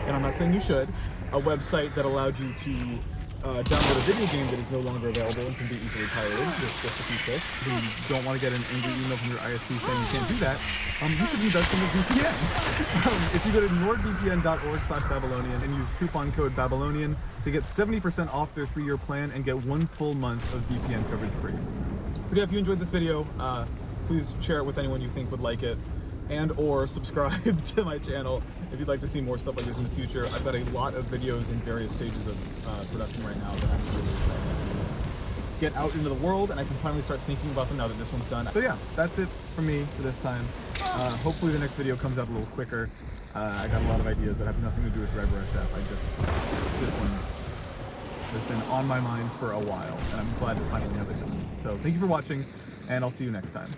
and I'm not saying you should, a website that allowed you to download a video game that is no longer available and can be easily pirated with just a few clicks, who don't want to get an angry email from your ISP saying you can't do that, you should invest in a VPN. If you go to nordvpn.org/Babylonian and use coupon code Babylonian, they get 70% off their 3-year plan and get 1 full month of VPN coverage free. But yeah, if you enjoyed this video, please share it with anyone you think would like it, and or subscribe to my channel if you'd like to see more stuff like this in the future. I've got a lot of videos in various stages of production right now that I'm really excited to get out into the world, and I can finally start thinking about them now that this one's done. So yeah, that's it from me for this time. Hopefully the next video comes out a little quicker. I got a lot of ideas that have nothing to do with Driver SF. This one has been on my mind for a while, and I'm glad to finally have it done. So thank you for watching, and I'll see you next time.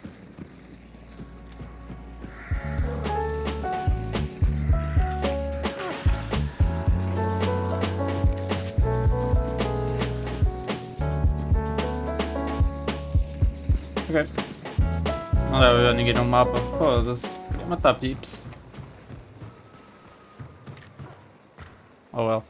Ok. Não deve haver ninguém no mapa. Foda-se. Queria matar pips. Oh well.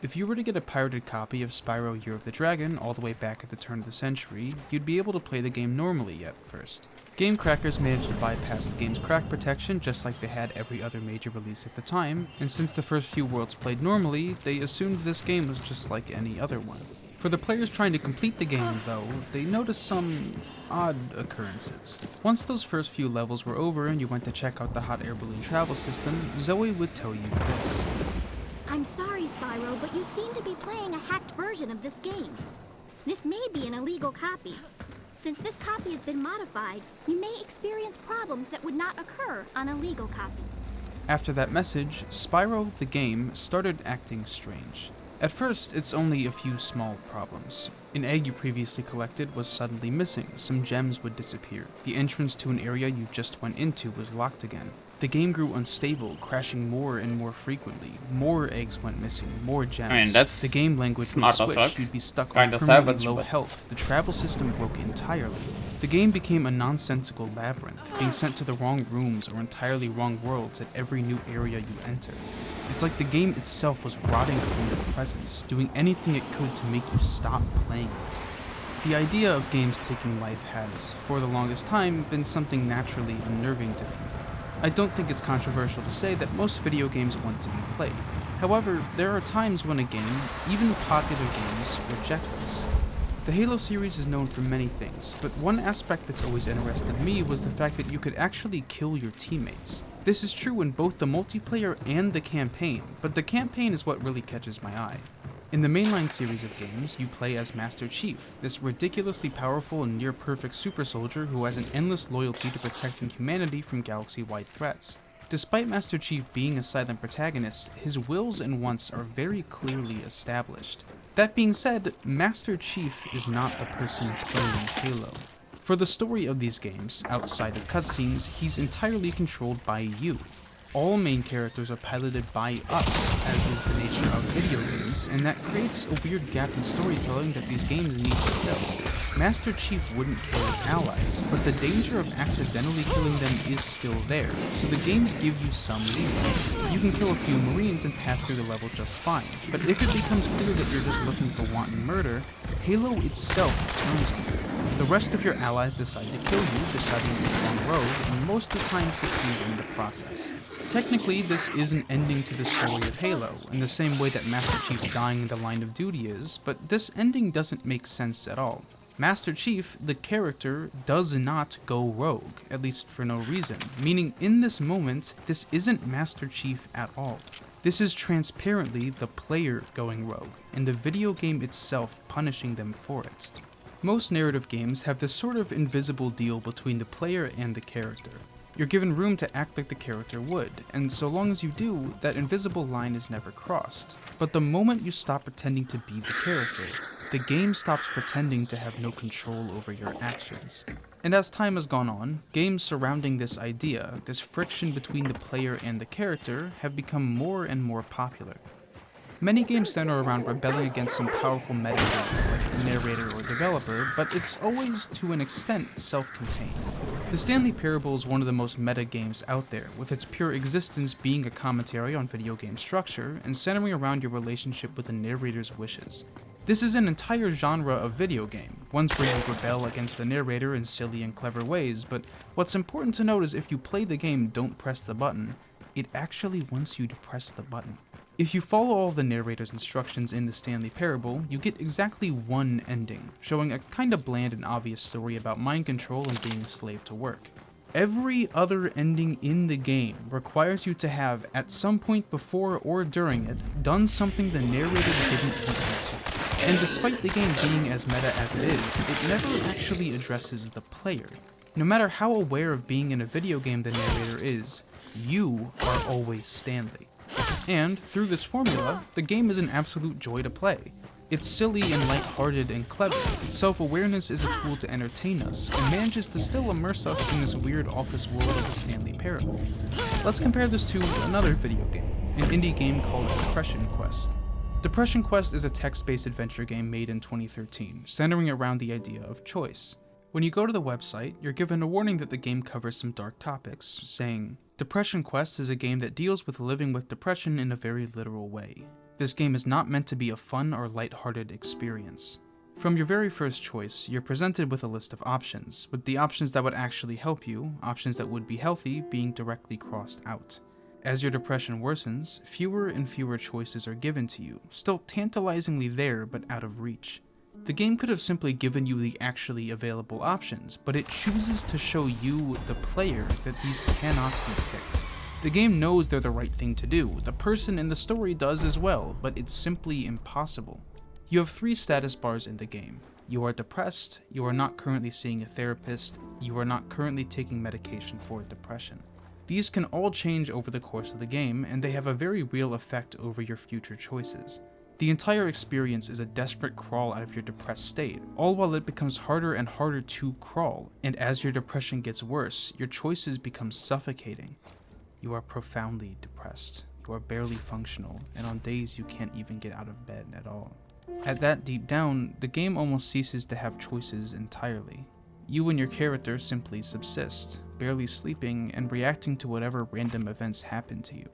If you were to get a pirated copy of Spyro Year of the Dragon all the way back at the turn of the century, you'd be able to play the game normally at first. Game crackers managed to bypass the game's crack protection just like they had every other major release at the time, and since the first few worlds played normally, they assumed this game was just like any other one. For the players trying to complete the game, though, they noticed some odd occurrences. Once those first few levels were over and you went to check out the hot air balloon travel system, Zoe would tell you this. I'm sorry, Spyro, but you seem to be playing a hacked version of this game. This may be an illegal copy. Since this copy has been modified, you may experience problems that would not occur on a legal copy. After that message, Spyro, the game, started acting strange. At first, it's only a few small problems. An egg you previously collected was suddenly missing, some gems would disappear, the entrance to an area you just went into was locked again. The game grew unstable, crashing more and more frequently. More eggs went missing, more gems. I mean, that's the game language smart would as switch, fuck. you'd be stuck Kinda on permanently savage, low but- health. The travel system broke entirely. The game became a nonsensical labyrinth, being sent to the wrong rooms or entirely wrong worlds at every new area you enter. It's like the game itself was rotting from your presence, doing anything it could to make you stop playing it. The idea of games taking life has, for the longest time, been something naturally unnerving to people. I don't think it's controversial to say that most video games want to be played. However, there are times when a game, even popular games, reject this. The Halo series is known for many things, but one aspect that's always interested me was the fact that you could actually kill your teammates. This is true in both the multiplayer and the campaign, but the campaign is what really catches my eye. In the mainline series of games, you play as Master Chief, this ridiculously powerful and near-perfect super soldier who has an endless loyalty to protecting humanity from galaxy-wide threats. Despite Master Chief being a silent protagonist, his wills and wants are very clearly established. That being said, Master Chief is not the person playing Halo. For the story of these games, outside of cutscenes, he's entirely controlled by you. All main characters are piloted by us, as is the nature of video games, and that creates a weird gap in storytelling that these games need to fill. Master Chief wouldn't kill his allies, but the danger of accidentally killing them is still there, so the games give you some leeway. You can kill a few Marines and pass through the level just fine, but if it becomes clear that you're just looking for wanton murder, Halo itself turns on you. The rest of your allies decide to kill you, deciding to go on rogue, and most of the time succeed in the process. Technically, this is an ending to the story of Halo, in the same way that Master Chief dying in the line of duty is, but this ending doesn't make sense at all. Master Chief, the character, does not go rogue, at least for no reason, meaning in this moment, this isn't Master Chief at all. This is transparently the player going rogue, and the video game itself punishing them for it. Most narrative games have this sort of invisible deal between the player and the character. You're given room to act like the character would, and so long as you do, that invisible line is never crossed. But the moment you stop pretending to be the character, the game stops pretending to have no control over your actions. And as time has gone on, games surrounding this idea, this friction between the player and the character, have become more and more popular. Many games center around rebelling against some powerful metagame, like narrator or developer, but it's always, to an extent, self-contained. The Stanley Parable is one of the most meta games out there, with its pure existence being a commentary on video game structure and centering around your relationship with the narrator's wishes. This is an entire genre of video game, ones where you rebel against the narrator in silly and clever ways, but what's important to note is if you play the game Don't Press the Button, it actually wants you to press the button. If you follow all the narrator's instructions in the Stanley Parable, you get exactly one ending, showing a kinda bland and obvious story about mind control and being a slave to work. Every other ending in the game requires you to have, at some point before or during it, done something the narrator didn't want you to. And despite the game being as meta as it is, it never actually addresses the player. No matter how aware of being in a video game the narrator is, you are always Stanley. And, through this formula, the game is an absolute joy to play. It's silly and lighthearted and clever, its self-awareness is a tool to entertain us, and manages to still immerse us in this weird office world of the Stanley Parable. Let's compare this to another video game, an indie game called Depression Quest. Depression Quest is a text-based adventure game made in 2013, centering around the idea of choice. When you go to the website, you're given a warning that the game covers some dark topics, saying, Depression Quest is a game that deals with living with depression in a very literal way. This game is not meant to be a fun or lighthearted experience. From your very first choice, you're presented with a list of options, with the options that would actually help you, options that would be healthy, being directly crossed out. As your depression worsens, fewer and fewer choices are given to you, still tantalizingly there but out of reach. The game could have simply given you the actually available options, but it chooses to show you, the player, that these cannot be picked. The game knows they're the right thing to do, the person in the story does as well, but it's simply impossible. You have 3 status bars in the game. You are depressed, you are not currently seeing a therapist, you are not currently taking medication for depression. These can all change over the course of the game, and they have a very real effect over your future choices. The entire experience is a desperate crawl out of your depressed state, all while it becomes harder and harder to crawl, and as your depression gets worse, your choices become suffocating. You are profoundly depressed, you are barely functional, and on days you can't even get out of bed at all. At that deep down, the game almost ceases to have choices entirely. You and your character simply subsist, barely sleeping and reacting to whatever random events happen to you.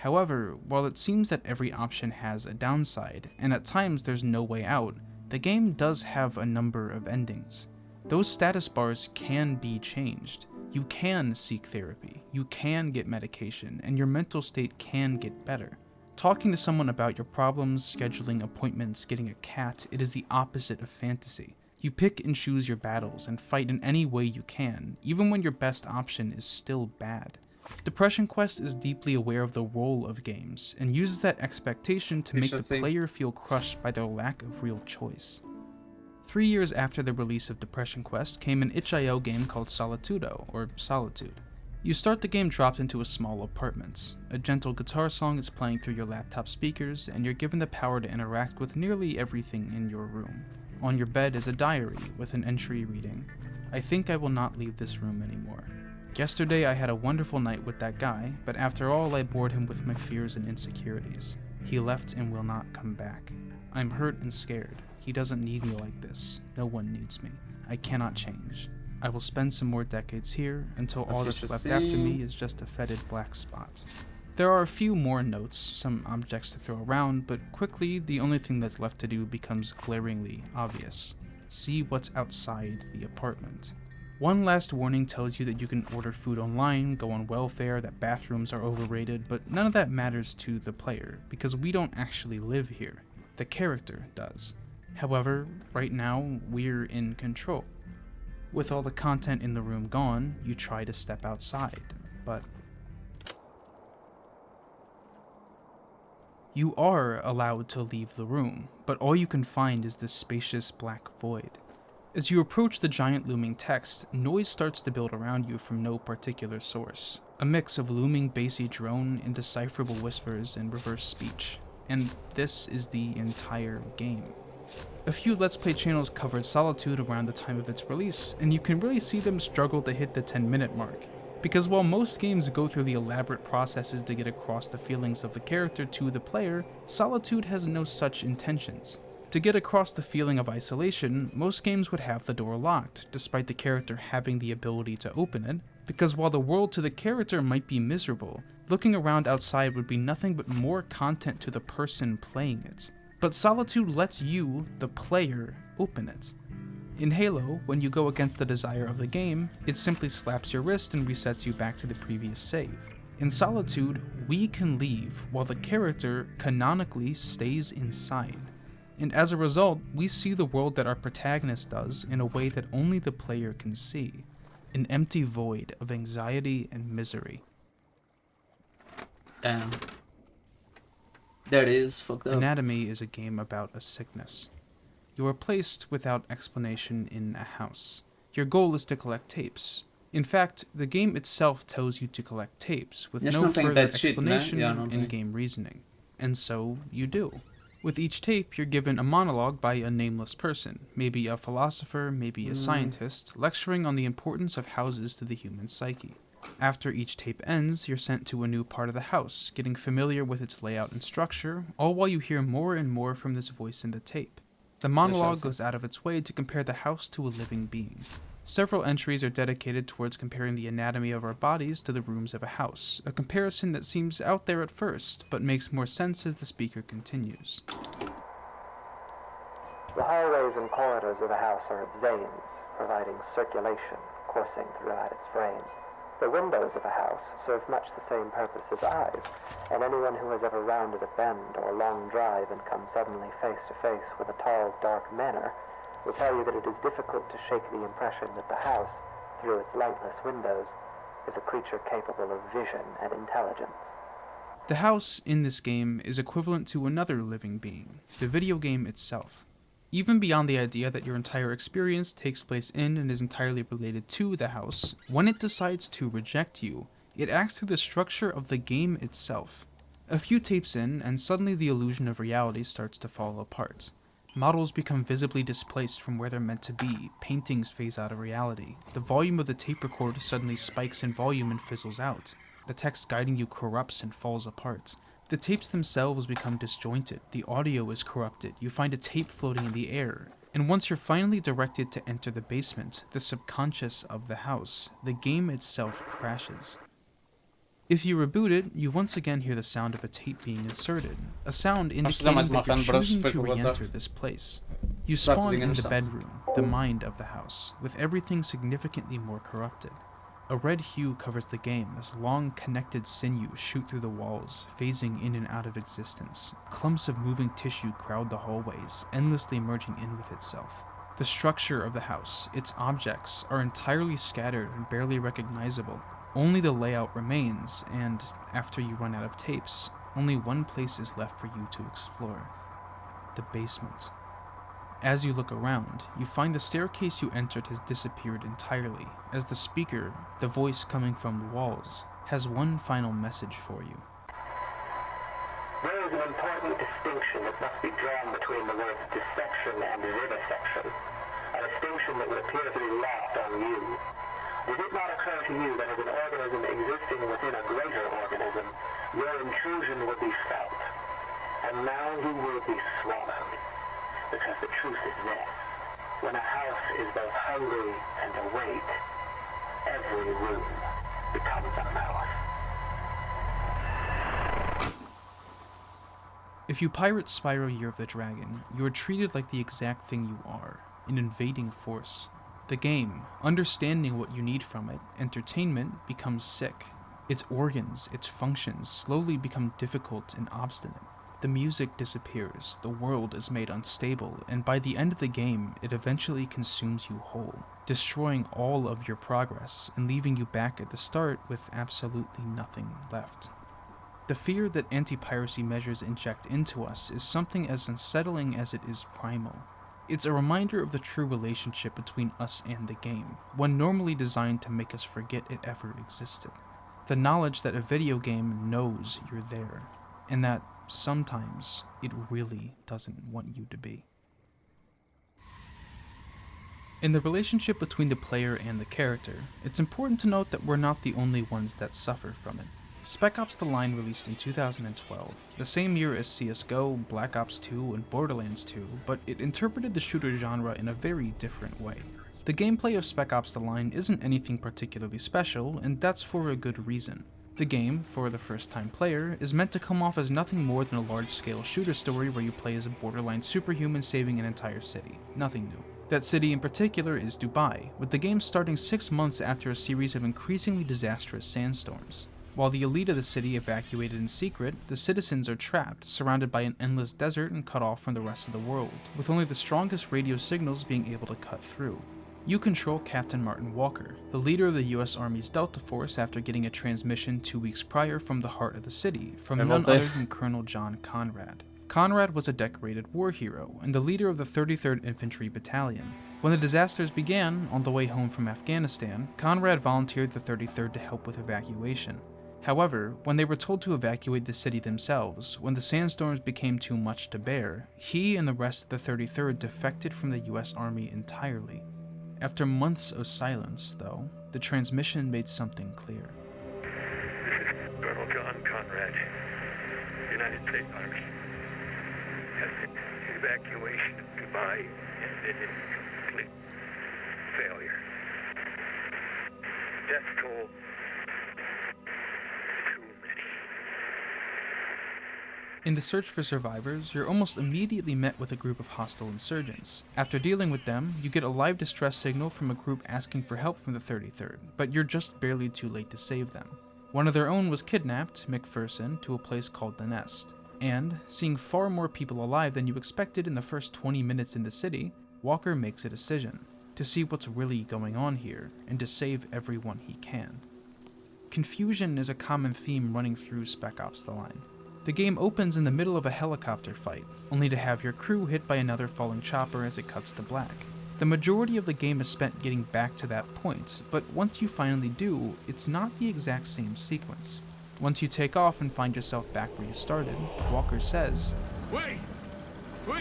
However, while it seems that every option has a downside, and at times there's no way out, the game does have a number of endings. Those status bars can be changed. You can seek therapy, you can get medication, and your mental state can get better. Talking to someone about your problems, scheduling appointments, getting a cat, it is the opposite of fantasy. You pick and choose your battles and fight in any way you can, even when your best option is still bad. Depression Quest is deeply aware of the role of games, and uses that expectation to make the player feel crushed by their lack of real choice. 3 years after the release of Depression Quest came an itch.io game called Solitudo, or Solitude. You start the game dropped into a small apartment. A gentle guitar song is playing through your laptop speakers, and you're given the power to interact with nearly everything in your room. On your bed is a diary with an entry reading, I think I will not leave this room anymore. Yesterday I had a wonderful night with that guy, but after all I bored him with my fears and insecurities. He left and will not come back. I'm hurt and scared. He doesn't need me like this. No one needs me. I cannot change. I will spend some more decades here until all that's left after me is just a fetid black spot. There are a few more notes, some objects to throw around, but quickly the only thing that's left to do becomes glaringly obvious. See what's outside the apartment. One last warning tells you that you can order food online, go on welfare, that bathrooms are overrated, but none of that matters to the player, because we don't actually live here. The character does. However, right now, we're in control. With all the content in the room gone, you try to step outside, but you are allowed to leave the room, but all you can find is this spacious black void. As you approach the giant looming text, noise starts to build around you from no particular source. A mix of looming bassy drone, indecipherable whispers, and reverse speech. And this is the entire game. A few Let's Play channels covered Solitude around the time of its release, and you can really see them struggle to hit the 10-minute mark. Because while most games go through the elaborate processes to get across the feelings of the character to the player, Solitude has no such intentions. To get across the feeling of isolation, most games would have the door locked, despite the character having the ability to open it, because while the world to the character might be miserable, looking around outside would be nothing but more content to the person playing it. But Solitude lets you, the player, open it. In Halo, when you go against the desire of the game, it simply slaps your wrist and resets you back to the previous save. In Solitude, we can leave while the character canonically stays inside. And as a result, we see the world that our protagonist does in a way that only the player can see. An empty void of anxiety and misery. Damn. That is fucked up. Anatomy is a game about a sickness. You are placed without explanation in a house. Your goal is to collect tapes. In fact, the game itself tells you to collect tapes, with no further explanation in-game reasoning. And so, you do. With each tape, you're given a monologue by a nameless person, maybe a philosopher, maybe a scientist, lecturing on the importance of houses to the human psyche. After each tape ends, you're sent to a new part of the house, getting familiar with its layout and structure, all while you hear more and more from this voice in the tape. The monologue goes out of its way to compare the house to a living being. Several entries are dedicated towards comparing the anatomy of our bodies to the rooms of a house, a comparison that seems out there at first, but makes more sense as the speaker continues. The hallways and corridors of a house are its veins, providing circulation coursing throughout its frame. The windows of a house serve much the same purpose as eyes, and anyone who has ever rounded a bend or long drive and come suddenly face to face with a tall, dark manor will tell you that it is difficult to shake the impression that the house, through its lightless windows, is a creature capable of vision and intelligence. The house in this game is equivalent to another living being, the video game itself. Even beyond the idea that your entire experience takes place in and is entirely related to the house, when it decides to reject you, it acts through the structure of the game itself. A few tapes in, and suddenly the illusion of reality starts to fall apart. Models become visibly displaced from where they're meant to be, paintings phase out of reality, the volume of the tape recorder suddenly spikes in volume and fizzles out, the text guiding you corrupts and falls apart. The tapes themselves become disjointed, the audio is corrupted, you find a tape floating in the air, and once you're finally directed to enter the basement, the subconscious of the house, the game itself crashes. If you reboot it, you once again hear the sound of a tape being inserted, a sound indicating that you're choosing to re-enter this place. You spawn in the bedroom, the mind of the house, with everything significantly more corrupted. A red hue covers the game as long connected sinews shoot through the walls, phasing in and out of existence. Clumps of moving tissue crowd the hallways, endlessly merging in with itself. The structure of the house, its objects, are entirely scattered and barely recognizable. Only the layout remains, and after you run out of tapes, only one place is left for you to explore: the basement. As you look around, you find the staircase you entered has disappeared entirely, as the speaker, the voice coming from the walls, has one final message for you. There is an important distinction that must be drawn between the words dissection and vivisection. A distinction distinction that would appear to be lost on you. Does it not occur to you that as an organism existing within a greater organism, your intrusion would be felt? And now you will be swallowed. Because the truth is this. When a house is both hungry and awake, every room becomes a mouth. If you pirate Spyro Year of the Dragon, you are treated like the exact thing you are, an invading force. The game, understanding what you need from it, entertainment, becomes sick. Its organs, its functions, slowly become difficult and obstinate. The music disappears, the world is made unstable, and by the end of the game, it eventually consumes you whole, destroying all of your progress and leaving you back at the start with absolutely nothing left. The fear that anti-piracy measures inject into us is something as unsettling as it is primal. It's a reminder of the true relationship between us and the game, one normally designed to make us forget it ever existed. The knowledge that a video game knows you're there, and that sometimes it really doesn't want you to be. In the relationship between the player and the character, it's important to note that we're not the only ones that suffer from it. Spec Ops: The Line released in 2012, the same year as CSGO, Black Ops 2, and Borderlands 2, but it interpreted the shooter genre in a very different way. The gameplay of Spec Ops: The Line isn't anything particularly special, and that's for a good reason. The game, for the first-time player, is meant to come off as nothing more than a large-scale shooter story where you play as a borderline superhuman saving an entire city. Nothing new. That city in particular is Dubai, with the game starting 6 months after a series of increasingly disastrous sandstorms. While the elite of the city evacuated in secret, the citizens are trapped, surrounded by an endless desert and cut off from the rest of the world, with only the strongest radio signals being able to cut through. You control Captain Martin Walker, the leader of the US Army's Delta Force after getting a transmission 2 weeks prior from the heart of the city, from none other than Colonel John Conrad. Conrad was a decorated war hero, and the leader of the 33rd Infantry Battalion. When the disasters began, on the way home from Afghanistan, Conrad volunteered the 33rd to help with evacuation. However, when they were told to evacuate the city themselves, when the sandstorms became too much to bear, he and the rest of the 33rd defected from the US Army entirely. After months of silence, though, the transmission made something clear. This is Colonel John Conrad, United States Army. The evacuation of Dubai ended in complete failure. Death toll. In the search for survivors, you're almost immediately met with a group of hostile insurgents. After dealing with them, you get a live distress signal from a group asking for help from the 33rd, but you're just barely too late to save them. One of their own was kidnapped, McPherson, to a place called The Nest. And, seeing far more people alive than you expected in the first 20 minutes in the city, Walker makes a decision to see what's really going on here, and to save everyone he can. Confusion is a common theme running through Spec Ops: The Line. The game opens in the middle of a helicopter fight, only to have your crew hit by another falling chopper as it cuts to black. The majority of the game is spent getting back to that point, but once you finally do, it's not the exact same sequence. Once you take off and find yourself back where you started, Walker says, Wait,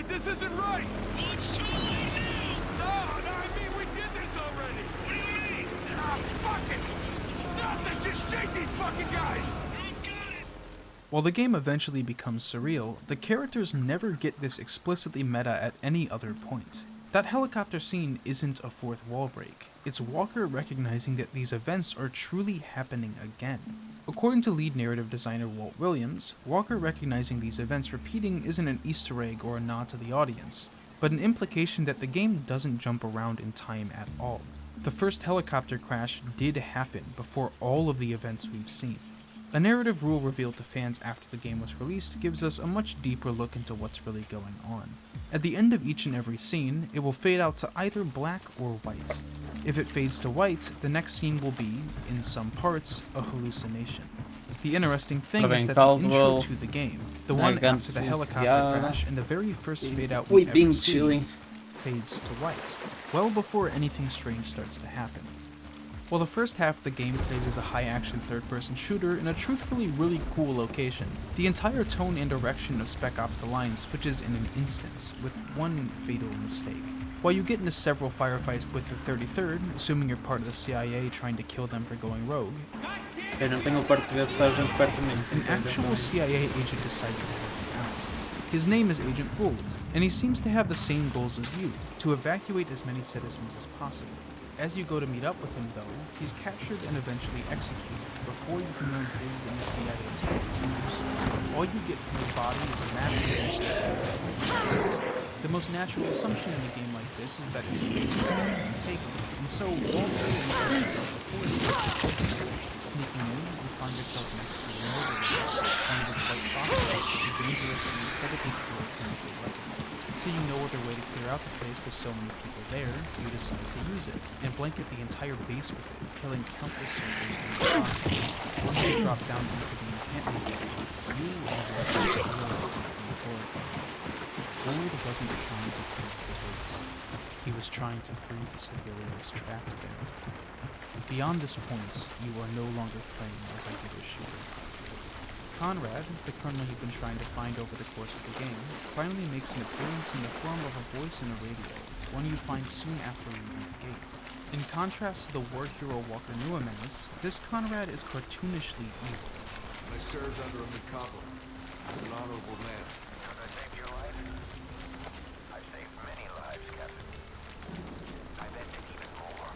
this isn't right! Well, it's too late now! No, I mean, we did this already! What do you mean? Ah, fuck it! It's nothing, just shake these fucking guys! While the game eventually becomes surreal, the characters never get this explicitly meta at any other point. That helicopter scene isn't a fourth wall break. It's Walker recognizing that these events are truly happening again. According to lead narrative designer Walt Williams, Walker recognizing these events repeating isn't an Easter egg or a nod to the audience, but an implication that the game doesn't jump around in time at all. The first helicopter crash did happen before all of the events we've seen. A narrative rule revealed to fans after the game was released gives us a much deeper look into what's really going on. At the end of each and every scene, it will fade out to either black or white. If it fades to white, the next scene will be, in some parts, a hallucination. The interesting thing is that the intro to the game, the one after the helicopter crash and the very first fade out we ever see, fades to white, well before anything strange starts to happen. While the first half of the game plays as a high-action third-person shooter in a truthfully really cool location, the entire tone and direction of Spec Ops: The Line switches in an instant, with one fatal mistake. While you get into several firefights with the 33rd, assuming you're part of the CIA trying to kill them for going rogue, Eu não tenho parte desse sargento perto de mim. an actual CIA agent decides to help you out. His name is Agent Gould, and he seems to have the same goals as you, to evacuate as many citizens as possible. As you go to meet up with him, though, he's captured and eventually executed before you can learn his and the CIA's biggest news. All you get from his body is a map of the most natural assumption in a game like this is that it's a base and taken, and so Walter and sneaking in, you find yourself next to a murder one of the quite phosphorus, a dangerous and incredibly pure chemical weapon. Seeing no other way to clear out the place with so many people there, you decide to use it, and blanket the entire base with it, killing countless soldiers in the process. Once you drop down into the encampment area, you and your realize something horrifying. Gould wasn't trying to take the base. He was trying to free the civilians trapped there. Beyond this point, you are no longer playing a regular shooter. Conrad, the colonel you've been trying to find over the course of the game, finally makes an appearance in the form of a voice in a radio, one you find soon after leaving the gate. In contrast to the war hero Walker knew him as, this Conrad is cartoonishly evil. I served under a McCopper. He's an honorable man. I saved your life? I saved many lives, Captain. I meant even more.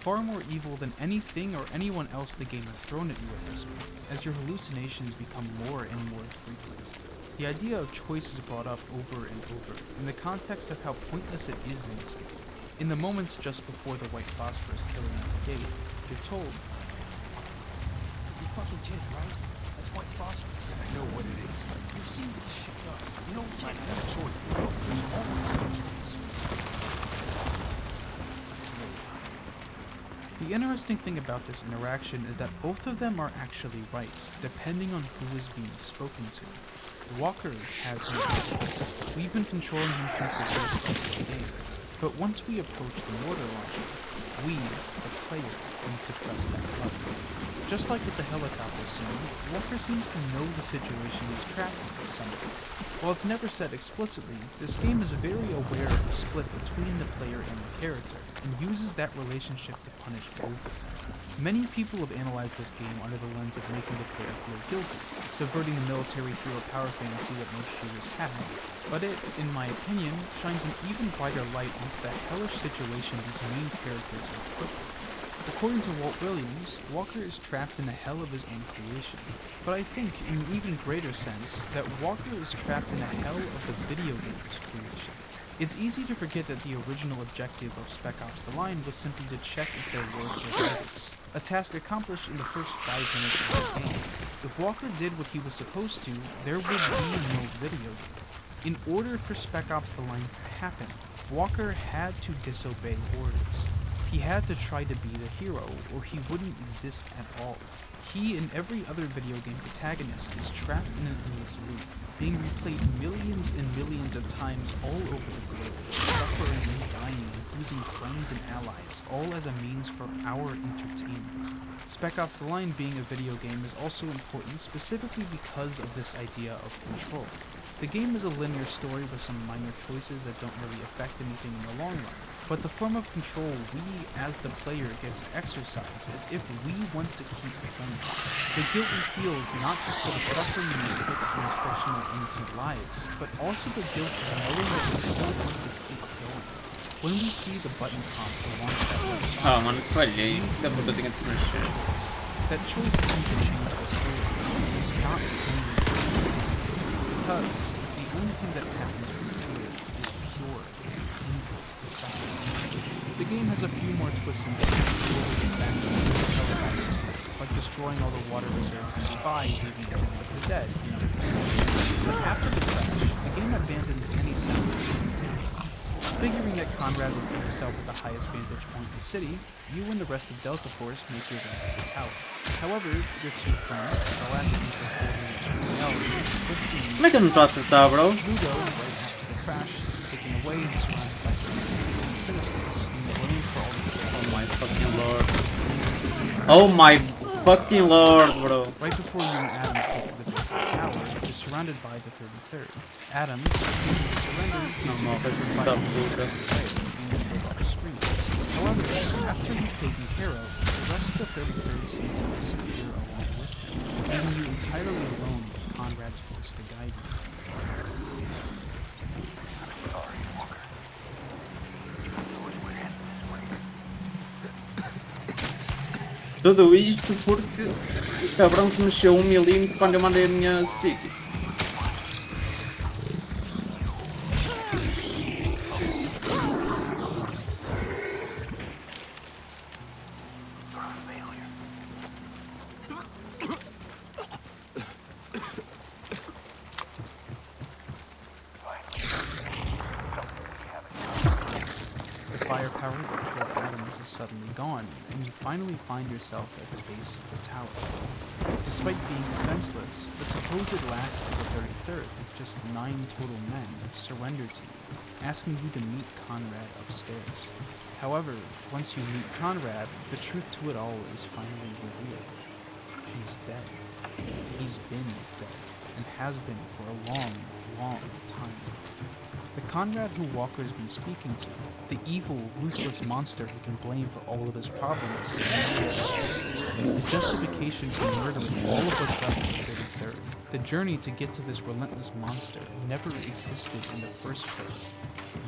Far more evil than anything or anyone else the game has thrown at you at this point, as your hallucinations become more and more frequent. The idea of choice is brought up over and over, in the context of how pointless it is in this game. In the moments just before the white phosphorus killing at the gate, you're told, You fucking kid, right? That's white phosphorus. I know what it is. You've seen what this shit does. You don't can't have a choice. There's always no choice. The interesting thing about this interaction is that both of them are actually right, depending on who is being spoken to. Walker has no choice. We've been controlling him since the first start of the game, but once we approach the mortar launcher, we, the player, need to press that button. Just like with the helicopter scene, Walker seems to know the situation he's trapped in somewhat. While it's never said explicitly, this game is very aware of the split between the player and the character, and uses that relationship to punish both. Many people have analyzed this game under the lens of making the player feel guilty, subverting the military hero power fantasy that most shooters have, but it, in my opinion, shines an even brighter light onto the hellish situation these main characters are put in. According to Walt Williams, Walker is trapped in the hell of his own creation, but I think, in an even greater sense, that Walker is trapped in the hell of the video game's creation. It's easy to forget that the original objective of Spec Ops: The Line was simply to check if there were survivors, a task accomplished in the first 5 minutes of the game. If Walker did what he was supposed to, there would be no video game. In order for Spec Ops: The Line to happen, Walker had to disobey orders. He had to try to be the hero, or he wouldn't exist at all. He and every other video game protagonist is trapped in an endless loop, being replayed millions and millions of times all over the globe, suffering and dying, losing friends and allies, all as a means for our entertainment. Spec Ops: The Line being a video game is also important specifically because of this idea of control. The game is a linear story with some minor choices that don't really affect anything in the long run, but the form of control we, as the player, get to exercise is if we want to keep playing. The guilt we feel is not just for the suffering we inflict on these fictional innocent lives, but also the guilt of knowing that we still want to keep going. When we see the button prompt to launch that weapon, mano, que falhei. Da puta, eu tenho que desmexer. that choice tends to change the story, to stop playing. Because the only thing that happens from here is pure, evil suffering. The game has a few more twists and turns, like destroying all the water reserves nearby, leaving everyone for dead, But after the crash, the game abandons any sense of security. Figuring that Conrad would put himself at the highest vantage point in the city, you and the rest of Delta Force make your way to the tower. However, your two friends, the last piece of Como é que eu não tô a acertar, bro? Lugo, right after the crash, is taken away and surrounded by some citizens, being blamed for all the Oh my fucking lord. Oh my fucking lord, bro. Right before you and Adams get to the base of the tower, your surrounded by the 33rd. Adams refuses to surrender due to the petrified military player being killed off screen. However, after he's taken care of, the rest of the 33rd seem to disappear along with him, leaving you entirely alone with Conrad's voice to guide you. Tudo isto porque o cabrão se mexeu 1 milímetro quando eu mandei a minha stick. The firepower that killed Adams is suddenly gone, and you finally find yourself at the base of the tower. Despite being defenseless, the supposed last of the 33rd, with just 9 total men, surrendered to you, asking you to meet Conrad upstairs. However, once you meet Conrad, the truth to it all is finally revealed. He's dead. He's been dead, and has been for a long, long time. The Conrad who Walker's been speaking to, the evil, ruthless monster he can blame for all of his problems, the justification for murdering all of us left in the 33rd, the journey to get to this relentless monster never existed in the first place.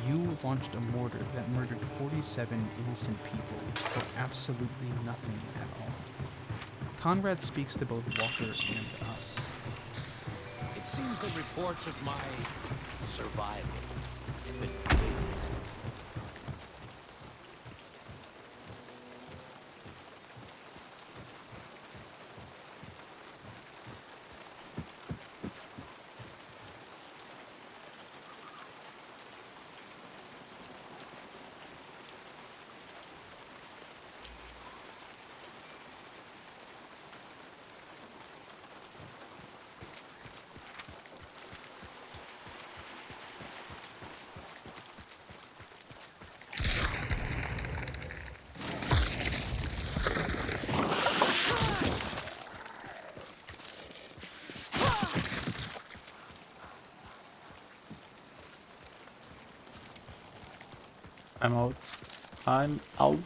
You launched a mortar that murdered 47 innocent people for absolutely nothing at all. Conrad speaks to both Walker and us. It seems that reports of my survival have been completely I'm out. I'm out.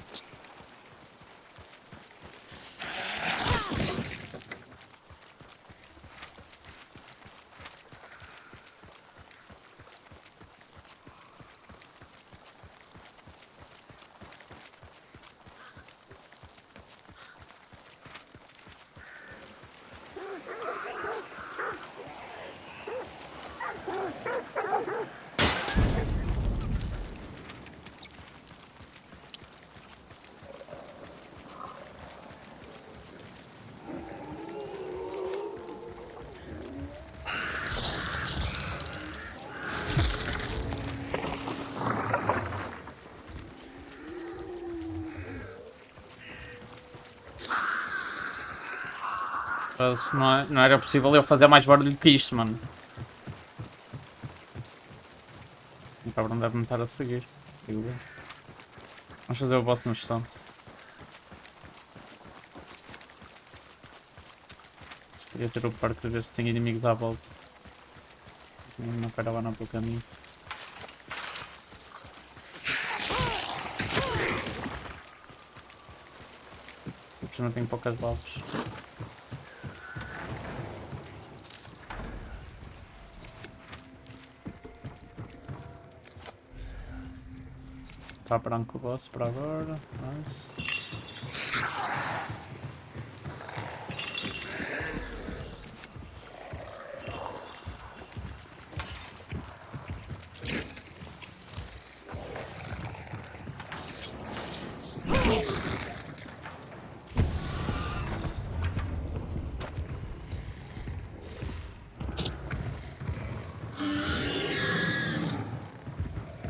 Não era possível eu fazer mais barulho que isto, mano. O cabrão deve-me estar a seguir. Vamos fazer o boss no instante. Se queria ter o parque de ver se tem inimigos à volta. Tem uma caravana pelo caminho. Por cima tenho poucas balas. Está branco o boss para agora. Nice.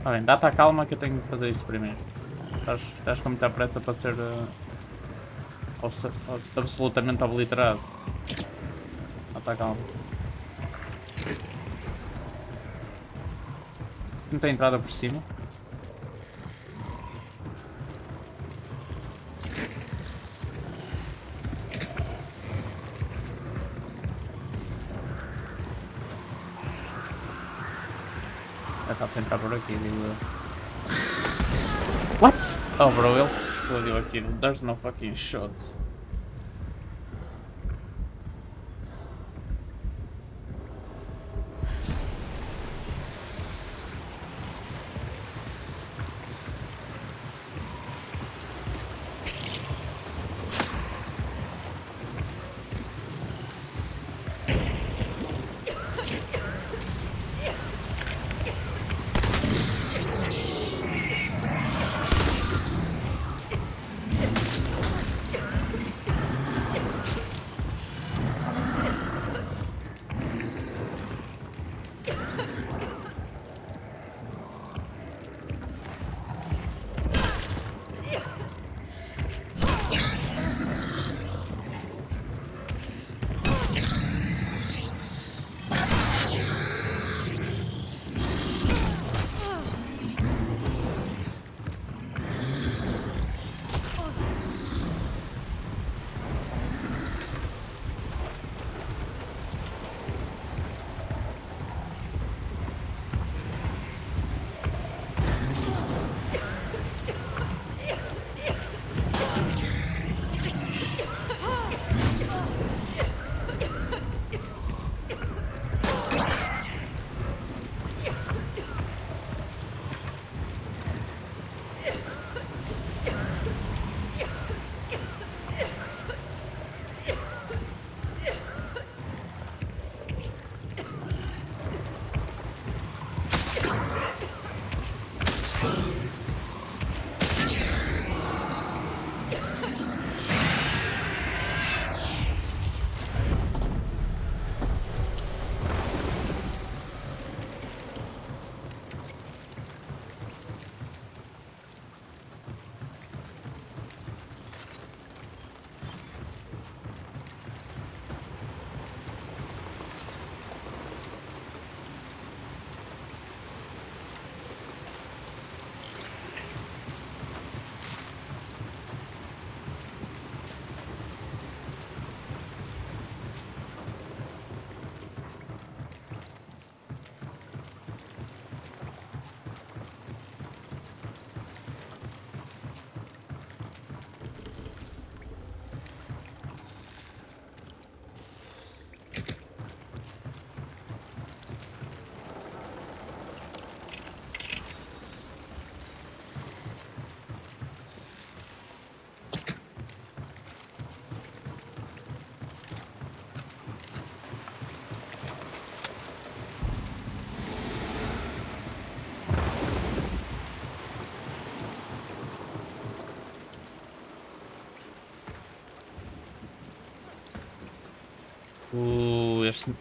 Tá bem, dá-te a calma que eu tenho que fazer isto primeiro. Estás com muita pressa para ser absolutamente obliterado. Dá-te a calma. Não tem entrada por cima. Vai estar para entrar por aqui, digo eu. What? Oh bro, ele explodiu aquilo. There's no fucking shot.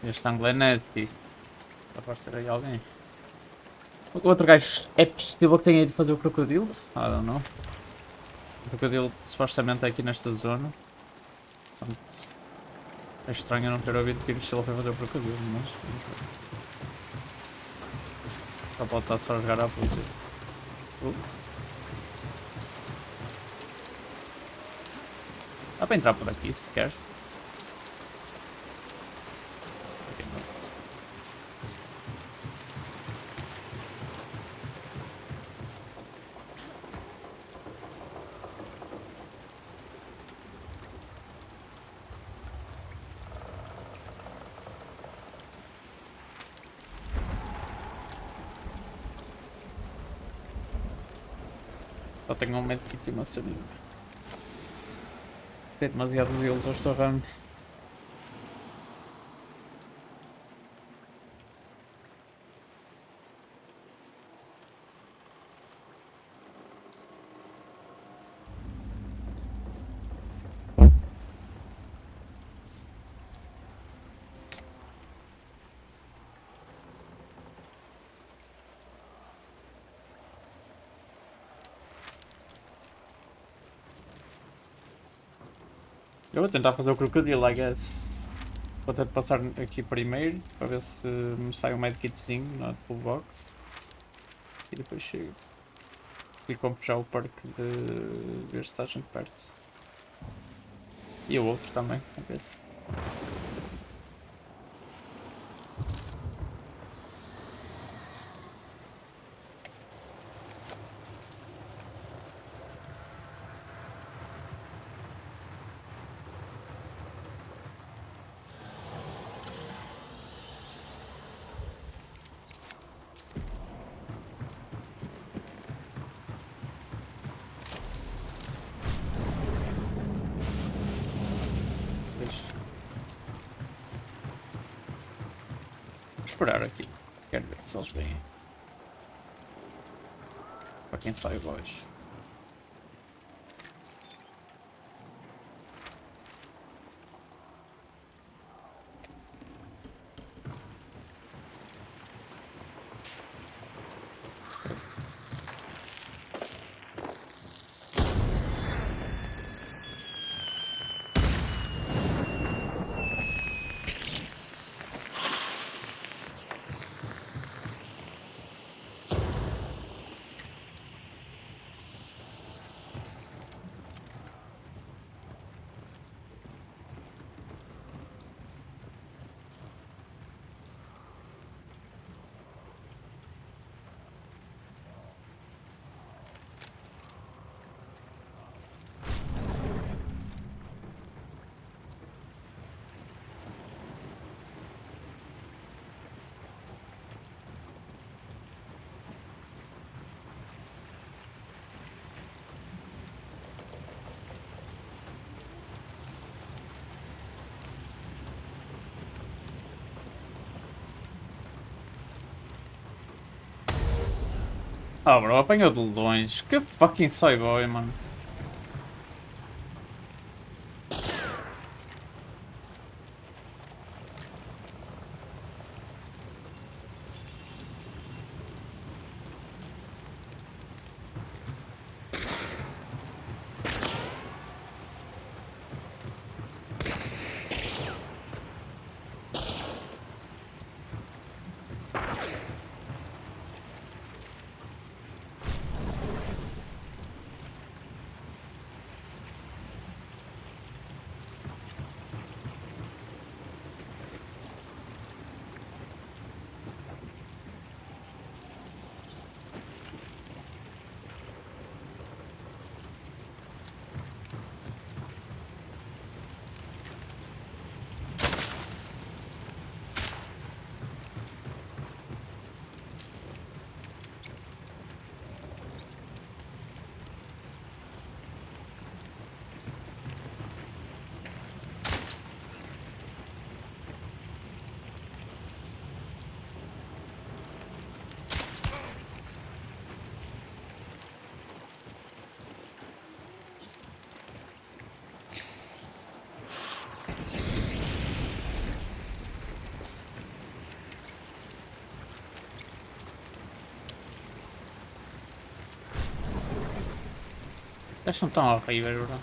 Este ângulo é nasty. Vai aparecer aí alguém. O outro gajo é possível que tenha ido fazer o crocodilo? I don't know. O crocodilo supostamente é aqui nesta zona. Portanto, é estranho eu não ter ouvido tiros se ele foi fazer o crocodilo, mas. Só pode estar só a jogar à polícia. Dá para entrar por aqui se quer. Só tenho um medkit e uma seringa. Tem demasiado deles ao restaurante. Eu vou tentar fazer o crocodilo, I guess. Vou tentar passar aqui primeiro, para ver se me sai um medkitzinho na toolbox. E depois chego. E compro já o perk de ver se está gente perto. E o outro também, I guess. esperar aqui. Quero ver se eles vêm. Para quem sai voz. Ah, bro, apanhou de longe. Que fucking soy boy, mano. Eles são tão horríveis, bro.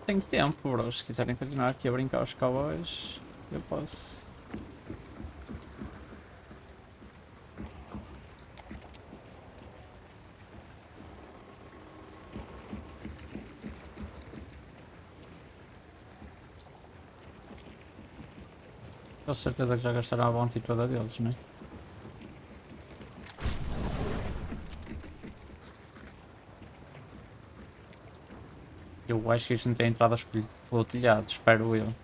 Tenho tempo, bro. Se quiserem continuar aqui a brincar aos cowboys, eu posso. Com certeza que já gastaram a bounty toda deles, não é? Eu acho que isto não tem entradas pelo telhado, espero eu.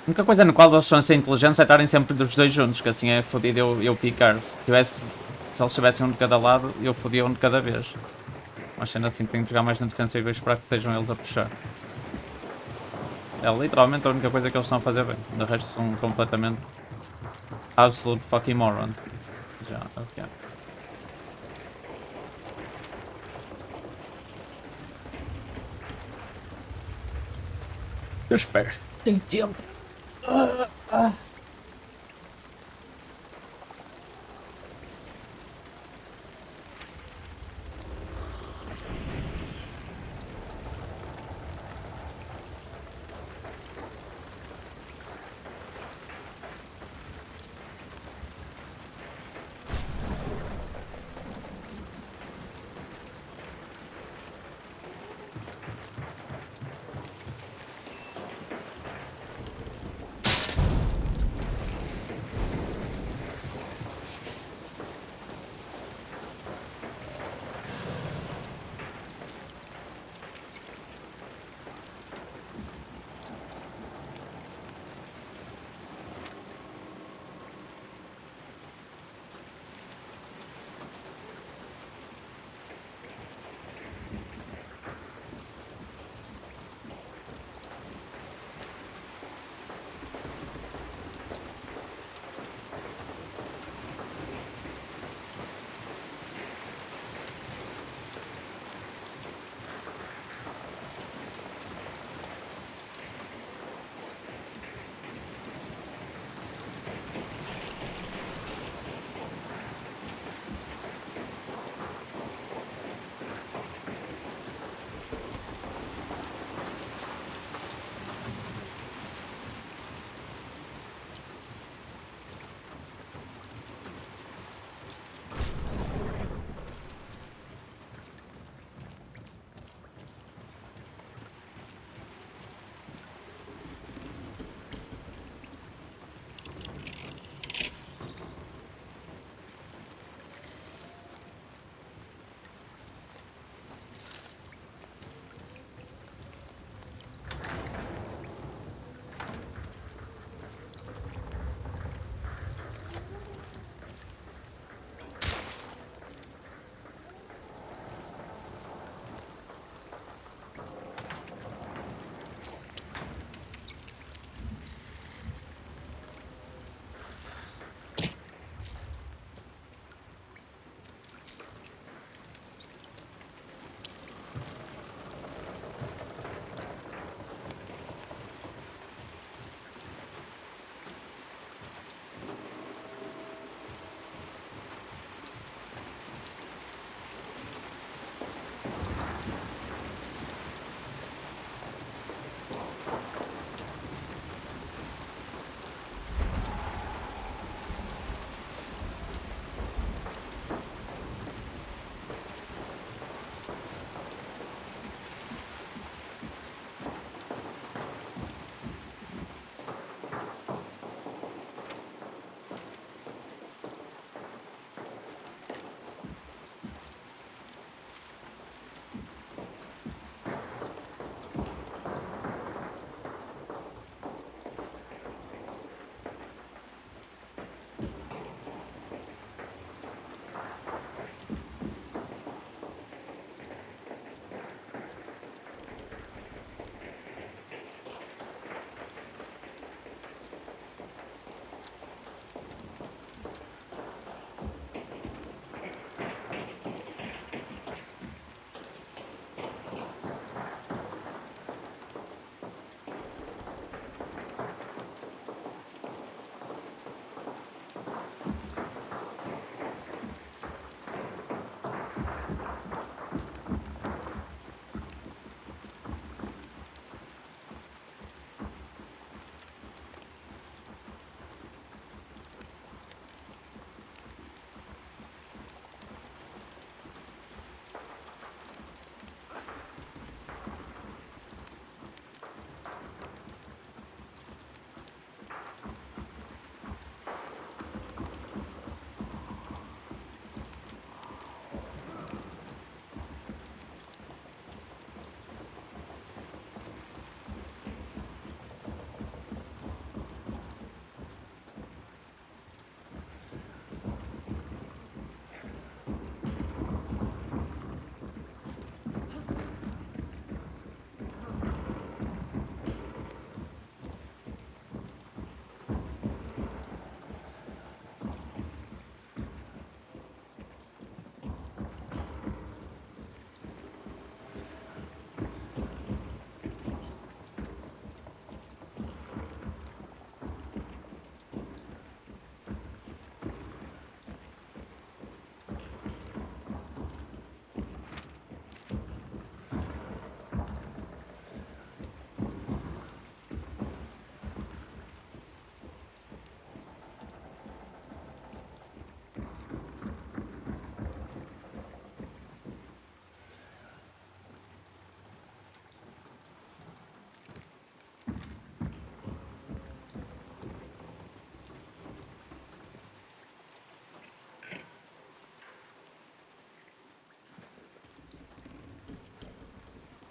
A única coisa no qual eles são assim inteligentes é estarem sempre dos dois juntos, que assim é fodido eu picar. Se eles estivessem um de cada lado, eu fodia um de cada vez. Mas sendo assim tenho que jogar mais na defensiva e esperar que sejam eles a puxar. É literalmente a única coisa que eles estão a fazer bem. De resto são completamente absolute fucking moron. Já, ok. Eu espero. Tenho tempo.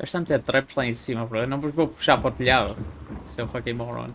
Está a meter traps lá em cima, bro. Eu não vos vou puxar para o telhado. Seu fucking moron.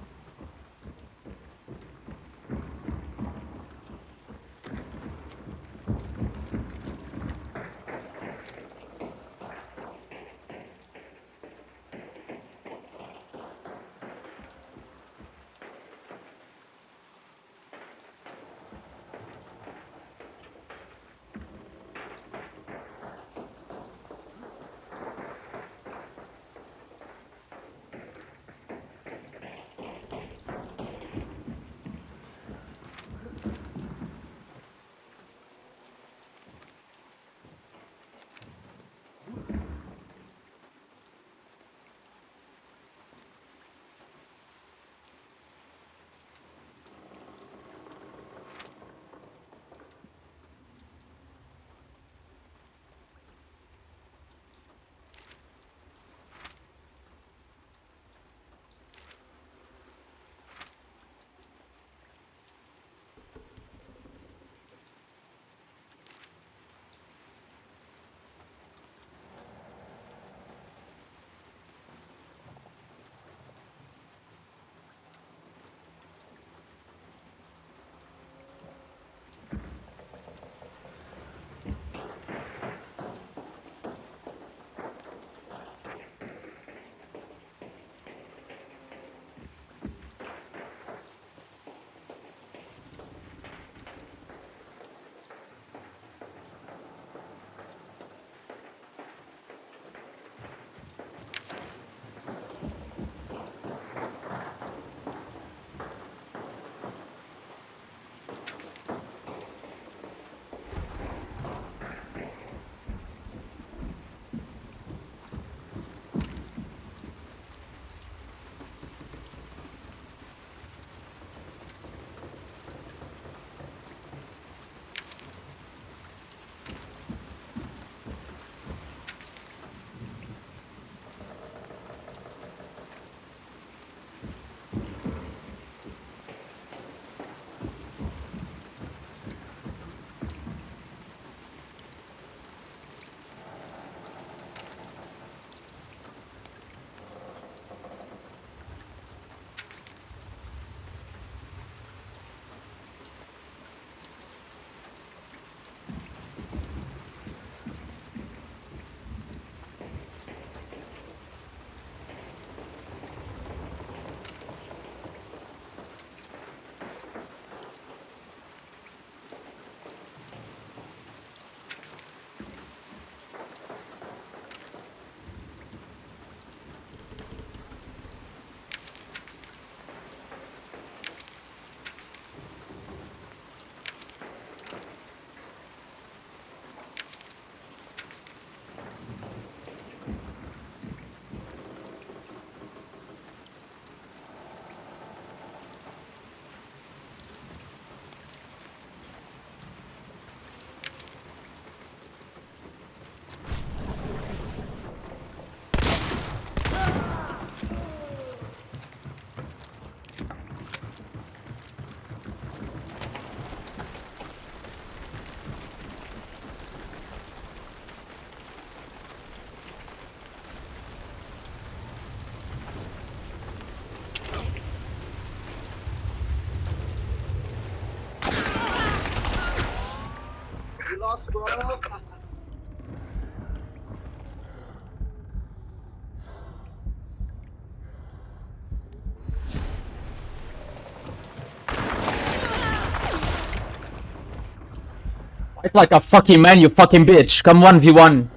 lost, bro. Fight like a fucking man, you fucking bitch. Come 1v1.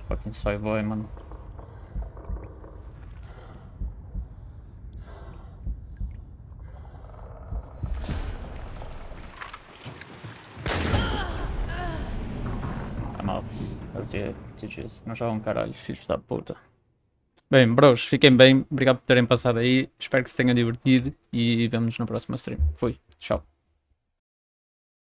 Fucking soy boy, mano. I'm out. GG's. Não jogam caralho, filhos da puta. Bem, bros, fiquem bem. Obrigado por terem passado aí. Espero que se tenham divertido e vemo-nos na próxima stream. Fui. Tchau.